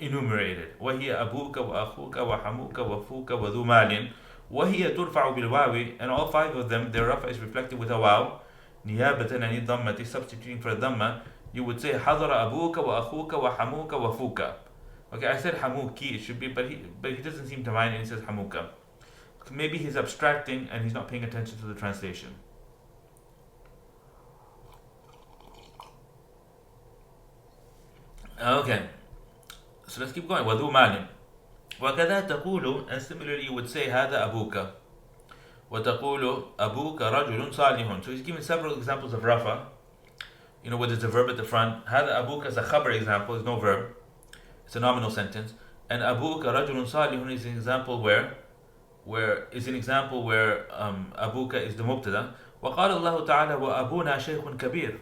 enumerated. وهي أبوك وأخوك وحموك وفوك وذو مال. وهي ترفع بالواو, and all five of them, their rafa is reflected with a waw. نيابة عن الضمة, substituting for a dhamma, you would say حضر أبوك وأخوك وحموك وفوك. Okay, I said hamuki, it should be, but he doesn't seem to mind, and he says hamuka. Maybe he's abstracting and he's not paying attention to the translation. Okay, so let's keep going. وذو مال. وكذا تقول, and similarly you would say هذا أبوك. وتقول أبوك رجل صالح. So he's giving several examples of rafa, where there's a verb at the front. هذا أبوك is a khabar example, there's no verb. It's a nominal sentence. And أبوك رجل صالح is an example where أبوك is the مبتدا. وقال الله تعالى وأبونا شيخ كبير.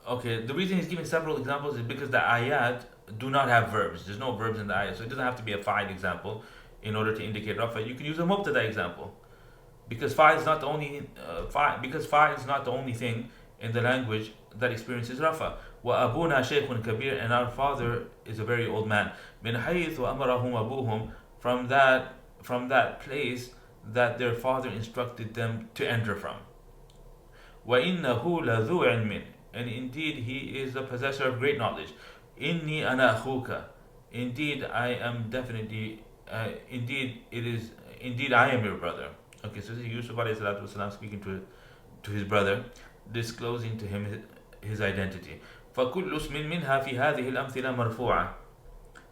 Okay, the reason he's giving several examples is because the ayat do not have verbs. There's no verbs in the ayat, so it doesn't have to be a fa'il example in order to indicate rafa. You can use a mubtada example, because fa'il is not the only thing in the language that experiences rafa. وَأَبُونَا شَيْخٌ كَبِيرٌ, and our father is a very old man. مِنْ حَيْثُ أَمَرَهُمْ أَبُوهُم, from that place that their father instructed them to enter from. وَإِنَّهُ لَذُو عِلْمٍ, and indeed he is the possessor of great knowledge. إِنِّي أَنَا أَخُوكَ, indeed I am definitely, indeed I am your brother. Okay, so this is Yusuf alayhi salatu wasalam speaking to his brother, disclosing to him his identity. فَكُلُّ اسْمٍ مِنْهَا فِي هَذِهِ الْأَمْثِلَةِ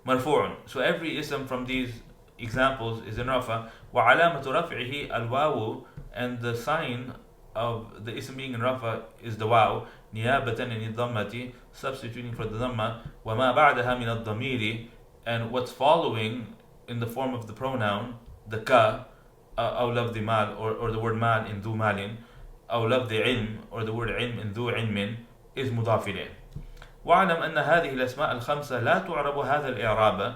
مرفوع. So every ism from these examples is in rafa. وَعَلَامَةُ رَفْعِهِ الْوَاوُ, and the sign of the ism being in rafa is the waw. نِيَابَةً عَنِ الضَّمَّةِ, substituting for the dhamma. وَمَا بَعْدَهَا مِنَ الضَّمِيرِ, and what's following in the form of the pronoun, the ka, أو لفظ مال, or the word mal in ذو مال, أو لفظ علم, or the word علم in ذو علم, is مضاف إليه. وَاعْلَمْ أَنَّ هَذِهِ الْأَسْمَاء الْخَمْسَةَ لَا تُعْرَبُ هَذَا الْإِعْرَابَ,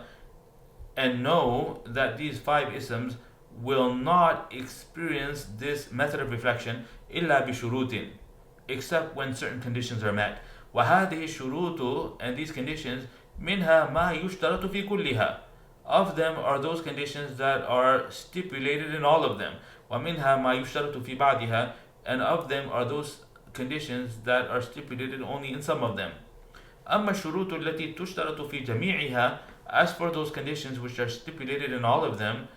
and know that these five isms will not experience this method of reflection إِلَّا بِشُرُوطٍ, except when certain conditions are met. وَهَذِهِ الشُّرُوطُ, and these conditions, مِنْهَا مَا يُشْتَرَطُ فِي كُلِّهَا, of them are those conditions that are stipulated in all of them. وَمِنْهَا مَا يُشْتَرَطُ فِي بَعْدِهَا, and of them are those conditions that are stipulated only in some of them. أما الشروط التي تشترط في جميعها, as for those conditions which are stipulated in all of them,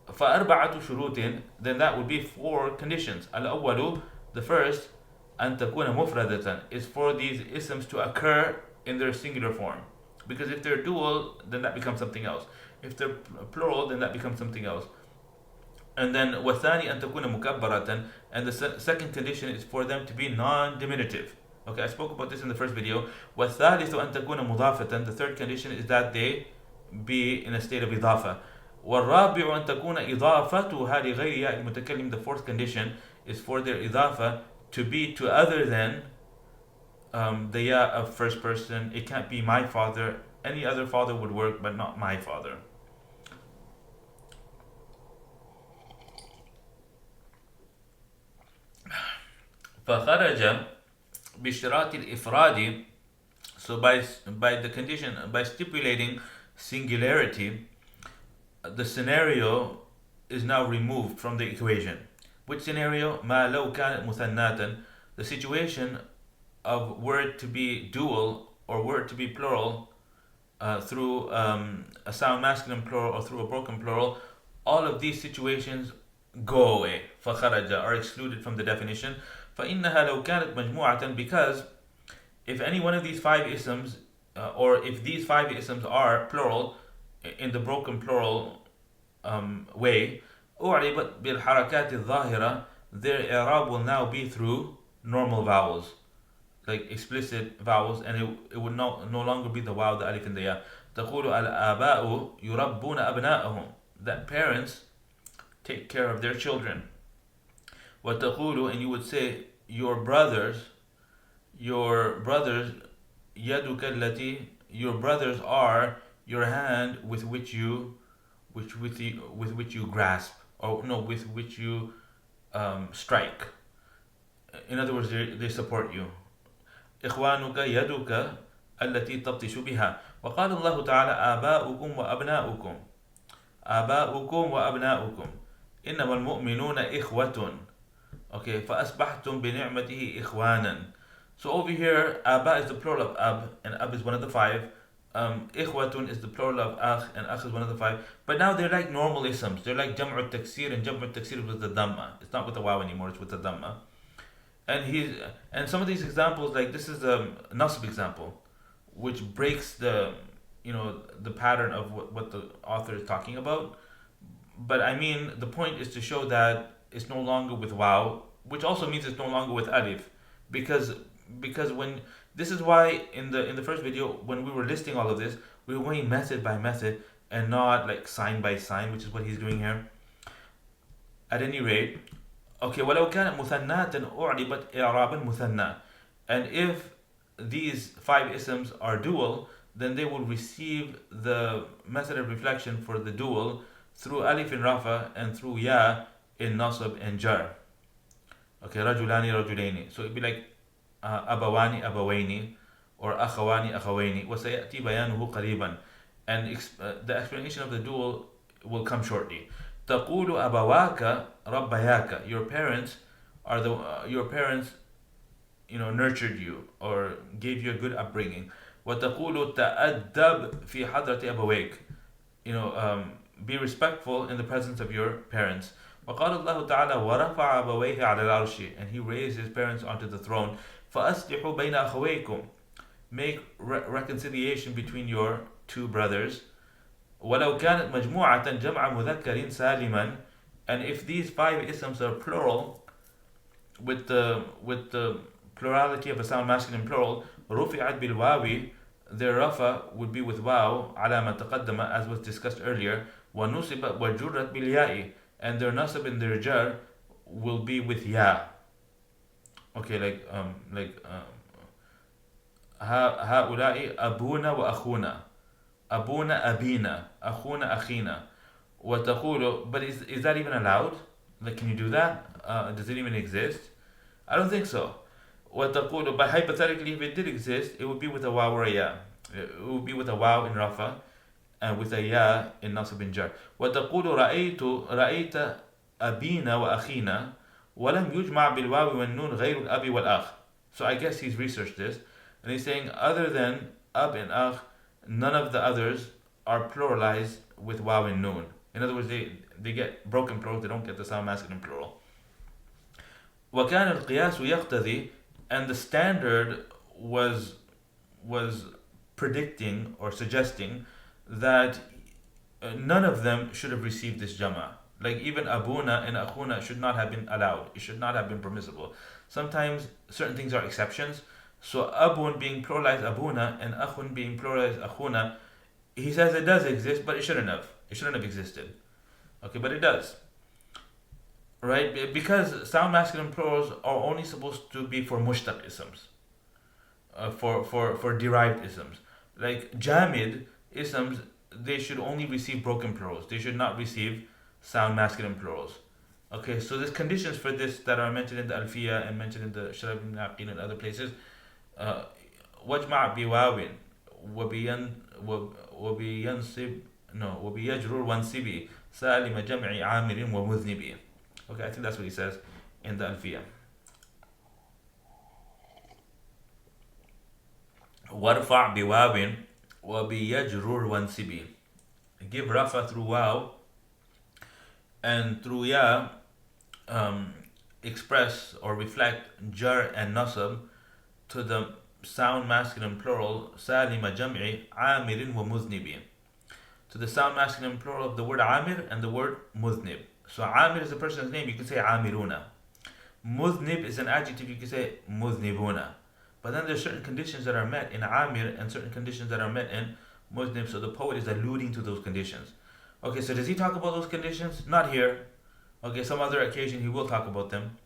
فأربعة شروط, then that would be 4 conditions. الأول, the first, أن تكون مفردة, is for these isms to occur in their singular form. Because if they're dual, then that becomes something else. If they're plural, then that becomes something else. And then والثاني أن تكون مكبرة, and the second condition is for them to be non-diminutive. Okay, I spoke about this in the first video. وَالثالث أن تكون مضافة, the third condition is that they be in a state of إضافة. والرابع أن تكون إضافتها لغير ياء المتكلم, the fourth condition is for their إضافة to be to other than the ya of first person. It can't be my father. Any other father would work, but not my father. فخرج باشتراط الإفراد, so by the condition, by stipulating singularity, the scenario is now removed from the equation. Which scenario? ما لو كانت مثناة, the situation of word to be dual or word to be plural through a sound masculine plural or through a broken plural. All of these situations go away. فخرج, are excluded from the definition. فإنها لو كانت مجموعة, because if any one of these 5 isms or if these 5 isms are plural in the broken plural way, أُعْرِبَتْ بِالْحَرَكَاتِ الظَّاهِرة, their إعراب will now be through normal vowels, like explicit vowels, and it would no longer be the waw, the alif and the ya. تقول الآباء يربون أبناءهم, that parents take care of their children. وتقول, and you would say your brothers يدك التي, your brothers are your hand with which you grasp, or no, with which you strike. In other words, they support you. إخوانك يدك التي تبطش بها. وقال الله تعالى آباؤكم وأبناؤكم آباؤكم وأبناؤكم إنما المؤمنون إخوة. Okay, فأصبحتم بنعمته إخوانا. So over here, Aba is the plural of Ab, and Ab is one of the five. Ikhwatun is the plural of Akh, and Akh is one of the five. But now they're like normal isms. They're like Jam'u Taksir, and Jam'u Taksir with the Dhamma. It's not with the Waw anymore, it's with the Dhamma. And some of these examples, like this is a Nasb example, which breaks the pattern of what the author is talking about. But I mean, the point is to show that it's no longer with Waw, which also means it's no longer with Alif, because when this is why in the first video when we were listing all of this, we were going method by method and not like sign by sign, which is what he's doing here. At any rate, okay, ولو كانت مثناة أعربت إعرابا مثنى, and if these five isms are dual, then they will receive the method of reflection for the dual through alif in rafa and through ya in nasab and jar. Okay, rajulani rajulaini. So it'd be like abawani abawaini or akhawani akhawaini. وسيأتي بيانه قريبا. And the explanation of the dual will come shortly. تقول أبواك ربياك. Your parents nurtured you or gave you a good upbringing. وتقول تأدب في حضرة أبويك. Be respectful in the presence of your parents. وقال الله تعالى ورفع أبويه على العرش, and he raised his parents onto the throne. فأصلحوا بين أخويكم. Make reconciliation between your two brothers. ولو كانت مجموعة جمع مذكر سالما, and if these five isms are plural with the plurality of a sound masculine plural, رفعت بالواو, their rafa would be with waw على ما تقدم, as was discussed earlier. ونصب وجرت بالياء, and their nasab and their jar will be with ya. Okay, like هؤلاء أبونا وأخونا, أبونا أبينا, أخونا أخينا. وتقول, but is that even allowed? Like, can you do that? Does it even exist? I don't think so. وتقول, but hypothetically, if it did exist, it would be with a waw or a ya. It would be with a waw in rafa and with a ya in nasab and jar. وتقول رأيت أبينا وأخينا ولم يجمع بالواو والنون غير الأب والأخ. So I guess he's researched this, and he's saying other than ab and akh, none of the others are pluralized with waw and noon. In other words, they get broken plurals, they don't get the sound masculine plural. وكان القياس يقتضي, and the standard was predicting or suggesting that none of them should have received this jama. Like even abuna and akhuna should not have been allowed. It should not have been permissible. Sometimes certain things are exceptions. So abun being pluralized abuna and akhun being pluralized akhuna, he says it does exist, but it shouldn't have. It shouldn't have existed. Okay, but it does. Right? Because sound masculine plurals are only supposed to be for mushtaq isms. For derived isms. Like jamid isms, they should only receive broken plurals. They should not receive sound masculine plurals. Okay, so there's conditions for this that are mentioned in the Alfiya and mentioned in the Sharḥ ibn Aqil and other places. وَاجْمَعْ بِوَاوٍ وَبِيَجْرُرْ وَانْسِبِ سَالِمَ جَمْعِ عَامِرٍ وَمُذْنِبِ. Okay, I think that's what he says in the Alfiya. وَارْفَعْ بِوَاوٍ وَبِيَجْرُرْ وَانْسِبِ. Give rafa through waw, and through ya express or reflect jar and nasab to the sound masculine plural salima jam'i amirin wa muznibin, to the sound masculine plural of the word amir and the word muznib. So amir is a person's name, you can say amiruna. Muznib is an adjective, you can say muznibuna. But then there's certain conditions that are met in amir and certain conditions that are met in muznib, so the poet is alluding to those conditions. Okay, so does he talk about those conditions? Not here. Okay, some other occasion he will talk about them.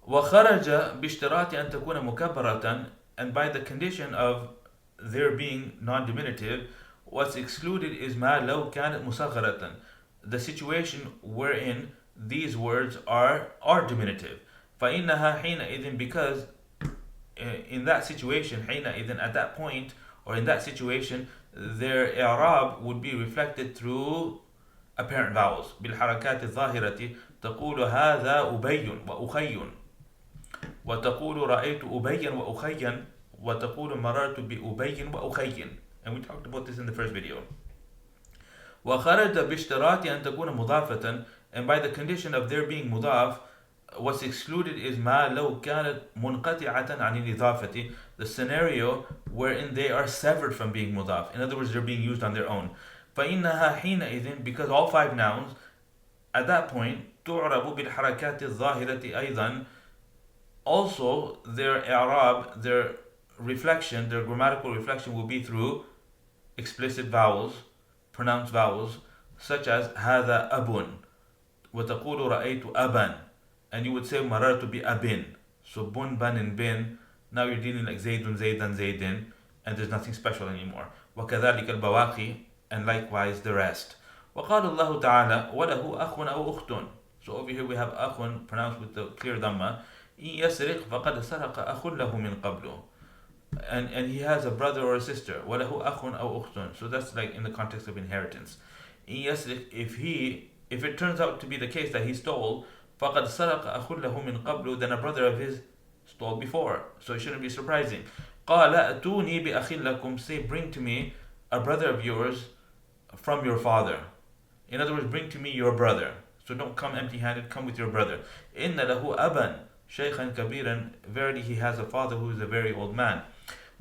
وَخَرَجَ بِاشْتِرَاطِ أَن تَكُونَ مُكَبَّرَةً, and by the condition of their being non-diminutive, what's excluded is مَا لَوْ كَانَتْ مُصَغَّرَةً, the situation wherein these words are diminutive. فَإِنَّهَا حِينَئِذٍ, because in that situation, حِينَئِذٍ, at that point, or in that situation, their إعراب would be reflected through apparent vowels. بالحركات الظاهرة تقول هذا أبي وأخي، وتقول رأيت أبيا وأخيا، وتقول مررت بأبي وأخي. And we talked about this in the first video. وخرج باشتراط أن تكون مضافة, and by the condition of their being مضاف, what's excluded is ما لو كانت منقطعة عن الإضافة, the scenario wherein they are severed from being مضاف. In other words, they're being used on their own. فإنها حينئذ, because all five nouns at that point تعرب بالحركات الظاهرة أيضا, also their إعراب, their reflection, their grammatical reflection will be through explicit vowels, pronounced vowels, such as هذا أب, وتقول رأيت أبا, and you would say مررت بأبٍ. So bun, ban, and bin, now you're dealing like زيد زيدا زيد, and there's nothing special anymore. وكذلك البواقي, and likewise the rest. وقال الله تعالى وله أخ أو أخت. So over here we have أخ pronounced with the clear dhamma. إن يسرق فقد سرق أخ له من قبله. And he has a brother or a sister. وله أخ أو أخت. So that's like in the context of inheritance. إن يسرق, if it turns out to be the case that he stole, فقد سرق أخ له من قبله, then a brother of his stole before. So it shouldn't be surprising. قال أتوني بأخ لكم, say bring to me a brother of yours from your father. In other words, bring to me your brother. So don't come empty-handed, come with your brother. إن له أبا شيخا كبيرا, verily he has a father who is a very old man.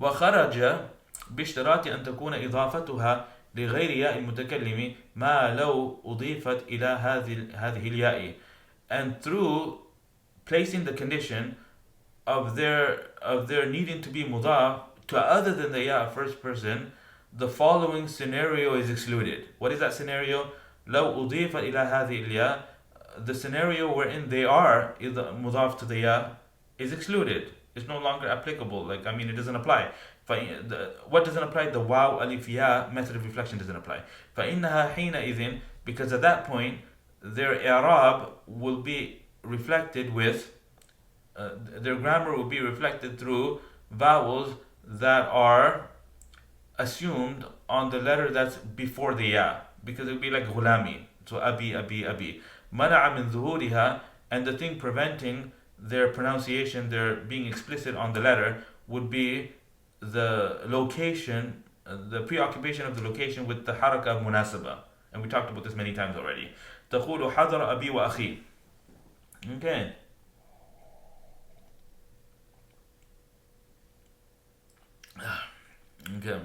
وخرج باشتراط أن تكون إضافتها لغير ياء المتكلم ما لو أضيفت إلى هذه الياء. And through placing the condition of their needing to be mudaf to other than the ya first person, the following scenario is excluded. What is that scenario? لو أضيف إلى هذه الياء, the scenario wherein they are mudaf to the ya is excluded. It's no longer applicable. It doesn't apply. What doesn't apply? The waw alif ya method of reflection doesn't apply. فإنها حينئذ, because at that point their i'rab will be reflected with their grammar will be reflected through vowels that are assumed on the letter that's before the ya, because it would be like غلامي, so abi abi abi. منع من ظهورها, and the thing preventing their pronunciation, their being explicit on the letter, would be the location, the preoccupation of the location with the haraka of munasaba. And we talked about this many times already. تقول حضر أبي وأخي. Okay. Okay.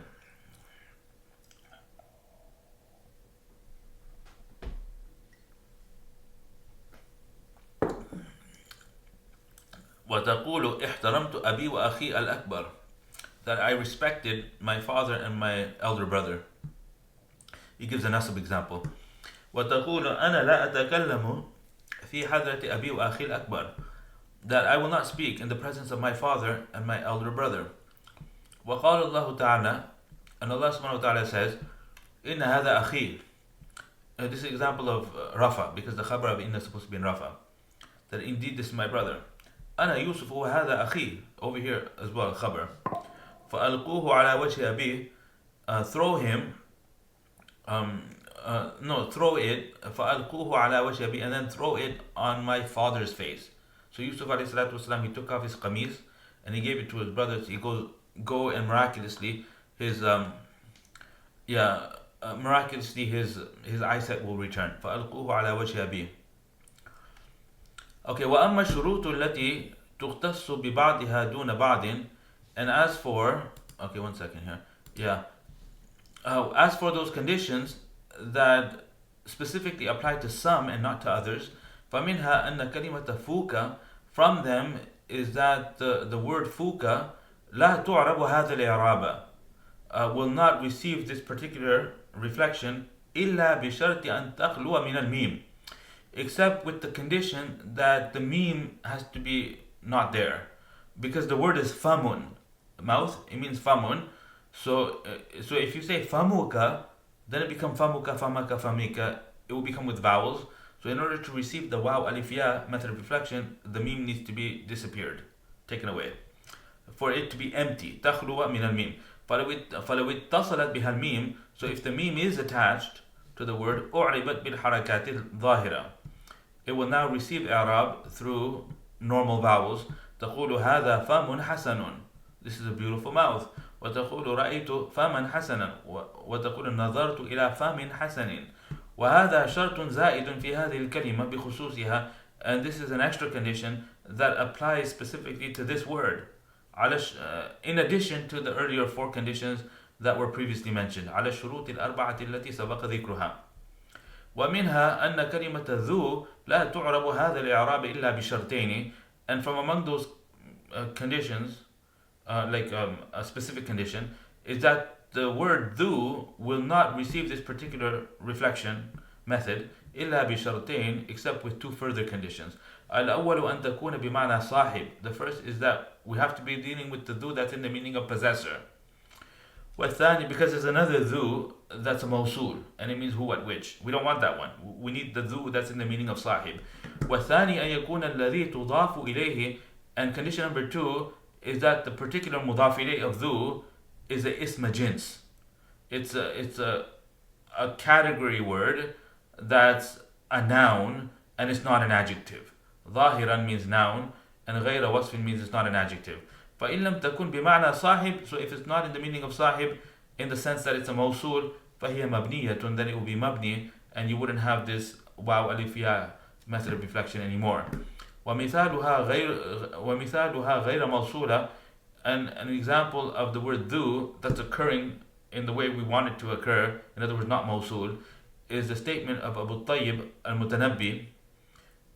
وتقول احترمت أبي وأخي الأكبر, that I respected my father and my elder brother. He gives a nasab example. وتقول أنا لا أتكلم في حضرة أبي وأخي الأكبر, that I will not speak in the presence of my father and my elder brother. وقال الله تعالى, and Allah subhanahu wa ta'ala says, إن هذا أخي. This is an example of Rafa, because the khabar of inna is supposed to be in Rafa, that indeed this is my brother. أنا يوسف وهذا أخي, over here as well, khabar. فألقوه على وجه أبيه, throw him, throw it, فألقوه على وجه أبيه, and then throw it on my father's face. So Yusuf alayhi salatu wasalam, he took off his qamis and he gave it to his brothers. He goes, go and miraculously his miraculously his eyesight will return. فألقوه على وجه أبيه. Okay, وأما الشروط التي تختص ببعضها دون بعض, and as for, okay, one second here, as for those conditions that specifically apply to some and not to others, فمنها أن كلمة فوك, from them is that the word فوك لا تعرب هذا الإعراب, will not receive this particular reflection إلا بشرط أن تخلو من الميم, except with the condition that the meme has to be not there, because the word is famun, mouth, it means famun. So if you say famuka, then it becomes famuka, famaka, famika, it will become with vowels. So in order to receive the waw alif ya method of reflection, the meme needs to be disappeared, taken away, for it to be empty. تخلو من الميم. فلو اتصلت بها الميم, so if the meme is attached to the word, أعربت بالحركات الظاهرة, it will now receive إعراب through normal vowels. تقول هذا فم حسن, this is a beautiful mouth. وتقول رأيت فما حسنا, وتقول نظرت إلى فم حسن. وهذا شرط زائد في هذه الكلمة بخصوصها, and this is an extra condition that applies specifically to this word, in addition to the earlier 4 conditions that were previously mentioned. على الشروط الأربعة التي سبق ذكرها. ومنها أن كلمة ذو لا تعرب هذا الإعراب إلا بشرطين, and from among those conditions, a specific condition, is that the word ذو will not receive this particular reflection method إلا بشرطين, except with 2 further conditions. الأول أن تكون بمعنى صاحب. The first is that we have to be dealing with the ذو that's in the meaning of possessor. والثاني, because there's another ذو that's a موصول, and it means who, what, which. We don't want that one. We need the ذو that's in the meaning of صاحب. والثاني أن يكون الذي تضاف إليه, and condition number 2 is that the particular مضاف إليه of ذو is a اسم جنس. It's a category word that's a noun, and it's not an adjective. ظاهرا means noun, and غير وصف means it's not an adjective. فإن لم تكن بمعنى صاحب, so if it's not in the meaning of صاحب, in the sense that it's a موصول, فهي مبنية, then it will be مبني, and you wouldn't have this واو ألف ياء method of reflection anymore. ومثالها غير موصولة, and an example of the word ذو that's occurring in the way we want it to occur, in other words not موصول, is the statement of Abu Tayyib al-Mutanabbi,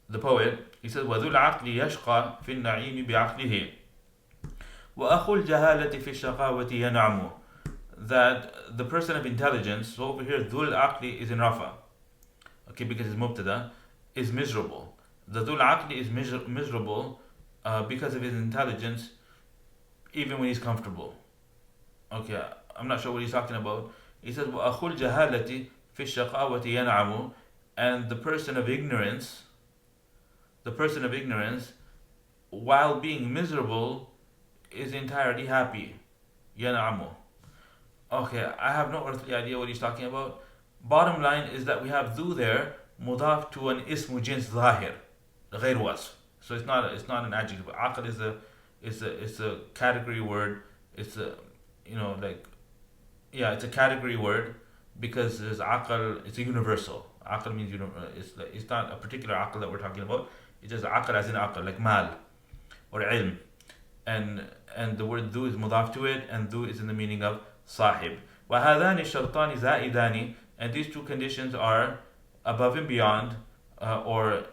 the poet. He says وذو العقل يشقى في النعيم بعقله وأخو الجهالة في الشقاوة ينعم, that the person of intelligence, so over here ذو العقل is in Rafa, okay, because it's mubtada, is miserable. The ذو العقل is miserable because of his intelligence, even when he's comfortable. Okay, I'm not sure what he's talking about. He says وأخو الجهالة في الشقاوة ينعم, and the person of ignorance, while being miserable, is entirely happy. ينعم. Okay, I have no earthly idea what he's talking about. Bottom line is that we have ذو there, مضاف to an اسم جنس ظاهر, غير وصف. So it's not an adjective. عقل is a category word. It's a it's a category word, because there's aql, it's a universal. Aql means it's not a particular aql that we're talking about. It's just aql as in aql, like mal or ilm. And the word ذو is mudaf to it, and ذو is in the meaning of sahib. وهذان الشرطان زائدان, and these 2 conditions are above and beyond, or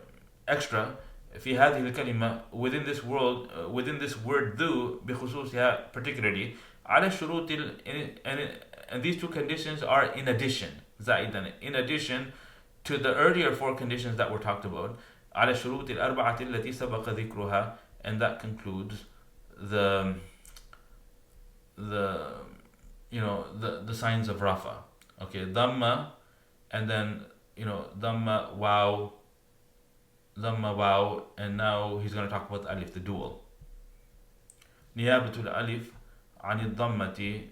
extra, في هذه الكلمة, within this word ذو بخصوصها particularly, على الشروط, and these 2 conditions are in addition, زائدان, in addition to the earlier 4 conditions that were talked about, على الشروط الأربعة التي سبق ذكرها, and that concludes the signs of Rafa. Okay, Dhamma, and then Dhamma, wow, and now he's going to talk about Alif, the dual. Niyabatul Alif عن الضمة.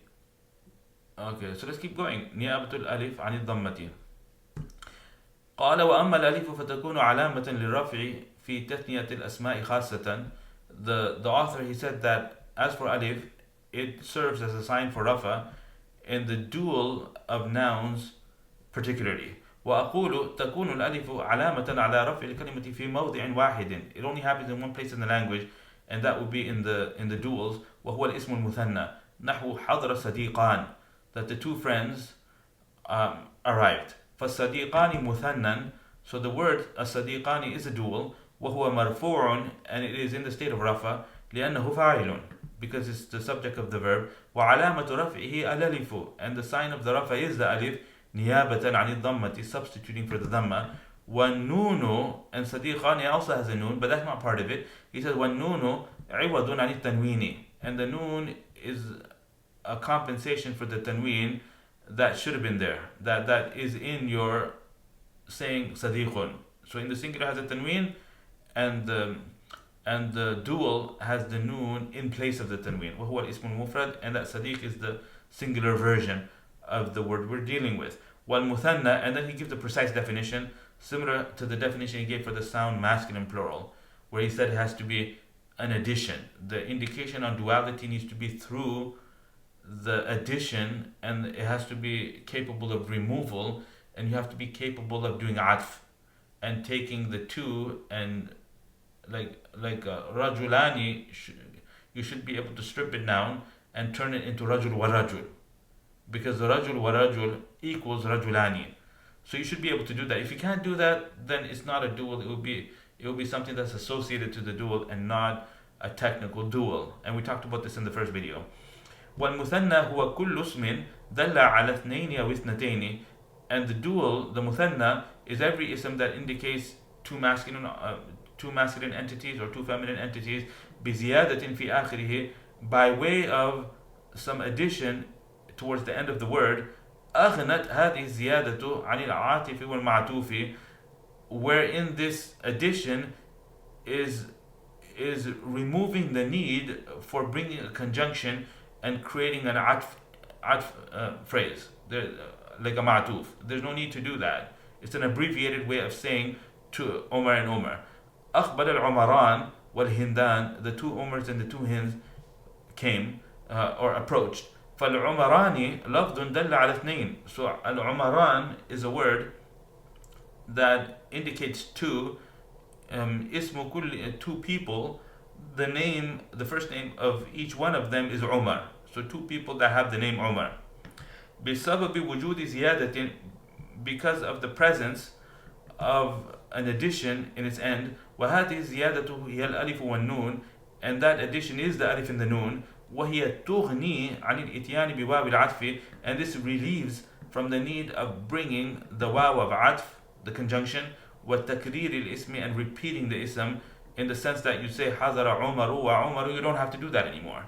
Okay, so let's keep going. Niyabatul Alif عن الضمة. قال وأما الألف فتكون علامة للرفع في تثنية الأسماء خاصة. The author, he said that as for Alif, it serves as a sign for Rafa in the dual of nouns particularly. وأقول تكون الألف علامة على رفع الكلمة في موضع واحد. It only happens in one place in the language, and that would be in the duals. وهو الاسم المثنى نحو حضر صديقان, that the 2 friends arrived. فالصديقان مثنى, so the word الصديقان is a dual. وهو مرفوع, and it is in the state of رفع لأنه فاعل, because it's the subject of the verb. وعلامة رفعه الألف, and the sign of the رفع is the alif, نيابة عن الضمة, substituting for the dhamma. والنون, and صديقان also has a noon, but that's not part of it. He says والنون عوض عن التنوين, and the noon is a compensation for the tanween that should have been there, that is in your saying صديق. So in the singular has a tanween, and the dual has the noon in place of the tanween. وهو الاسم المفرد, and that صديق is singular version of the word we're dealing with. والمثنى, and then he gives a precise definition similar to the definition he gave for the sound masculine plural, where he said it has to be an addition. The indication on duality needs to be through the addition, and it has to be capable of removal, and you have to be capable of doing atf and taking the two, and like rajulani, you should be able to strip it down and turn it into rajul wa rajul, because the rajul wa rajul equals rajulani. So you should be able to do that. If you can't do that, then it's not a dual. It will be something that's associated to the dual and not a technical dual. And we talked about this in the first video. والمثنى هو كل اسم دل على اثنين أو اثنتين. And the dual, the muthanna, is every ism that indicates two masculine entities or two feminine entities بزيادة في آخره, by way of some addition towards the end of the word. أغنت هذه الزيادة عن العاطف والمعطوف, wherein this addition is removing the need for bringing a conjunction and creating an atf phrase, like a ma'tuf. There's no need to do that. It's an abbreviated way of saying to Umar and Umar. أقبل العمران والهندان, the two Umars and the two Hinds came or approached. فالعمراني لفظ دل على اثنين. So al-umaran is a word that indicates two. اسم كل, two people. The first name of each one of them is Umar. So two people that have the name Umar. بسبب وجود زيادة, because of the presence of an addition in its end. وهذه الزيادة هي الألف والنون, and that addition is the alif and the nun. وهي تغني عن الإتيان بواو العطف, and this relieves from the need of bringing the waw of atf, the conjunction, وتكرير الاسم, and repeating the ism, in the sense that you say حضر عمر وعمر, you don't have to do that anymore.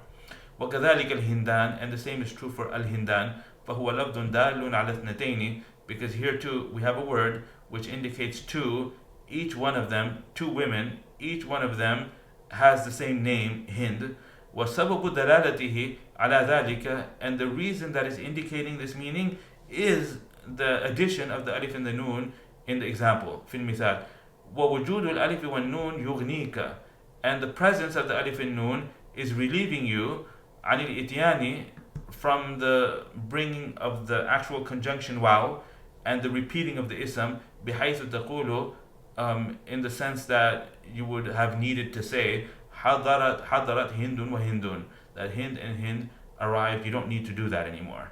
وكذلك الهندان, and the same is true for الهندان. فهو لفظ دال على اثنتين, because here too we have a word which indicates two, each one of them, two women, each one of them has the same name, Hind. وسبب دلالته على ذلك, and the reason that is indicating this meaning is the addition of the alif and the noon in the example, في المثال. ووجود الألف والنون يغنيك, and the presence of the alif and noon is relieving you عن الإتيان, from the bringing of the actual conjunction waw and the repeating of the ism, بحيث تقول, in the sense that you would have needed to say حضرت هند وهندون, that Hind and Hind arrived. You don't need to do that anymore.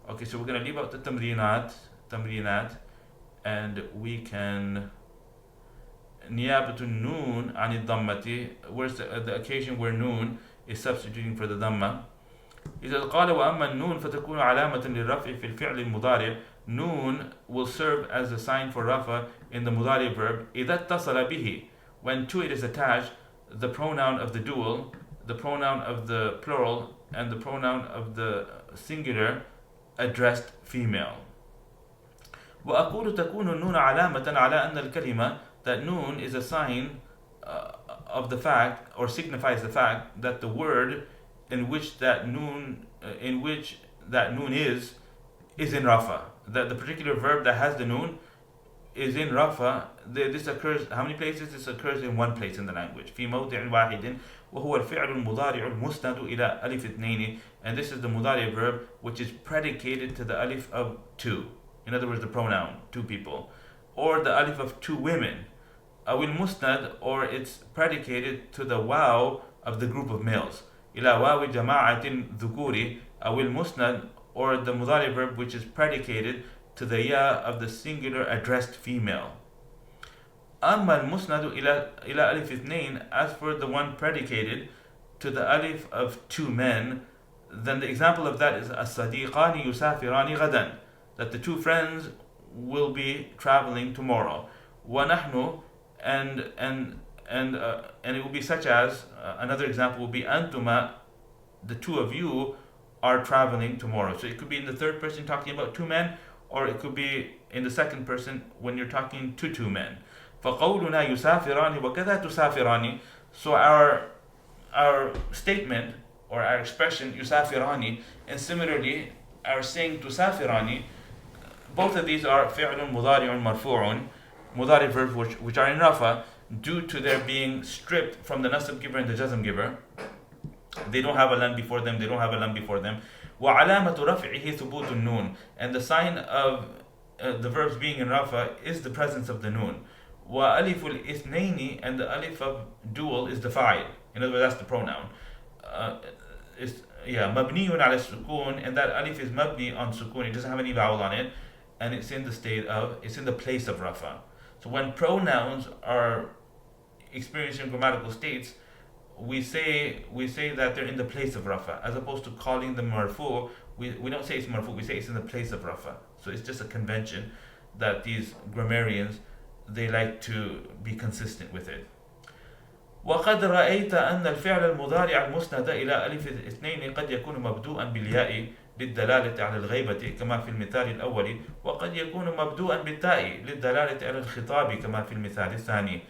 Okay, so we're going to leave out the tamrinat, and we can نيابة النون عن الضمة, where's the occasion where noon is substituting for the dhamma. إذا قال وأما النون فتكون علامة للرفع في الفعل المضارع. Noon will serve as a sign for rafa in the mudari verb إذا اتصل به, when to it is attached the pronoun of the dual, the pronoun of the plural, and the pronoun of the singular addressed female. وأقول تكون النون علامة على أن الكلمة, that noon is a sign of the fact, or signifies the fact, that the word in which that noon is in rafa. That the particular verb that has the noon is in rafa. This occurs, how many places? This occurs in one place in the language. في موضع واحد وهو الفعل المضارع المسند إلى ألف اثنين, and this is the mudari verb which is predicated to the alif of two. In other words, the pronoun two people, or the alif of two women. أو المسند, or it's predicated to the waw of the group of males. إلى واو جماعة ذكوري. أو المسند, or the mudari verb which is predicated to the ya of the singular addressed female. أما المسند إلى ألف اثنين, as for the one predicated to the alif of two men, then the example of that is الصديقان يسافران غدا, that the two friends will be traveling tomorrow. ونحن, and it will be such as, another example will be أنتما, the two of you are traveling tomorrow. So it could be in the third person talking about two men, or it could be in the second person when you're talking to two men. فقولنا يسافران وكذا تسافران. So our statement or our expression يسافران, and similarly are saying تسافران, both of these are فعل مضارع مرفوع, mudari verbs which are in rafa due to their being stripped from the nasab giver and the jazm giver. They don't have a lam before them, they don't have a lam before them. وعلامة رفعه ثبوت النون, and the sign of the verbs being in rafa is the presence of the noon. وألف الاثنين, and the alif of dual is the fa'il. In other words, that's the pronoun. مبني على السكون, and that alif is mabni on sukun. It doesn't have any vowel on it, and it's in the place of rafa. So when pronouns are experiencing grammatical states, we say that they're in the place of rafa, as opposed to calling them marfu. We don't say it's marfu, we say it's in the place of rafa. So it's just a convention that these grammarians, they like to be consistent with it. وقد رأيت أن الفعل المضارع المسند إلى ألف الاثنين قد يكون مبدوءا بالياء للدلالة على الغيبة كما في المثال الأول، وقد يكون مبدوءا بالتاء للدلالة على الخطاب كما في المثال الثاني.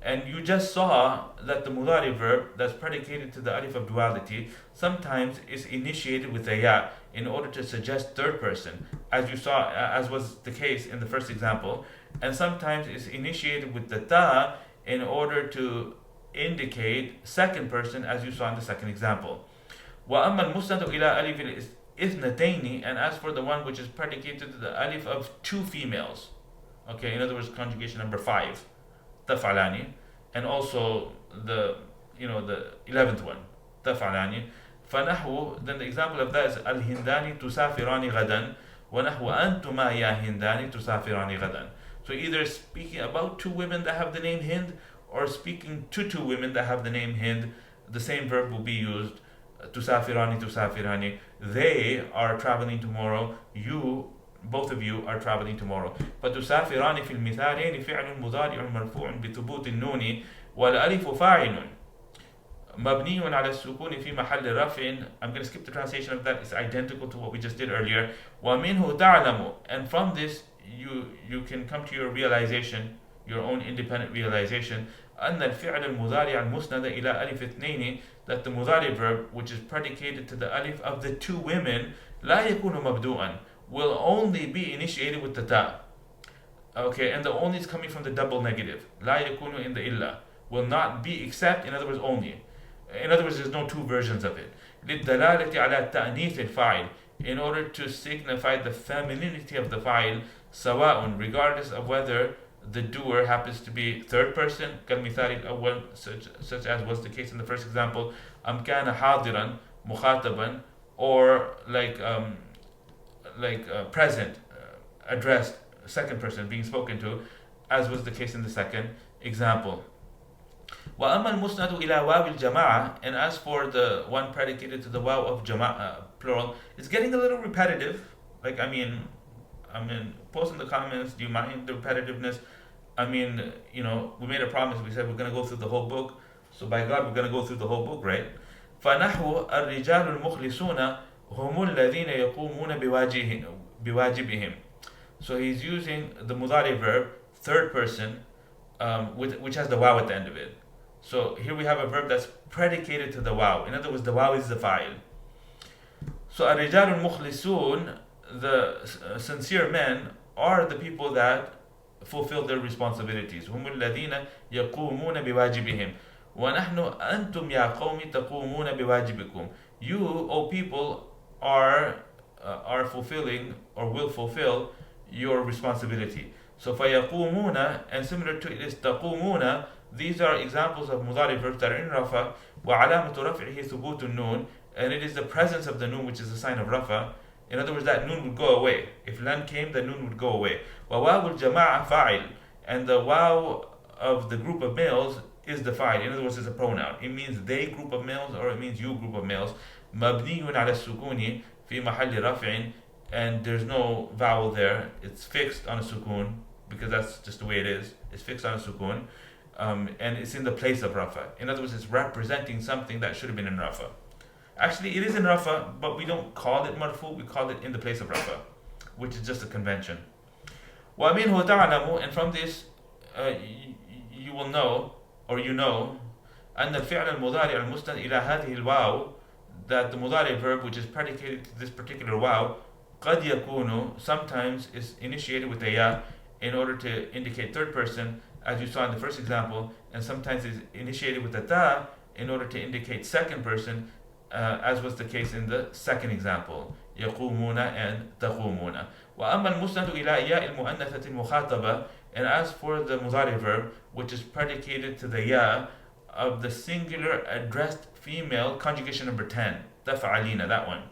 And you just saw that the mudari verb that's predicated to the alif of duality sometimes is initiated with a ya in order to suggest third person, as was the case in the first example, and sometimes is initiated with the ta in order to indicate second person, as you saw in the second example. وأما المسند إلى ألف الاثنتين, and as for the one which is predicated to the alif of two females, okay, in other words, conjugation number 5, تفعلاني, and also the 11th one, تفعلاني. فنحو, then the example of that is الهندان تسافران غدا ونحو أنتما يا هندان تسافران غدا. So either speaking about two women that have the name Hind, or speaking to two women that have the name Hind, the same verb will be used. تسافران تسافران, they are traveling tomorrow, both of you are traveling tomorrow. فتسافران في المثالين فعل مضارع مرفوع بثبوت النون والألف فاعل مبني على السكون في محل رفع. I'm going to skip the translation of that, it's identical to what we just did earlier. ومنه تعلم, and from this you can come to your realization, your own independent realization, أن الفعل المضارع المسند إلى ألف اثنين, that the mudari verb which is predicated to the alif of the two women لا يكون مبدوءا, will only be initiated with the ta. Okay, and the only is coming from the double negative. لا يكون in the illa, will not be except, in other words, only. In other words, there's no two versions of it. للدلالة على تأنيث الفاعل, in order to signify the femininity of the fa'il, سواء, regardless of whether the doer happens to be third person, كالمثال الأول, such as was the case in the first example, أم كان حاضرا مخاطبا, or like present, addressed, second person being spoken to, as was the case in the second example. وأما المسند إلى واو الجماعة, and as for the one predicated to the waw of jama'a, plural, it's getting a little repetitive. Like, I mean, post in the comments, do you mind the repetitiveness? I mean, we made a promise, we said we're going to go through the whole book, so by God, we're going to go through the whole book, right? فنحو الرجال المخلصون هم الذين يقومون بواجبهم. So he's using the mudari verb, third person, which has the waw at the end of it. So here we have a verb that's predicated to the waw. In other words, the waw is the fa'il. So الرجال المخلصون, the sincere men, are the people that fulfill their responsibilities. هم الذين يقومون بواجبهم. ونحن أنتم يا قوم تقومون بواجبكم. You, O people, are fulfilling or will fulfill your responsibility. So فيقومون, and similar to it is تقومون. These are examples of mudari verbs that are in rafa. وعلامة رفعه ثبوت النون, and it is the presence of the noon which is a sign of rafa. In other words, that noon would go away. If lan came, the noon would go away. وواو الجماعة فاعل, and the waw of the group of males is the fa'il. In other words, it's a pronoun. It means they group of males, or it means you group of males. مبني على السكون في محل رفع, and there's no vowel there. It's fixed on a sukun, because that's just the way it is. It's fixed on a sukun, and it's in the place of rafa. In other words, it's representing something that should have been in rafa. Actually, it is in rafa, but we don't call it marfu, we call it in the place of rafa, which is just a convention. وَمِنْهُ تَعْلَمُ, and from this you will know, or أن الفعل المضارع المسند إلى هذه الواو, that the mudari verb, which is predicated to this particular waw, قد يكون, sometimes is initiated with a ya in order to indicate third person, as you saw in the first example, and sometimes is initiated with a ta in order to indicate second person, as was the case in the second example, يقومون and تقومون. وأما المسند إلى ياء المؤنثة المخاطبة, and as for the mudari verb, which is predicated to the ya of the singular addressed female, conjugation number 10, تفعلين, that one.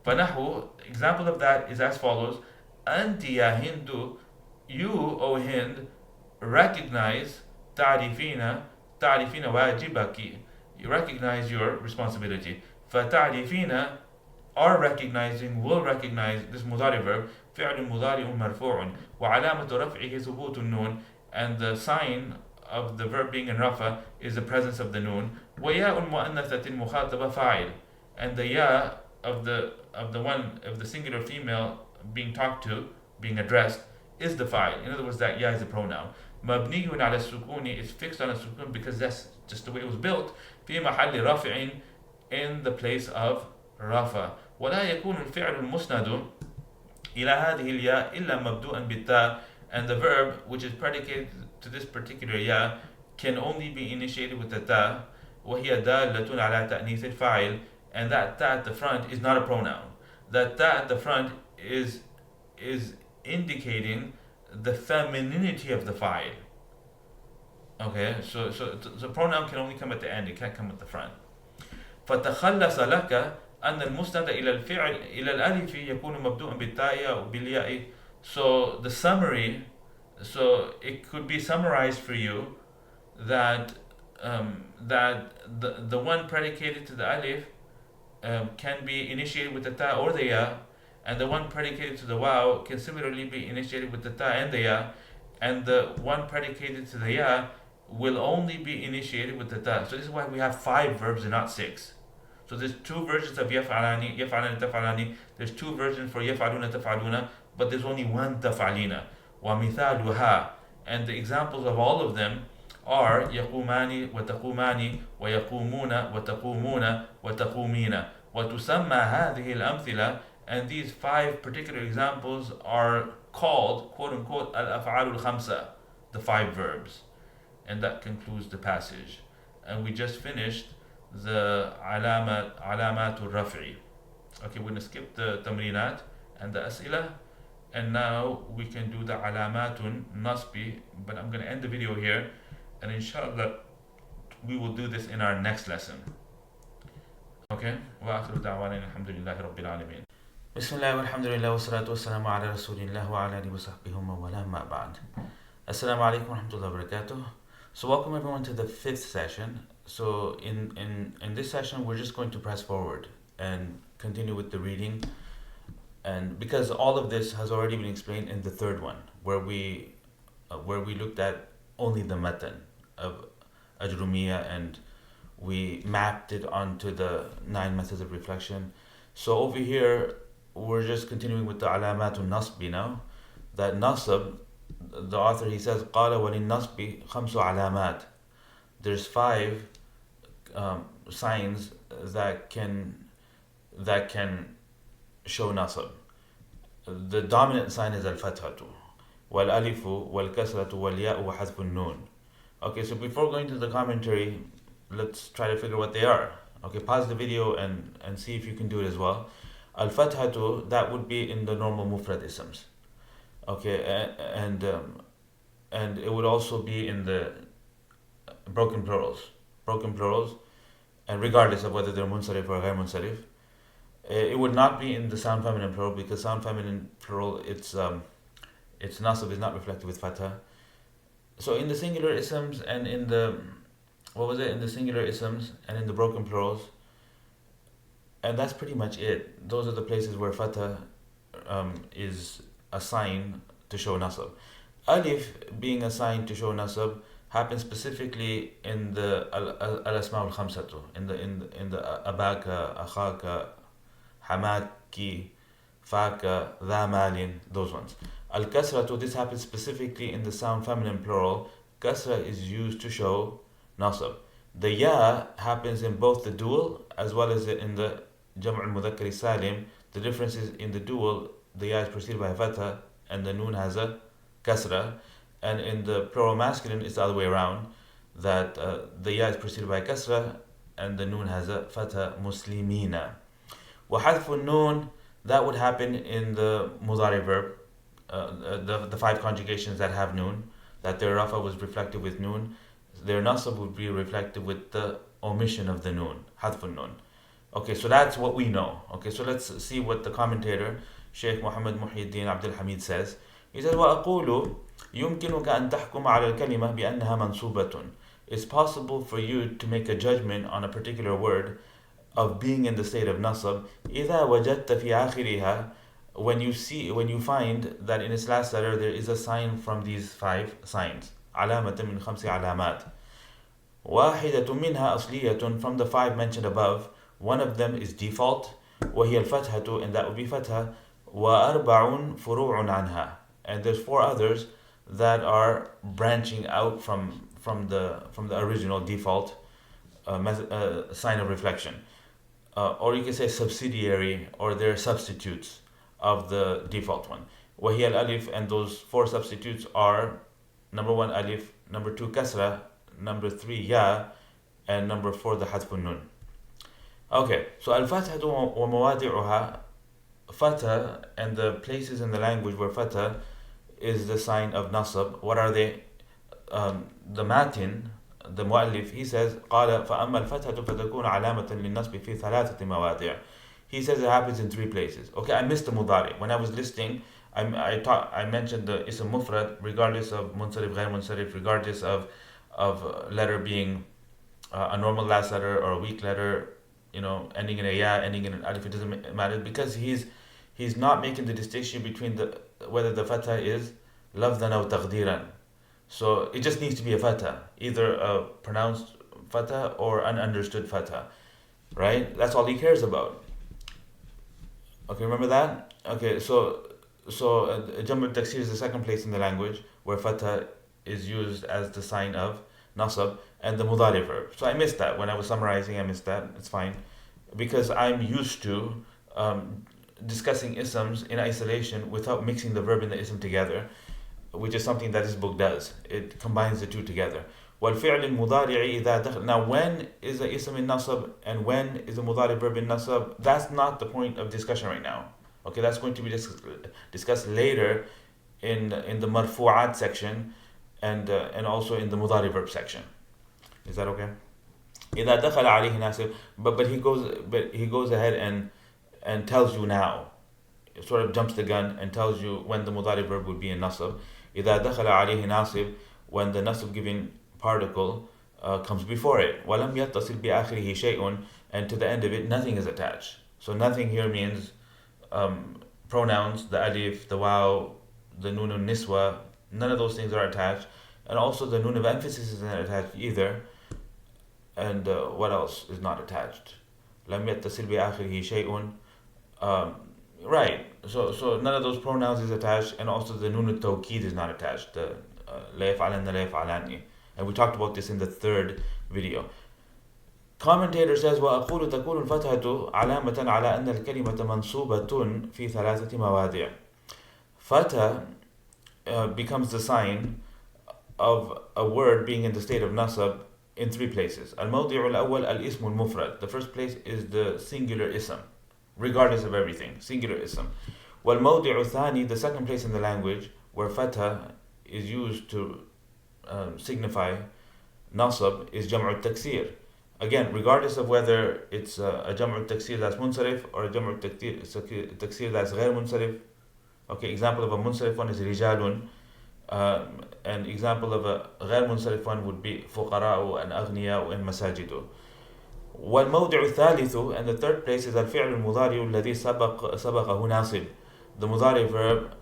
فنحو, example of that is as follows: أنت يا هند, you, O Hind, recognize, تعرفين واجبك, you recognize your responsibility. فتعرفين, are recognizing, will recognize, this mudari verb, فعل مضارع مرفوع وعلامة رفعه ثبوت النون, and the sign of the verb being in rafa is the presence of the noon. وياء المؤنثة المخاطبة فاعل, and the ya of the singular female being talked to, being addressed, is the fa'il. In other words, that ya is a pronoun. مبني على السكون is fixed on a sukun because that's just the way it was built. في محل رفع, in the place of rafa. ولا يكون الفعل المسند إلى هذه الياء إلا مبدوءا بالتاء, and the verb which is predicated to this particular ya can only be initiated with the ta. وهي دالة على تأنيث الفاعل, and that ta at the front is not a pronoun. That ta at the front is indicating the femininity of the fa'il. Okay, so the pronoun can only come at the end, it can't come at the front. فتخلص لك أن المسند إلى الفعل إلى الألف يكون مبدوءا بالتاء أو بالياء. So the summary, so it could be summarized for you that the one predicated to the alif can be initiated with the ta or the ya, and the one predicated to the waw can similarly be initiated with the ta and the ya, and the one predicated to the ya will only be initiated with the ta. So this is why we have 5 verbs and not 6. So there's 2 versions of يفعلان, يفعلان تفعلان. There's 2 versions for يفعلون تفعلون, but there's only one تفعلين. ومثالها, and the examples of all of them are يقومان وتقومان ويقومون وتقومون وتقومين. وتسمى هذه الأمثلة, and these 5 particular examples are called, quote unquote, al-af'al al-khamsa, the 5 verbs. And that concludes the passage. And we just finished the علامات الرفع. Okay, we're going to skip the tamrinat and the as'ila, and now we can do the alamatun nasbi, but I'm going to end the video here, and inshallah we will do this in our next lesson. Okay, وآخر دعوانا الحمد لله رب العالمين. بسم الله والحمد لله والصلاة والسلام على رسول الله وعلى آله وصحبه ومن ما بعد. Assalamu alaikum wa rahmatullahi wa barakatuh. So welcome everyone to the 5th session. So in this session we're just going to press forward and continue with the reading, and because all of this has already been explained in the 3rd one, where we looked at only the Matn of Ajrumiyya and we mapped it onto the 9 methods of reflection. So over here we're just continuing with the علامات النصب now. That nasab, the author, he says قال وللنصب 5 علامات. There's 5 signs that can show nasab. The dominant sign is al-fathatu wal-alifu wal-kasratu wal-ya'u wa hadfun nun. Okay, so before going to the commentary, let's try to figure what they are. Okay, pause the video and see if you can do it as well. Al-fathatu, that would be in the normal mufrad isms. Okay, and it would also be in the broken plurals, and regardless of whether they're munsarif or ghair munsarif. It would not be in the sound feminine plural, because sound feminine plural, its nasab is not reflected with fatha. So in the singular isms and in the singular isms and in the broken plurals, and that's pretty much it. Those are the places where fatha is a sign to show nasab. Alif being a sign to show nasab happens specifically in the al-asma al-khamsatu, in the abaka, akhaka, hamaki, faka, dha malin, those ones. Al-kasratu, this happens specifically in the sound feminine plural. Kasra is used to show nasab. The ya happens in both the dual as well as in the Jam' al-Mudhakkar Salim. The difference is in the dual, the ya is preceded by a fatha and the noon has a kasra. And in the plural masculine, it's the other way around, that the ya is preceded by a kasra and the noon has a fatha, muslimina. وحذف النون, that would happen in the mudari verb, the five conjugations that have noon, that their rafa was reflected with noon, their nasab would be reflected with the omission of the noon, حذف النون. Okay, so that's what we know. Okay, so let's see what the commentator, Sheikh Muhammad Muhyiddin Abdul Hamid says. He says, وأقول يمكنك أن تحكم على الكلمة بأنها منصوبة. It's possible for you to make a judgment on a particular word of being in the state of nasab إذا وجدت في آخرها, when you find that in its last letter there is a sign from these five signs. علامة من خمس علامات. واحدة منها أصلية, from the five mentioned above, one of them is default, وهي الفتحة, and that would be fatha, وأربع فروع عنها, and there's four others that are branching out from the original default sign of reflection. Or you can say subsidiary, or they're substitutes of the default one. وهي الألف, and those four substitutes are number one alif, number two kasra, number three ya, and number four the hadfun nun. Okay, so al-fathatu wa mawadi'uha, fatha, and the places in the language where fatha is the sign of nasab. What are they? The Matn, the muallif, he says قال فأما الفتحة فتكون علامة للنصب في ثلاثة مواضع. He says it happens in three places. Okay, I missed the mudari. When I was listing, I mentioned the ism mufrad, regardless of munsarif, ghair munsarif, regardless of letter being a normal last letter or a weak letter, ending in a ya, ending in an alif, it doesn't matter, because he's not making the distinction between whether the fatha is lafdhan or taqdiran. So it just needs to be a fatha, either a pronounced fatha or an understood fatha, right? That's all he cares about. Okay, remember that? Okay, so Jam' al-Taksir is the second place in the language where fatha is used as the sign of nasab, and the mudari verb. So I missed that. When I was summarizing, I missed that. It's fine. Because I'm used to discussing isms in isolation without mixing the verb and the ism together, which is something that this book does. It combines the two together. وَالْفِعْلِ الْمُضَارِعِ إِذَا دَخَلَ. Now, when is the ism in nasab and when is the mudari verb in nasab? That's not the point of discussion right now. Okay, that's going to be discussed later in the marfu'at section and also in the mudari verb section. Is that okay? إِذَا دَخَلَ عَلَيْهِ نَاسِبٌ. But he goes ahead and tells you now. It sort of jumps the gun and tells you when the mudari verb would be in nasab. إِذَا دَخَلَ عَلَيْهِ نَاسِبٌ, when the nasab giving particle comes before it. وَلَمْ يَتَّصِلْ بِآخِرِهِ شَيْءٌ, and to the end of it nothing is attached. So nothing here means pronouns, the alif, the waw, the nun niswa, none of those things are attached. And also the nun of emphasis is not attached either. And what else is not attached? لَمْ يَتَّصِلْ بِآخِرِهِ شَيْءٌ. Right, so none of those pronouns is attached, and also the nun al-tawqid is not attached, the la yaf'alanna, la yaf'alani. And we talked about this in the third video. Commentator says, وَأَقُولُ تَكُونُ الْفَتْحَةُ عَلَامَةً عَلَى أَنَّ الْكَلِمَةَ مَنْصُوبَةٌ فِي ثَلَاثَةِ مَوَاضِعٍ. Fatha becomes the sign of a word being in the state of nasab in three places. الموضع الأول الاسم المفرد. The first place is the singular ism, regardless of everything, singular ism. والموضع الثاني, the second place in the language where fatha is used to signify nasab, is Jam' al-Taksir. Again, regardless of whether it's a Jam' al-Taksir that's munsarif or a Jam' al-Taksir that's ghair munsarif. Okay, example of a munsarif one is rijalun, and example of a ghair munsarif one would be fuqara'u and aghniya'u and masajidu. والموضع الثالث, and the third place is الفعل المضارع الذي سبقه ناصب, the mudari verb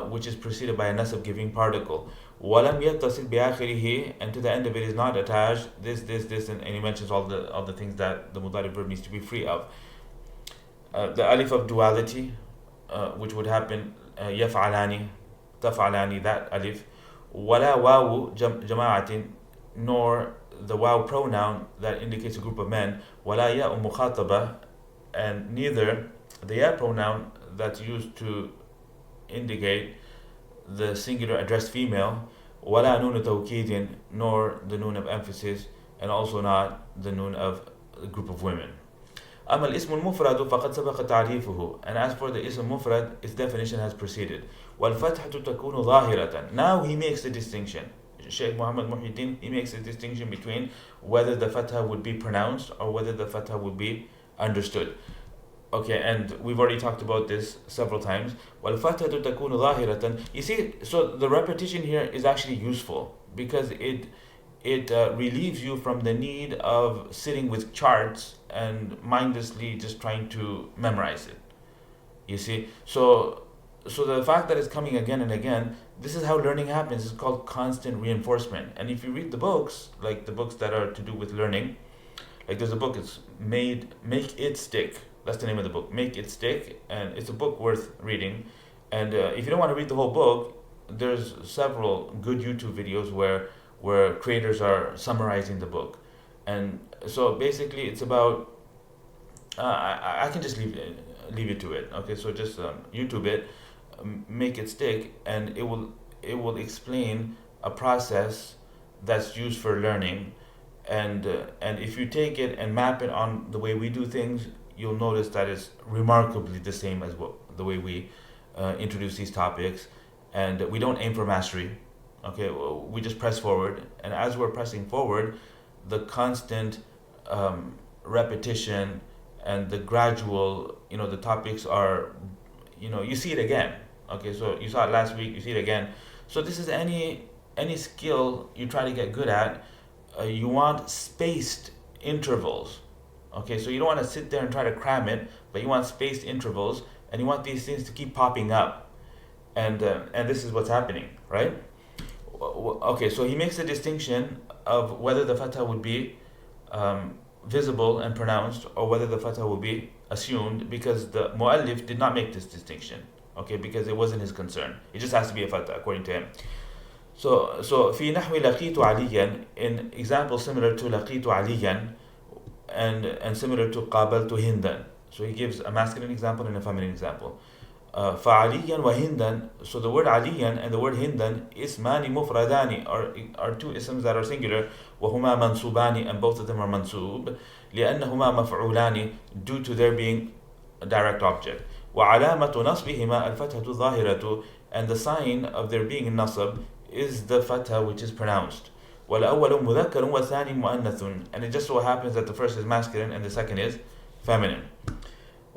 which is preceded by a nasab giving particle. ولم يتصل بآخره, and to the end of it is not attached this, and he mentions all the things that the mudari verb needs to be free of. The alif of duality, which would happen يفعلاني, تفعلاني, that alif. ولا واو جماعة, nor the waw pronoun that indicates a group of men, ولا ياء مخاطبة, and neither the ya pronoun that's used to indicate the singular addressed female, ولا نون توكيد, nor the noon of emphasis, and also not the noon of a group of women. أما الاسم المفرد فقد سبق تعريفه, and as for the ism mufrad, its definition has preceded. والفتحة تكون ظاهرة. Now he makes the distinction. Shaykh Muhammad Muhyiddin, he makes a distinction between whether the fatha would be pronounced or whether the fatha would be understood. Okay, and we've already talked about this several times. وَالْفَتْحَةُ تَكُونُ ظَاهِرَةً. You see, so the repetition here is actually useful because it relieves you from the need of sitting with charts and mindlessly just trying to memorize it. You see, so the fact that it's coming again and again, this is how learning happens. It's called constant reinforcement. And if you read the books, like the books that are to do with learning, like there's a book, it's Make It Stick. That's the name of the book, Make It Stick, and it's a book worth reading. And if you don't want to read the whole book, there's several good YouTube videos where creators are summarizing the book. And so basically it's about, I can just leave it to it. Okay, so just YouTube it, Make It Stick, and it will explain a process that's used for learning. And if you take it and map it on the way we do things, you'll notice that it's remarkably the same as the way we introduce these topics. And we don't aim for mastery. Okay, we just press forward. And as we're pressing forward, the constant repetition and the gradual, the topics are, you see it again. Okay, so you saw it last week, you see it again. So this is any skill you try to get good at. You want spaced intervals. Okay, so you don't want to sit there and try to cram it, but you want spaced intervals, and you want these things to keep popping up. And this is what's happening, right? Okay, so he makes a distinction of whether the fatha would be visible and pronounced or whether the fatha would be assumed, because the mu'allif did not make this distinction. Okay, because it wasn't his concern. It just has to be a fatha according to him. So في نحو لقيت عليا, in example similar to لقيت عليا, and similar to قابلت هندا. So he gives a masculine example and a feminine example. فعليا وهندا. So the word عليا and the word هندا اسمان مفردان are two isms that are singular. وهما منصوبان, and both of them are منصوب. لأنهما مفعولان, due to their being a direct object. وعلامة نصبهما الفتحة الظاهرة, and the sign of their being in nasab is the fatha which is pronounced. والأول مذكر والثاني مؤنث, and it just so happens that the first is masculine and the second is feminine.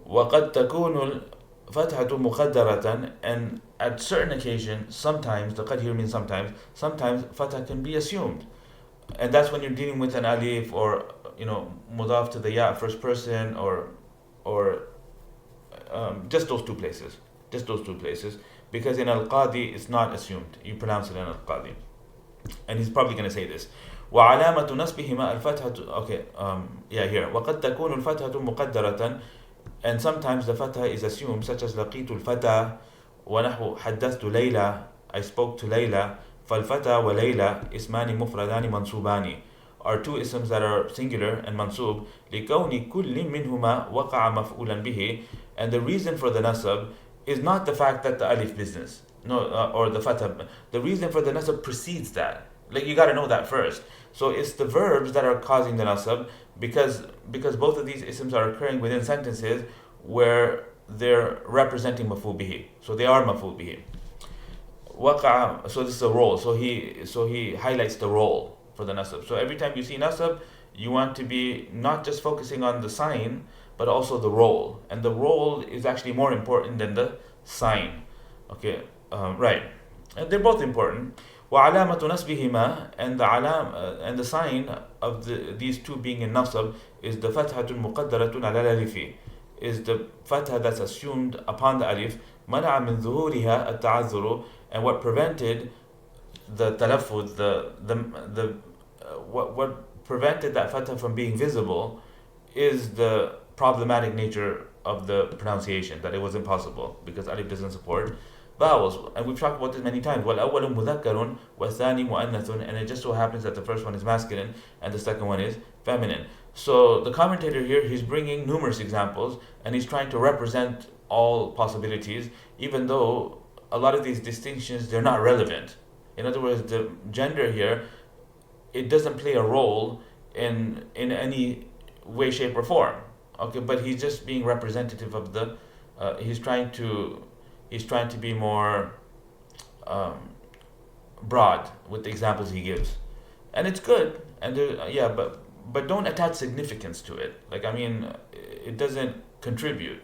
وقد تكون الفتحة مقدرة, and at certain occasions, sometimes, the qad here means sometimes fatha can be assumed, and that's when you're dealing with an alif or mudaf to the ya first person or just those two places, because in al-qadi it's not assumed, you pronounce it in al-qadi. And he's probably going to say this. وعلامة نصبهما الفتحة. Okay, here. وقد تكون الفتحة مقدرة, and sometimes the fatha is assumed, such as لقيت الفتى ونحو حدثت ليلى, I spoke to Layla. فالفتى وليلى اسمان مفردان منصوبان, are two isms that are singular and mansub. لكون كل منهما وقع مفعولا به, and the reason for the nasab is not the fact that the alif business, or the fatha. The reason for the nasab precedes that. Like, you got to know that first. So it's the verbs that are causing the nasab, because both of these isms are occurring within sentences where they're representing maf'ul bihi. So they are maf'ul bihi. Waqa. So this is a role. So he highlights the role for the nasab. So every time you see nasab, you want to be not just focusing on the sign, but also the role. And the role is actually more important than the sign. Okay, right. And they're both important. وعلامة نصبهما, and the sign of these two being in nasab is the فتحة مقدرة على الألف, is the fatha that's assumed upon the alif. منع من ظهورها التعذر, and what prevented the talaffuz, what prevented that fatha from being visible is the problematic nature of the pronunciation, that it was impossible because alif doesn't support vowels. And we've talked about this many times. وَالْأَوَّلُ مُذَكَّرٌ وَالثَّانِي مُؤَنَّثٌ. And it just so happens that the first one is masculine and the second one is feminine. So the commentator here, he's bringing numerous examples and he's trying to represent all possibilities, even though a lot of these distinctions, they're not relevant. In other words, the gender here, it doesn't play a role in any way, shape, or form. Okay, but he's just being representative of the. He's trying to be more broad with the examples he gives, and it's good. And yeah, but don't attach significance to it. Like, I mean, it doesn't contribute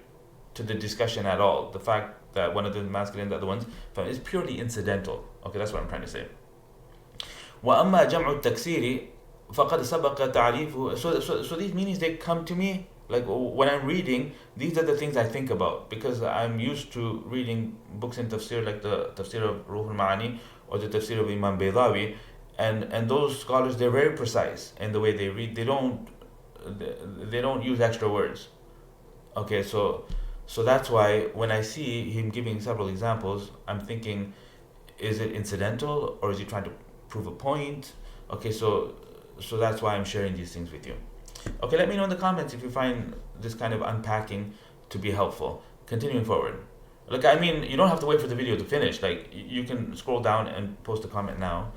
to the discussion at all. The fact that one of them is masculine, the other one's feminine, is purely incidental. Okay, that's what I'm trying to say. وأما جمع التكسير فقد سبق تعريفه. So these meanings, they come to me like when I'm reading. These are the things I think about because I'm used to reading books in tafsir, like the tafsir of Ruh al-Ma'ani or the tafsir of Imam Baydawi, and those scholars, they're very precise in the way they read. They don't use extra words. Okay, so that's why when I see him giving several examples, I'm thinking, is it incidental or is he trying to prove a point? Okay, so that's why I'm sharing these things with you. Okay, let me know in the comments if you find this kind of unpacking to be helpful. Continuing forward. Like, I mean, you don't have to wait for the video to finish. Like, you can scroll down and post a comment now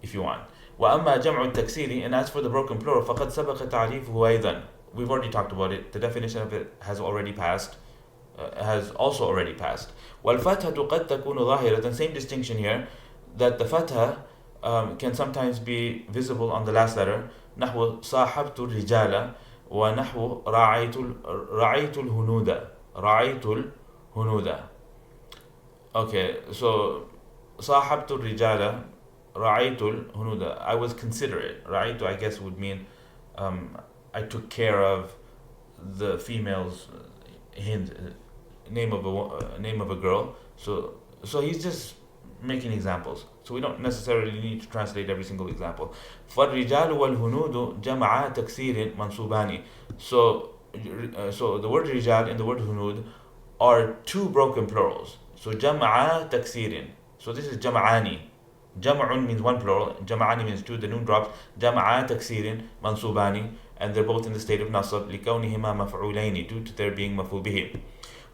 if you want. وأما جمع التكسير, and as for the broken plural, فقد سبق تعريفه أيضا. We've already talked about it. The definition of it has already passed. والفتحة قد تكون ظاهرة. Same distinction here, that the fatha can sometimes be visible on the last letter. نحو صاحبت الرجال ونحو رأيت الهنود. Okay, so صاحبت الرجال رأيت الهنود. I was considerate. رأيت, I guess, would mean I took care of the female's name of a girl. So he's just making examples. So we don't necessarily need to translate every single example. فالرجال والهنود جمع تكسير منصوبان. So the word rijal and the word hunud are two broken plurals. So جمع تكسير. So this is جمعاني. جمع means one plural, جمعاني means two. The noon drops. جمع تكسير منصوبان, and they're both in the state of nasab لكونهما مفعولين, due to their being مفعول به.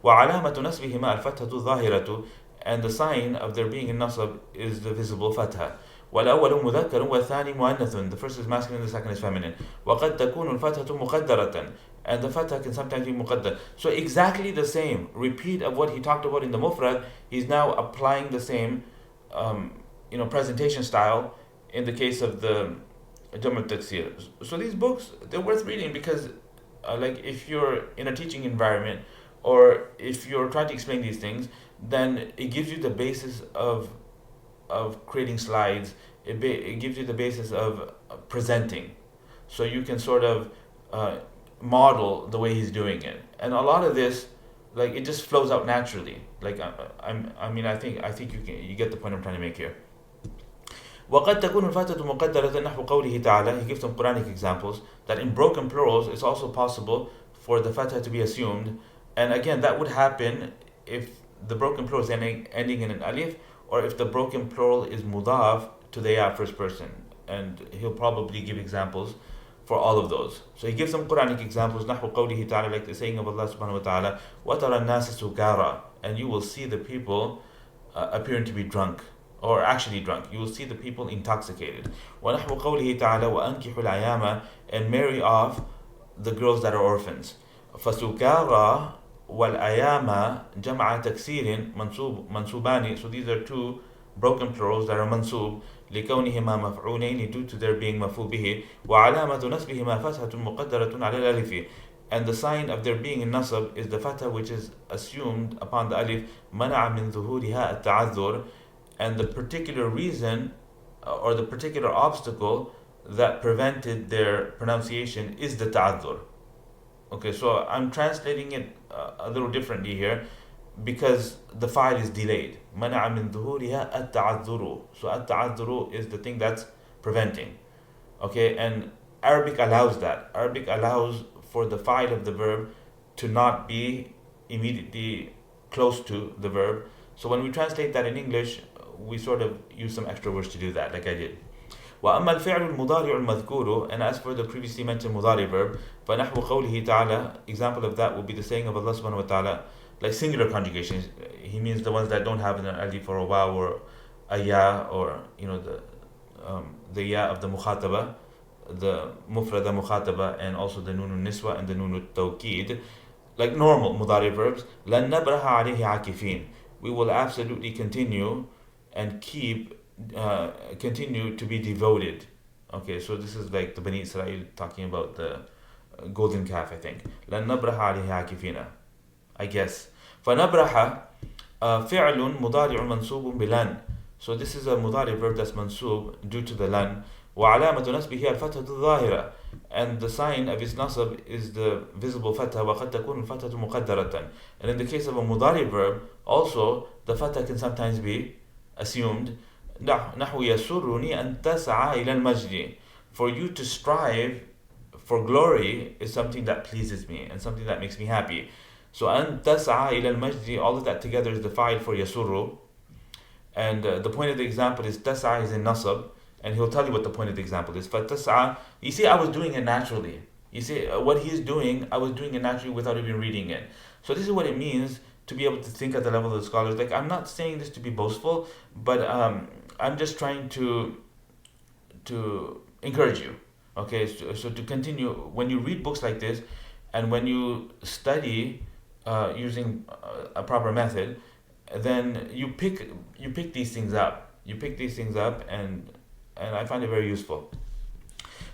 وعلامة نصبهما الفتحة الظاهرة, and the sign of their being in nasab is the visible fatha. والأول مذكر والثاني مؤنث. The first is masculine, the second is feminine. وقد تكون الفتحة مقدرة, and the fatha can sometimes be muqaddar. So exactly the same repeat of what he talked about in the mufrad, he's now applying the same presentation style in the case of the Jam' al-Taksir. So these books, they're worth reading because like if you're in a teaching environment or if you're trying to explain these things, then it gives you the basis of creating slides. It gives you the basis of presenting, so you can sort of model the way he's doing it. And a lot of this, like, it just flows out naturally. Like I think you get the point I'm trying to make here. وقد تكون الفتحة مقدرة نحو قوله تعالى. He gives some Quranic examples that in broken plurals it's also possible for the fatha to be assumed, and again that would happen if the broken plural is ending in an alif, or if the broken plural is mudaf to the ya first person, and he'll probably give examples for all of those. So he gives some Quranic examples, نحو قوله تعالى, like the saying of Allah subhanahu wa ta'ala, وَتَرَى النَّاسَ سُكَارَى, and you will see the people appearing to be drunk, or actually drunk. You will see the people intoxicated. وَنَحْوُ قَوْلِهِ تَعَالَى وَأَنْكِحُ الْأَيَامَ, and marry off the girls that are orphans. فَسُكَارَى وَالْأَيَامَ جَمْعَ تَكْسِيرٍ مَنْصُوبَانِ. So these are two broken plurals that are mansub لِكَوْنِهِمَا مَفْعُولَيْنِ, due to their being مفعول به. وَعَلَامَةُ نَصْبِهِمَا فَتْحَةٌ مُقَدَّرَةٌ عَلَى الْأَلِفِ, and the sign of their being in nasab is the fatha which is assumed upon the alif. مَنَعَ مِنْ ظُهُورِهَا التَّعَذُّرِ, and the particular reason or the particular obstacle that prevented their pronunciation is the ta'adhur. Okay, so I'm translating it a little differently here because the file is delayed. مَنَعَ مِنْ ظُهُورِهَا التَّعَذُّرُ. So التَّعَذُّرُ is the thing that's preventing. Okay, and Arabic allows that. Arabic allows for the file of the verb to not be immediately close to the verb, So when we translate that in English, we sort of use some extra words to do that, like I did. وأما الفعل المضارع المذكور, and as for the previously mentioned mudari verb, فنحو قوله تعالى, example of that would be the saying of Allah subhanahu wa ta'ala, like singular conjugations. He means the ones that don't have an alif or a waw or a ya, or the ya of the mukhataba, the mufrada mukhataba, and also the nunu niswa and the nunu tawkid, like normal mudari verbs. لن نبرح عليه عاكفين, we will absolutely continue and continue to be devoted. Okay, so this is like the Bani Israel talking about the golden calf, I think. لن نبرح عليه عاكفين, I guess. فنبرح فعل مضارع منصوب بلن. So this is a mudari verb that's mansub due to the lan. وعلامة نصبه الفتحة الظاهرة, and the sign of its nasab is the visible fatha. وقد تكون الفتحة مقدرة, and in the case of a mudari verb also the fatha can sometimes be assumed. نحو يسرني أن تسعى إلى المجد, for you to strive for glory is something that pleases me and something that makes me happy. So أن تسعى إلى المجد, all of that together is the fa'il for يسر. And the point of the example is tas'a is in nasab, and he'll tell you what the point of the example is. فَتَسْعَى, you see, I was doing it naturally. You see, what he's doing, I was doing it naturally without even reading it. So this is what it means to be able to think at the level of the scholars. Like, I'm not saying this to be boastful, but I'm just trying to encourage you. Okay, so to continue, when you read books like this, and when you study using a proper method, then you pick these things up. You pick these things up, and I find it very useful.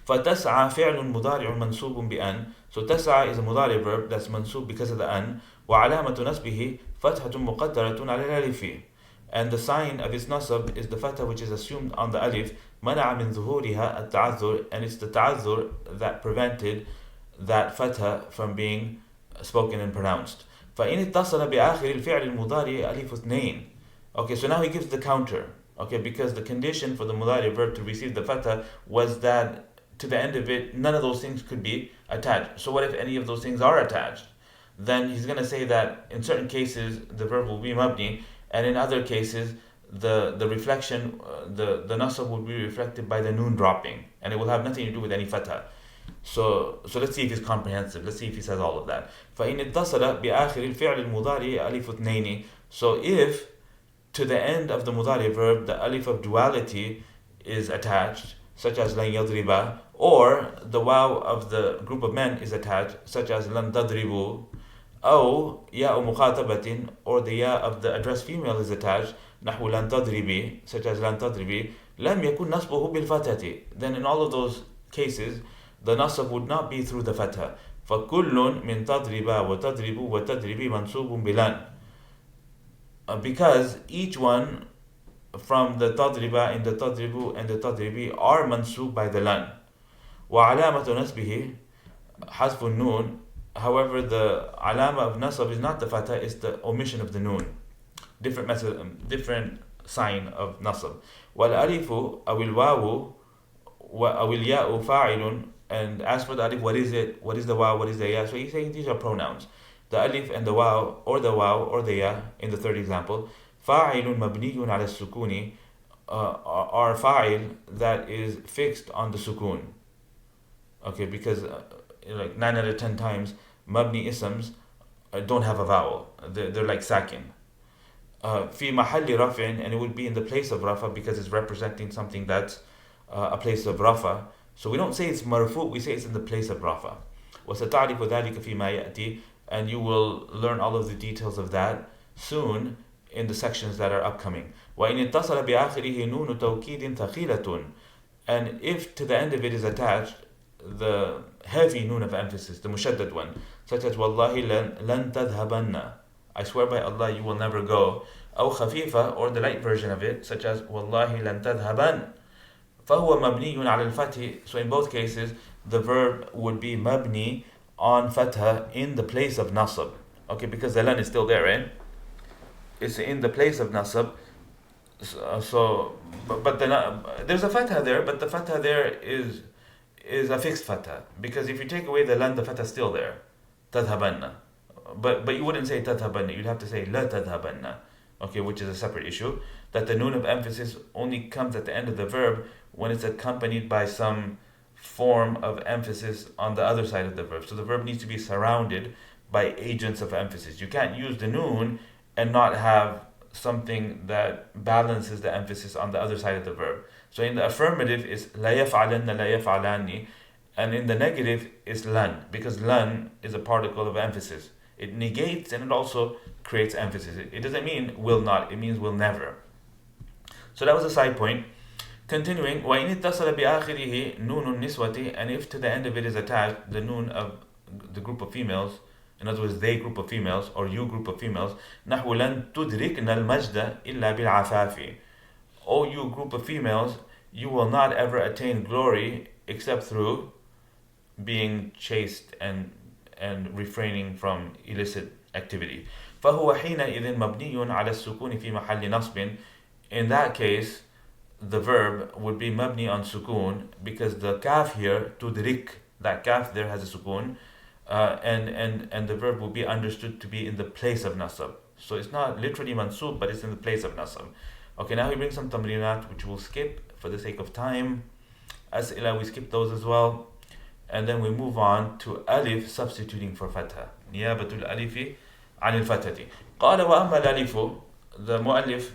فَتَسْعَى فِعْلٌ مُضَارِعٌ مَنْصُوبٌ بِأَنْ. So tas'a is a mudari verb that's mansub because of the an. وَعَلَامَةُ نَصْبِهِ فَتْحَةٌ مُقَدَّرَةٌ عَلَى الْأَلِفِ. And the sign of its nasab is the fatha which is assumed on the alif. مَنَعَ مِنْ ظُهُورِهَا التَّعَذُّرِ, and it's the ta'azzur that prevented that fatha from being spoken and pronounced. فإن اتصل بآخر الفعل المضارع ألف اثنين. Okay, so now he gives the counter. Okay, because the condition for the mudari verb to receive the fatha was that to the end of it, none of those things could be attached. So what if any of those things are attached? Then he's going to say that in certain cases the verb will be mabni, and in other cases the reflection, the nasab will be reflected by the noon dropping, and it will have nothing to do with any fatha. So let's see if he's comprehensive. Let's see if he says all of that. فإن اتصل بآخر الفعل المضارع ألف اثنين. So if to the end of the mudari verb the alif of duality is attached, such as لن يضرب, or the waw of the group of men is attached, such as لن تضربوا, أو ياء مخاطبة, or the ya of the addressed female is attached, نحو لن تضربي, such as لن تضربي, لم يكن نصبه بالفتحة. Then in all of those cases the nasab would not be through the fatha. فَكُلٌّ مِنْ تَضْرِبَ وَتَضْرِبُ وَتَضْرِبِ مَنْصُوبٌ بِلَنْ. Because each one from the tadriba and the tadribu and the tadribi are mansub by the lan. وَعَلَامَةُ نَسْبِهِ حَذْفُ النُّونِ. However, the alama of nasab is not the fatha, it's the omission of the noon. Different method, different sign of nasab. وَالْأَلِفُ أَوِ الْوَاوُ أَوِ الْيَاءُ فَاعِلٌ. And as for the alif, what is it? What is the waw? What is the ya? So he's saying these are pronouns. The alif and the waw or the ya in the third example. فَاعِلٌ مَبْنِيٌّ عَلَى السُّكُونِ are fa'il that is fixed on the sukun. Okay, because like 9 out of 10 times mabni isms don't have a vowel. They're like sakin. في محل رفع, and it would be in the place of rafa because it's representing something that's a place of rafa. So we don't say it's marfu, we say it's in the place of rafa. وَسَتَعْرِفُ ذَلِكَ فِي مَا يَأْتِي. And you will learn all of the details of that soon in the sections that are upcoming. وَإِنِ اتصل بآخره نون توكيد ثقيلة. And if to the end of it is attached the heavy noon of emphasis, the mushaddad one, such as وَاللَّهِ لَن تَذْهَبَنَّ, I swear by Allah you will never go. أو خفيفة, or the light version of it, such as وَاللَّهِ لَن تَذْهَبَنَّ, فَهُوَ مَبْنِيٌّ عَلَى الْفَتْحِ. So in both cases the verb would be mabni on fatha in the place of nasab. Okay, because the lan is still there, right? It's in the place of nasab. But there's a fatha there, but the fatha there is a fixed fatha, because if you take away the lan, the fatha is still there. Tadhabanna. But you wouldn't say tadhabanna, you'd have to say la tadhabanna. okay, which is a separate issue, that the noon of emphasis only comes at the end of the verb when it's accompanied by some form of emphasis on the other side of the verb. So the verb needs to be surrounded by agents of emphasis. You can't use the noon and not have something that balances the emphasis on the other side of the verb. So in the affirmative is لا يفعلن لا يفعلان, and in the negative is lan, because lan is a particle of emphasis. It negates and it also creates emphasis. It doesn't mean will not, it means will never. So that was a side point. Continuing, وَإِنِ اتصل بآخره نون النسوة, and if to the end of it is attached the noon of the group of females, in other words, they group of females or you group of females, نحو لن تدركن المجد إلا بالعفاف. O you group of females, you will not ever attain glory except through being chaste and refraining from illicit activity. فهو حينئذ مبني على السكون في محل نصب. In that case, the verb would be mabni on sukun, because the kaf here, tudrik, that kaf there has a sukun, and the verb will be understood to be in the place of nasab. So it's not literally mansub, but it's in the place of nasab. Okay, now we bring some tamrinat, which we'll skip for the sake of time. As'ila, we skip those as well. And then we move on to alif substituting for fatha. Niyabatul alifi anil fathati. Qala wa amma al-alifu, the mu'allif,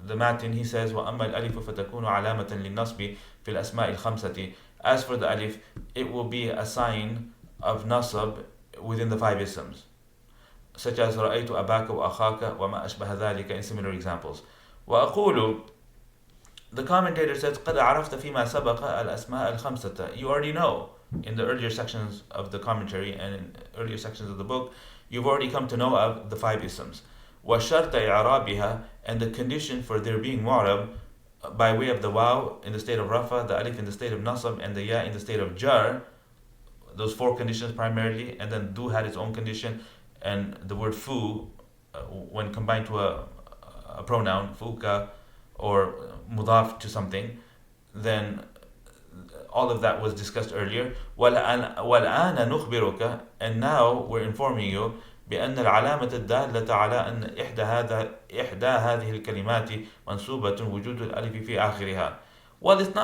the Matn, he says, وَأَمَّا الْأَلِفُ فَتَكُونُ عَلَامَةً لِلنَّصْبِ فِي الْأَسْمَاءِ الْخَمْسَةِ. As for the alif, it will be a sign of nasab within the 5 isms, such as رَأَيْتُ أَبَاكَ وَأَخَاكَ وَمَا أَشْبَهَ ذَلِكَ, in similar examples. وَأَقُولُ, the commentator says, قَدْ عَرَفْتَ فِي مَا سَبَقَ الْأَسْمَاءَ الْخَمْسَةَ. You already know in the earlier sections of the commentary and in earlier sections of the book, you've already come to know of the 5 isms. وَشَرْطَ إِعْرَابِهَا, and the condition for their being mu'rab by way of the waw in the state of rafa, the alif in the state of nasab, and the ya in the state of jar. Those 4 conditions primarily, and then du had its own condition, and the word fu, when combined to a pronoun, fuka, or mudaf to something, then all of that was discussed earlier. وَالْآنَ نُخْبِرُكَ, and now we're informing you بأن العلامة الدالة على أن إحدى هذه الكلمات منصوبة وجود الألف في آخرها. Well, it's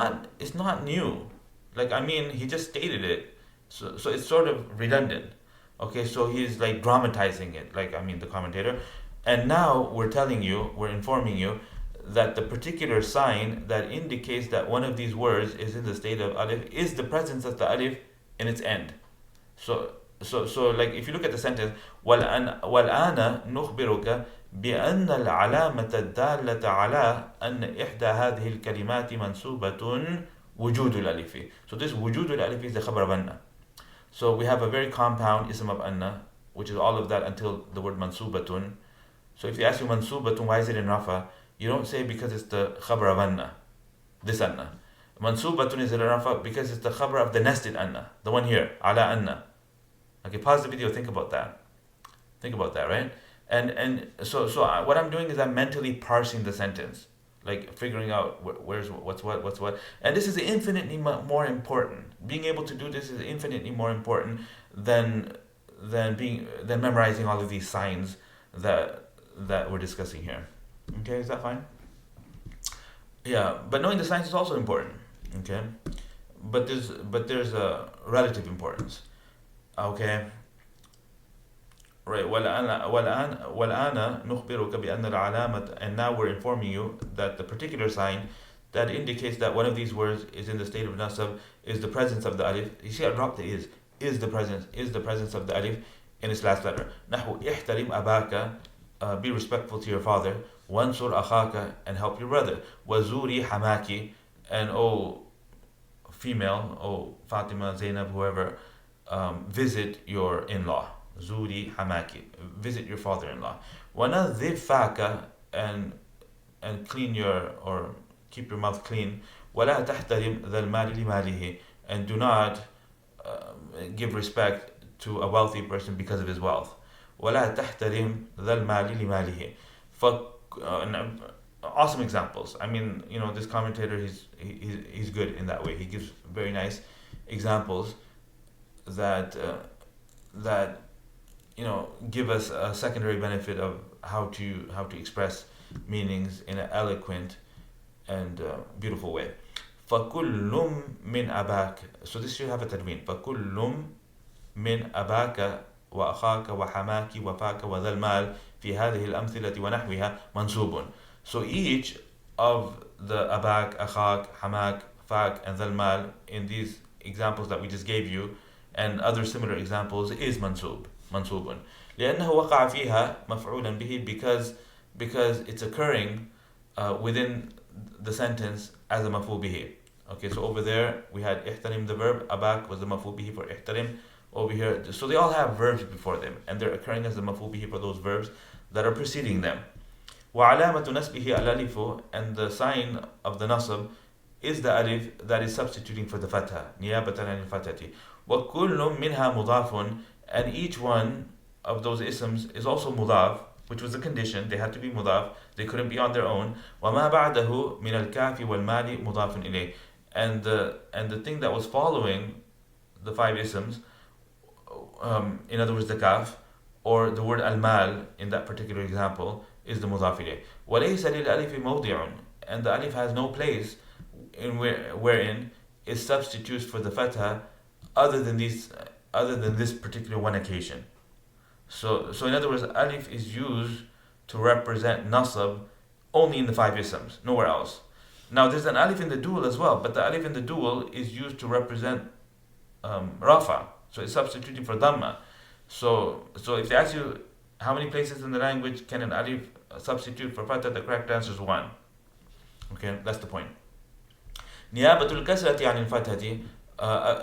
not new. Like, I mean, he just stated it, so it's sort of redundant. Okay, so he's like dramatizing it, like, I mean, the commentator. And now we're informing you that the particular sign that indicates that one of these words is in the state of alif is the presence of the alif in its end. So like, if you look at the sentence, وَالْآنَ نُخْبِرُكَ بِأَنَّ الْعَلَامَةَ الدَّالَّةَ عَلَىٰ أَنَّ إِحْدَى هَذِهِ الْكَلِمَاتِ مَنْصُوبَةٌ وُجُودُ الْأَلِفِ. So this وُجُودُ الْأَلِفِ is the khabar of anna. So we have a very compound ism of anna, which is all of that until the word mansubatun. So if you ask you mansubatun, why is it in rafa? You don't say because it's the khabar of anna, this anna. Mansubatun is in rafa because it's the khabar of the nested anna, the one here, ala anna. Okay, pause the video, think about that. Think about that, right? And so what I'm doing is I'm mentally parsing the sentence, like figuring out what's what. And this is infinitely more important. Being able to do this is infinitely more important than memorizing all of these signs that we're discussing here. Okay, is that fine? Yeah, but knowing the signs is also important. Okay, but there's a relative importance. Okay. Right. وَالْآنَ نُخْبِرُكَ بِأَنَّ الْعَلَامَةَ, and now we're informing you that the particular sign that indicates that one of these words is in the state of nasab is the presence of the alif. You see, I dropped the is the presence of the alif in its last letter. نحو احترم أباك, be respectful to your father. وانصر أخاك, and help your brother. وزوري حماكي, and female, Fatima, Zainab, whoever, visit your in-law. Zuri hamaki, visit your father-in-law. وَنَظِّفْ فَاكَ, and clean or keep your mouth clean. وَلَا تَحْتَرِمْ ذَا الْمَالِ لِمَالِهِ, and do not give respect to a wealthy person because of his wealth. وَلَا تَحْتَرِمْ ذَا الْمَالِ لِمَالِهِ. Awesome examples. I mean, this commentator, he's good in that way. He gives very nice examples that give us a secondary benefit of how to express meanings in an eloquent and beautiful way. فَكُلٌّ مِّنْ أَبَاكَ. So this should have a tadween. فَكُلٌّ مِّنْ أَبَاكَ وأخاك وحماك وفاك وذا المال في هذه الأمثلة ونحوها منصوب. So each of the أباك, أخاك, حماك, فاك, and ذا المال in these examples that we just gave you and other similar examples is منصوب لأنه وقع فيها مفعولا به because it's occurring within the sentence as a مفعول به. Okay, so over there we had احترم the verb, أباك was the مفعول به for احترم. Over here, so they all have verbs before them and they're occurring as the مفعول به for those verbs that are preceding them. وعلامة نسبه الألف, and the sign of the nasb is the alif that is substituting for the fatha نيابة عن الفتحة. وكل منها مضاف, and each one of those isms is also mudaf, which was a condition. They had to be mudaf, they couldn't be on their own. وما بعده من الكاف والمال مضاف إليه, and the thing that was following the five isms, in other words the kaf or the word al-mal in that particular example, is the mudaf ilayh. وَلَيْسَ لِلْأَلِفِ مَوْضِعٌ, and the alif has no place in wherein it substitutes for the fatha other than this particular one occasion. So in other words, alif is used to represent nasab only in the five isms, nowhere else. Now there's an alif in the dual as well, but the alif in the dual is used to represent rafa, so it's substituting for dhamma. So if they ask you how many places in the language can an alif substitute for fatha, the correct answer is 1. Okay, that's the point. Niyabatul kasrati anil fathati,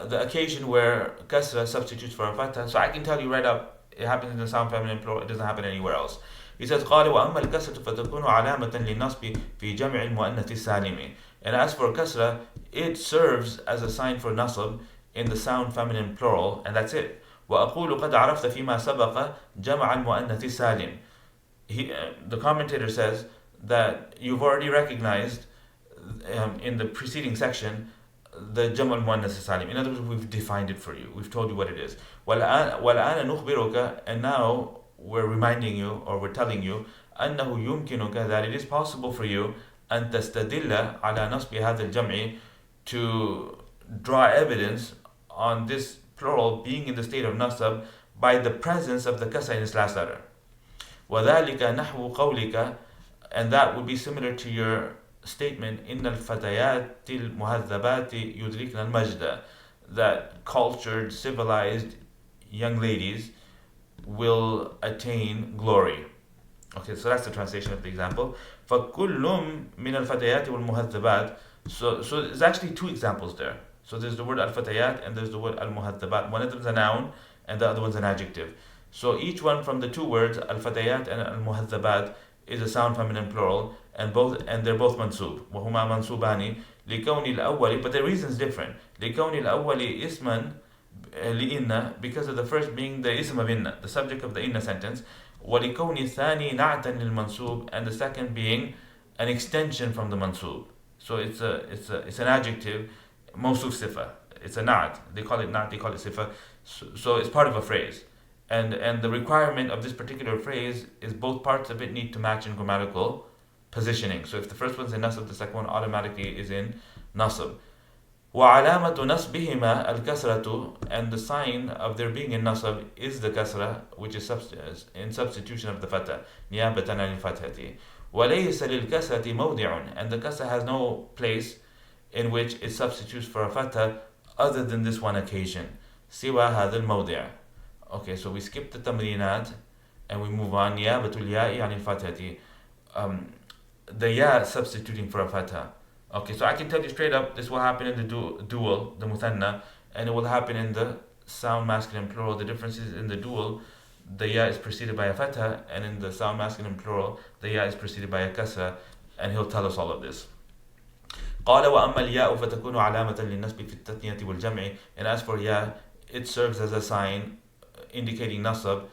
the occasion where kasra substitutes for a fatha. So I can tell you right up, it happens in the sound feminine plural, it doesn't happen anywhere else. He says قال وأما الكسرة فتكون علامة للنصب في جمع المؤنث السالم. And as for kasra, it serves as a sign for nasb in the sound feminine plural, and that's it. وأقول قد عرفت فيما سبق جمع المؤنث السالم. The commentator says that you've already recognized in the preceding section the جمع المؤنث السالم. In other words, we've defined it for you. We've told you what it is. والآن نخبرك, and now we're reminding you, or we're telling you, أنه يمكنك, that it is possible for you أن تستدل على نصب هذا الجمع, to draw evidence on this plural being in the state of nasab by the presence of the kasra in its last letter. وذلك نحو قولك, and that would be similar to your statement إن الفتيات المهذبات يدركن المجد, that cultured, civilized young ladies will attain glory. Okay, so that's the translation of the example. فَكُلٌّ مِنَ الْفَتَيَاتِ وَالْمُهَذَّبَاتِ. So there's actually two examples there. So there's the word al-fatayat and there's the word al-muhaddabat. One of them is a noun and the other one's an adjective. So each one from the two words, al-fatayat and al-muhaddabat, is a sound feminine plural, and they're both mansub. وَهُمَا مَنْصُوبَانِ لِكَوْنِ الْأَوَّلِ. But their reason is different. لِكَوْنِ الْأَوَّلِ إِسْمًا لِإِنَّ, because of the first being the ism of inna, the subject of the inna sentence. وَلِكَوْنِ الثَّانِي نَعْتًا لِلْمَنْصُوب, and the second being an extension from the mansub. So it's an adjective, mawsuf sifa. It's a na'at. They call it na'at, they call it sifa. So it's part of a phrase. And the requirement of this particular phrase is both parts of it need to match in grammatical positioning. So if the first one's in nasab, the second one automatically is in nasab. وَعَلَامَةُ نَصْبِهِمَا الْكَسْرَةُ, and the sign of their being in nasab is the kasra, which is in substitution of the fatha, نِيَابَةً عَنِ الْفَتْحَةِ. وَلَيْسَ لِلْكَسْرَةِ مَوْضِعٌ, and the kasra has no place in which it substitutes for a fatha other than this one occasion. سِوَى هَذَا الْمَوْضِعِ. Okay, so we skip the tamrinat and we move on. نِيَابَةُ الْيَاءِ عَنِ الْفَتْحَةِ. The ya substituting for a fatha. Okay, so I can tell you straight up, this will happen in the dual, the muthanna, and it will happen in the sound masculine plural. The difference is in the dual, the ya is preceded by a fatha, and in the sound masculine plural, the ya is preceded by a kasra, and he'll tell us all of this. قال وأما الياء فتكون علامة للنصب في التثنية والجمع. And as for ya, it serves as a sign indicating nasab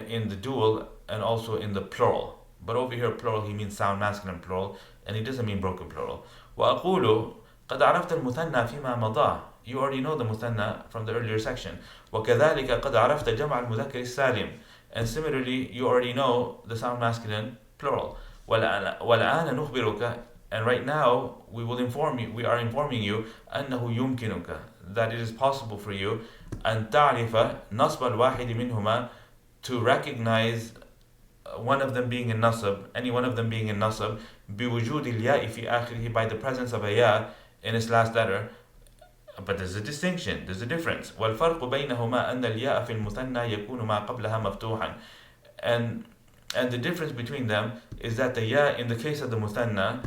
in the dual and also in the plural. But over here, plural, he means sound masculine plural, and he doesn't mean broken plural. وأقول قد عرفت المثنى فيما مضى. you already know the muthanna from the earlier section. وَكَذَلِكَ قَدْ عَرَفْتَ جَمْعَ الْمُذَكَّرِ السَّالِمِ. And similarly, you already know the sound masculine plural. وَالْآنَ نُخْبِرُكَ. And right now, we are informing you أَنَّهُ يُمْكِنُكَ, that it is possible for you أَن تَعْرِفَ نَصْبَ الْوَاحِدِ مِنْهُمَا, to recognize one of them being in nasab, any one of them being in nasab, بِوُجُودِ الْيَاءِ فِي آخِرِهِ, by the presence of a ya in its last letter. But there's a distinction, there's a difference. وَالْفَرْقُ بَيْنَهُمَا أَنَّ الْيَاءَ فِي الْمُثَنَّى يَكُونُ مَا قَبْلَهَا مَفْتُوحًا. And the difference between them is that the ya, in the case of the muthanna,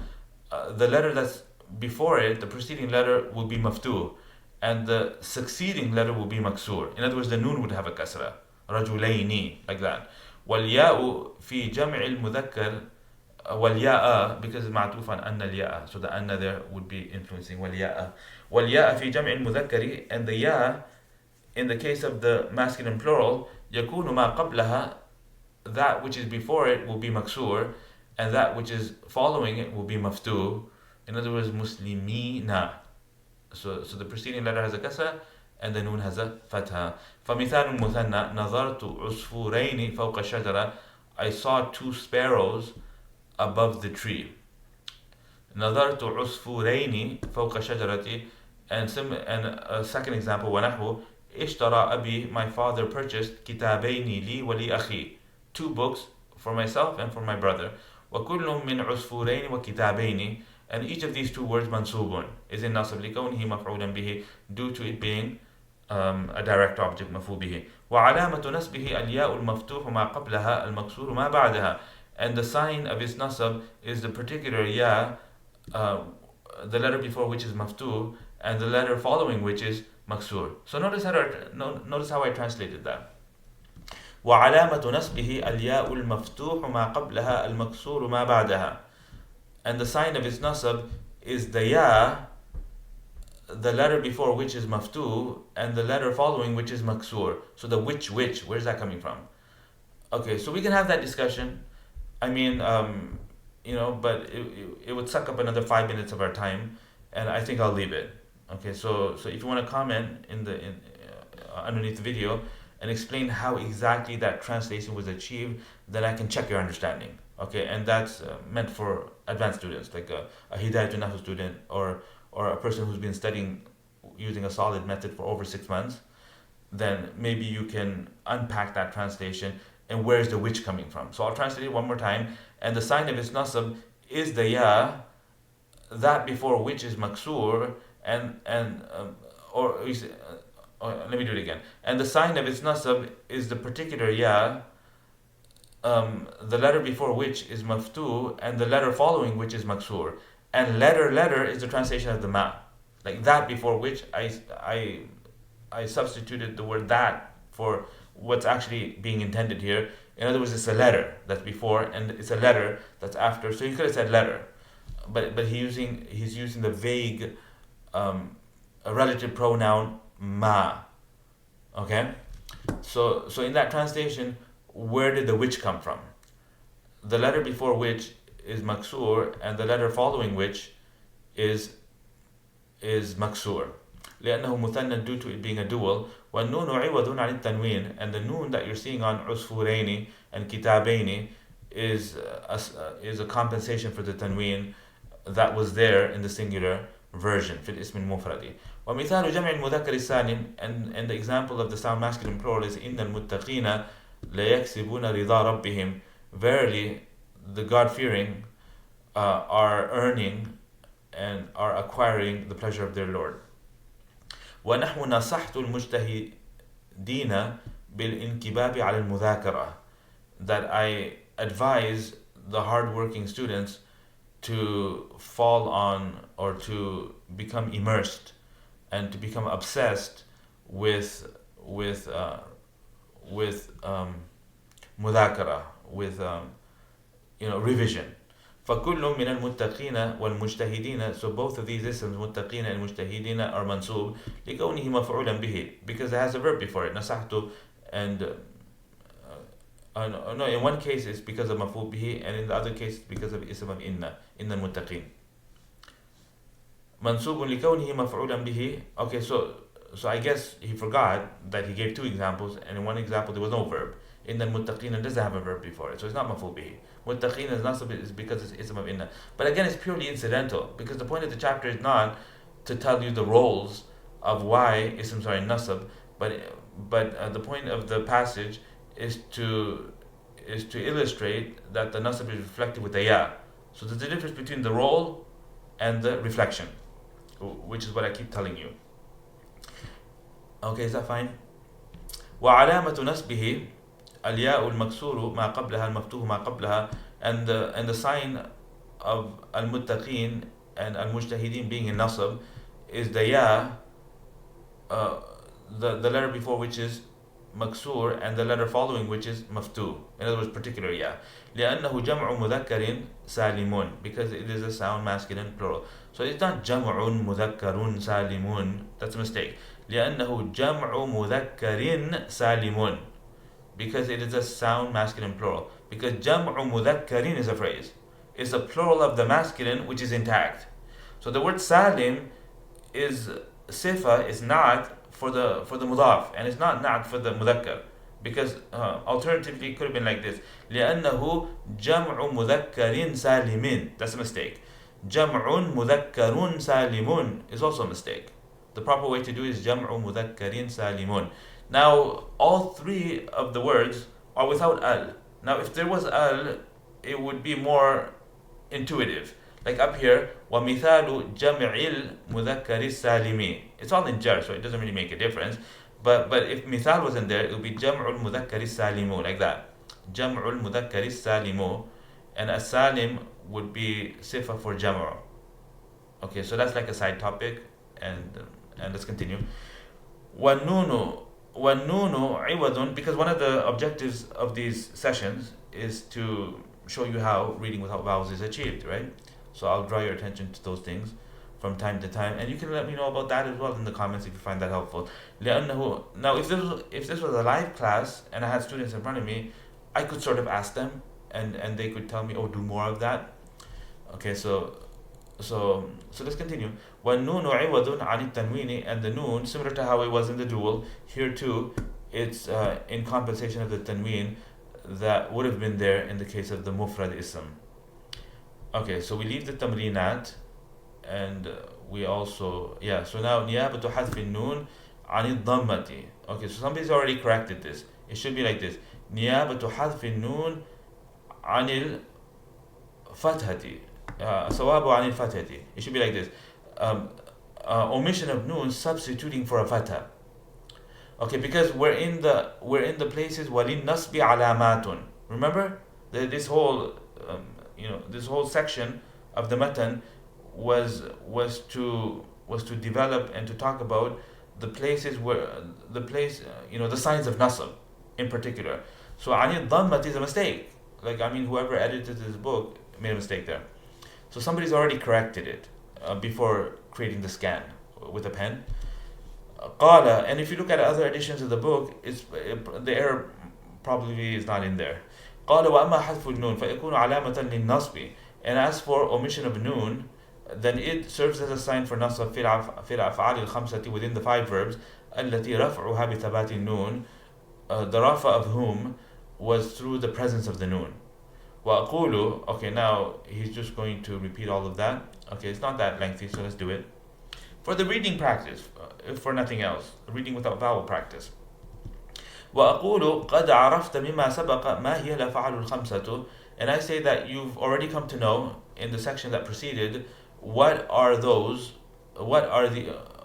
the letter that's before it, the preceding letter, will be maftuh, and the succeeding letter will be maksur. In other words, the noon would have a kasra, rajulayni, like that. وَالْيَاءُ فِي جَمْعِ الْمُذَكَّرِ وَالْيَاءَ, because it's معطوف on أَنَّ الْيَاءَ, so the أَنَّ there would be influencing وَالْيَاءَ. وَالْيَاءَ فِي جَمْعِ الْمُذَكَّرِ, and the ya, in the case of the masculine plural, يَكُونُ مَا قَبْلَهَا, that which is before it will be maksur, and that which is following it will be maftuh. In other words, muslimina. So the preceding letter has a kasra, and the noon has a fatha. فَمِثَالُ الْمُثَنَّى نَظَرْتُ عُصْفُورَيْنِ فَوْقَ الشَّجَرَةِ. I saw 2 sparrows above the tree. نَظَرْتُ عُصْفُورَيْنِ فَوْقَ الشَّجَرَةِ. And a second example, وَنَحْوُ اشْتَرَى أَبِي, my father purchased كِتَابَيْنِ لِي وَلِأَخِي, 2 books for myself and for my brother. وَكُلٌّ مِّنْ عُصْفُورَيْنِ وَكِتَابَيْنِ. And each of these 2 words, mansubun, is in nasab لِكَوْنِهِ مَفْعُولًا بِهِ, due to it being a direct object, مفعول به. وعلامة نسبه الياء المفتوح ما قبلها المكسور ما بعدها. And the sign of its nasab is the particular ya, the letter before which is maftuh, and the letter following which is maksur. So notice how I translated that. وعلامة نسبه الياء المفتوح ما قبلها المكسور ما بعدها. And the sign of its nasab is the ya, the letter before which is maftuh, and the letter following which is maksur. So the which, where's that coming from? Okay, so we can have that discussion. I mean, but it would suck up another 5 minutes of our time, and I think I'll leave it. Okay, so if you want to comment underneath the video and explain how exactly that translation was achieved, then I can check your understanding. Okay, and that's meant for advanced students, like a Hidayah to Nahw student, or a person who's been studying using a solid method for over 6 months. Then maybe you can unpack that translation and where's the which coming from. So I'll translate it one more time. And the sign of its nasab is the ya, that before which is maksur, let me do it again. And the sign of its nasab is the particular ya, the letter before which is maftuh, and the letter following which is maksur. And letter is the translation of the ma. Like that before which I substituted the word that for what's actually being intended here. In other words, it's a letter that's before and it's a letter that's after. So you could have said letter, but he's using the vague relative pronoun ma. Okay, so in that translation, where did the which come from? The letter before which is maksur, and the letter following which is maksur. لأنه مثنى, due to it being a dual. والنون عوض عن التنوين, and the noon that you're seeing on عصفورين and كتابين is a compensation for the tanween that was there in the singular version في الاسم المفرد. ومثال جمع المذكر السالم, and the example of the sound masculine plural is إن المتقين ليكسبون رضا ربهم. Verily, the God-fearing are earning and are acquiring the pleasure of their Lord. ونحو نصحت المجتهدين بالانكباب على المذاكرة, that I advise the hard-working students to fall on, or to become immersed and to become obsessed with مذاكرة, with revision. فكل من المتقين والمجتهدين, so both of these isms, متقين and مجتهدين, are mansub لكونه مفعولا به, because it has a verb before it, نصحت, and no, in one case it's because of مفعول به, and in the other case it's because of ism of إن المتقين. منصوب لكونه مفعولا به. Okay, so I guess he forgot that he gave two examples, and in one example there was no verb. إن المتقين doesn't have a verb before it, so it's not مفعول به. متقين is nasab is because it's ism of inna. But again, it's purely incidental, because the point of the chapter is not to tell you the roles of why isms are in nasab, but the point of the passage is to illustrate that the nasab is reflected with a ya. So there's a difference between the role and the reflection, which is what I keep telling you. Okay, is that fine? وعلامة نصبه الياء المكسور ما قبلها المفتوح ما قبلها, and the sign of المتقين and المجتهدين being in nasab is the ya, the letter before which is maksur and the letter following which is maftuh. In other words, particular ya. لأنه جمع مذكر سالمون, because it is a sound masculine plural. So it's not جمع مذكر سالمون. That's a mistake. لأنه جمع مذكر سالمون, because it is a sound masculine plural. Because جمع مذكر is a phrase. It's a plural of the masculine which is intact. So the word salim is sifa, is not for the mudaf, and it's not for the mudhakkar, because alternatively it could have been like this: لأنه جمع مذكر سالم. That's a mistake. جمع مذكر سالم is also a mistake. The proper way to do is جمع مذكر سالم. Now all three of the words are without al. Now if there was al, it would be more intuitive. Like up here, وَمِثَالُ جَمْعِ الْمُذَكَّرِ السَّالِمِ. It's all in jar, so it doesn't really make a difference. But if mithal wasn't there, it would be جَمْعُ الْمُذَكَّرِ السَّالِمُ, like that. جَمْعُ الْمُذَكَّرِ السَّالِمُ. And as-salim would be sifa for jam'u. Okay, so that's like a side topic, and let's continue. وَالنُّونُ عِوَضٌ, because one of the objectives of these sessions is to show you how reading without vowels is achieved, right? So I'll draw your attention to those things from time to time, and you can let me know about that as well in the comments if you find that helpful. لأنه, now if this was a live class and I had students in front of me, I could sort of ask them, and they could tell me, oh, do more of that. Okay, so let's continue. وَالنُّونُ عِوَضٌ عَنِ التَّنْوِينِ, and the noon, similar to how it was in the dual, here too, it's in compensation of the tanween that would have been there in the case of the mufrad ism. Okay, so we leave the tamrinat, and we also, so now نيابة حذف النون عن الضمة. Okay, so somebody's already corrected this. It should be like this: نيابة حذف النون عن الفتحة. صواب عن الفتحة. It should be like this: omission of noon substituting for a fatha. Okay, because we're in the places وَلِلنَّصْبِ عَلَامَاتٌ. Remember, this whole this whole section of the Matn was to develop and to talk about the places where the signs of nasab in particular. So عَنِ الضَّمَّةِ is a mistake. Like, I mean, whoever edited this book made a mistake there. So somebody's already corrected it before creating the scan with a pen. قال, and if you look at other editions of the book, the error probably is not in there. قال وأما حذف النون فيكون علامة للنصب. And as for omission of noon, then it serves as a sign for nasab في الأفعال الخمسة, within the 5 verbs التي رفعها بثبات النون, the rafa of whom was through the presence of the noon. وأقول, okay, now he's just going to repeat all of that. Okay, it's not that lengthy, so let's do it. For the reading practice, for nothing else, reading without vowel practice. وأقول قد عرفت مما سبق ما هي الأفعال الخمسة. And I say that you've already come to know in the section that preceded what are the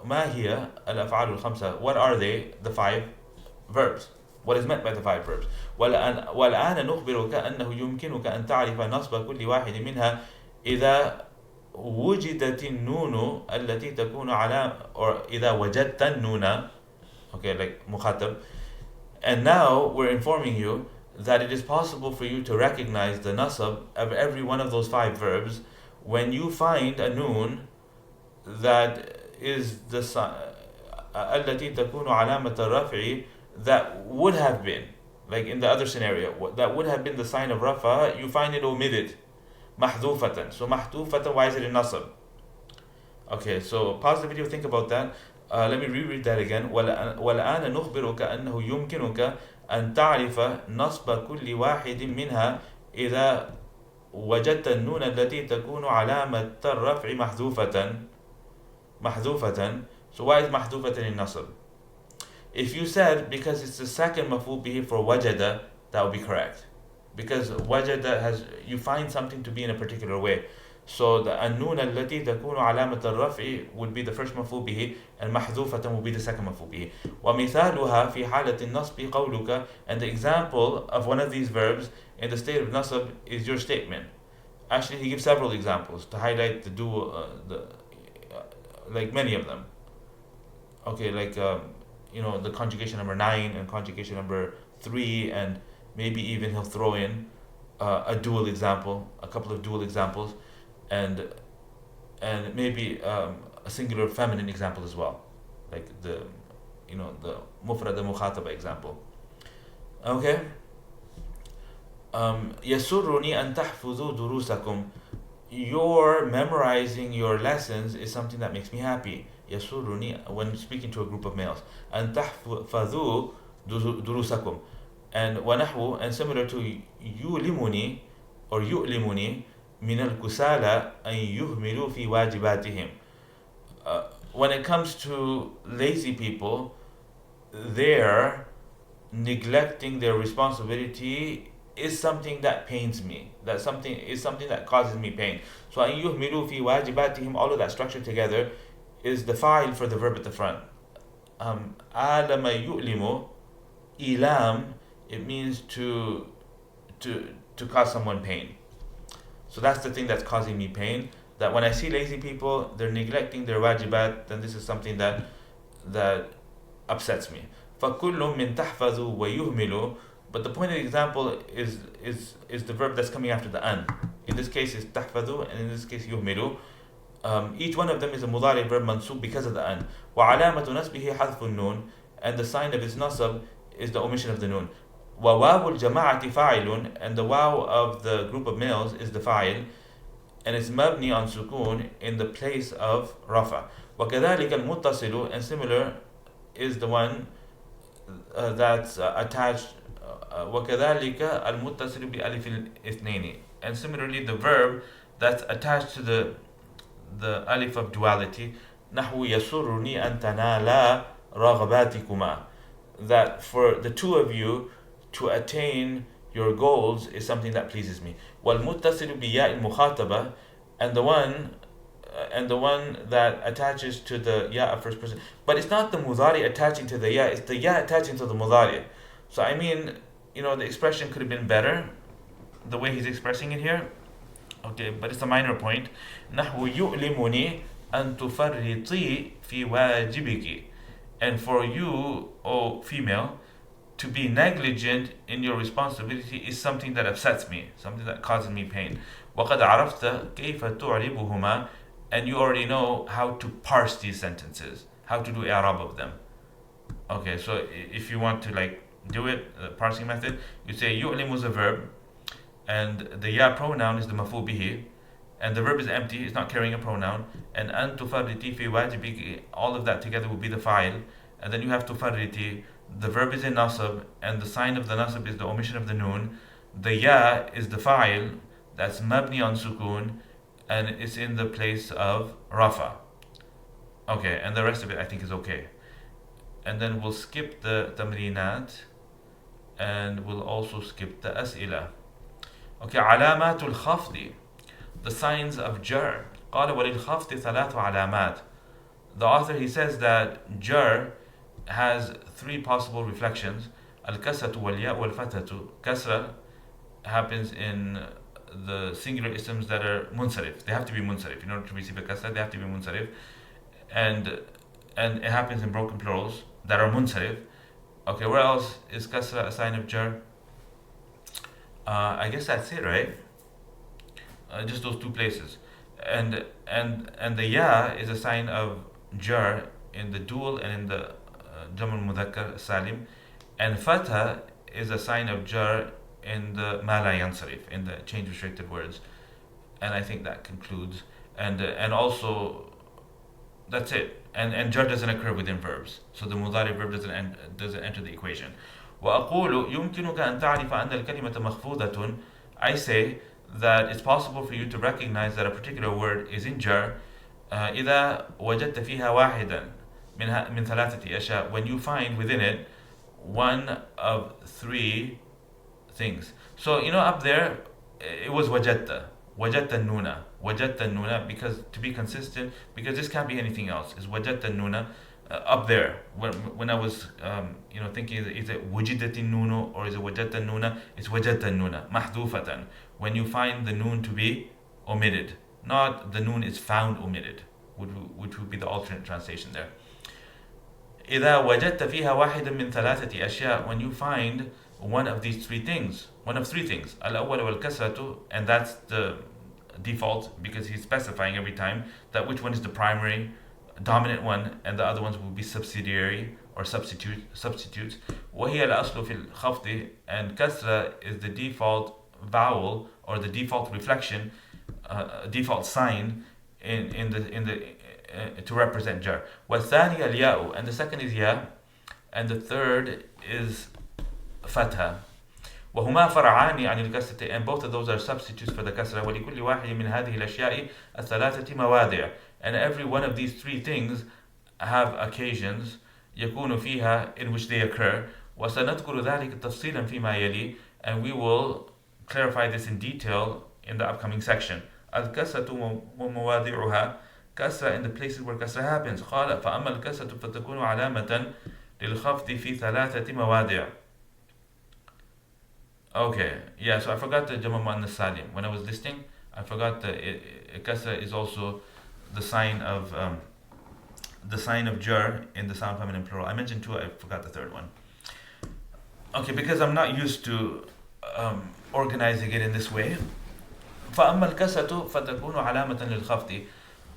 ما هي الأفعال الخمسة, what are they, the 5 verbs, what is meant by the 5 verbs. والآن نخبرك أنه يمكنك أن تعرف نصب كل واحد منها إذا وجدت النون التي تكون على, or إذا وجدت النون, okay, like مخاطب. And now we're informing you that it is possible for you to recognize the nasab of every one of those 5 verbs when you find a noon that is the التي تكون علامة الرفع, that would have been, like in the other scenario, that would have been the sign of rafa, you find it omitted, محذوفة. So محذوفة, why is it in nasab? Okay, so pause the video, think about that. Let me reread that again. والآن نخبرك أنه يمكنك أن تعرف نصب كل واحد منها إذا وجدت النون التي تكون علامة الرفع محذوفة. So why is محذوفة النصب? If you said because it's the second مفعول به for وجد, that would be correct. Because وجد has, you find something to be in a particular way. So the النون التي تكون علامة الرفع would be the first مفعول به, and محذوفة would be the second مفعول به. ومثالها في حالة النصب قولك, and the example of one of these verbs in the state of nasab is your statement. Actually, he gives several examples to highlight like many of them. Okay, like the conjugation number 9 and conjugation number 3, and maybe even he'll throw in a dual example, a couple of dual examples, and maybe a singular feminine example as well, like the mufrad mukhataba example. Okay. يسرني أن تحفظوا دروسكم. Your memorizing your lessons is something that makes me happy. يسرني, when speaking to a group of males. أن تحفظوا دروسكم. And ونحو, and similar to يؤلمني or يؤلمني من الكسالى أن يهملوا في واجباتهم. When it comes to lazy people, their neglecting their responsibility is something that pains me. That something that causes me pain. So أن يهملوا في واجباتهم, all of that structure together is the fa'il for the verb at the front. آلم يؤلم, إيلام, it means to cause someone pain. So that's the thing that's causing me pain. That when I see lazy people, they're neglecting their wajibat, then this is something that upsets me. فَكُلٌّ مِّن تَحْفَظُ وَيُهْمِلُ. But the point of the example is the verb that's coming after the an. In this case is تحفظ, and in this case يهمل. Each one of them is a mudari verb mansub because of the an. وعلامة نصبه حذف النون, and the sign of its nasab is the omission of the nun. وواو الجماعة فاعل, and the waw of the group of males is the fa'il, and it's mabni on sukun in the place of rafa. وكذلك المتصل, and similar is the one that's attached. وكذلك المتصل بألف الاثنين, and similarly the verb that's attached to the alif of duality. نحو يسرني أن تنالا رغباتكما, that for the two of you to attain your goals is something that pleases me. والمتصل بياء المخاطبة, and the one that attaches to the ya of first person. But it's not the mudari attaching to the ya, it's the ya attaching to the mudari. So I mean, the expression could have been better, the way he's expressing it here. Okay, but it's a minor point. نحو يؤلمني أن تفرطي في واجبك. And for you, O female, to be negligent in your responsibility is something that upsets me, something that causes me pain. وقد عرفت كيف تعربهما, and you already know how to parse these sentences, how to do i'rab of them. Okay, so if you want to do it, the parsing method, you say يؤلم is a verb, and the ya pronoun is the maf'ul bihi, and the verb is empty, it's not carrying a pronoun, and أن تفرطي في واجبك, all of that together will be the fa'il, and then you have تفرطي, the verb is in nasab, and the sign of the nasab is the omission of the noon. The ya is the fa'il, that's mabni on sukun, and it's in the place of rafa. Okay, and the rest of it I think is okay. And then we'll skip the tamrinat, and we'll also skip the as'ila. Okay, علامات الخفض, the signs of jar. قال وللخفض ثلاث علامات. The author, he says that jar has three possible reflections. الكسرة والياء والفتحة. Kasra happens in the singular isms that are munsarif. They have to be munsarif. In order to receive a kasra, they have to be munsarif. And it happens in broken plurals that are munsarif. Okay, where else is kasra a sign of jar? I guess that's it, right? Just those two places. And the ya is a sign of jar in the dual and in the Jamal Mudhakkar Salim, and Fatha is a sign of jar in the Mala Yansarif, in the change restricted words. And I think that concludes. And also That's it. And jar doesn't occur within verbs. So the mudari verb doesn't enter the equation. وأقول يمكنك أن تعرف أن الكلمة مخفوضة. I say that it's possible for you to recognize that a particular word is in jar إذا وجدت فيها واحدا من ثلاثة أشياء, when you find within it one of three things. So up there it was وجدت النونة, because to be consistent, because this can't be anything else. Is وجدت النونة up there? When I was thinking, is it وجدت النون or is it وجدت النونة? It's وجدت النونة محذوفة, when you find the noon to be omitted, not the noon is found omitted, which would be the alternate translation there. إذا وجدت فيها واحدا من ثلاثة أشياء, when you find one of these three things, الأول والكسرة, and that's the default because he's specifying every time that which one is the primary dominant one and the other ones will be subsidiary or substitutes. وهي الأصل في الخفض, and kasra is the default vowel or the default reflection, default sign in the to represent jar. والثانية الياء, and the second is ya, and the third is fatha. وهما فرعان عن الكسرة, and both of those are substitutes for the kasra. ولكل واحد من هذه الأشياء الثلاثة مواضع, and every one of these three things have occasions يكون فيها in which they occur. وسنذكر ذلك تفصيلا فيما يلي, and we will clarify this in detail in the upcoming section. الكسرة ومواضعها, kasra in the places where kasra happens. قال فأما الكسرة فتكون علامة للخفض في ثلاثة مواضع. Okay, yeah, so I forgot the Jama Muannas Salim. When I was listing, I forgot the kasra is also the sign of jar in the sound feminine plural. I mentioned two, I forgot the third one. Okay, because I'm not used to organizing it in this way. فأما الكسرة فتكون علامة للخفض.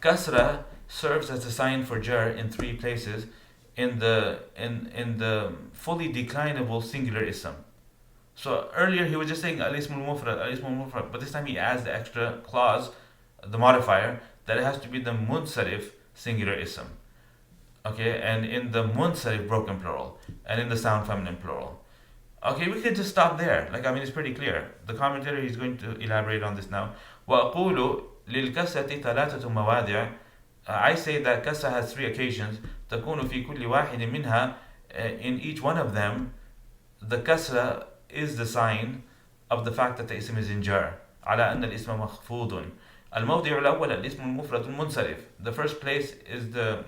Kasra serves as a sign for jar in three places in the fully declinable singular ism. So earlier he was just saying al-ism al-mufrad, but this time he adds the extra clause, the modifier, that it has to be the munsarif singular ism. Okay, and in the munsarif broken plural, and in the sound feminine plural. Okay, we could just stop there. It's pretty clear. The commentary is going to elaborate on this now. وَأَقُولُ لِلْكَسَّةِ ثَلَاثَةُ مَوَاضِعَ. I say that kasra has three occasions. تَكُونُ فِي كُلِّ وَاحِدٍ مِنْهَا. In each one of them, the kasra is the sign of the fact that the ism is in jar. على أن الاسم مخفوض. الموضع الأول الاسم المفرد المنصرف. The first place is the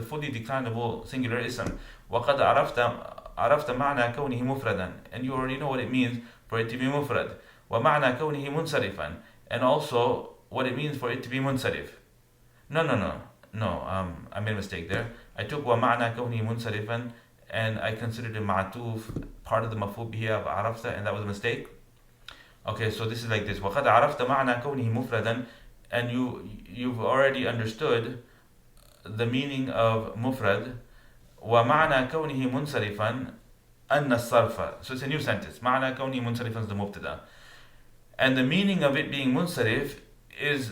fully declinable singular ism. وقد عرفت معنى كونه مفردا, and you already know what it means for it to be mufrad. ومعنى كونه منصرفا, and also what it means for it to be munsarif. No, I made a mistake there. I took ومعنى كونه منصرفا and I considered it ma'atuf, part of the maf'ul bihi of عرفت, and that was a mistake. Okay, so this is like this. وقد عرفت معنى كونه مفردا, and you've already understood the meaning of mufrad. ومعنى كونه منصرفا أن الصرف. So it's a new sentence. معنى كونه منصرفا is the mubtada. And the meaning of it being munsarif is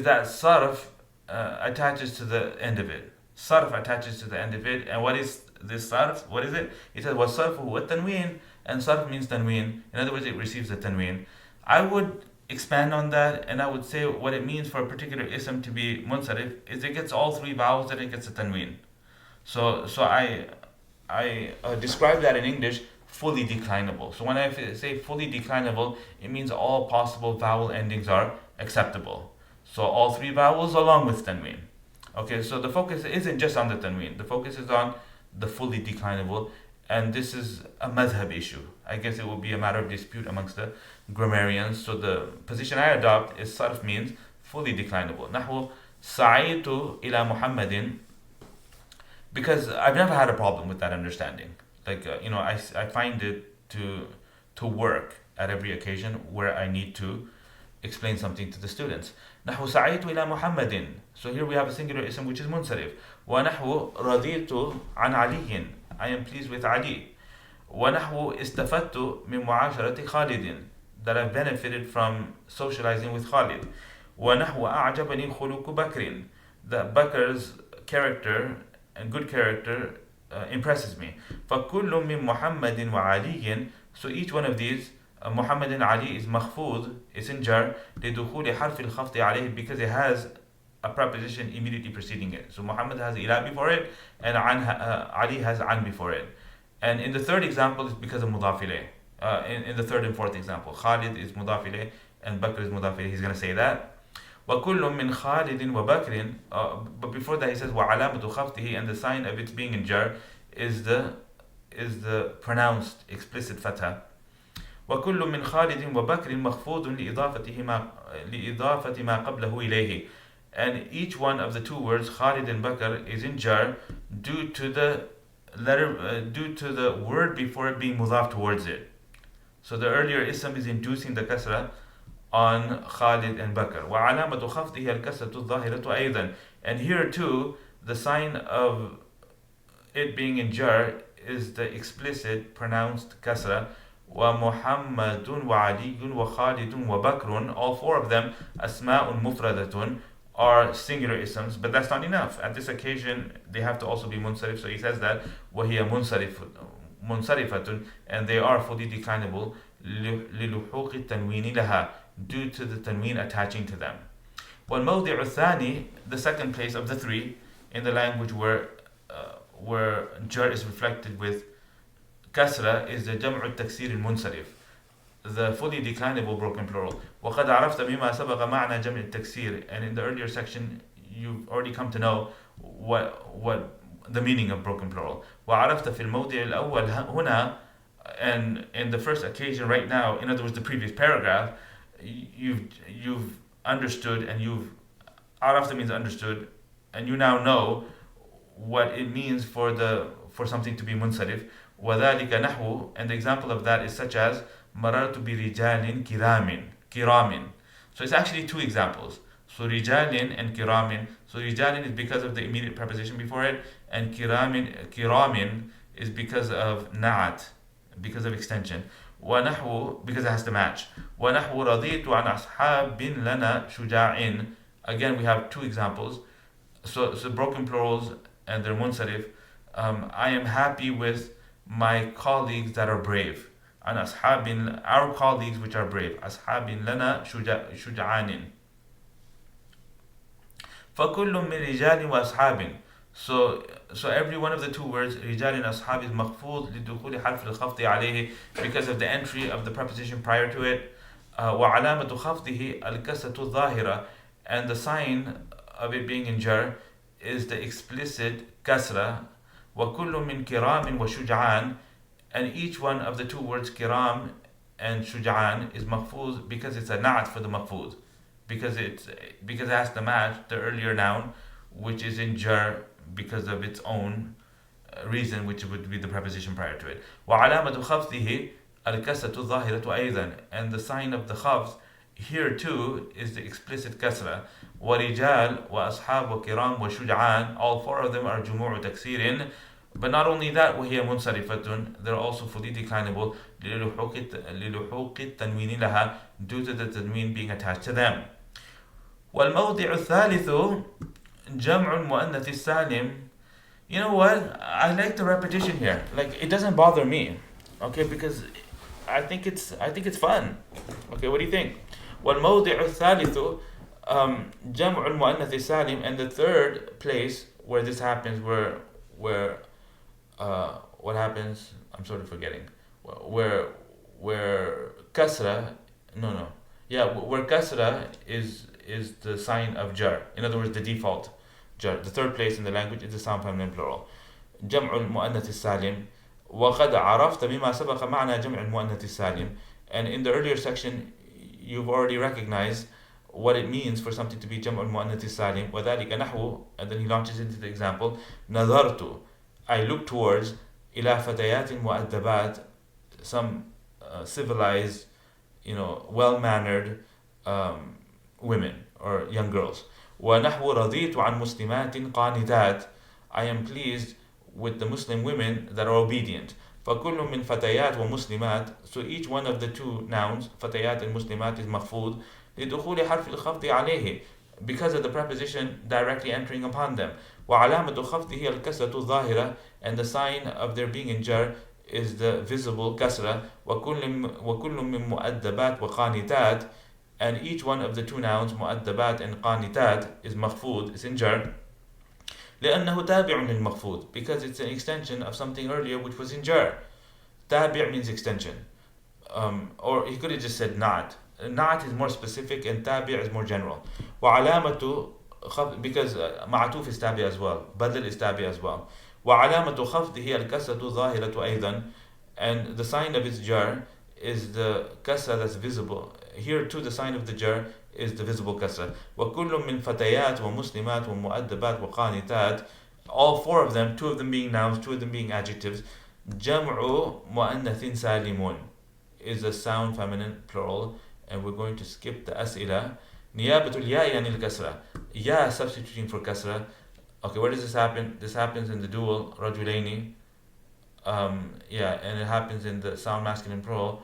that sarf attaches to the end of it. Sarf attaches to the end of it. And what is this sarf? What is it? It says وَالصَّرْفُ هُوَ التَّنْوِينَ, and sarf means tanween. In other words, it receives the tanween. I would expand on that, and I would say what it means for a particular ism to be munsarif is it gets all three vowels, then it gets a tanween. So I describe that in English, fully declinable. So when I say fully declinable, it means all possible vowel endings are acceptable. So all three vowels along with tanween. Okay, so the focus isn't just on the tanween. The focus is on the fully declinable, and this is a madhab issue. I guess it will be a matter of dispute amongst the grammarians. So the position I adopt is sarf means fully declinable. نحو سعيت إلى محمد, because I've never had a problem with that understanding. I find it to work at every occasion where I need to explain something to the students. نحو سعيت إلى محمد. So here we have a singular ism which is munsarif. ونحو رضيت عن علي. I am pleased with Ali. ونحو استفدت من معاشرة خالد. That I've benefited from socializing with Khalid. ونحو أعجبني خلق بكر. that Bakr's character and good character impresses me. فَكُلٌّ مِّن مُحَمَّدٍ وَعَلِيٍّ. So each one of these, Muhammad and Ali is مخفوض, it's in jar, لدخول حرف الخفض عليه, because it has a preposition immediately preceding it. So Muhammad has ila before it, and Ali has an before it. And in the third example, it's because of mudaf ilayh. In the third and fourth example, Khalid is mudaf ilayh and Bakr is mudaf ilayh. He's going to say that. وَكُلٌّ مِّن خَالِدٍ وَبَكْرٍ. But before that he says وَعَلَامَةُ خَفْتِهِ, and the sign of its being in jar is the pronounced explicit fatha. وكل من خالد وبكر مخفوض لإضافة ما قبله إليه. And each one of the two words Khalid and Bakr is in jar due to the word before it being mudaf towards it. So the earlier ism is inducing the kasra on Khalid and Bakr. وعلامة خفضه الكسرة الظاهرة أيضا. And here too, the sign of it being in jar is the explicit pronounced kasra. ومحمد وعلي وخالد وبكر, all four of them أسماء مفردة, are singular isms, but that's not enough. At this occasion they have to also be munsarif, so he says that وهي منصرفة, and they are fully declinable للحوق التنوين لها, due to the tanween attaching to them. والموضع الثاني, the second place of the three in the language where jar is reflected with kasra, is the جمع التكسير المنصرف, the fully declinable broken plural. وقد عرفت بما سبق معنى جمع التكسير. And in the earlier section you've already come to know what the meaning of broken plural. وعرفت في الموضع الأول هنا, and in the first occasion right now, in other words the previous paragraph, you've understood, and عرفت means understood, and you now know what it means for something to be munsarif. وذلك نحو, and the example of that is such as مررت برجال كرام. So it's actually two examples. So رجال and كرام. So رجال is because of the immediate preposition before it, and كرام is because of na'at, because of extension. ونحو, because it has to match. ونحو رضيت عن أصحاب لنا شجاع. Again we have two examples. So broken plurals and they're munsarif. I am happy with my colleagues that are brave. عن أصحاب, our colleagues which are brave. أصحاب لنا شجعان. فكل من رجال وأصحاب. So every one of the two words رجال and أصحاب is مخفوض لدخول حرف الخفض عليه, because of the entry of the preposition prior to it. وعلامة خفضه الكسرة الظاهرة, and the sign of it being in jar is the explicit kasra. وكل من كرام وشجعان, and each one of the two words kiram and shuja'an is mafuz because it's a na'at for the mafuz, because it has to match the earlier noun, which is in jar because of its own reason, which would be the preposition prior to it. وعلامة خفضه الكسرة الظاهرة أيضا, and the sign of the khafz here too is the explicit kasra. ورجال وأصحاب وكرام وشجعان, all four of them are جموع تكسير. But not only that, وهي منصرفة, they're also fully declinable للحوق التنوين لها, due to the tanween being attached to them. والموضع الثالث جمع المؤنث السالم. You know what? I like the repetition here. Like, it doesn't bother me, okay? Because I think it's fun. Okay, what do you think? والموضع الثالث جمع المؤنث السالم, and the third place where this happens, where what happens, I'm sort of forgetting, where kasra, where kasra is the sign of jar. In other words, the default jar. The third place in the language is the sound feminine plural. جمع المؤنث السالم. وقد عرفت بما سبق معنى جمع المؤنث السالم. And in the earlier section, you've already recognized what it means for something to be جمع المؤنث السالم. وذلك نحو, and then he launches into the example, نظرت, I look towards, إلى فتيات مؤدبات, some civilized, well-mannered women or young girls. ونحو رضيت عن مسلمات قانتات, I am pleased with the Muslim women that are obedient. فكل من فتيات ومسلمات, so each one of the two nouns, فتيات and مسلمات, is مخفوض لدخول حرف الخفض عليه, because of the preposition directly entering upon them. وعلامة خفضه الكسرة الظاهرة, and the sign of their being in jar is the visible kasra. وكل من مؤدبات وقانتات, and each one of the two nouns مؤدبات and قانتات is مخفوض, is in jar. لأنه تابع للمخفوض, because it's an extension of something earlier which was in jar. تابع means extension. Or he could have just said not. Not is more specific and تابع is more general. وعلامة خفض, because معطوف is تابع as well. بدل is تابع as well. وعلامة خفضه الكسرة الظاهرة أيضا, and the sign of its jar is the kasra that's visible. Here too the sign of the jar is the visible kasra. وكل من فتيات ومسلمات ومؤدبات وقانتات, all four of them, two of them being nouns, two of them being adjectives. جمع مؤنث سالم is a sound feminine plural, and we're going to skip the أسئلة. نيابة الياء عن الكسرة, ya substituting for kasra. Okay, where does this happen? This happens in the dual رجلين. Yeah, and it happens in the sound masculine plural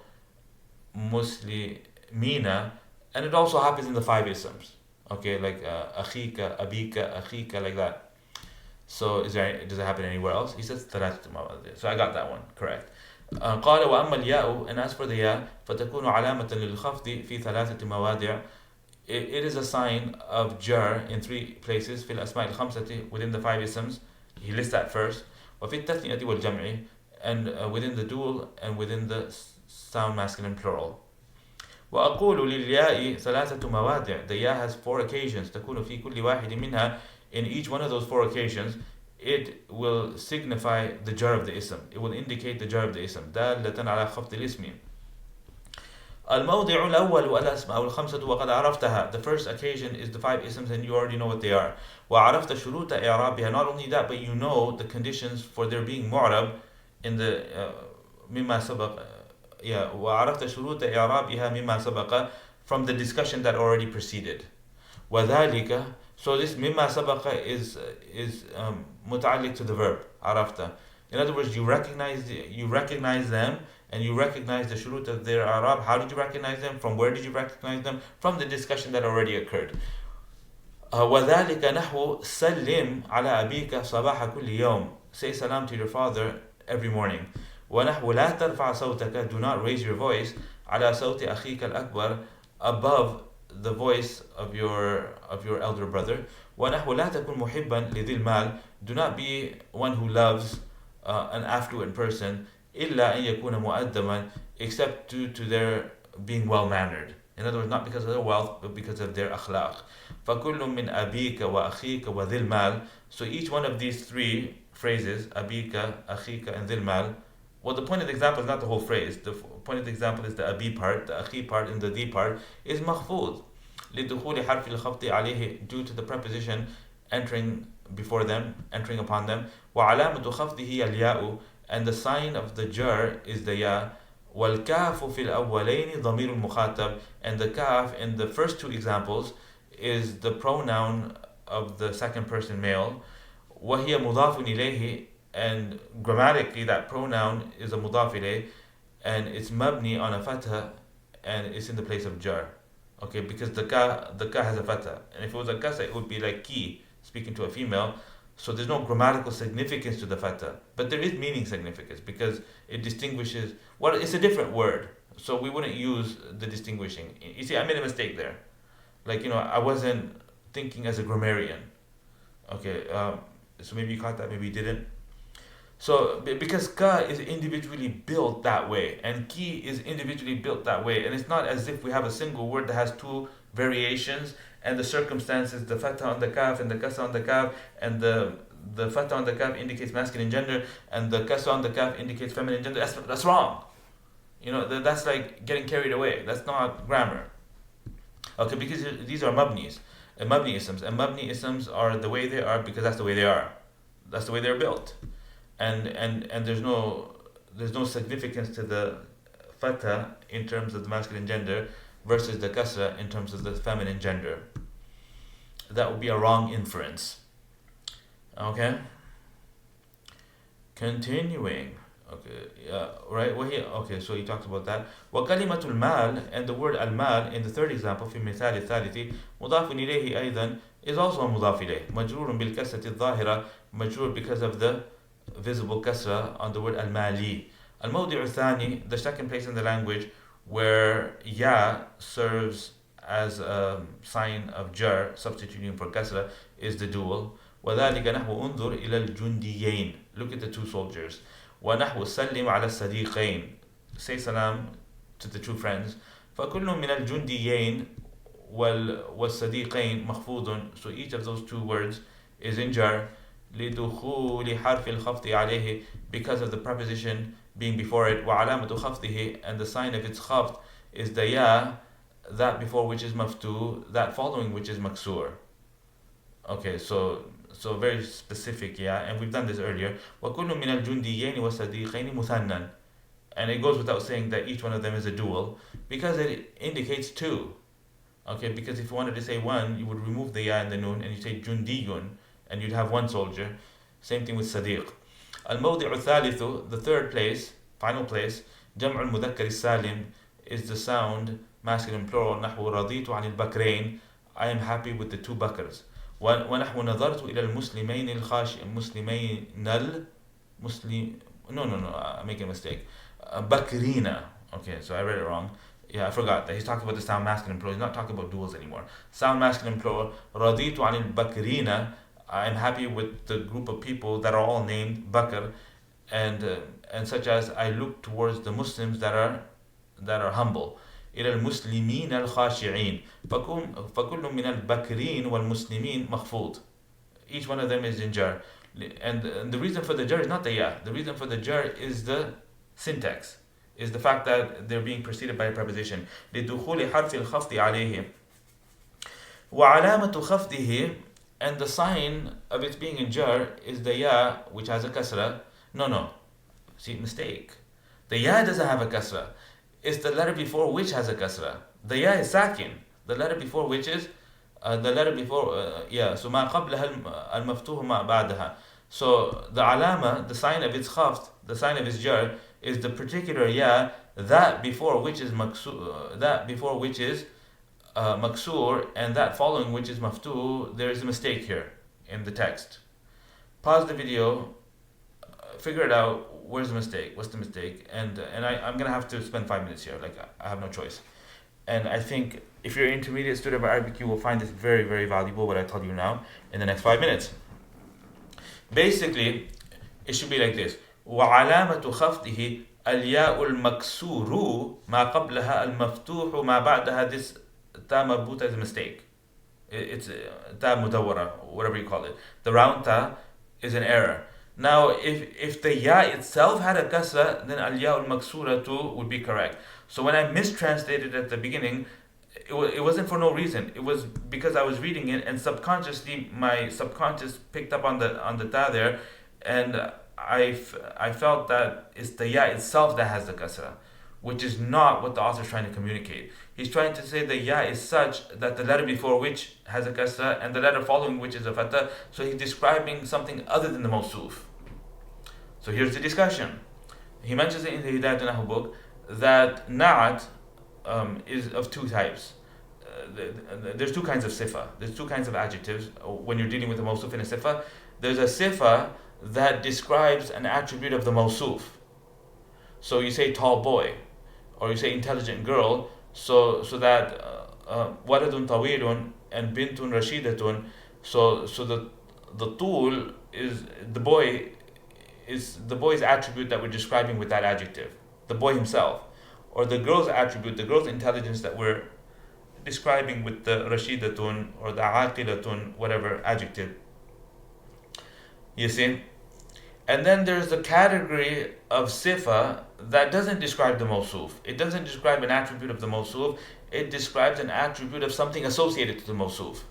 muslimina, and it also happens in the 5 isms. Okay, like أخيك, أبيك, أخيك, like that. So does it happen anywhere else? He says ثلاثة مواضع. So I got that one correct. قال وأما الياء, and as for the ya, فتكون علامة للخفض في 3 مواضع. It is a sign of jar in 3 places. في الأسماء الخمسة, within the 5 isms. He lists that first. وفي التثنية والجمع, and within the dual and within the sound masculine plural. وأقول للياء 3 مواضع. The ya has 4 occasions. تكون في كل واحد منها, in each one of those 4 occasions it will signify the jar of the ism. It will indicate the jar of the ism. دالة على خفض الاسم. الموضع الأول الأسماء الخمسة وقد عرفتها. The first occasion is the 5 isms, and you already know what they are. وعرفت شروط إعرابها. Not only that, but you know the conditions for their being معرب in the مما سبق. وعرفت شروط إعرابها مما سبق, from the discussion that already preceded. وذلك, so this مما سبق is متعلق to the verb عرفت. In other words, you recognize them, and you recognize the shurut of their i'rab. How did you recognize them? From where did you recognize them? From the discussion that already occurred. وذلك نحو سلم على أبيك صباح كل يوم. Say salam to your father every morning. ونحو لا ترفع صوتك, do not raise your voice, على صوت أخيك الأكبر, above the voice of your elder brother. ونحو لا تكن محبا لذي المال, do not be one who loves an affluent person, إلا أن يكون مؤدبا, except due to their being well mannered. In other words, not because of their wealth, but because of their akhlaq. فكل من أبيك وأخيك وذي المال. So each one of these 3 phrases, أبيك, أخيك, and ذي المال. Well, the point of the example is not the whole phrase. The point of the example is the أبي part, the أخي part, and the ذي part is مخفوض. لدخول حرف الخفض عليه, due to the preposition entering before them, entering upon them. وعلامة خفضه الياء, and the sign of the jar is the ya. والكاف في الأولين ضمير المخاطب, and the kaf in the first 2 examples is the pronoun of the second person male. وهي مضاف إليه, and grammatically that pronoun is a mudaf ilayh, and it's mabni on a fatha, and it's in the place of jar. Okay, because the ka has a fatha, and if it was a kasra, it would be like ki, speaking to a female. So there's no grammatical significance to the fatha, but there is meaning significance, because it distinguishes. Well, it's a different word, so we wouldn't use the distinguishing. You see, I made a mistake there. Like, I wasn't thinking as a grammarian. Okay, so maybe you caught that, maybe you didn't. So because ka is individually built that way, and ki is individually built that way, and it's not as if we have a single word that has 2 variations, and the circumstances, the fatha on the kaf and the kasra on the kaf, and the fatha on the kaf indicates masculine gender, and the kasra on the kaf indicates feminine gender. That's wrong. That's like getting carried away. That's not grammar. Okay, because these are mabnis, mabni isms, and mabni isms are the way they are because that's the way they are. That's the way they're built, and there's no significance to the fatha in terms of the masculine gender versus the kasra in terms of the feminine gender. That would be a wrong inference. Okay? Continuing. Okay, yeah, right. Well, okay, so he talks about that. وكلمة المال, and the word المال in the third example في المثال الثالث مضاف إليه أيضا is also مضاف إليه مجرور بالكسرة الظاهرة, مجرور because of the visible kasra on the word المالي. الموضع الثاني, the second place in the language where ya serves as a sign of jar, substituting for kasra, is the dual. وذلك نحو انظر إلى الجنديين, look at the two soldiers. ونحو سلم على الصديقين, say salam to the two friends. فكل من الجنديين والصديقين مخفوض, so each of those two words is in jar. لدخول حرف الخفض عليه, because of the preposition being before it. وعلامة خفضه, and the sign of its خفض is the ya, that before which is maftu, that following which is maksur. Okay, so very specific, yeah, and we've done this earlier. وَكُلُّ مِنَ الْجُنْدِيَّيْنِ وَالصَّدِيقَيْنِ مُثَنًّى, and it goes without saying that each one of them is a dual, because it indicates two. Okay, because if you wanted to say one, you would remove the ya and the nun, and you say jundiyun, and you'd have one soldier. Same thing with sadiq. الموضع الثالث, the third place, final place, جمع المذكر السالم, is the sound, masculine plural, نحو رضيت عن البكرين, I am happy with the two bakrs. ونحو نظرت إلى المسلمين مسلمين no, I'm making a mistake. بكرين. Okay, so I read it wrong. Yeah, I forgot that he's talking about the sound masculine plural. He's not talking about duals anymore. Sound masculine plural. رضيت عن البكرين, I'm happy with the group of people that are all named Bakr, and such as I look towards the Muslims that are humble. إلى المسلمين الخاشعين, فكل من البكرين والمسلمين مخفوض. Each one of them is in jar, and the reason for the jar is not the ya. The reason for the jar is the syntax, is the fact that they're being preceded by a preposition. لدخول حرف الخفض عليه. وعلامة خفضه, and the sign of it being in jar is the ya, which has a kasra. No, see, mistake. The ya doesn't have a kasra. It's the letter before which has a kasra. The ya is sakin. The letter before which is so ما قبلها المفتوح ما بعدها. So the alama, the sign of its khafd, the sign of its jar, is the particular ya, that before which is maksur, maksur, and that following which is maftu. There is a mistake here in the text. Pause the video, figure it out. Where's the mistake? What's the mistake? And I'm gonna have to spend 5 minutes here. Like, I have no choice. And I think if you're an intermediate student of Arabic, you will find this very, very valuable, what I tell you now, in the next 5 minutes. Basically, it should be like this. وعلامة خفضه الياء المكسور ما قبلها المفتوح ما بعدها. This ta marbuta is a mistake. It's ta mudawwara, whatever you call it. The round ta is an error. Now, if the ya itself had a kasra, then al-ya al-maksura too would be correct. So when I mistranslated at the beginning, it wasn't for no reason. It was because I was reading it, and subconsciously, my subconscious picked up on the ta there, and I felt that it's the ya itself that has the kasra, which is not what the author is trying to communicate. He's trying to say the ya is such that the letter before which has a kasra and the letter following which is a fatha, so he's describing something other than the mawsuf. So here's the discussion. He mentions it in the Hidayat Nahu book that na'at is of two types. There's two kinds of sifa. There's two kinds of adjectives when you're dealing with the mawsuf in a sifa. There's a sifa that describes an attribute of the mawsuf. So you say tall boy, or you say intelligent girl, so that waladun tawilun and bintun rashidatun, so the tul is the boy's attribute that we're describing with that adjective, the boy himself, or the girl's attribute, the girl's intelligence that we're describing with the rashidatun or the aqilatun, whatever adjective. You see? And then there's the category of sifa that doesn't describe the mawsuf. It doesn't describe an attribute of the mawsuf. It describes an attribute of something associated to the mawsuf.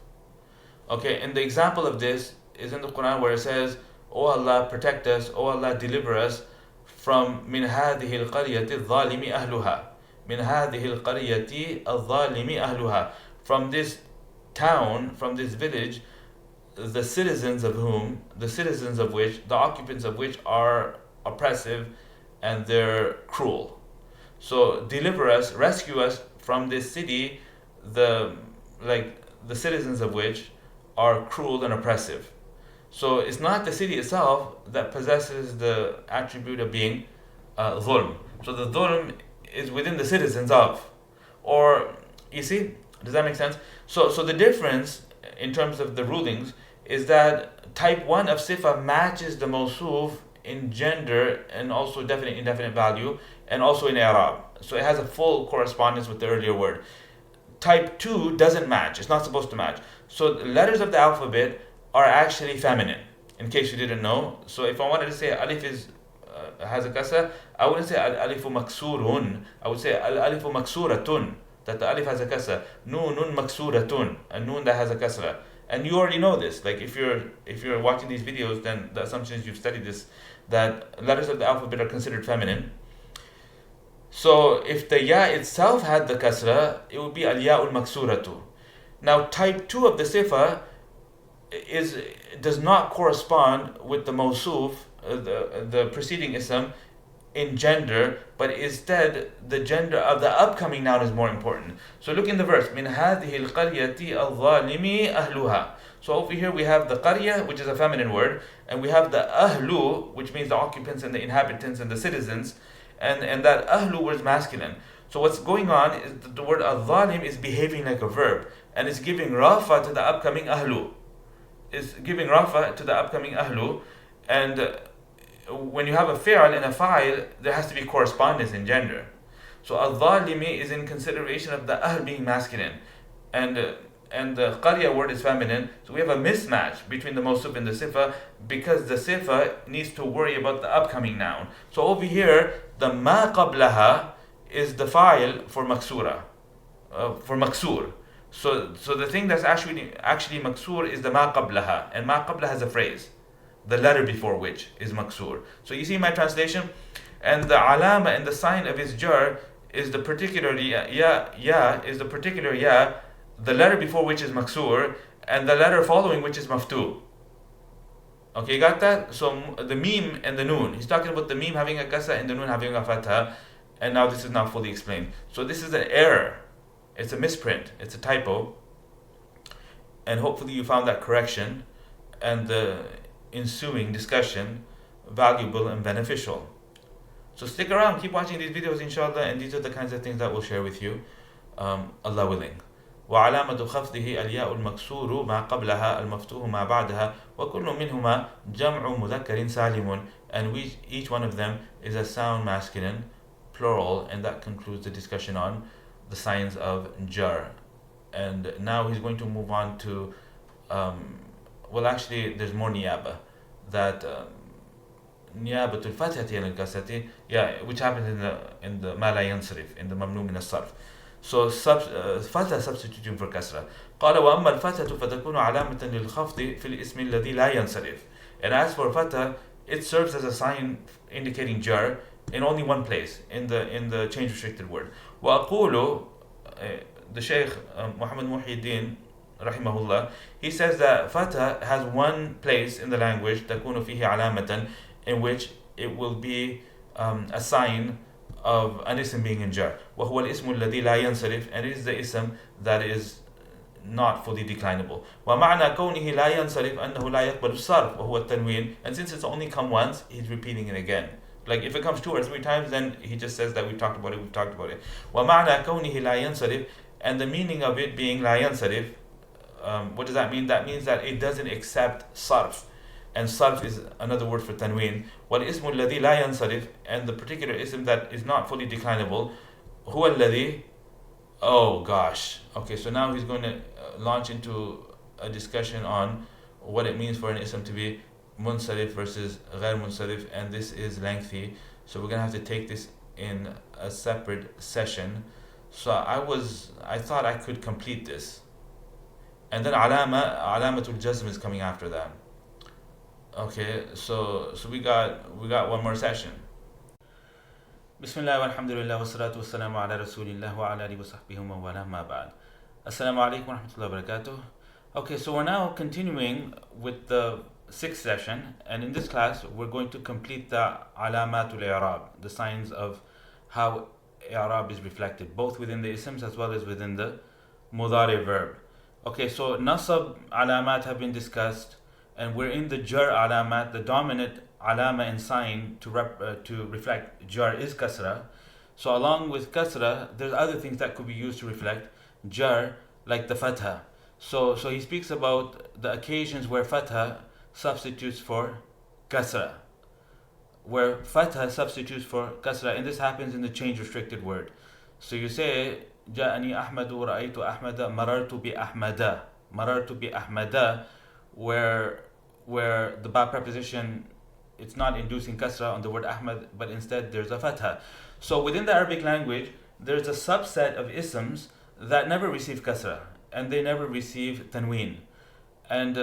Okay, and the example of this is in the Quran where it says, "O Allah, protect us, O Allah, deliver us from min hadhihi al-qaryati al-zalimi ahluha." Min hadhihi al-qaryati al-zalimi ahluha. From this town, from this village, the citizens of which, the occupants of which are oppressive and they're cruel. So deliver us, rescue us from this city, the citizens of which are cruel and oppressive. So it's not the city itself that possesses the attribute of being dhulm. So the dhulm is within the citizens of. Or, you see, does that make sense? So the difference in terms of the rulings is that type 1 of sifa matches the mawsuf in gender and also definite indefinite value and also in i'rab. So it has a full correspondence with the earlier word. Type 2 doesn't match. It's not supposed to match. So the letters of the alphabet are actually feminine, in case you didn't know. So if I wanted to say alif has a kasra, I wouldn't say alifu maksurun. I would say alifu maksuratun, that the alif has a kasra. Nunun maksuratun, a nun that has a kasra. And you already know this. Like if you're watching these videos, then the assumption is you've studied this, that letters of the alphabet are considered feminine. So if the ya itself had the kasra, it would be al-ya'ul maksuratu. Now type 2 of the sifa does not correspond with the mawsuf, the preceding ism, in gender, but instead the gender of the upcoming noun is more important. So look in the verse, min hadhihi al-qaryati al-zalimi ahluha. So over here we have the qarya, which is a feminine word, and we have the ahlu, which means the occupants and the inhabitants and the citizens, and that ahlu word is masculine. So what's going on is that the word al-zalim is behaving like a verb, and it's giving rafa to the upcoming ahlu. It's giving rafa to the upcoming ahlu, and when you have a fi'al and a fa'il, there has to be correspondence in gender. So al-zalimi is in consideration of the ahl being masculine, and the qarya word is feminine. So we have a mismatch between the mawsuf and the sifa, because the sifa needs to worry about the upcoming noun. So over here, the ma qablaha is the fa'il for maksura, for maksur. So the thing that's actually maksur is the ma qablaha, and ma qablaha has a phrase, the letter before which is maksur. So you see my translation, and the alama and the sign of his jar is the particular ya is the particular ya, the letter before which is maksur, and the letter following which is maftu. Okay, you got that? So the meme and the noon. He's talking about the meme having a kasra and the noon having a fatha, and now this is not fully explained. So this is an error. It's a misprint. It's a typo. And hopefully you found that correction and the ensuing discussion valuable and beneficial. So stick around, keep watching these videos inshallah, and these are the kinds of things that we'll share with you, Allah willing. وعلامة خفضه الياء المكسور ما قبلها المفتوح ما بعدها وكل منهما جمع مذكر سالم, and each one of them is a sound masculine plural, and that concludes the discussion on the signs of jar. And now he's going to move on to well, actually there's more niyaba, that niyabatul fathati al kasrati, which happens in the ma la yansarif, in the mamnu min as-sarf. So fatha substituting for kasra. قال وأما الفتحة فتكون علامة للخفض في الاسم الذي لا ينصرف. And as for fatha, it serves as a sign indicating jar in only one place, in the change restricted word. وأقول, the Shaykh Muhammad Muhyiddin rahimahullah, he says that fatha has one place in the language تكون فيه علامة, in which it will be a sign of an ism being in jar. وهو الاسم الذي لا ينصرف, and it is the ism that is not fully declinable. ومعنى كونه لا ينصرف أنه لا يقبل الصرف وهو التنوين, and since it's only come once, he's repeating it again. Like if it comes 2 or 3 times, then he just says that we've talked about it. ومعنى كونه لا ينصرف, and the meaning of it being لا ينصرف, what does that mean? That means that it doesn't accept sarf. And sarf is another word for tanween. وَالْإِسْمُ الَّذِي لَا يَنْصَرِفْ, and the particular ism that is not fully declinable, هُوَ الَّذِي, oh gosh. Okay, so now he's going to launch into a discussion on what it means for an ism to be munsarif versus غير munsarif, and this is lengthy, so we're going to have to take this in a separate session. So I thought I could complete this. And then alamatul jazm is coming after that. Okay, so we got one more session. Bismillah walhamdulillah wassalatu wassalamu ala rasulillah wa ala alihi wa sahbihi wa wala ma ba'd. Assalamu alaikum wa rahmatullahi wa barakatuh. Okay, so we're now continuing with the sixth session, and in this class we're going to complete the علامات الإعراب, the signs of how i'rab is reflected, both within the isms as well as within the mudari verb. Okay, so nasab alamat have been discussed, and we're in the jar alamat. The dominant alama and sign to reflect jar is kasra. So along with kasra, there's other things that could be used to reflect jar, like the fatha. So he speaks about the occasions where fatha substitutes for kasra, and this happens in the change restricted word. So you say جاءني أحمد ورأيت أحمد مررت بأحمد, where the ba preposition, it's not inducing kasra on the word Ahmad, but instead there's a fatha. So within the Arabic language, there's a subset of isms that never receive kasra, and they never receive tanween. And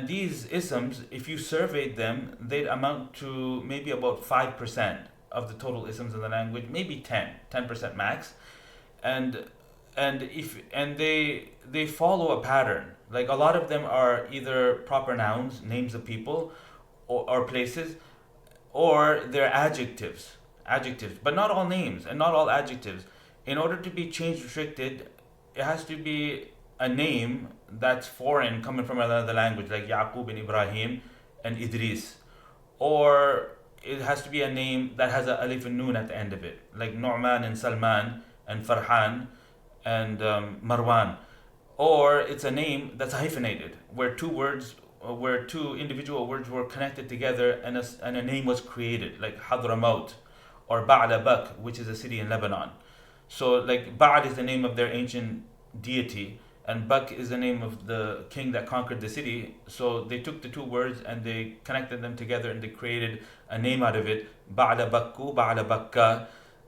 these isms, if you surveyed them, they'd amount to maybe about 5% of the total isms in the language, maybe 10% max. And they follow a pattern. Like a lot of them are either proper nouns, names of people, or places, or they're adjectives, but not all names and not all adjectives. In order to be change restricted, it has to be a name that's foreign, coming from another language, like Yaqub and Ibrahim and Idris, or it has to be a name that has a alif and noon at the end of it, like Nu'man and Salman and Farhan and Marwan. Or it's a name that's hyphenated, where two individual words were connected together and a name was created, like Hadramaut or Ba'labak, which is a city in Lebanon. So like Ba'al is the name of their ancient deity, and Bak is the name of the king that conquered the city. So they took the two words and they connected them together and they created a name out of it, Ba'la Bakku, Ba'la Bakka.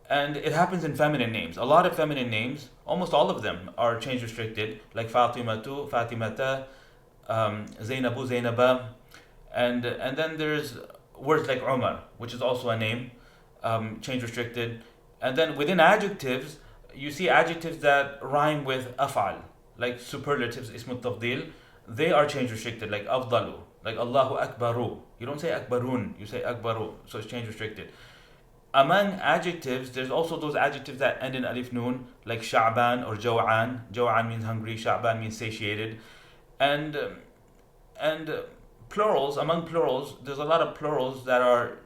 And it happens in feminine names. A lot of feminine names, almost all of them, are change restricted, like Fatimatu, Fatimata, Zainabu, Zainaba. And then there's words like Umar, which is also a name, change restricted. And then within adjectives, you see adjectives that rhyme with af'al, like superlatives, ismu tafdil. They are change restricted, like afdalu, like Allahu akbaru. You don't say akbarun, you say akbaru, so it's change restricted. Among adjectives, there's also those adjectives that end in alif noon, like sha'ban or jaw'an. Jaw'an means hungry, sha'ban means satiated. And plurals, among plurals, there's a lot of plurals that are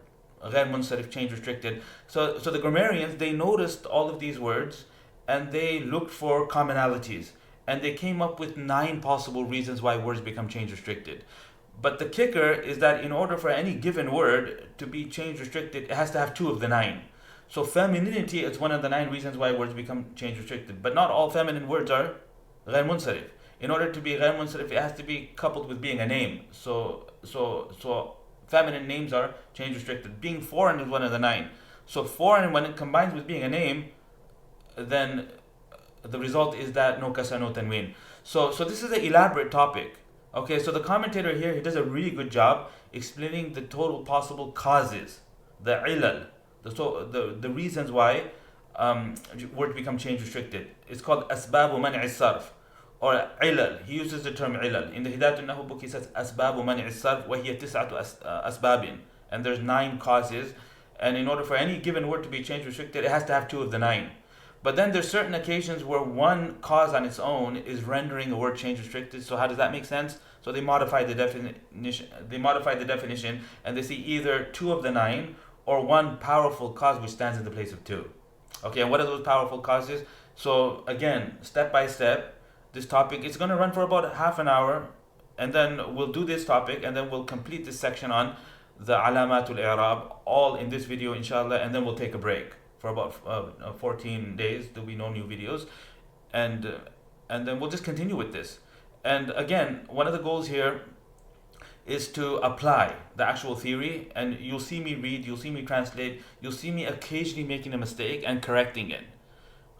غير منصرف, change restricted. So the grammarians, they noticed all of these words and they looked for commonalities, and they came up with 9 possible reasons why words become change restricted. But the kicker is that in order for any given word to be change restricted, it has to have 2 of the 9. So femininity is one of the 9 reasons why words become change restricted. But not all feminine words are غير منصرف. In order to be غير منصرف, it has to be coupled with being a name. So feminine names are change restricted. Being foreign is one of the 9. So foreign, when it combines with being a name, then the result is that no kasra, no tanween. So this is an elaborate topic. Okay, so the commentator here, he does a really good job explaining the total possible causes, the ilal, the reasons why words become change restricted. It's called asbabu man'i sarf, or ilal. He uses the term ilal. In the Hidayat al-Nahu book, he says asbabu man'i sarf wa hiya tis'atu asbabin, and there's 9 causes, and in order for any given word to be change restricted, it has to have 2 of the 9. But then there's certain occasions where one cause on its own is rendering a word change restricted. So how does that make sense? So they modify the definition, and they see either 2 of the 9 or one powerful cause which stands in the place of 2. Okay, and what are those powerful causes? So again, step by step, this topic, it's going to run for about half an hour, and then we'll do this topic, and then we'll complete this section on the alamatul i'rab, all in this video inshallah, and then we'll take a break for about 14 days. There'll be no new videos, and then we'll just continue with this. And again, one of the goals here is to apply the actual theory, and you'll see me read, you'll see me translate, you'll see me occasionally making a mistake and correcting it.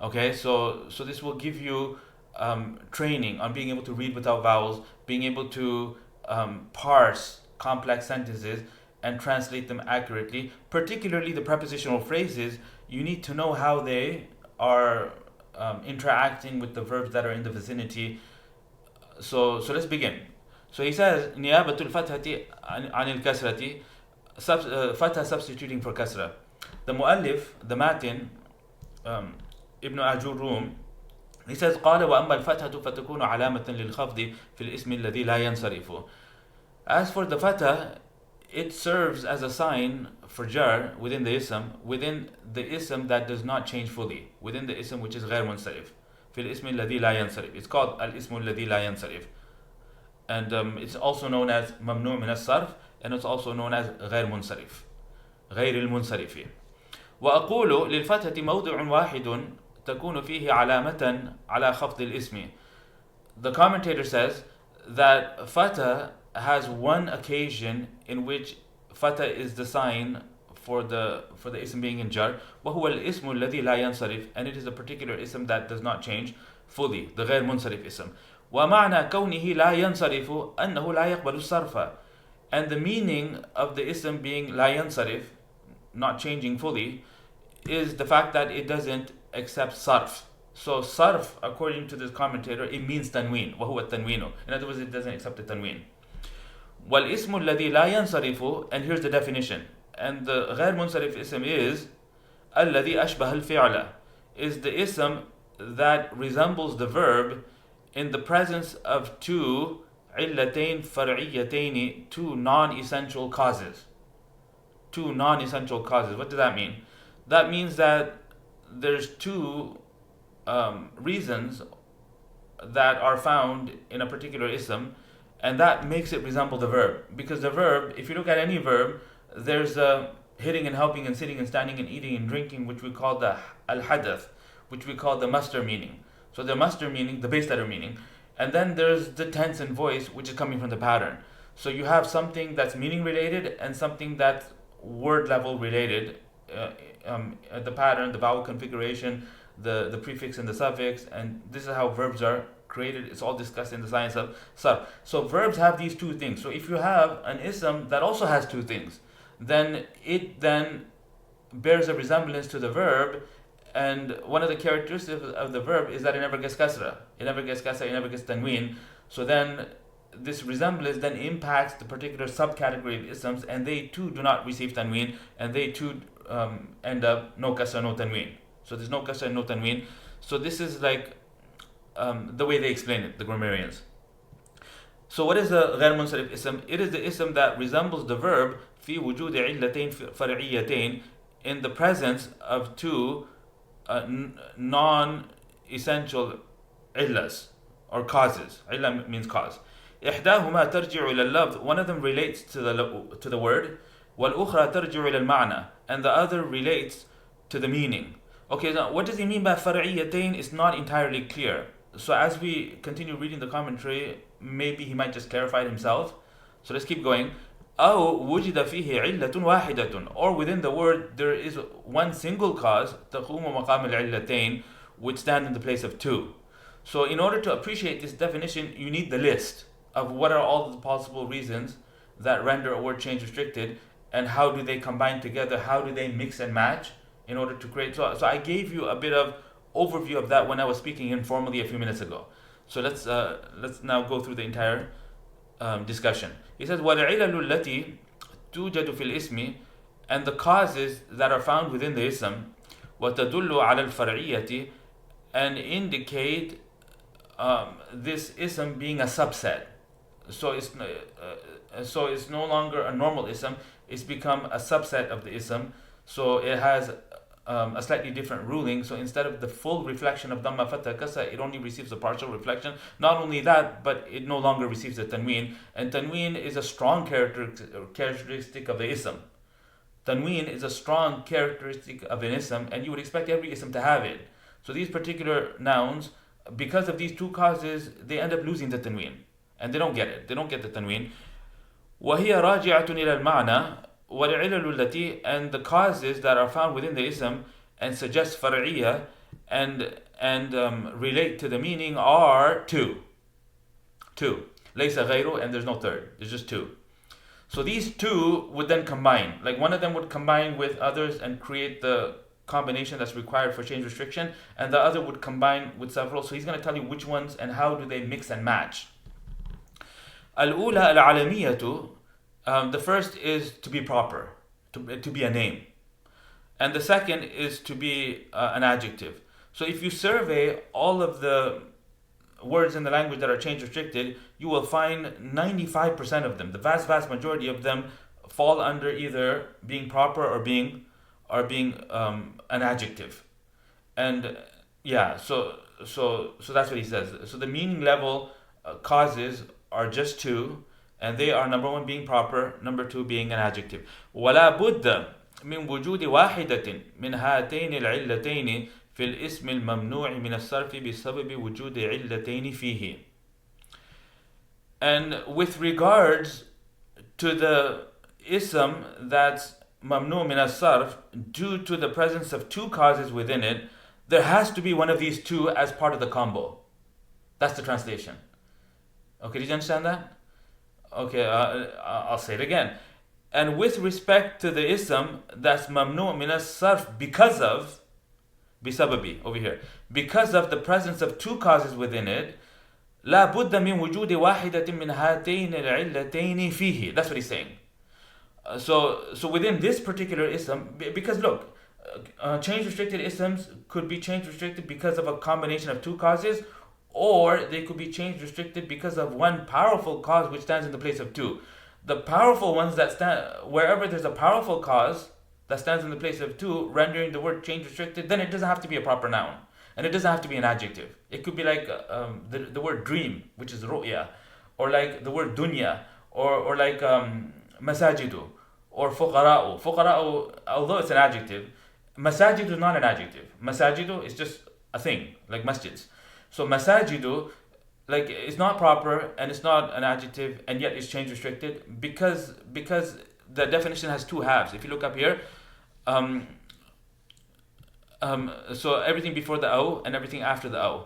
Okay, so this will give you training on being able to read without vowels, being able to parse complex sentences and translate them accurately, particularly the prepositional phrases. You need to know how they are interacting with the verbs that are in the vicinity. So let's begin. So he says نيابة الفتحة عن الكسرة, فتحة substituting for kasra. The muallif, the Matn, Ibn Ajurumiyya, he says قال وأما الفتحة فتكون علامة للخفض في الاسم الذي لا ينصرف. As for the fatah, it serves as a sign for jar within the ism that does not change fully, within the ism which is غير منصرف. في الاسم الذي لا ينصرف. It's called الاسم الذي لا ينصرف. And it's also known as ممنوع من الصرف, and it's also known as غير منصرف, غير المنصرف. وأقول للفتحة موضع واحد تكون فيه علامة على خفض الاسم. The commentator says that fatah has one occasion in which fatah is the sign for the ism being in jar, وهو الاسم الذي لا ينصرف, and it is a particular ism that does not change fully, the غير منصرف ism. ومعنى كونه لا ينصرف أنه لا يقبل الصرف. And the meaning of the ism being لا ينصرف, not changing fully, is the fact that it doesn't accept sarf. So sarf, according to this commentator, it means tanween, وهو التنوين. In other words, it doesn't accept the tanween. والاسم الذي لا ينصرف, and here's the definition. And the غير منصرف ism is الذي أشبه الفعل, is the ism that resembles the verb in the presence of two علتين فرعيتين, two non-essential causes. Two non-essential causes. What does that mean? That means that there's two reasons that are found in a particular ism, and that makes it resemble the verb. Because the verb, if you look at any verb, there's a hitting and helping and sitting and standing and eating and drinking, which we call the al-hadath, which we call the masdar meaning. So the masdar meaning, the base letter meaning. And then there's the tense and voice, which is coming from the pattern. So you have something that's meaning related and something that's word level related. The pattern, the vowel configuration, the prefix and the suffix, and this is how verbs are created. It's all discussed in the science of sarf. So verbs have these two things. So if you have an ism that also has two things, then it then bears a resemblance to the verb, and one of the characteristics of the verb is that it never gets kasra. It never gets kasra, it never gets tanween. So then this resemblance then impacts the particular subcategory of isms, and they too do not receive tanween, and they too end up no kasra, no tanween. So there's no kasra and no tanween. So this is like the way they explain it, the grammarians. So what is the غير منصرف ism? It is the ism that resembles the verb في وجود علتين فرعيتين, in the presence of two non-essential illas or causes. Illa means cause. إحداهما ترجع إلى اللفظ, one of them relates to the word, والأخرى ترجع إلى المعنى, and the other relates to the meaning. Okay, now what does he mean by فرعيتين? It's not entirely clear. So as we continue reading the commentary, maybe he might just clarify it himself. So let's keep going. أو وجد فيه علة واحدة, or within the word there is one single cause تقوم مقام العلتين, which stand in the place of two. So in order to appreciate this definition, you need the list of what are all the possible reasons that render a word change restricted, and how do they combine together, how do they mix and match in order to create. So I gave you a bit of overview of that when I was speaking informally a few minutes ago. So let's now go through the entire discussion. He says وَالْعِلَلُ الَّتِي تُوجَدُ فِي الْإِسْمِ, and the causes that are found within the ism, وَتَدُلُّ عَلَى الْفَرْعِيَّةِ, and indicate this ism being a subset. So it's no longer a normal ism, it's become a subset of the ism. So it has a slightly different ruling. So instead of the full reflection of Dhamma Fatha Kasra, it only receives a partial reflection. Not only that, but it no longer receives the tanween. And tanween is a strong characteristic of the ism. Tanween is a strong characteristic of an ism, and you would expect every ism to have it. So these particular nouns, because of these two causes, they end up losing the tanween. And they don't get it. They don't get the tanween. وَهِيَ رَاجِعَةٌ إِلَى الْمَعْنَى وَالْعِلَلُ الَّتِي, and the causes that are found within the ism and suggest far'iyya and relate to the meaning are two. لَيْسَ غَيْرُ, and there's no third. There's just two. So these two would then combine. Like one of them would combine with others and create the combination that's required for change restriction, and the other would combine with several. So he's going to tell you which ones and how do they mix and match. الأولى العلمية. The first is to be proper, to be a name. And the second is to be an adjective. So if you survey all of the words in the language that are change restricted, you will find 95% of them, the vast majority of them, fall under either being proper or being an adjective. And yeah, so that's what he says. So the meaning level causes are just two, and they are number one being proper, number two being an adjective. ولا بد من وجود واحدة من هاتين العلتين في الاسم الممنوع من الصرف بسبب وجود علتين فيه. And with regards to the ism that's mamnu min as-sarf, due to the presence of two causes within it, there has to be one of these two as part of the combo. That's the translation. Okay, did you understand that? Okay, I'll say it again. And with respect to the ism that's mamnu min as-sarf because of, bisababi over here, because of the presence of two causes within it, لا بد من وجود واحدة من هاتين العلتين فيه. That's what he's saying. So within this particular ism, because look, change restricted isms could be change restricted because of a combination of two causes, or they could be change restricted because of one powerful cause which stands in the place of two. The powerful ones that stand, wherever there's a powerful cause that stands in the place of two, rendering the word change restricted, then it doesn't have to be a proper noun. And it doesn't have to be an adjective. It could be like the word dream, which is ru'ya, or like the word dunya, or like masajidu, or fuqara'u. Fuqara'u, although it's an adjective, masajidu is not an adjective. Masajidu is just a thing, like masjids. So masajidu, like, it's not proper and it's not an adjective, and yet it's change restricted because the definition has two halves. If you look up here, so everything before the aw and everything after the aw.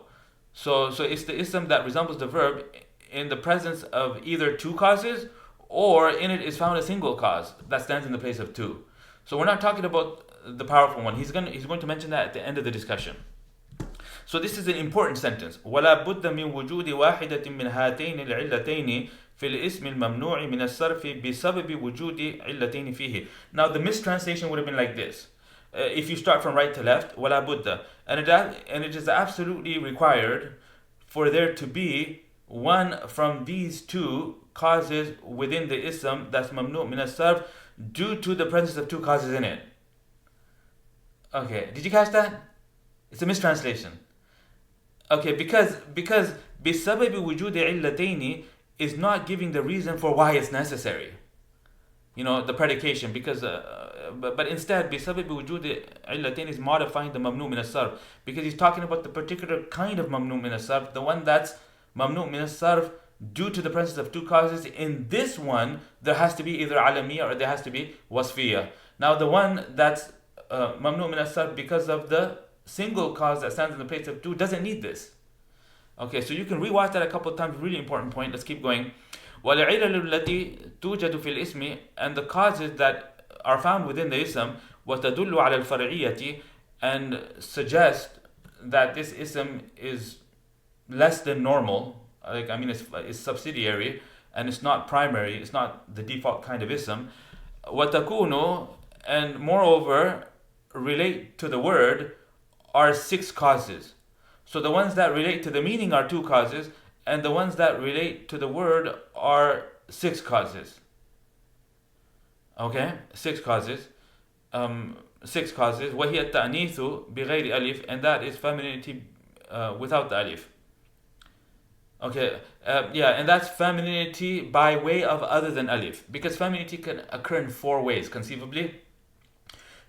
So it's the ism that resembles the verb in the presence of either two causes, or in it is found a single cause that stands in the place of two. So we're not talking about the powerful one. He's going to mention that at the end of the discussion. So this is an important sentence. ولا بد من وجود واحدة من هاتين العلتين في الاسم الممنوع من الصرف بسبب وجود علتين فيه. Now the mistranslation would have been like this. If you start from right to left, ولا بد, and it is absolutely required for there to be one from these two causes within the ism that's mamnu min as-sarf due to the presence of two causes in it. Okay, did you catch that? It's a mistranslation. Okay, because بسبب وجود علتين is not giving the reason for why it's necessary. You know, the predication, because but instead بسبب وجود علتين is modifying the mamnu min as-sarf, because he's talking about the particular kind of mamnu min as-sarf, the one that's mamnu min as-sarf due to the presence of two causes. In this one, there has to be either alamiyya or there has to be wasfiyya. Now the one that's mamnu min as-sarf because of the single cause that stands in the place of two doesn't need this. Okay, so you can rewatch that a couple of times. Really important point. Let's keep going. وَالْعِلَلُ الَّتِي تُوجَدُ فِي الْإِسْمِ, and the causes that are found within the ism, وَتَدُلُّ عَلَى الْفَرْعِيَّةِ, and suggest that this ism is less than normal. Like, I mean, it's subsidiary and it's not primary. It's not the default kind of ism. وَتَكُونُ, and moreover relate to the word, are six causes. So the ones that relate to the meaning are two causes, and the ones that relate to the word are six causes. Okay, six causes. Six causes. وهي التأنيث بغير ألف, and that is femininity without the alif. Okay, and that's femininity by way of other than alif, because femininity can occur in four ways conceivably.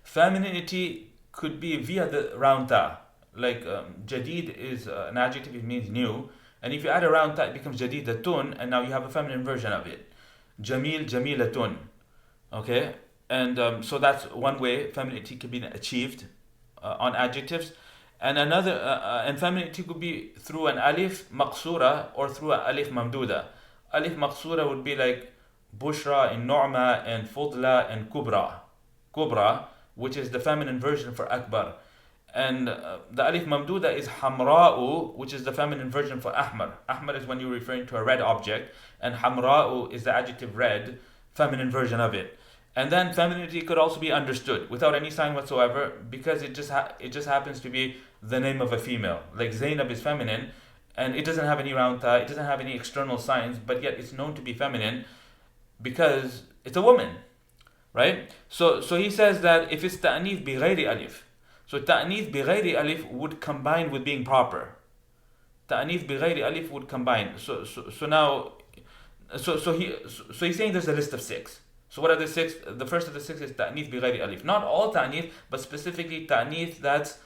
Femininity could be via the round ta, like jadid is an adjective, it means new, and if you add a round ta, it becomes jadidatun, and now you have a feminine version of it. Jamil, jamilatun. Okay, and so that's one way femininity can be achieved on adjectives. And another, and femininity could be through an alif maqsura or through an alif mamduda. Alif maqsura would be like bushra and nu'ma and fudla and kubra, which is the feminine version for akbar. And the alif mamduda is hamra'u, which is the feminine version for ahmar. Ahmar is when you're referring to a red object, and hamra'u is the adjective red, feminine version of it. And then femininity could also be understood without any sign whatsoever, because it just happens to be the name of a female. Like Zainab is feminine, and it doesn't have any round ta, it doesn't have any external signs, but yet it's known to be feminine because it's a woman, right? So he says that if it's ta'nith bi ghayri alif, so ta'nith bi ghayri alif would combine with being proper. Ta'nith bi ghayri alif would combine. So he's saying there's a list of 6. So what are the 6? The first of the 6 is ta'nith bi ghayri alif. Not all ta'nith, but specifically ta'nith that's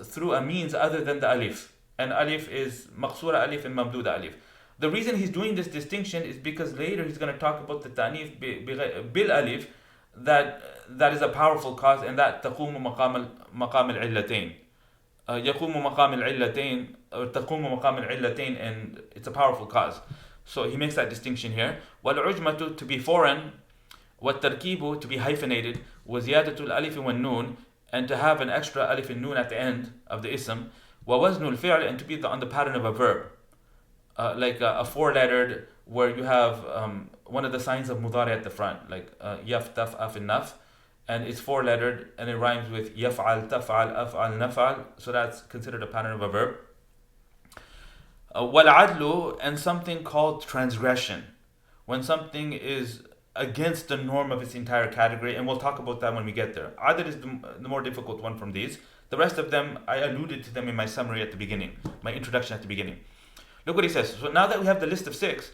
through a means other than the alif. And alif is maqsura alif and mamduda alif. The reason he's doing this distinction is because later he's going to talk about the ta'nith bil alif, that is a powerful cause, and that تقوم مقام العلتين. يقوم مقام العلتين or تقوم مقام العلتين, and it's a powerful cause. So he makes that distinction here. والعجمة to be foreign, والتركيب to be hyphenated, وزيادة الألف والنون, and to have an extra alif and nun at the end of the ism, ووزن الفعل, and to be on the pattern of a verb. Like a 4-lettered, where you have one of the signs of mudari at the front, like yaf, taf, af, and naf, and it's 4-lettered, and it rhymes with yaf'al, taf'al, af'al, naf'al, so that's considered a pattern of a verb. Wal-adlu, and something called transgression, when something is against the norm of its entire category, and we'll talk about that when we get there. Adl is the more difficult one from these. The rest of them, I alluded to them in my summary at the beginning, my introduction at the beginning. Look what he says. So now that we have the list of 6,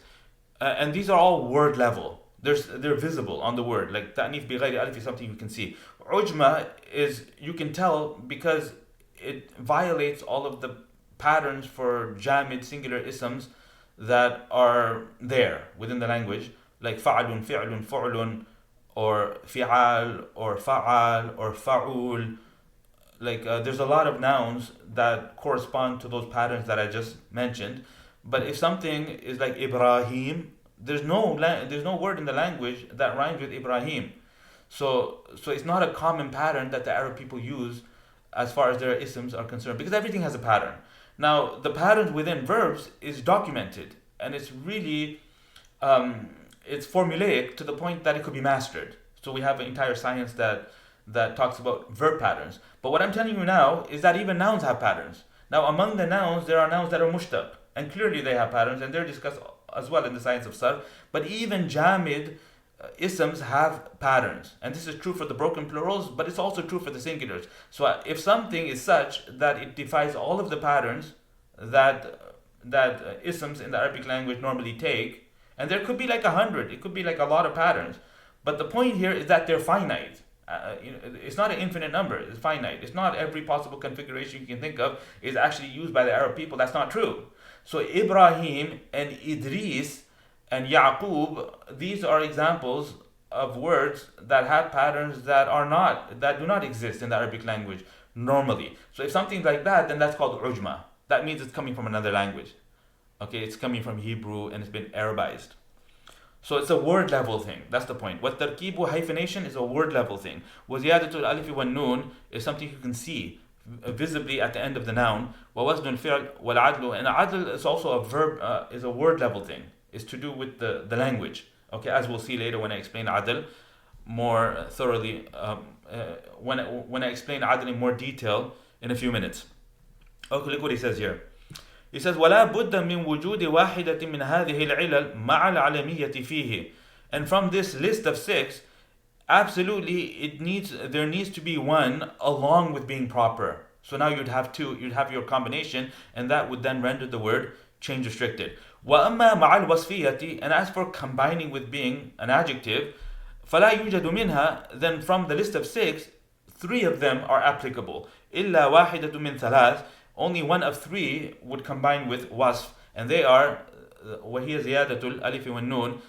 and these are all word level, they're visible on the word. Like ta'nith bi ghayri alif is something you can see. Ujma is, you can tell because it violates all of the patterns for jamid singular isms that are there within the language, like fa'alun, fi'lun, fu'lun, or fi'al, or fa'al, or fa'ul. Like there's a lot of nouns that correspond to those patterns that I just mentioned. But if something is like Ibrahim, there's no word in the language that rhymes with Ibrahim. So it's not a common pattern that the Arab people use as far as their isms are concerned, because everything has a pattern. Now, the patterns within verbs is documented, and it's really it's formulaic to the point that it could be mastered. So we have an entire science that talks about verb patterns. But what I'm telling you now is that even nouns have patterns. Now, among the nouns, there are nouns that are mushtaq, and clearly they have patterns, and they're discussed as well in the science of sarf. But even jamid isms have patterns, and this is true for the broken plurals, but it's also true for the singulars. So if something is such that it defies all of the patterns that isms in the Arabic language normally take, and there could be like 100, it could be like a lot of patterns, but the point here is that they're finite. It's not an infinite number, it's finite. It's not every possible configuration you can think of is actually used by the Arab people. That's not true. So Ibrahim and Idris and Yaqub, these are examples of words that have patterns that do not exist in the Arabic language normally. So if something like that, then that's called ujma. That means it's coming from another language. Okay, it's coming from Hebrew and it's been Arabized. So it's a word level thing. That's the point. What tarkibu, hyphenation, is a word level thing. Waziyadatul alif wa noon is something you can see visibly at the end of the noun. Wa waznul fi'l wal adlu, and adl is also a verb, is a word level thing. It's to do with the language. Okay, as we'll see later when I explain adl more thoroughly, when I explain adl in more detail in a few minutes. Okay, look what he says here. He says, وَلَا بُدَّ مِنْ وُجُودِ وَاحِدَةٍ مِنْ هَذِهِ الْعِلَلِ مَعَ الْعَلَمِيَّةِ فِيهِ. And from this list of 6, absolutely there needs to be one along with being proper. So now you'd have 2, you'd have your combination, and that would then render the word change restricted. وَأَمَّا مَعَ الْوَصْفِيَّةِ, and as for combining with being an adjective, فَلَا يُوجَدُ مِنْهَا, then from the list of 6, 3 of them are applicable. إِلَّا وَاحِدَةٌ مِنْ ثَلَاثٍ, only one of 3 would combine with wasf, and they are وَهِيَ زِيَادَةُ الْأَلِفِ وَالنُّونِ,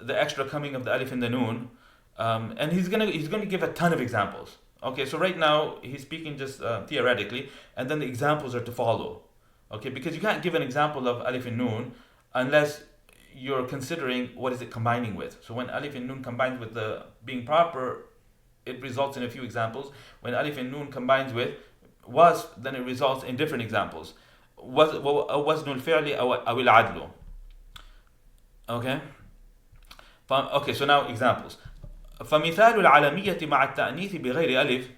the extra coming of the alif and the noon. And he's gonna give a ton of examples. Okay, so right now he's speaking just theoretically, and then the examples are to follow. Okay, because you can't give an example of alif and noon unless you're considering what is it combining with. So when alif and noon combines with the being proper, it results in a few examples. When alif and noon combines with was, then it results in different examples. وزن الفعل أو العدل. Okay? Okay, so now examples. فمثال العلمية مع التأنيث بغير ألف.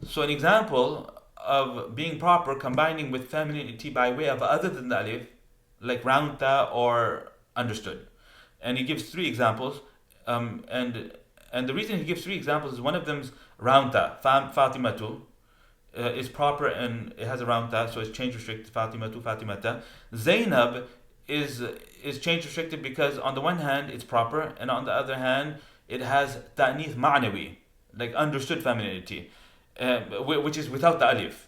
So an example of being proper combining with femininity by way of other than the alif, like round ta or understood. And he gives 3 examples. And the reason he gives 3 examples is one of them's round ta. Fatimatu is proper and it has a round ta, so it's change restricted. Fatimatu, Fatimata. Zainab is change restricted because on the one hand it's proper, and on the other hand it has ta'nith ma'nawi, like understood femininity, which is without the alif.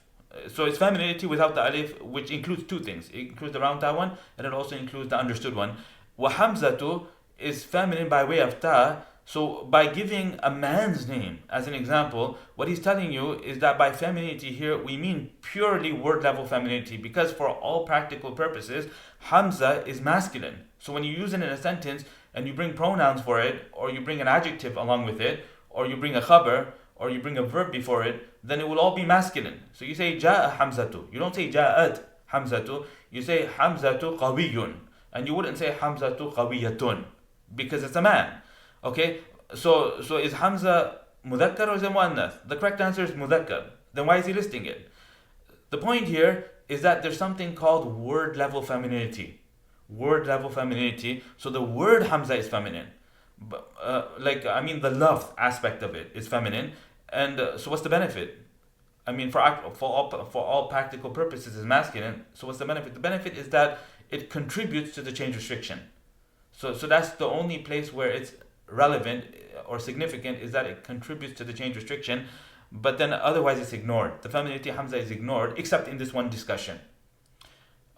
So it's femininity without the alif, which includes 2 things. It includes the round ta one, and it also includes the understood one. Wa hamzatu is feminine by way of ta. So by giving a man's name as an example, what he's telling you is that by femininity here, we mean purely word level femininity, because for all practical purposes, Hamza is masculine. So when you use it in a sentence and you bring pronouns for it, or you bring an adjective along with it, or you bring a khabar, or you bring a verb before it, then it will all be masculine. So you say Ja'a Hamzatu. You don't say Ja'at Hamzatu. You say Hamzatu Qawiyun. And you wouldn't say Hamzatu Qawiyatun, because it's a man. Okay, so is Hamza Mudhakkar or is it Muannath? The correct answer is Mudhakkar. Then why is he listing it? The point here is that there's something called word level femininity. Word level femininity. So the word Hamza is feminine. But, the love aspect of it is feminine. And so what's the benefit? I mean, for all practical purposes is masculine. So what's the benefit? The benefit is that it contributes to the change restriction. So that's the only place where it's relevant or significant, is that it contributes to the change restriction, but then otherwise it's ignored. The femininity Hamza is ignored, except in this one discussion.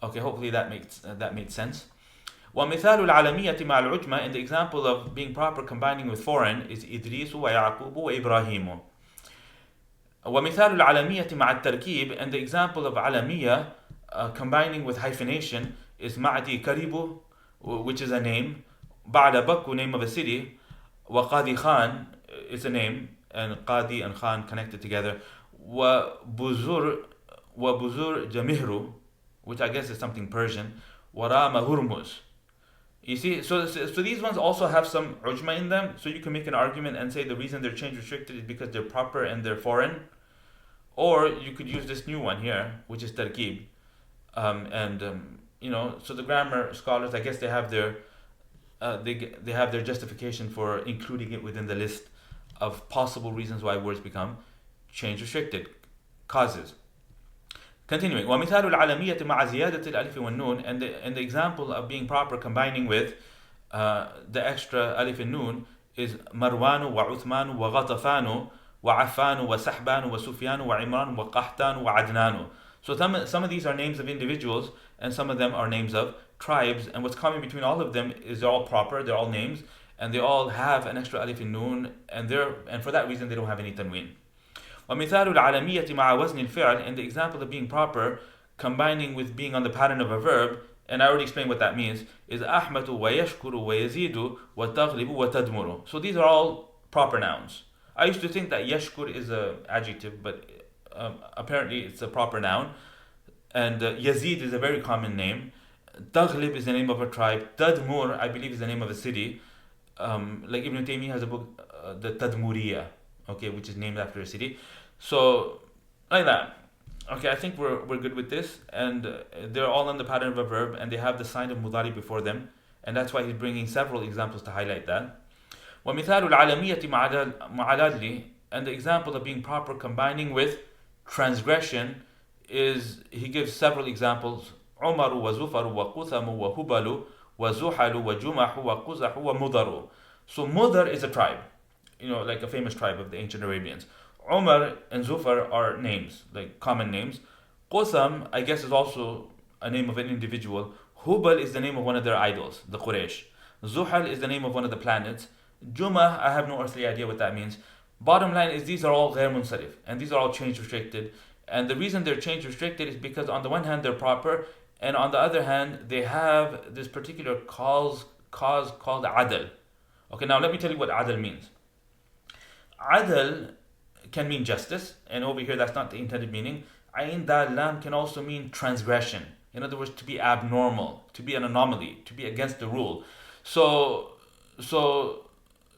Okay, hopefully that made sense. ومثال العلمية مع العجمة, and the example of being proper combining with foreign is إدريس ويعقوب وإبراهيم. ومثال العلمية مع التركيب, and the example of علمية combining with hyphenation is معدي كريبو, which is a name. بعد بكو, name of a city. وقاضي خان is a name, and قاضي and Khan connected together. وبزور جمهرو, which I guess is something Persian. ورام هرمز. You see, so these ones also have some ujma in them, so you can make an argument and say the reason they're change restricted is because they're proper and they're foreign. Or you could use this new one here, which is tarkib. So the grammar scholars, I guess they have their they have their justification for including it within the list of possible reasons why words become change restricted, causes. Continuing, ومثال العلمية مع زيادة الألف والنون, and the example of being proper combining with the extra alif and nun is مروان وعثمان وغطفان وعفان وسحبان وسفيان وعمران وقحطان وعدنان. So some of these are names of individuals, and some of them are names of tribes, and what's common between all of them is they're all proper, they're all names, and they all have an extra alif and nun, and for that reason they don't have any tanween. ومثال العلمية مع وزن الفعل, and the example of being proper combining with being on the pattern of a verb, and I already explained what that means, is أحمد ويشكر ويزيد وتغلب وتدمر. So these are all proper nouns. I used to think that yashkur is an adjective, but apparently it's a proper noun. And Yazid is a very common name. Taghlib is the name of a tribe. Tadmur, I believe, is the name of a city. Like Ibn Taymiyyah has a book, the Tadmuriyya, okay, which is named after a city. So, like that. Okay, I think we're good with this. And they're all on the pattern of a verb, and they have the sign of mudari before them. And that's why he's bringing several examples to highlight that. ومثال العلمية مع العدل, and the example of being proper combining with transgression is, he gives several examples. عمر وزفر وقثم وهبل وزحل وجمح وقزح ومضر. So Mudar is a tribe, like a famous tribe of the ancient Arabians. Umar and Zufar are names, like common names. Qutham, I guess, is also a name of an individual. Hubal is the name of one of their idols, the Quraysh. Zuhal is the name of one of the planets. Jumah, I have no earthly idea what that means. Bottom line is these are all ghair munsarif, and these are all change restricted. And the reason they're change restricted is because on the one hand they're proper, and on the other hand they have this particular cause called adl. Okay, now let me tell you what adl means. Adl can mean justice, and over here that's not the intended meaning. Ayn Dal Lam can also mean transgression. In other words, to be abnormal, to be an anomaly, to be against the rule. So, so,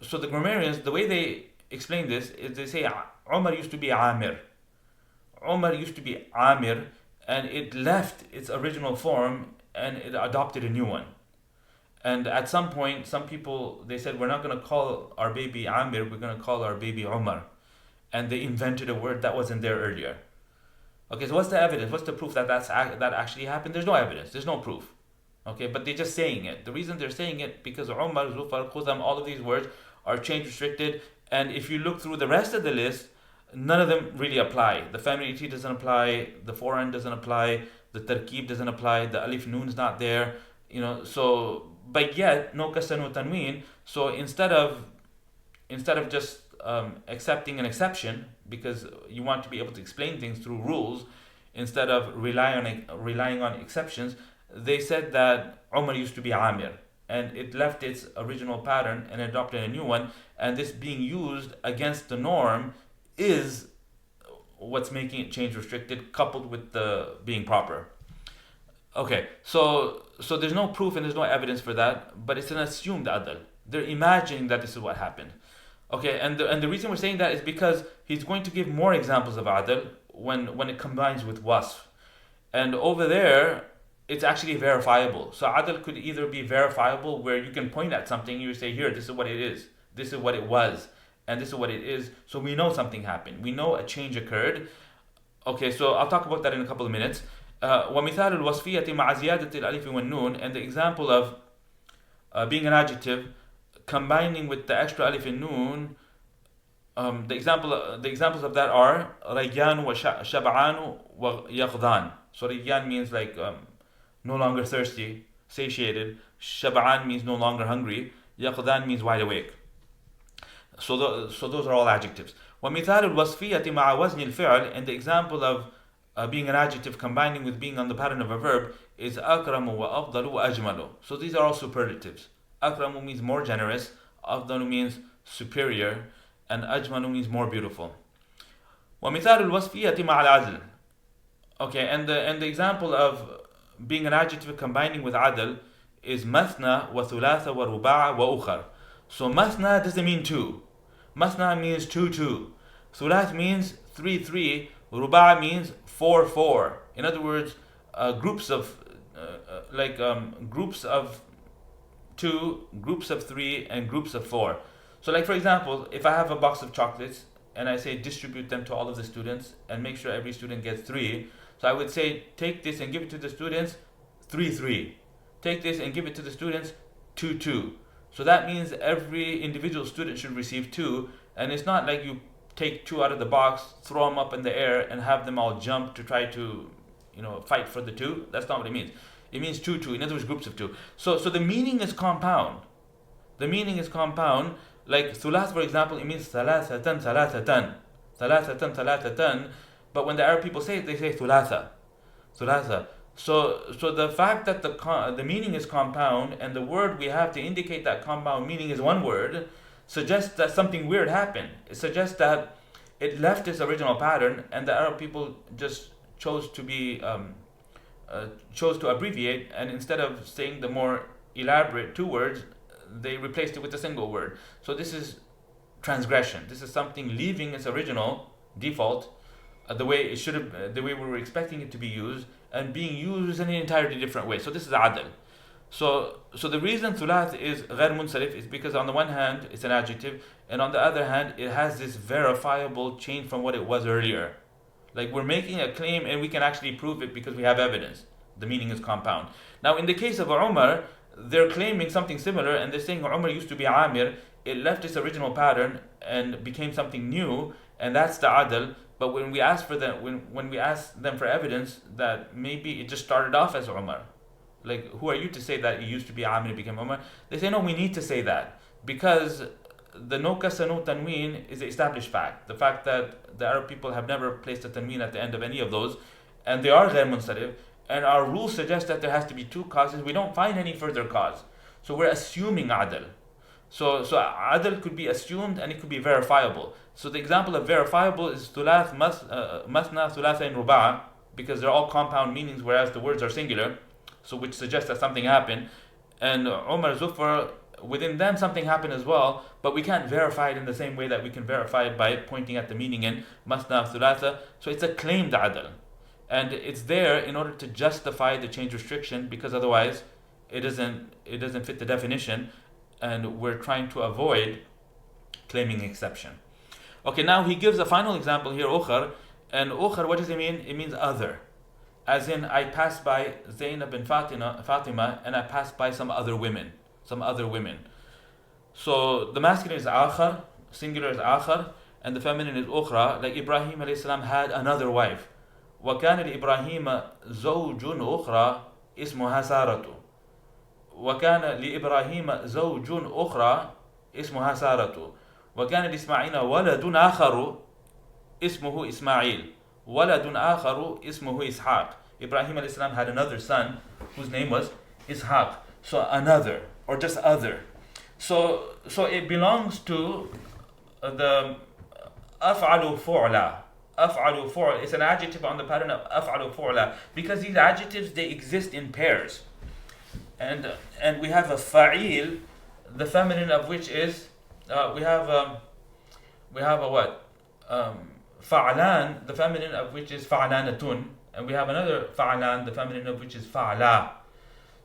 so the grammarians, the way they explain this is they say Umar used to be Amir. Umar used to be Amir, and it left its original form and it adopted a new one. And at some point, some people, they said, we're not going to call our baby Amir, we're going to call our baby Umar. And they invented a word that wasn't there earlier. Okay, so what's the evidence? What's the proof that that actually happened? There's no evidence. There's no proof. Okay, but they're just saying it. The reason they're saying it, because Umar, Zufar, Khuzam, all of these words are change restricted. And if you look through the rest of the list, none of them really apply. The family doesn't apply, the foreign doesn't apply, the tarkib doesn't apply, the alif noon's not there, so, but yet, no kasra, no tanween, so instead of just accepting an exception, because you want to be able to explain things through rules, instead of relying on exceptions, they said that Umar used to be Amir, and it left its original pattern and adopted a new one, and this being used against the norm is what's making it change restricted, coupled with the being proper. Okay, so there's no proof and there's no evidence for that, but it's an assumed adl. They're imagining that this is what happened. Okay, and the reason we're saying that is because he's going to give more examples of adl when it combines with wasf. And over there, it's actually verifiable. So adl could either be verifiable, where you can point at something, you say, here, this is what it is, this is what it was, and this is what it is. So we know something happened. We know a change occurred. Okay, so I'll talk about that in a couple of minutes. ومثال الوصفية مع زيادة الألف والنون, and the example of being an adjective combining with the extra alif and noon. The examples of that are ريان وشبعان ويقظان. So ريان means like no longer thirsty, satiated. شبعان means no longer hungry. يقظان means wide awake. So those are all adjectives. ومثال الوصفية مع وزن الفعل, and the example of being an adjective combining with being on the pattern of a verb is أكرم وأفضل وأجمل. So these are all superlatives. أكرم means more generous, أفضل means superior, and أجمل means more beautiful. ومثال الوصفية مع العدل. Okay, and the example of being an adjective combining with عدل is مثنى وثلاثة ورباع وأخر. So مثنى doesn't mean two. مثنى means two. ثلاث means three. Ruba' means 4. In other words, groups of groups of 2, groups of 3, and groups of 4. So like for example, if I have a box of chocolates and I say distribute them to all of the students and make sure every student gets 3, so I would say take this and give it to the students 3. Take this and give it to the students 2. So that means every individual student should receive 2, and it's not like you take 2 out of the box, throw them up in the air, and have them all jump to try to, fight for the 2. That's not what it means. It means 2. In other words, groups of 2. So the meaning is compound. The meaning is compound. Like thulath, for example, it means thalathatan. But when the Arab people say it, they say thulatha. So the fact that the meaning is compound and the word we have to indicate that compound meaning is one word suggests that something weird happened. It suggests that it left its original pattern and the Arab people just chose to abbreviate, and instead of saying the more elaborate 2 words, they replaced it with a single word. So this is transgression. This is something leaving its original default, the way we were expecting it to be used, and being used in an entirely different way. So this is adl. So the reason thulath is غير منصرف is because on the one hand it's an adjective, and on the other hand it has this verifiable change from what it was earlier. Like we're making a claim and we can actually prove it because we have evidence. The meaning is compound. Now in the case of Umar, they're claiming something similar, and they're saying Umar used to be Amir. It left its original pattern and became something new, and that's the adl. But when we ask for them, when we ask them for evidence that maybe it just started off as Umar, like who are you to say that it used to be Amir and became Umar? They say no, we need to say that because the no kasra no tanween is an established fact. The fact that the Arab people have never placed a tanween at the end of any of those, and they are ghair munsarif, and our rules suggest that there has to be 2 causes. We don't find any further cause, so we're assuming adl. So adl could be assumed and it could be verifiable. So the example of verifiable is thulath, mathna, thulatha, and ruba'. because they're all compound meanings, whereas the words are singular, so which suggests that something happened. And Umar, Zufar, within them something happened as well, but we can't verify it in the same way that we can verify it by pointing at the meaning in Masna, Thulatha. So it's a claimed adl. And it's there in order to justify the change restriction, because otherwise it doesn't fit the definition, and we're trying to avoid claiming exception. Okay, now he gives a final example here, ukhar. And ukhar, what does it mean? It means other. As in, I passed by Zainab and Fatima, and I passed by some other women. So the masculine is akhar, singular is akhar, and the feminine is ukhra. Like Ibrahim alayhi salam had another wife. وَكَانَ لِإِبْرَاهِيمَ زَوْجٌ أُخْرَى اسمها سارة. وكان لإبراهيم زوج أخرى اسمها سارة. وكان لإسماعيل ولد آخر اسمه إسماعيل. ولد آخر اسمه إسحاق. Ibrahim alayhi salam had another son whose name was Ishaq. So another, or just other. So it belongs to the أفعل فعلا. أفعل فعل. It's an adjective on the pattern of أفعل فعلا, because these adjectives, they exist in pairs. And we have a fa'il, the feminine of which is we have a what? Fa'alan, the feminine of which is fa'alanatun, and we have another fa'alan, the feminine of which is fa'ala.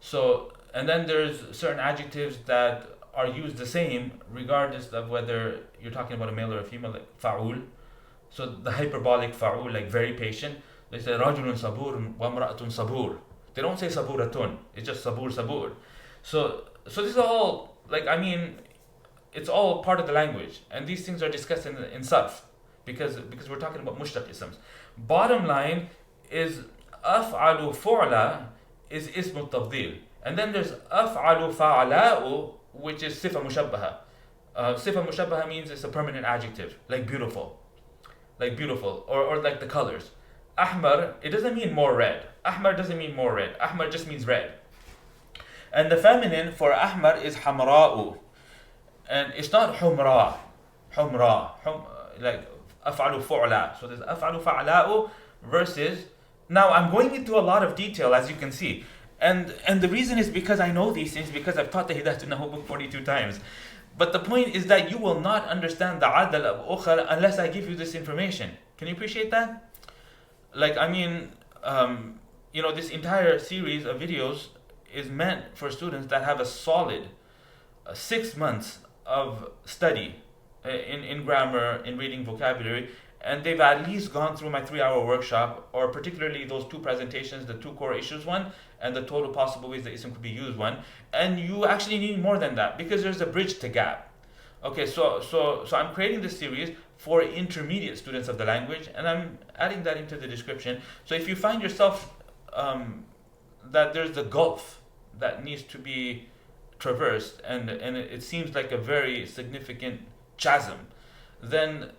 So, and then there's certain adjectives that are used the same regardless of whether you're talking about a male or a female, like fa'ul. So the hyperbolic fa'ul, like very patient, they say rajulun sabur wa imra'atun sabur. They don't say saburatun. It's just sabur. So this is all, like, I mean, it's all part of the language, and these things are discussed in sarf, because we're talking about mushtaq isms. Bottom line is af'alu fu'la is ismu tafdil, and then there's af'alu fa'la'u, which is sifa mushabbaha. Sifa mushabbaha means it's a permanent adjective, like beautiful, or like the colors. Ahmar, it doesn't mean more red. Ahmar doesn't mean more red. Ahmar just means red. And the feminine for Ahmar is hamra'u. And it's not humra. Like af'alu fu'la. So there's af'alu fa'la'u versus... Now I'm going into a lot of detail, as you can see. And the reason is because I know these things, because I've taught the Hidayatul Nahu book 42 times. But the point is that you will not understand the adl of ukhar unless I give you this information. Can you appreciate that? Like, I mean, this entire series of videos is meant for students that have a solid 6 months of study in grammar, in reading, vocabulary, and they've at least gone through my 3-hour workshop, or particularly those 2 presentations, the 2 core issues one, and the total possible ways that ism could be used one. And you actually need more than that, because there's a bridge to gap. Okay, so I'm creating this series for intermediate students of the language, and I'm adding that into the description. So if you find yourself that there's a gulf that needs to be traversed, and it seems like a very significant chasm, then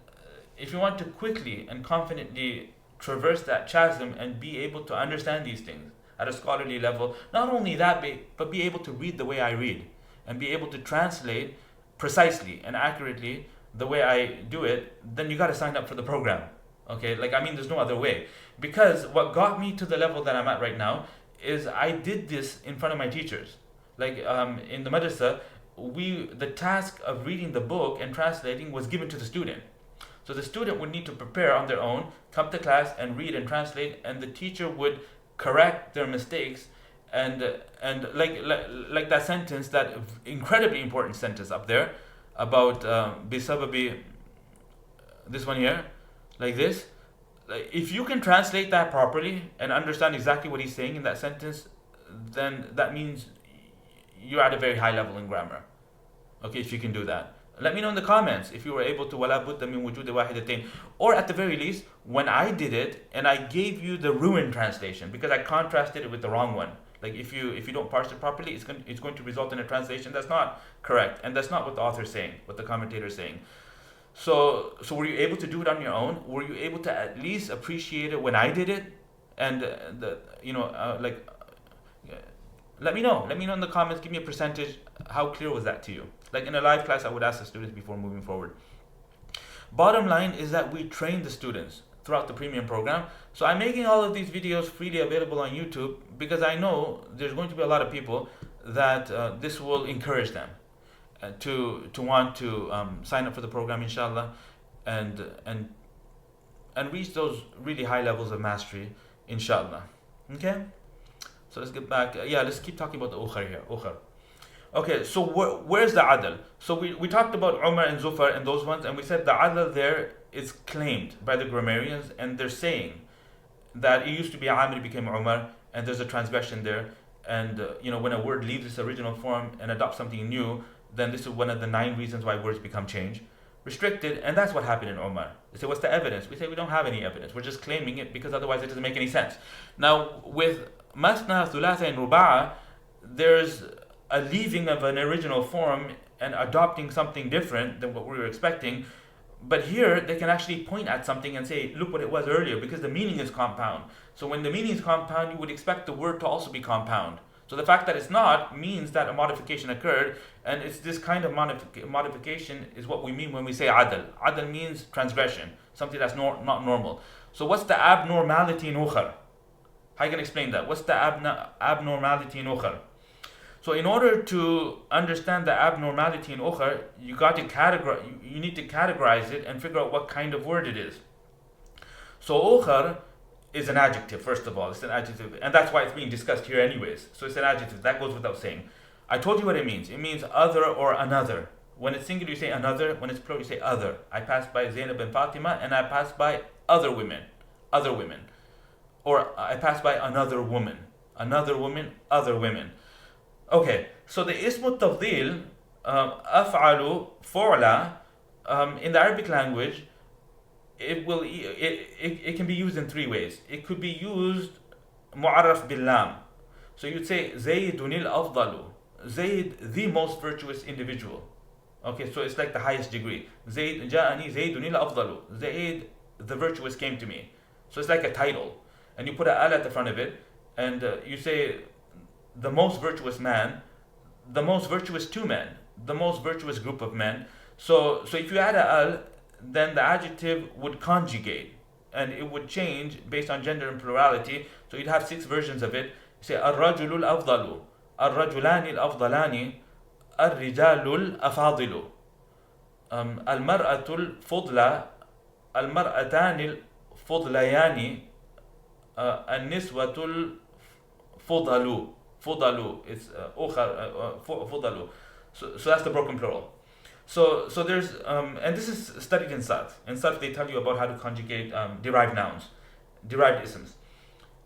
if you want to quickly and confidently traverse that chasm and be able to understand these things at a scholarly level, not only that, but be able to read the way I read, and be able to translate precisely and accurately the way I do it, then you got to sign up for the program. Okay, like, I mean, there's no other way. Because what got me to the level that I'm at right now is I did this in front of my teachers. Like, in the madrasa, the task of reading the book and translating was given to the student. So the student would need to prepare on their own, come to class and read and translate, and the teacher would correct their mistakes. And like that sentence, that incredibly important sentence up there about bisababi, this one here, like this. Like, if you can translate that properly and understand exactly what he's saying in that sentence, then that means you're at a very high level in grammar. Okay, if you can do that. Let me know in the comments if you were able to وَلَا بُدَّ مِن وُجُودِ وَاحِدَتَيْن. Or at the very least, when I did it and I gave you the ruined translation, because I contrasted it with the wrong one. Like, if you don't parse it properly, it's going to result in a translation that's not correct, and that's not what the author is saying, what the commentator is saying. So were you able to do it on your own? Were you able to at least appreciate it when I did it? And let me know. Let me know in the comments. Give me a percentage. How clear was that to you? Like, in a live class, I would ask the students before moving forward. Bottom line is that we train the students throughout the premium program. So I'm making all of these videos freely available on YouTube because I know there's going to be a lot of people that this will encourage them to want to sign up for the program, inshallah, and reach those really high levels of mastery, inshallah. Okay, so let's get back. Let's keep talking about the ukhar here. Ukhar. Okay, so where's the adl? So we talked about Umar and Zufar and those ones, and we said the adl there is claimed by the grammarians, and they're saying that it used to be Amr, became Umar, and there's a transgression there. And when a word leaves its original form and adopts something new, then this is one of the 9 reasons why words become changed. Restricted, and that's what happened in Umar. They say, what's the evidence? We say we don't have any evidence. We're just claiming it because otherwise it doesn't make any sense. Now, with Masna, Thulatha, and Ruba'a, there's a leaving of an original form and adopting something different than what we were expecting. But here, they can actually point at something and say, look what it was earlier, because the meaning is compound. So when the meaning is compound, you would expect the word to also be compound. So the fact that it's not means that a modification occurred, and it's this kind of modification is what we mean when we say adl. Adl means transgression, something that's not normal. So what's the abnormality in ukhar? How you can explain that? What's the abnormality in ukhar? So in order to understand the abnormality in ukhar, you need to categorize it and figure out what kind of word it is. So ukhar is an adjective, first of all. It's an adjective, and that's why it's being discussed here anyways. So it's an adjective. That goes without saying. I told you what it means. It means other or another. When it's singular, you say another. When it's plural, you say other. I passed by Zainab and Fatima, and I passed by other women. Other women. Or I passed by another woman. Another woman, other women. Okay, so the ismu tafdil, af'alu, fu'la, in the Arabic language, it can be used in 3 ways. It could be used mu'arraf bil lam. So you'd say Zaydun al-afdalu. Zayd, the most virtuous individual. Okay, so it's like the highest degree. Zayd ja'ani Zaydun al-afdalu. Zayd, the virtuous, came to me. So it's like a title. And you put an al at the front of it, and you say the most virtuous man, the most virtuous 2 men, the most virtuous group of men. So if you add a al, then the adjective would conjugate, and it would change based on gender and plurality. So you'd have 6 versions of it. You say الرجل الأفضل, الرجلان الأفضلان, الرجال الأفاضل, المرأة الفضلى, المرأتان الفضليان, النسوة الفضل. فضلوا, it's فضلوا. So that's the broken plural. So there's and this is studied in Sarf. In Sarf they tell you about how to conjugate derived nouns, derived isms.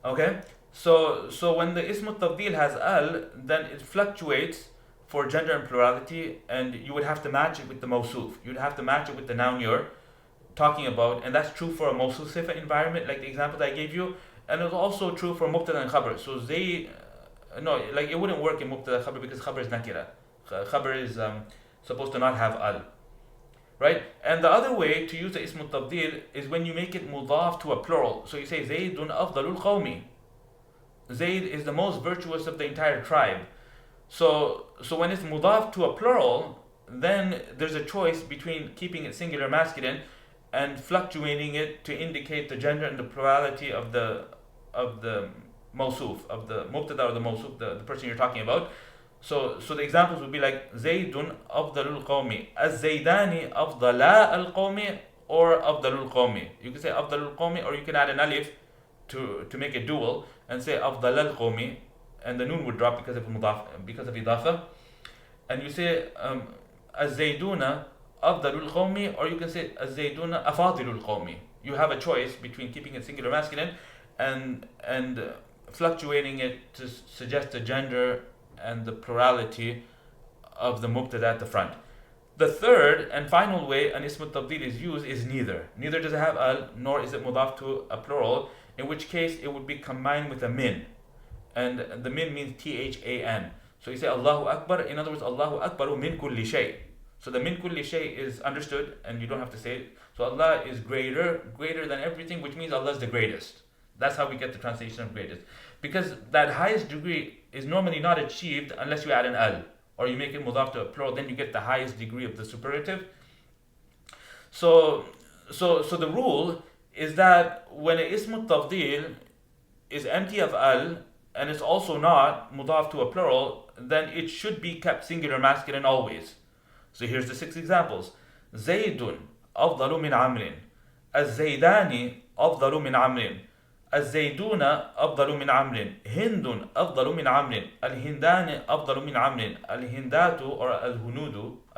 Okay, so when the ism tafdil has al, then it fluctuates for gender and plurality, and you would have to match it with the mawsuf. You'd have to match it with the noun you're talking about, and that's true for a mawsuf sifa environment, like the example that I gave you, and it's also true for mubtada and khabar. So it wouldn't work in mubtada khabar because khabar is nakira. Khabar is supposed to not have al, right? And the other way to use the ism tafdil is when you make it mudaf to a plural. So you say Zaydun afdalul qawmi. Zayd is the most virtuous of the entire tribe. So when it's mudaf to a plural, then there's a choice between keeping it singular masculine and fluctuating it to indicate the gender and the plurality of the mawsuf, of the mubtada or the mawsuf, the person you're talking about. So the examples would be like Zaydun afdalul qawmi, Az-Zaydani afdala al-qawmi, or afdalul qawmi. You can say afdalul qawmi, or you can add an alif to make it dual and say afdal al-qawmi, and the noon would drop because of idafa. And you say Az-Zayduna afdalul qawmi, or you can say Az-Zayduna afadilul qawmi. You have a choice between keeping it singular masculine and fluctuating it to suggest the gender and the plurality of the mubtada at the front. The third and final way an ism tafdil is used is neither. Neither does it have al, nor is it mudaf to a plural, in which case it would be combined with a min. And the min means Than. So you say Allahu Akbar, in other words, Allahu Akbaru min kulli shay. So the min kulli shay is understood and you don't have to say it. So Allah is greater than everything, which means Allah is the greatest. That's how we get the translation of greatest. Because that highest degree is normally not achieved unless you add an al, or you make it mudaf to a plural, then you get the highest degree of the superlative. So the rule is that when an ism al-tafdil is empty of al and it's also not mudaf to a plural, then it should be kept singular masculine always. So here's the 6 examples. زيد أفضل من عمرو. الزيدان أفضل من عمرو. الزيدون أفضل من عمرو. هند أفضل من عمرو. الهندان أفضل من عمرو. الهندات or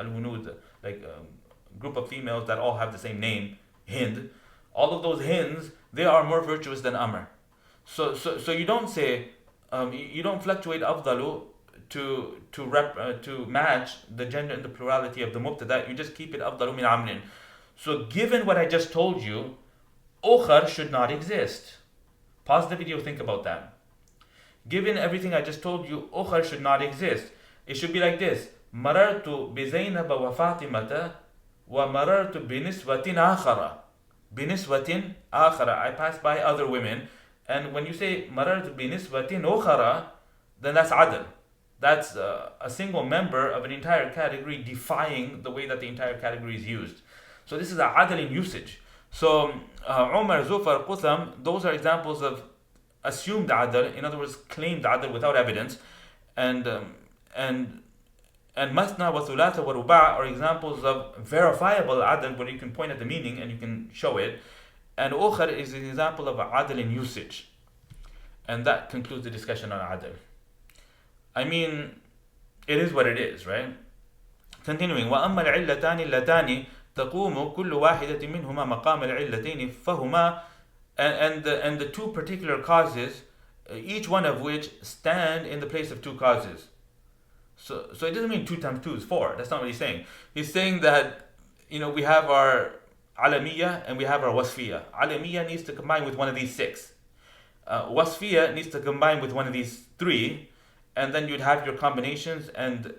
الهنود, like a group of females that all have the same name, Hind. All of those Hinds, they are more virtuous than Amr. So you don't say, you don't fluctuate أفضل to match the gender and the plurality of the mubtada. You just keep it أفضل من عمرو. So given what I just told you, أخر should not exist. Pause the video, think about that. Given everything I just told you, أخر should not exist. It should be like this. مررت بزينب وفاطمة ومررت بنسوة آخرة. بنسوة آخرة. I passed by other women. And when you say مررت بنسوة أخرى, then that's عدل. That's a single member of an entire category defying the way that the entire category is used. So this is a adl in usage. So Umar, Zufar, Qutham, those are examples of assumed adl, in other words, claimed adl without evidence. And Masna wa Thulatha wa Ruba' are examples of verifiable adl where you can point at the meaning and you can show it. And Ukhar is an example of adl in usage. And that concludes the discussion on adl. I mean, it is what it is, right? Continuing, وَأَمَّا الْعِلَّتَانِ اللَّتَانِ تَقُومُ كُلُّ وَاحِدَةٍ مِّنْهُمَا مَقَامَ الْعِلَّتَيْنِ فَهُمَا, and the 2 particular causes, each one of which stand in the place of 2 causes. So it doesn't mean 2 times 2 is 4. That's not what he's saying. He's saying that, we have our Alamiyya and we have our Wasfiyya. Alamiyya needs to combine with one of these 6. Wasfiyya needs to combine with one of these 3. And then you'd have your combinations and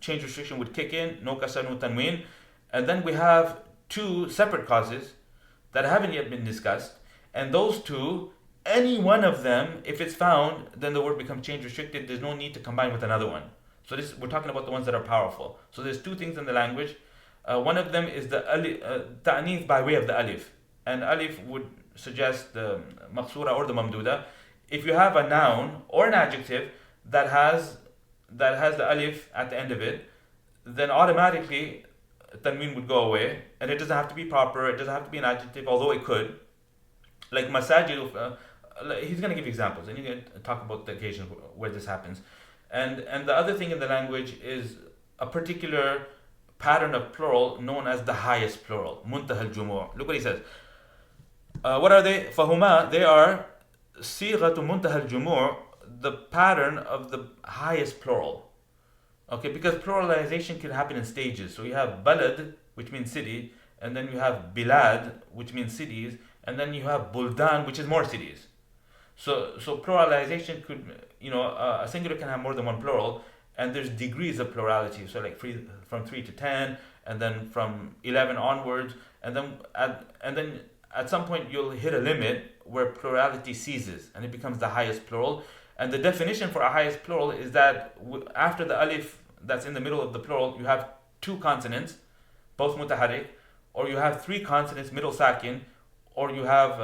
change restriction would kick in, no kasar, no tanween. And then we have 2 separate causes that haven't yet been discussed. And those 2, any one of them, if it's found, then the word becomes change restricted. There's no need to combine with another one. So we're talking about the ones that are powerful. So there's 2 things in the language. One of them is the ta'nith by way of the alif. And alif would suggest the maqsura or the mamduda. If you have a noun or an adjective that has the alif at the end of it, then automatically tanween would go away, and it doesn't have to be proper, it doesn't have to be an adjective, although it could. Like masajid, he's going to give examples, and he's going to talk about the occasions where this happens. And the other thing in the language is a particular pattern of plural known as the highest plural, muntaha al-jumu'. Look what he says. What are they? Fahuma, they are sighatu muntaha al-jumu', the pattern of the highest plural. Okay, because pluralization can happen in stages. So you have balad, which means city, and then you have bilad, which means cities, and then you have buldan, which is more cities. So pluralization could, a singular can have more than one plural, and there's degrees of plurality. So like from 3 to 10, and then from 11 onwards, and then at some point you'll hit a limit where plurality ceases, and it becomes the highest plural. And the definition for a highest plural is that after the alif that's in the middle of the plural, you have 2 consonants, both mutaharrik, or you have 3 consonants, middle sakin, or you have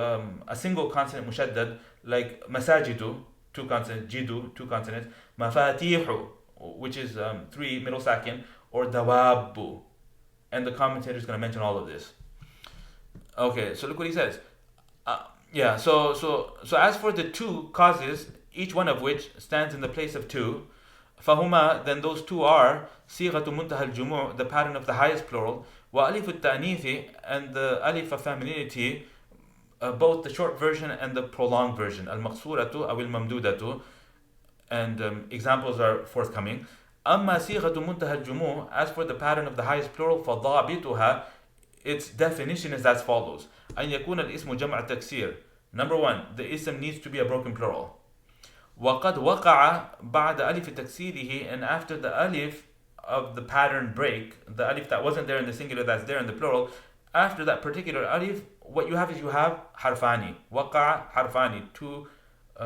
a single consonant mushaddad, like masajidu, 2 consonants, jidu, 2 consonants, mafatihu, which is 3 middle sakin, or dawabu. And the commentator is going to mention all of this. Okay, so look what he says. So as for the 2 causes, each one of which stands in the place of 2, fahuma, then those 2 are sighatu muntaha al-jumu', the pattern of the highest plural, wa alif al-ta'nithi, and the alif of femininity, both the short version and the prolonged version, al-maqsuratu aw al-mamdudatu, and examples are forthcoming. Amma sighatu muntaha al-jumu', as for the pattern of the highest plural, fadhabituha, its definition is as follows. An yakuna al-ismu jam'a taksir. Number 1, the ism needs to be a broken plural. وَقَدْ وَقَعَ بَعْدَ أَلِفِ تَكْسِيرِهِ, and after the alif of the pattern break, the alif that wasn't there in the singular that's there in the plural, after that particular alif, what you have is you have harfani. وَقَعَ harfani, 2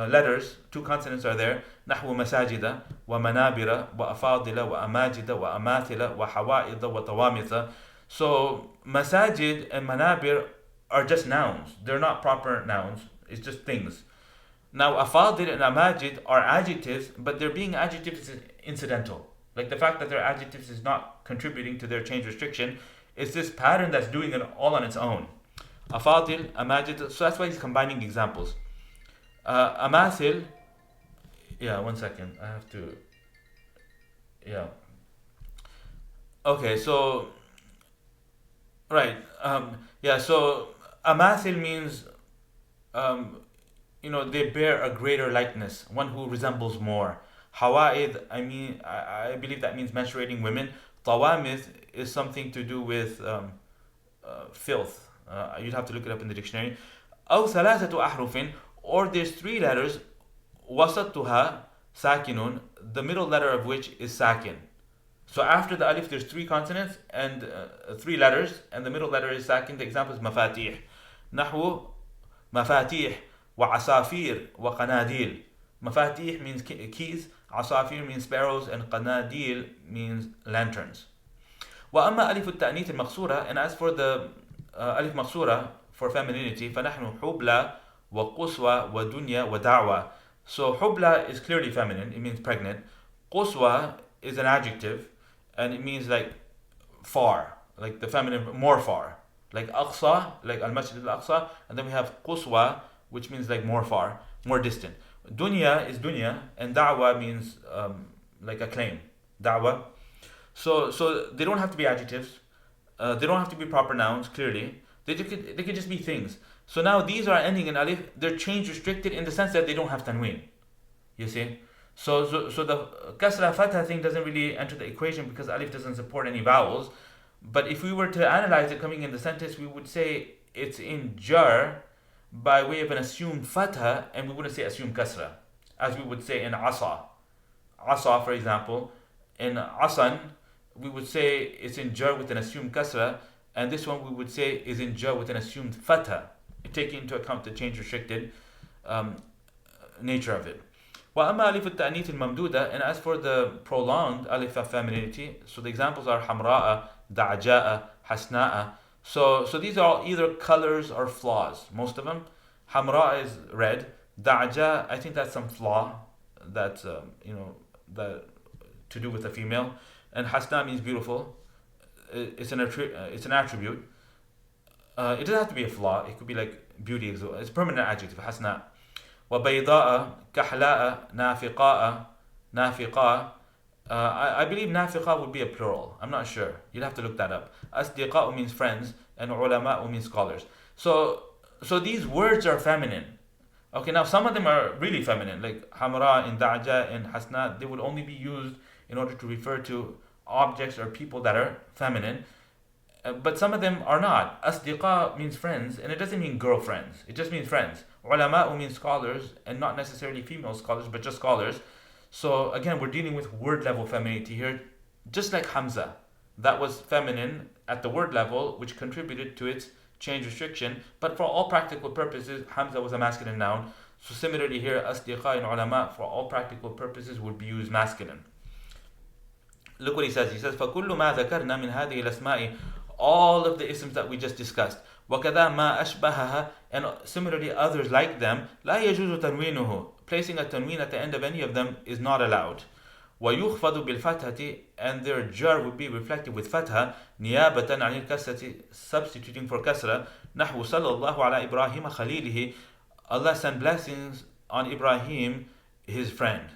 letters, 2 consonants are there. نحو مساجد ومنابر وأفاضل وأماجد وأماثل وحوائض وطوامث. So masajid and manabir are just nouns. They're not proper nouns. It's just things. Now, afadil and amajid are adjectives, but their being adjectives is incidental. Like the fact that they're adjectives is not contributing to their change restriction. It's this pattern that's doing it all on its own. Afadil, amajid. So that's why he's combining examples. Amathil. Yeah, 1 second. I have to. Yeah. Okay, so. Right. Yeah, so amathil means. They bear a greater likeness, one who resembles more. Hawa'id, I believe that means menstruating women. Tawamith is something to do with filth. You'd have to look it up in the dictionary. أو ثلاثة أحرف, or there's 3 letters. وسطها ساكنون, the middle letter of which is sakin. So after the alif, there's 3 consonants and 3 letters, and the middle letter is sakin. The example is mafatih. نحو مفاتيح وعصافير وقناديل. Mafatih means keys, عصافير means sparrows, and قناديل means lanterns. وأما ألف التأنيث المقصورة, and as for the ألف مقصورة for femininity, فنحن حبلى وقصوى ودنيا ودعوى. So حبلى is clearly feminine, it means pregnant. قصوى is an adjective, and it means like far, like the feminine, more far. Like Aqsa, like Al-Masjid al-Aqsa, and then we have Quswa, which means like more far, more distant. Dunya is dunya, and da'wa means like a claim. Da'wa. So they don't have to be adjectives. They don't have to be proper nouns, clearly. They could just be things. So now these are ending in alif. They're change restricted in the sense that they don't have tanween. You see? So the kasra fatha thing doesn't really enter the equation because alif doesn't support any vowels. But if we were to analyze it coming in the sentence, we would say it's in jar by way of an assumed fatha, and we wouldn't say assumed kasra, as we would say in asa. Asa, for example, in asan, we would say it's in jar with an assumed kasra, and this one we would say is in jar with an assumed fatha, taking into account the change restricted nature of it. وأما ألف التأنيث الممدودة, and as for the prolonged alif of femininity, so the examples are حمراء, دعجاء, حسناء. So these are all either colors or flaws. Most of them. حمراء is red. دعجاء, I think that's some flaw that's that to do with a female. And حسناء means beautiful. It's an attribute. It doesn't have to be a flaw. It could be like beauty. It's a permanent adjective. حسناء. وبيضاء كحلاء نافقاء نافقاء. I believe نافقاء would be a plural. I'm not sure. You'd have to look that up. أصدقاء means friends, and علماء means scholars. So these words are feminine. Okay, now some of them are really feminine, like حمراء and دعجاء and حسناء. They would only be used in order to refer to objects or people that are feminine. But some of them are not. أصدقاء means friends, and it doesn't mean girlfriends. It just means friends. علماء means scholars, and not necessarily female scholars, but just scholars. So again, we're dealing with word level femininity here, just like Hamza. That was feminine at the word level, which contributed to its change restriction. But for all practical purposes, Hamza was a masculine noun. So similarly here, أصدقاء and علماء, for all practical purposes, would be used masculine. Look what he says. He says, فَكُلُّ مَا ذَكَرْنَا مِنْ هَذِهِ الْأَسْمَاءِ, all of the isms that we just discussed. وَكَذَا مَا أَشْبَهَهَا, and similarly others like them. لَا يَجُوزُ تَنْوِينُهُ, placing a tanween at the end of any of them is not allowed. وَيُخْفَضُ بِالْفَتْحَةِ, and their jar would be reflected with fatha. نِيَابَةً عَنِ الْكَسْرَةِ, substituting for kasra. نَحْوُ صَلَّى اللَّهُ عَلَى إِبْرَاهِيمَ خَلِيلِهِ, Allah sent blessings on Ibrahim, his friend.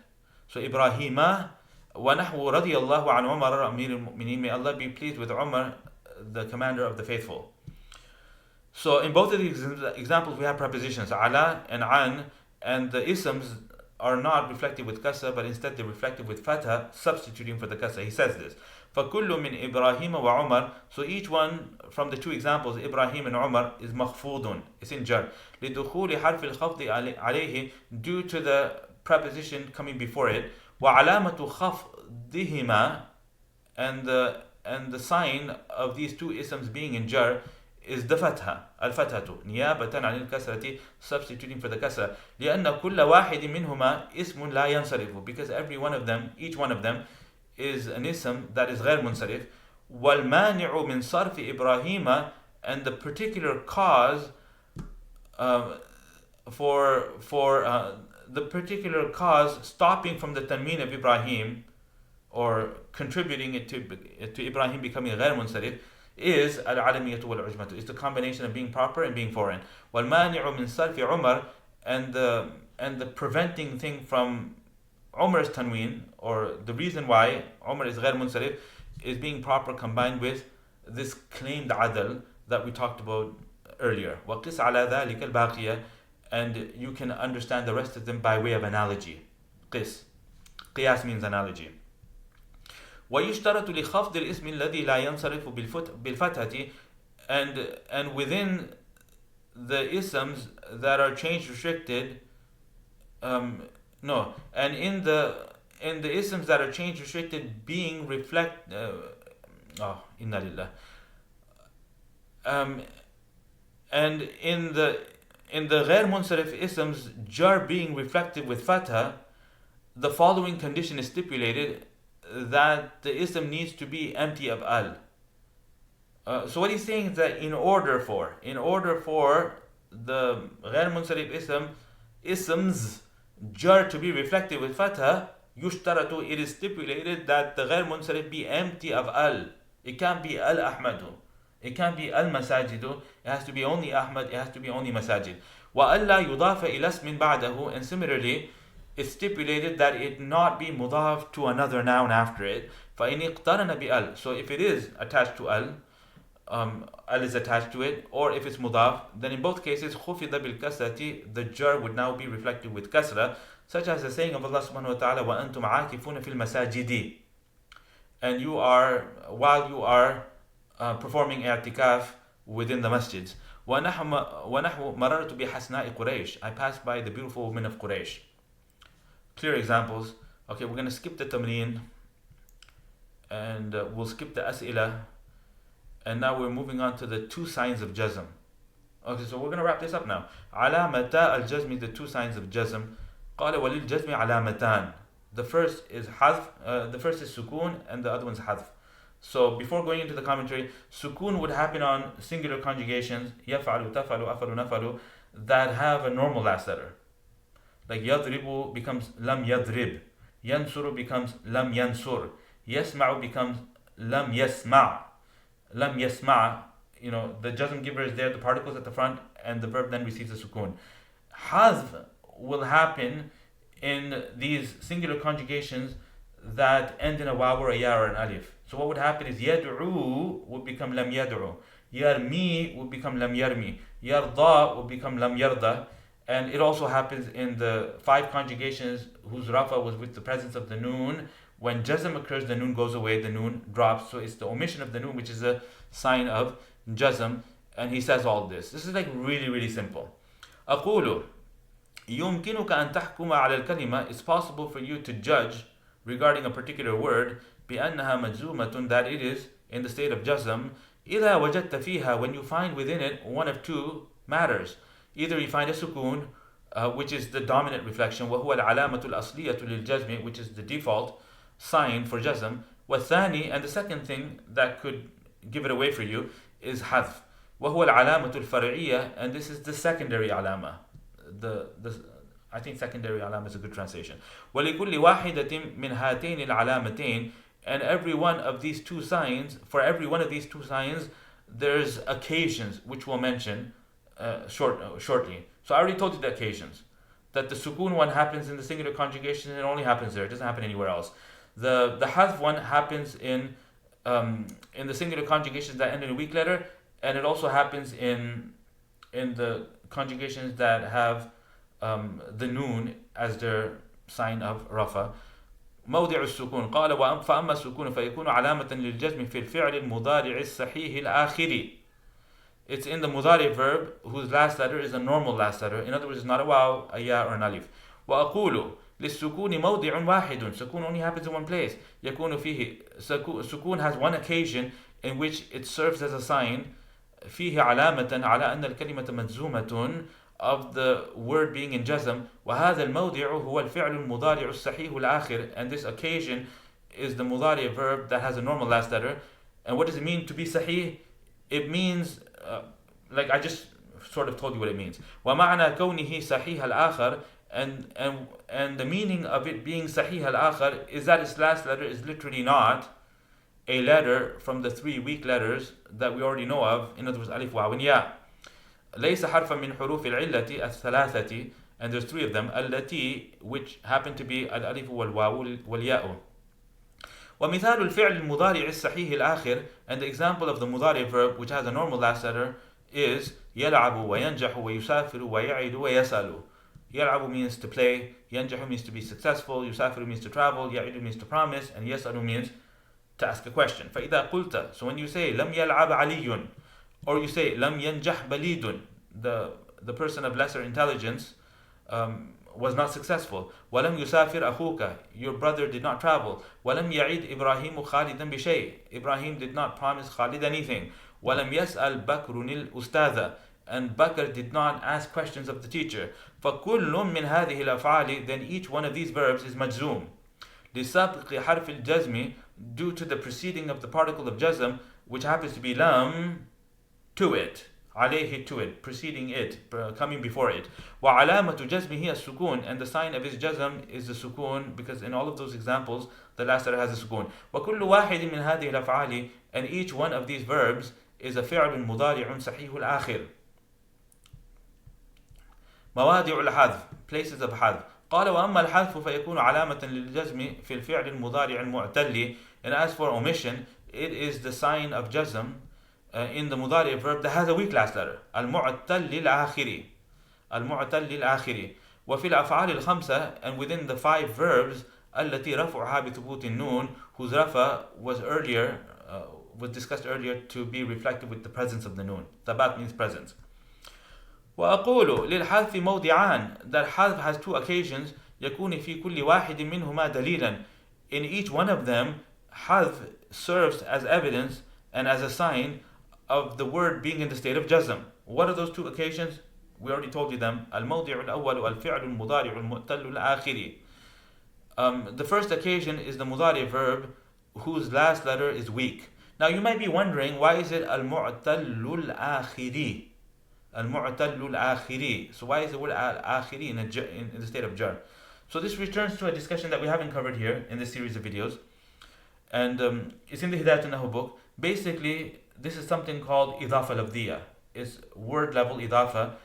So Ibrahima. وَنَحْوُ رَضِيَ اللَّهُ عَنْ عُمَرَ أَمِيرِ الْمُؤْمِنِينَ, may Allah be pleased with Umar, the commander of the faithful. So in both of these examples we have prepositions ala and an, and the isms are not reflected with kasra, but instead they're reflected with fatha, substituting for the kasra. He says this, فَكُلُّ مِنْ إِبْرَاهِيمَ وَعُمَرَ, so each one from the 2 examples, Ibrahim and Umar, is مخفوض, it's in jar. لِدُخُولِ حَرْفِ الْخَفْضِ عَلَيْهِ, due to the preposition coming before it. وَعَلَامَةُ خَفْضِهِمَا, and the sign of these 2 isms being in jar is the fatha, al-fathatu, نيابة عن الكسرة, substituting for the kasra. لأن كل واحد منهما اسم لا ينصرف, because each one of them is an ism that is غير منصرف. والمانع من صرف إبراهيم, and the particular cause the particular cause stopping from the tanween of Ibrahim, or contributing it to Ibrahim becoming غير منصرف, is العلمية والعجمة. It's the combination of being proper and being foreign. والمانع من صرف عمر, and the preventing thing from Umar's tanween, or the reason why Umar is غير منصرف, is being proper combined with this claimed adl that we talked about earlier. وقس على ذلك الباقية, and you can understand the rest of them by way of analogy. قياس means analogy. ويشترط لخفض الاسم الذي لا ينصرف بالفتحة, and within the isms that are change restricted, and in the isms that are change restricted being inna lillah, and in the غير منصرف isms jar being reflected with fatha, the following condition is stipulated, that the ism needs to be empty of al. So what he's saying is that in order for the غير منصرف isms jar to be reflected with fatha, yushtaratu, it is stipulated that the غير منصرف be empty of al. It can't be al ahmadu, it can't be al masajidu, it has to be only ahmad, it has to be only masajid. Wa alla yudafa ila ismin ba'dahu, and similarly it's stipulated that it not be mudaf to another noun after it. فَإِنِ اقْتَرَنَ بِأَل, so if it is attached to al, al is attached to it, or if it's mudaf, then in both cases خُفِضَ بِالْكَسْرَةِ, the jar would now be reflected with kasra, such as the saying of Allah subhanahu wa ta'ala, وَأَنْتُمْ عَاكِفُونَ فِي الْمَسَاجِدِ, and while you are performing i'tikaf within the masjids. وَنَحْوُ مَرَرْتُ بِحَسْنَاءِ قُرَيْشٍ, I passed by the beautiful women of Quraysh. Clear examples. Okay, we're going to skip the tamreen, and we'll skip the as'ila, and now we're moving on to the two signs of jazm. Okay, so we're going to wrap this up now. علامتا الجزم, the two signs of jazm. قال وللجزم علامتان. The first is حذف, the first is sukun, and the other one's حذف. So before going into the commentary, sukun would happen on singular conjugations, يفعل, تفعل, أفعل, نفعل, that have a normal last letter. Like يضرب becomes lam يضرب, ينصر becomes lam ينصر, يسمع becomes lam يسمع, lam يسمع. The jazm giver is there, the particles at the front, and the verb then receives a sukun. Hazf will happen in these singular conjugations that end in a waw or a ya or an alif. So what would happen is yad'u would become lam yad'u, yarmi would become lam yarmi, yarda would become lam yarda. And it also happens in the 5 conjugations whose rafa was with the presence of the noon. When jazm occurs, the noon goes away, the noon drops. So it's the omission of the noon which is a sign of jazm. And he says all this. This is like really, really simple. أقول يمكنك أن تحكم على الكلمة. It's possible for you to judge regarding a particular word بأنها مجزومة, that it is in the state of jazm. إذا وجدت فيها, when you find within it one of two matters. Either you find a sukun, which is the dominant reflection, وهو العلامة الأصلية للجزم, which is the default sign for jazm. والثاني, and the second thing that could give it away for you, is حذف. وهو العلامة الفرعية, and this is the secondary alama. I think secondary alama is a good translation. ولكل واحدة من هاتين العلامتين, and every one of these two signs, for every one of these two signs, there's occasions which we'll mention shortly. So I already told you the occasions. That the sukun one happens in the singular conjugation, and it only happens there. It doesn't happen anywhere else. The hadf one happens in the singular conjugations that end in a weak letter, and it also happens in the conjugations that have the noon as their sign of rafa. موضع السكون قال فأما السكون فيكون علامة للجزم في الفعل المضارع الصحيح الآخر. It's in the mudari verb whose last letter is a normal last letter. In other words, it's not a waw, a ya, or an alif. وأقول للسكون موضع واحد. Sukun only happens in one place. يكون فيه, sukun has one occasion in which it serves as a sign. فيه علامة على أن الكلمة مجزومة, of the word being in jazm. وهذا الموضع هو الفعل المضارع الصحيح الآخر. And this occasion is the mudari verb that has a normal last letter. And what does it mean to be sahih? it means, like I just sort of told you what it means. وَمَعْنَى كَوْنِهِ صَحِيحَ الْآخَرِ, and the meaning of it being صحيح الآخر is that its last letter is literally not a letter from the 3 weak letters that we already know of. In other words, alif, waw, and ya. ليس حرفا من حروف العلة الثلاثة, and there's 3 of them, التي, which happen to be الألف والواو والياء. ومثال الفعل المضارع الصحيح الآخر, and the example of the مضارع verb which has a normal last letter is يلعب وينجح ويسافر ويعد ويسأل. يلعب means to play, ينجح means to be successful, يسافر means to travel, يعد means to promise, and يسأل means to ask a question. فإذا قلت, so when you say لم يلعب علي, or you say لم ينجح بليد, the person of lesser intelligence was not successful. ولم يسافر أخوك, your brother did not travel. ولم يعد إبراهيم خالدا بشيء, Ibrahim did not promise Khalid anything. ولم يسأل بكر الأستاذ, and Bakr did not ask questions of the teacher. فكل من هذه الأفعال, then each one of these verbs is مجزوم. لسابق حرف الجزم, due to the preceding of the particle of jazm, which happens to be lam, to it, عليه, to it, preceding it, coming before it. وعلامة جزمه السكون, and the sign of his jazm is the sukun, because in all of those examples the last letter has a sukun. وكل واحد من هذه الأفعال, and each one of these verbs is a فعل مضارع صحيح الآخر. مواضع الحذف, places of حذف. قال وأما الحذف فيكون علامة للجزم في الفعل المضارع المعتل, and as for omission, it is the sign of jazm in the مضارع verb that has a weak last letter, المعتل الآخري, المعتل الآخري. وفي الأفعال الخمسة, and within the 5 verbs التي رفعها بثبوت النون, whose rafa was discussed earlier to be reflected with the presence of the noon. Thabat means presence. وأقول للحذف موضعان, that حذف has 2 occasions, يكون في كل واحد منهما دليلا. In each one of them, حذف serves as evidence and as a sign of the word being in the state of jazm. What are those 2 occasions? We already told you them. الموضع الأول الفعل المضارع المعتل الآخري. The first occasion is the مضارع verb whose last letter is weak. Now you might be wondering, why is it المعتل الآخري? المعتل الآخري. So why is the word الآخري in the state of jar? So this returns to a discussion that we haven't covered here in this series of videos, and it's in the Hidayat al-Nahu book. Basically, this is something called إضافة لفظية. It's word level إضافة,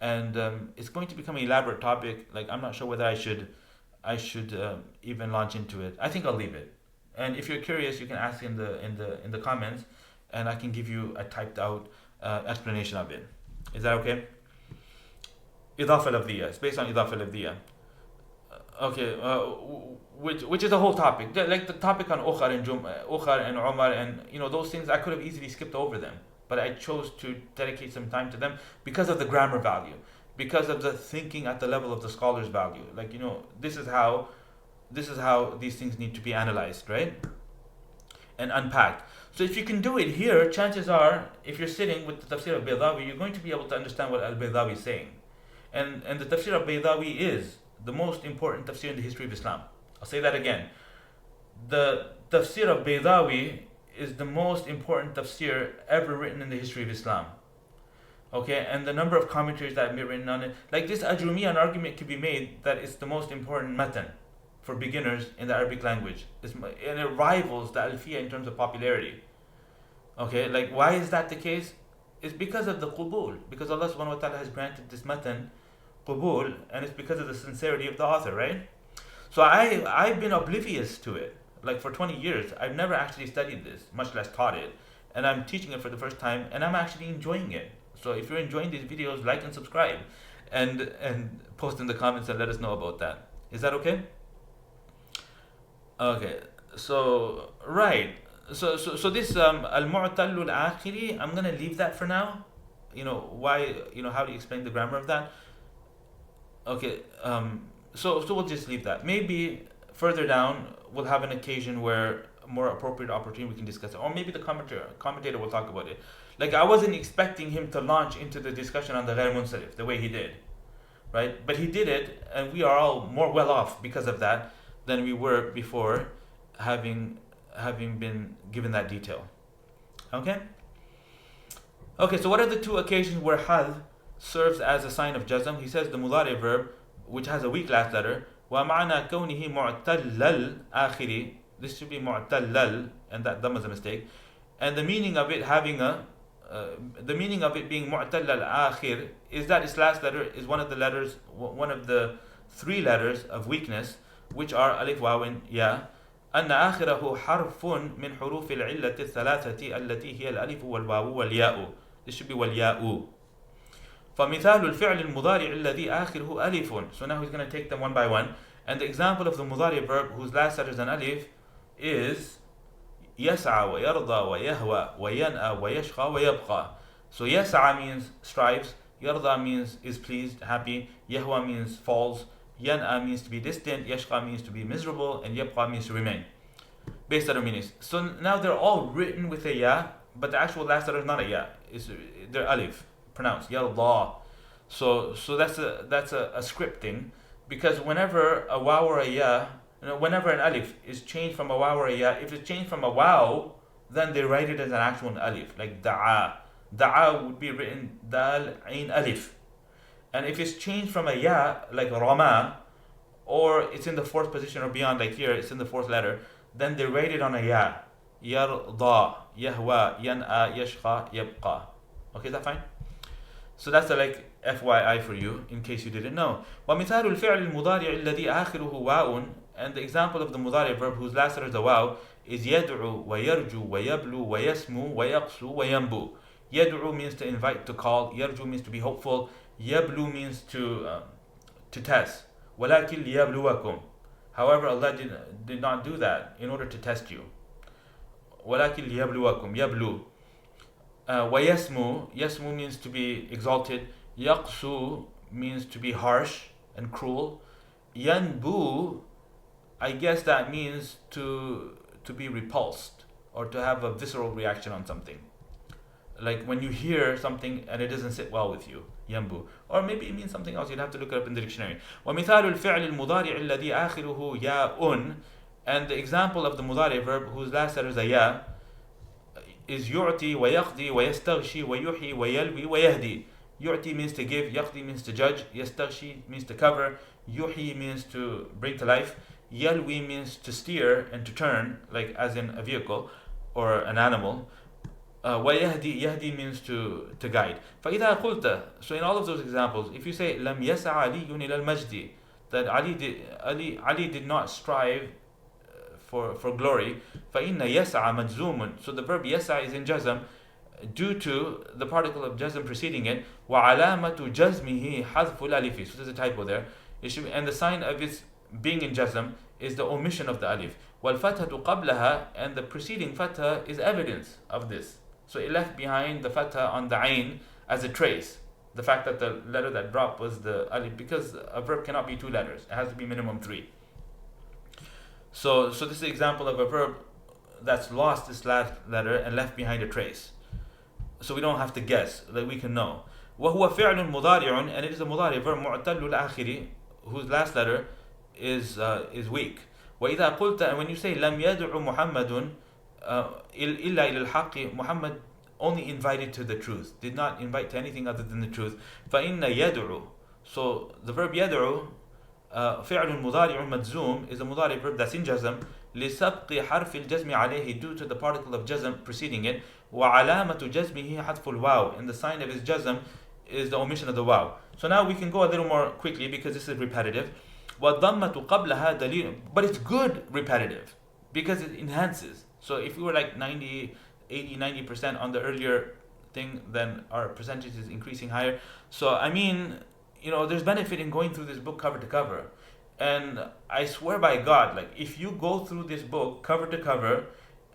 and it's going to become an elaborate topic. Like, I'm not sure whether I should even launch into it. I think I'll leave it. And if you're curious, you can ask in the comments, and I can give you a typed out explanation of it. Is that okay? إضافة لفظية. It's based on إضافة لفظية. Okay, which is a whole topic. Like the topic on Ukhar and Ukhar and Umar, and those things, I could have easily skipped over them, but I chose to dedicate some time to them because of the grammar value, because of the thinking at the level of the scholar's value. Like, this is how these things need to be analyzed, right? And unpacked. So if you can do it here, chances are, if you're sitting with the tafsir of Baydawi, you're going to be able to understand what al-Baydawi is saying. And the tafsir of Baydawi is the most important tafsir in the history of Islam. I'll say that again. The tafsir of Baydawi is the most important tafsir ever written in the history of Islam. Okay, and the number of commentaries that have been written on it. Like this Ajrumiyya, an argument could be made that it's the most important Matn for beginners in the Arabic language. And it rivals the Alfiya in terms of popularity. Okay, like why is that the case? It's because of the qubul. Because Allah subhanahu wa ta'ala has granted this Matn qubul, and it's because of the sincerity of the author, right? So I've been oblivious to it. Like for 20 years, I've never actually studied this, much less taught it. And I'm teaching it for the first time, and I'm actually enjoying it. So if you're enjoying these videos, like and subscribe, and post in the comments and let us know about that. Is that okay? Okay, so right. So this al-mu'tallu al-akhiri, I'm gonna leave that for now. Why? How do you explain the grammar of that? Okay, so we'll just leave that. Maybe further down we'll have an occasion where a more appropriate opportunity we can discuss it, or maybe the commentator will talk about it. Like I wasn't expecting him to launch into the discussion on the ghair munsarif the way he did, right? But he did it, and we are all more well off because of that than we were before, having been given that detail. Okay. Okay, so what are the two occasions where hadh serves as a sign of jazm? He says the mudari verb, which has a weak last letter, وَمَعْنَى كَوْنِهِ مُعْتَلَّ الْآخِرِ. This should be mu'tallal, and that dhamma is a mistake. And the meaning of it having the meaning of it being mu'tall al-akhir is that its last letter is one of the three letters of weakness, which are alif, waw, and ya. أن آخره حرف من حروف العلة الثلاثة التي هي الألف والواو والياء. This should be والياء. فمثال الفعل المضارع الذي آخره ألف. So now he's going to take them one by one. And the example of the mudari verb whose last letter is an alif is يسعى ويرضى ويهوى وينأى ويشقى ويبقى. So يسعى means strives, يرضى means is pleased, happy, يهوى means falls, ينأى means to be distant, يشقى means to be miserable, and يبقى means to remain. Based on meanings. So now they're all written with a ya, but the actual last letter is not a ya. They're alif, pronounced يرضى. So that's a script thing, because whenever a waw or a ya, whenever an alif is changed from a waw or a ya, if it's changed from a waw, then they write it as an actual alif, like da'a. Da'a would be written dal ain alif. And if it's changed from a ya, like rama, or it's in the fourth position or beyond, like here, it's in the fourth letter, then they write it on a ya. Yarda, yahwa, yan'a, yashqa, yabqa. Okay, is that fine? So that's the like FYI for you, in case you didn't know. ومثال الفعل المضارع الذي آخره واو. And the example of the mudari verb whose last letter is a waw is يدعو ويرجو ويبلو ويسمو ويقسو وينبو. يدعو means to invite, to call. يرجو means to be hopeful. يبلو means to test. ولكن ليبلوكم. However, Allah did not do that in order to test you. ولكن ليبلوكم. يبلو. ويسمو. يسمو means to be exalted. يقسو means to be harsh and cruel. ينبو, I guess that means to be repulsed or to have a visceral reaction on something. Like when you hear something and it doesn't sit well with you. ينبو. Or maybe it means something else. You'd have to look it up in the dictionary. ومثال الفعل المضارع الذي آخره ياء. And the example of the mudari verb whose last letter is a ya is يعطي ويقضي ويستغشي ويحيي ويلوي ويهدي. يعطي means to give, يقضي means to judge, يستغشي means to cover, يحيي means to bring to life, يلوي means to steer and to turn, like as in a vehicle or an animal. ويهدي, يهدي means to guide. فإذا قلت, so in all of those examples, if you say لم يسع علي إلى المجد, that Ali did not strive for glory, فإن يسع مجزوم. So the verb يسع is in jazm due to the particle of jazm preceding it. وعلامة جزمه حذف الألف. So there's a typo there. And the sign of its being in jazm is the omission of the alif. والفتحة قبلها, and the preceding fatha is evidence of this. So it left behind the fatha on the ain as a trace. The fact that the letter that dropped was the alif, because a verb cannot be two letters. It has to be minimum three. So this is an example of a verb that's lost its last letter and left behind a trace. So we don't have to guess, like we can know. وهو فعل مضارع, and it is a mudari verb معتل الآخر, whose last letter is weak. وإذا قلت, and when you say لم يدع محمد إلا إلى الحق, Muhammad only invited to the truth, did not invite to anything other than the truth. فإن يدعو, so the verb يدعو فعل مضارع مجزوم is a mudari verb that's in jazm لسبق حرف الجزم عليه, due to the particle of jazm preceding it. وعلامة جزمه حذف الواو, and the sign of his jazm is the omission of the waw. So now we can go a little more quickly because this is repetitive. وَالضَّمَّةُ قَبْلَهَا دَلِيلٌ, but it's good repetitive because it enhances. So if we were like 90% on the earlier thing, then our percentage is increasing higher. So I mean, there's benefit in going through this book cover to cover. And I swear by God, like if you go through this book cover to cover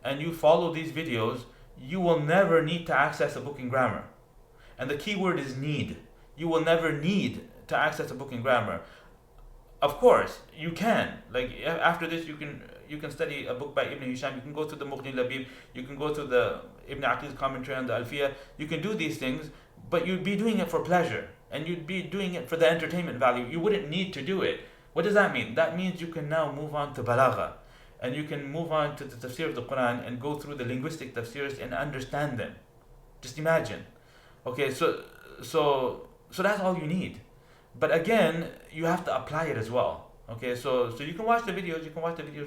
and you follow these videos, you will never need to access a book in grammar. And the key word is need. You will never need to access a book in grammar. Of course, you can. Like after this, you can study a book by Ibn Hisham. You can go through the Mughni Labib. You can go through the Ibn Aqil's commentary on the Alfiya. You can do these things, but you'd be doing it for pleasure, and you'd be doing it for the entertainment value. You wouldn't need to do it. What does that mean? That means you can now move on to balagha, and you can move on to the tafsir of the Quran and go through the linguistic tafsirs and understand them. Just imagine. Okay, so that's all you need. But again, you have to apply it as well. Okay, so you can watch the videos,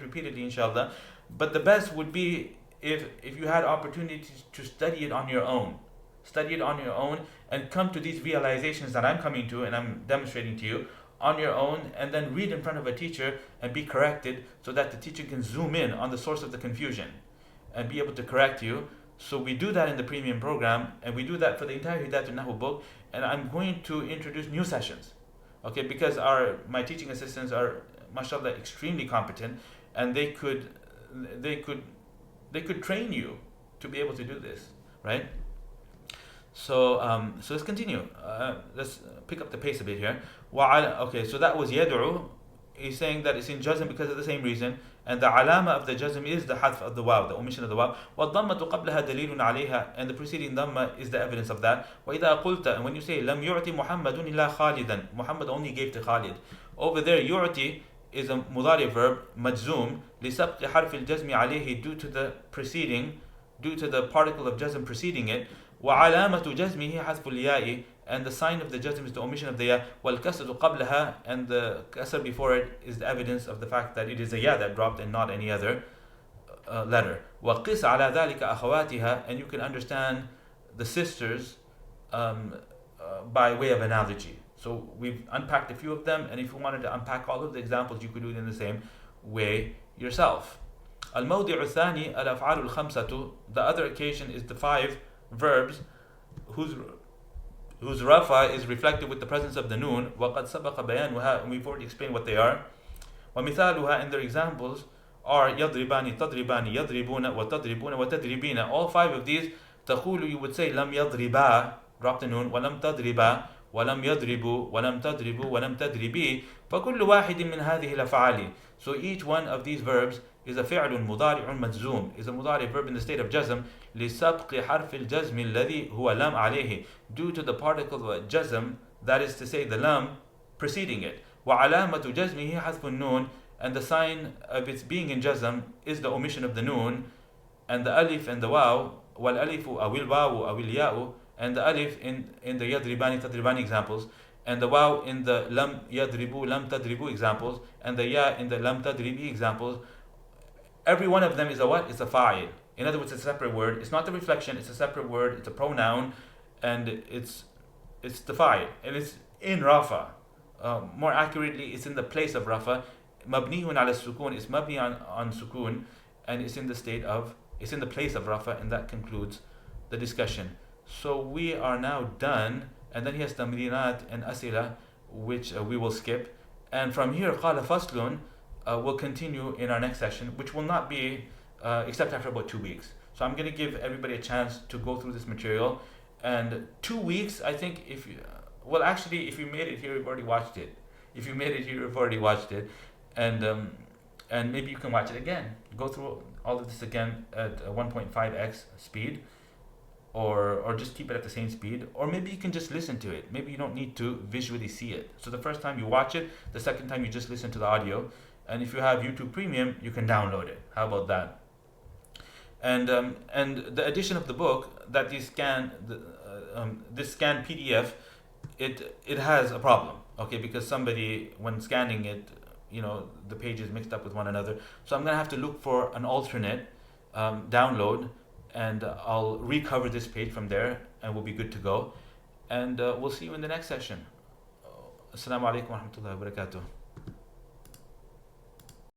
repeatedly, inshallah. But the best would be if you had opportunities to study it on your own. Study it on your own and come to these realizations that I'm coming to and I'm demonstrating to you on your own, and then read in front of a teacher and be corrected so that the teacher can zoom in on the source of the confusion and be able to correct you. So we do that in the premium program, and we do that for the entire Hidayat al-Nahw book, and I'm going to introduce new sessions. Okay, because my teaching assistants are, mashallah, extremely competent, and they could train you to be able to do this, right? So let's continue. Let's pick up the pace a bit here. Okay, so that was yad'u. He's saying that it's in jazm because of the same reason, and the alama of the jazm is the hadf of the waw, the omission of the waw. وَالضَّمَّةُ قَبْلَهَا دَلِيلٌ عَلَيْهَا, and the preceding dhamma is the evidence of that. وَإِذَا قُلْتَ, and when you say لَمْ يُعْتِ مُحَمَّدٌ إِلَّا خَالِدًا, Muhammad only gave to Khalid. Over there, يُعْتِ is a mudari verb, majzoom, لِسَبْقِ حَرْفِ الْجَزْمِ عَلَيْهِ, due to the particle of jazm preceding it. وَعَلَامَةُ جَزْمِهِ حَذْفُ الْيَاءِ, and the sign of the jazm is the omission of the ya. وَالْكَسْرُ قَبْلَهَا, and the kasr before it is the evidence of the fact that it is a ya that dropped and not any other letter. وَقِسْ عَلَى ذَلِكَ أَخَوَاتِهَا, and you can understand the sisters by way of analogy. So we've unpacked a few of them, and if you wanted to unpack all of the examples, you could do it in the same way yourself. الْمَوْضِعُ الثَّانِي الْأَفْعَالُ الْخَمْسَةُ, the other occasion is the 5 verbs whose rafa is reflected with the presence of the noon. وَقَدْ سَبَقَ بَيَانُهَا, and we've already explained what they are. وَمِثَالُهَا, and their examples are يَضْرِبَانِ تَضْرِبَانِ يَضْرِبُونَ وَتَضْرِبُونَ وَتَضْرِبِينَ. All 5 of these, تَقُولُ, you would say لَمْ يَضْرِبَا, drop the noon, وَلَمْ تَضْرِبَا, وَلَمْ يَضْرِبُوا, وَلَمْ تَضْرِبُوا, وَلَمْ تَضْرِبِي. فَكُلُّ وَاحِدٍ مِّنْ هَذِهِ الْأَفْعَالِ. So each one of these verbs is a فعل مضارع مجزوم, is a mudari verb in the state of jazm, لسبق حرف الجزم الذي هو لام عليه, due to the particle of jazm, that is to say the lam preceding it. وعلامة جزمه حذف النون, and the sign of its being in jazm is the omission of the noon, and the alif and the waw, والالف أو الواو أو الياء, and the alif in the يضربان تضربان examples, and the waw in the lam يضربوا lam تضربوا examples, and the ya in the lam تضربي examples. Every one of them is a what? It's a fa'il. In other words, it's a separate word. It's not the reflection, it's a separate word, it's a pronoun, and it's the fa'il. And it's in rafa. More accurately, it's in the place of rafa. Mabniyun ala sukun, it's mabni on sukun, and it's in the place of rafa, and that concludes the discussion. So we are now done, and then he has tamrinat and asila, which we will skip. And from here, qala faslun, we'll continue in our next session, which will not be except after about 2 weeks. So I'm going to give everybody a chance to go through this material. And 2 weeks, I think, if you made it here, you've already watched it. If you made it here, you've already watched it. And maybe you can watch it again. Go through all of this again at 1.5x speed, or just keep it at the same speed, or maybe you can just listen to it. Maybe you don't need to visually see it. So the first time you watch it, the second time you just listen to the audio. And if you have YouTube Premium, you can download it. How about that? And the edition of the book that this scanned PDF, it has a problem. Okay, because somebody, when scanning it, the pages mixed up with one another. So I'm gonna have to look for an alternate download, and I'll recover this page from there, and we'll be good to go. And we'll see you in the next session. Assalamu alaikum wa rahmatullahi wa barakatuh.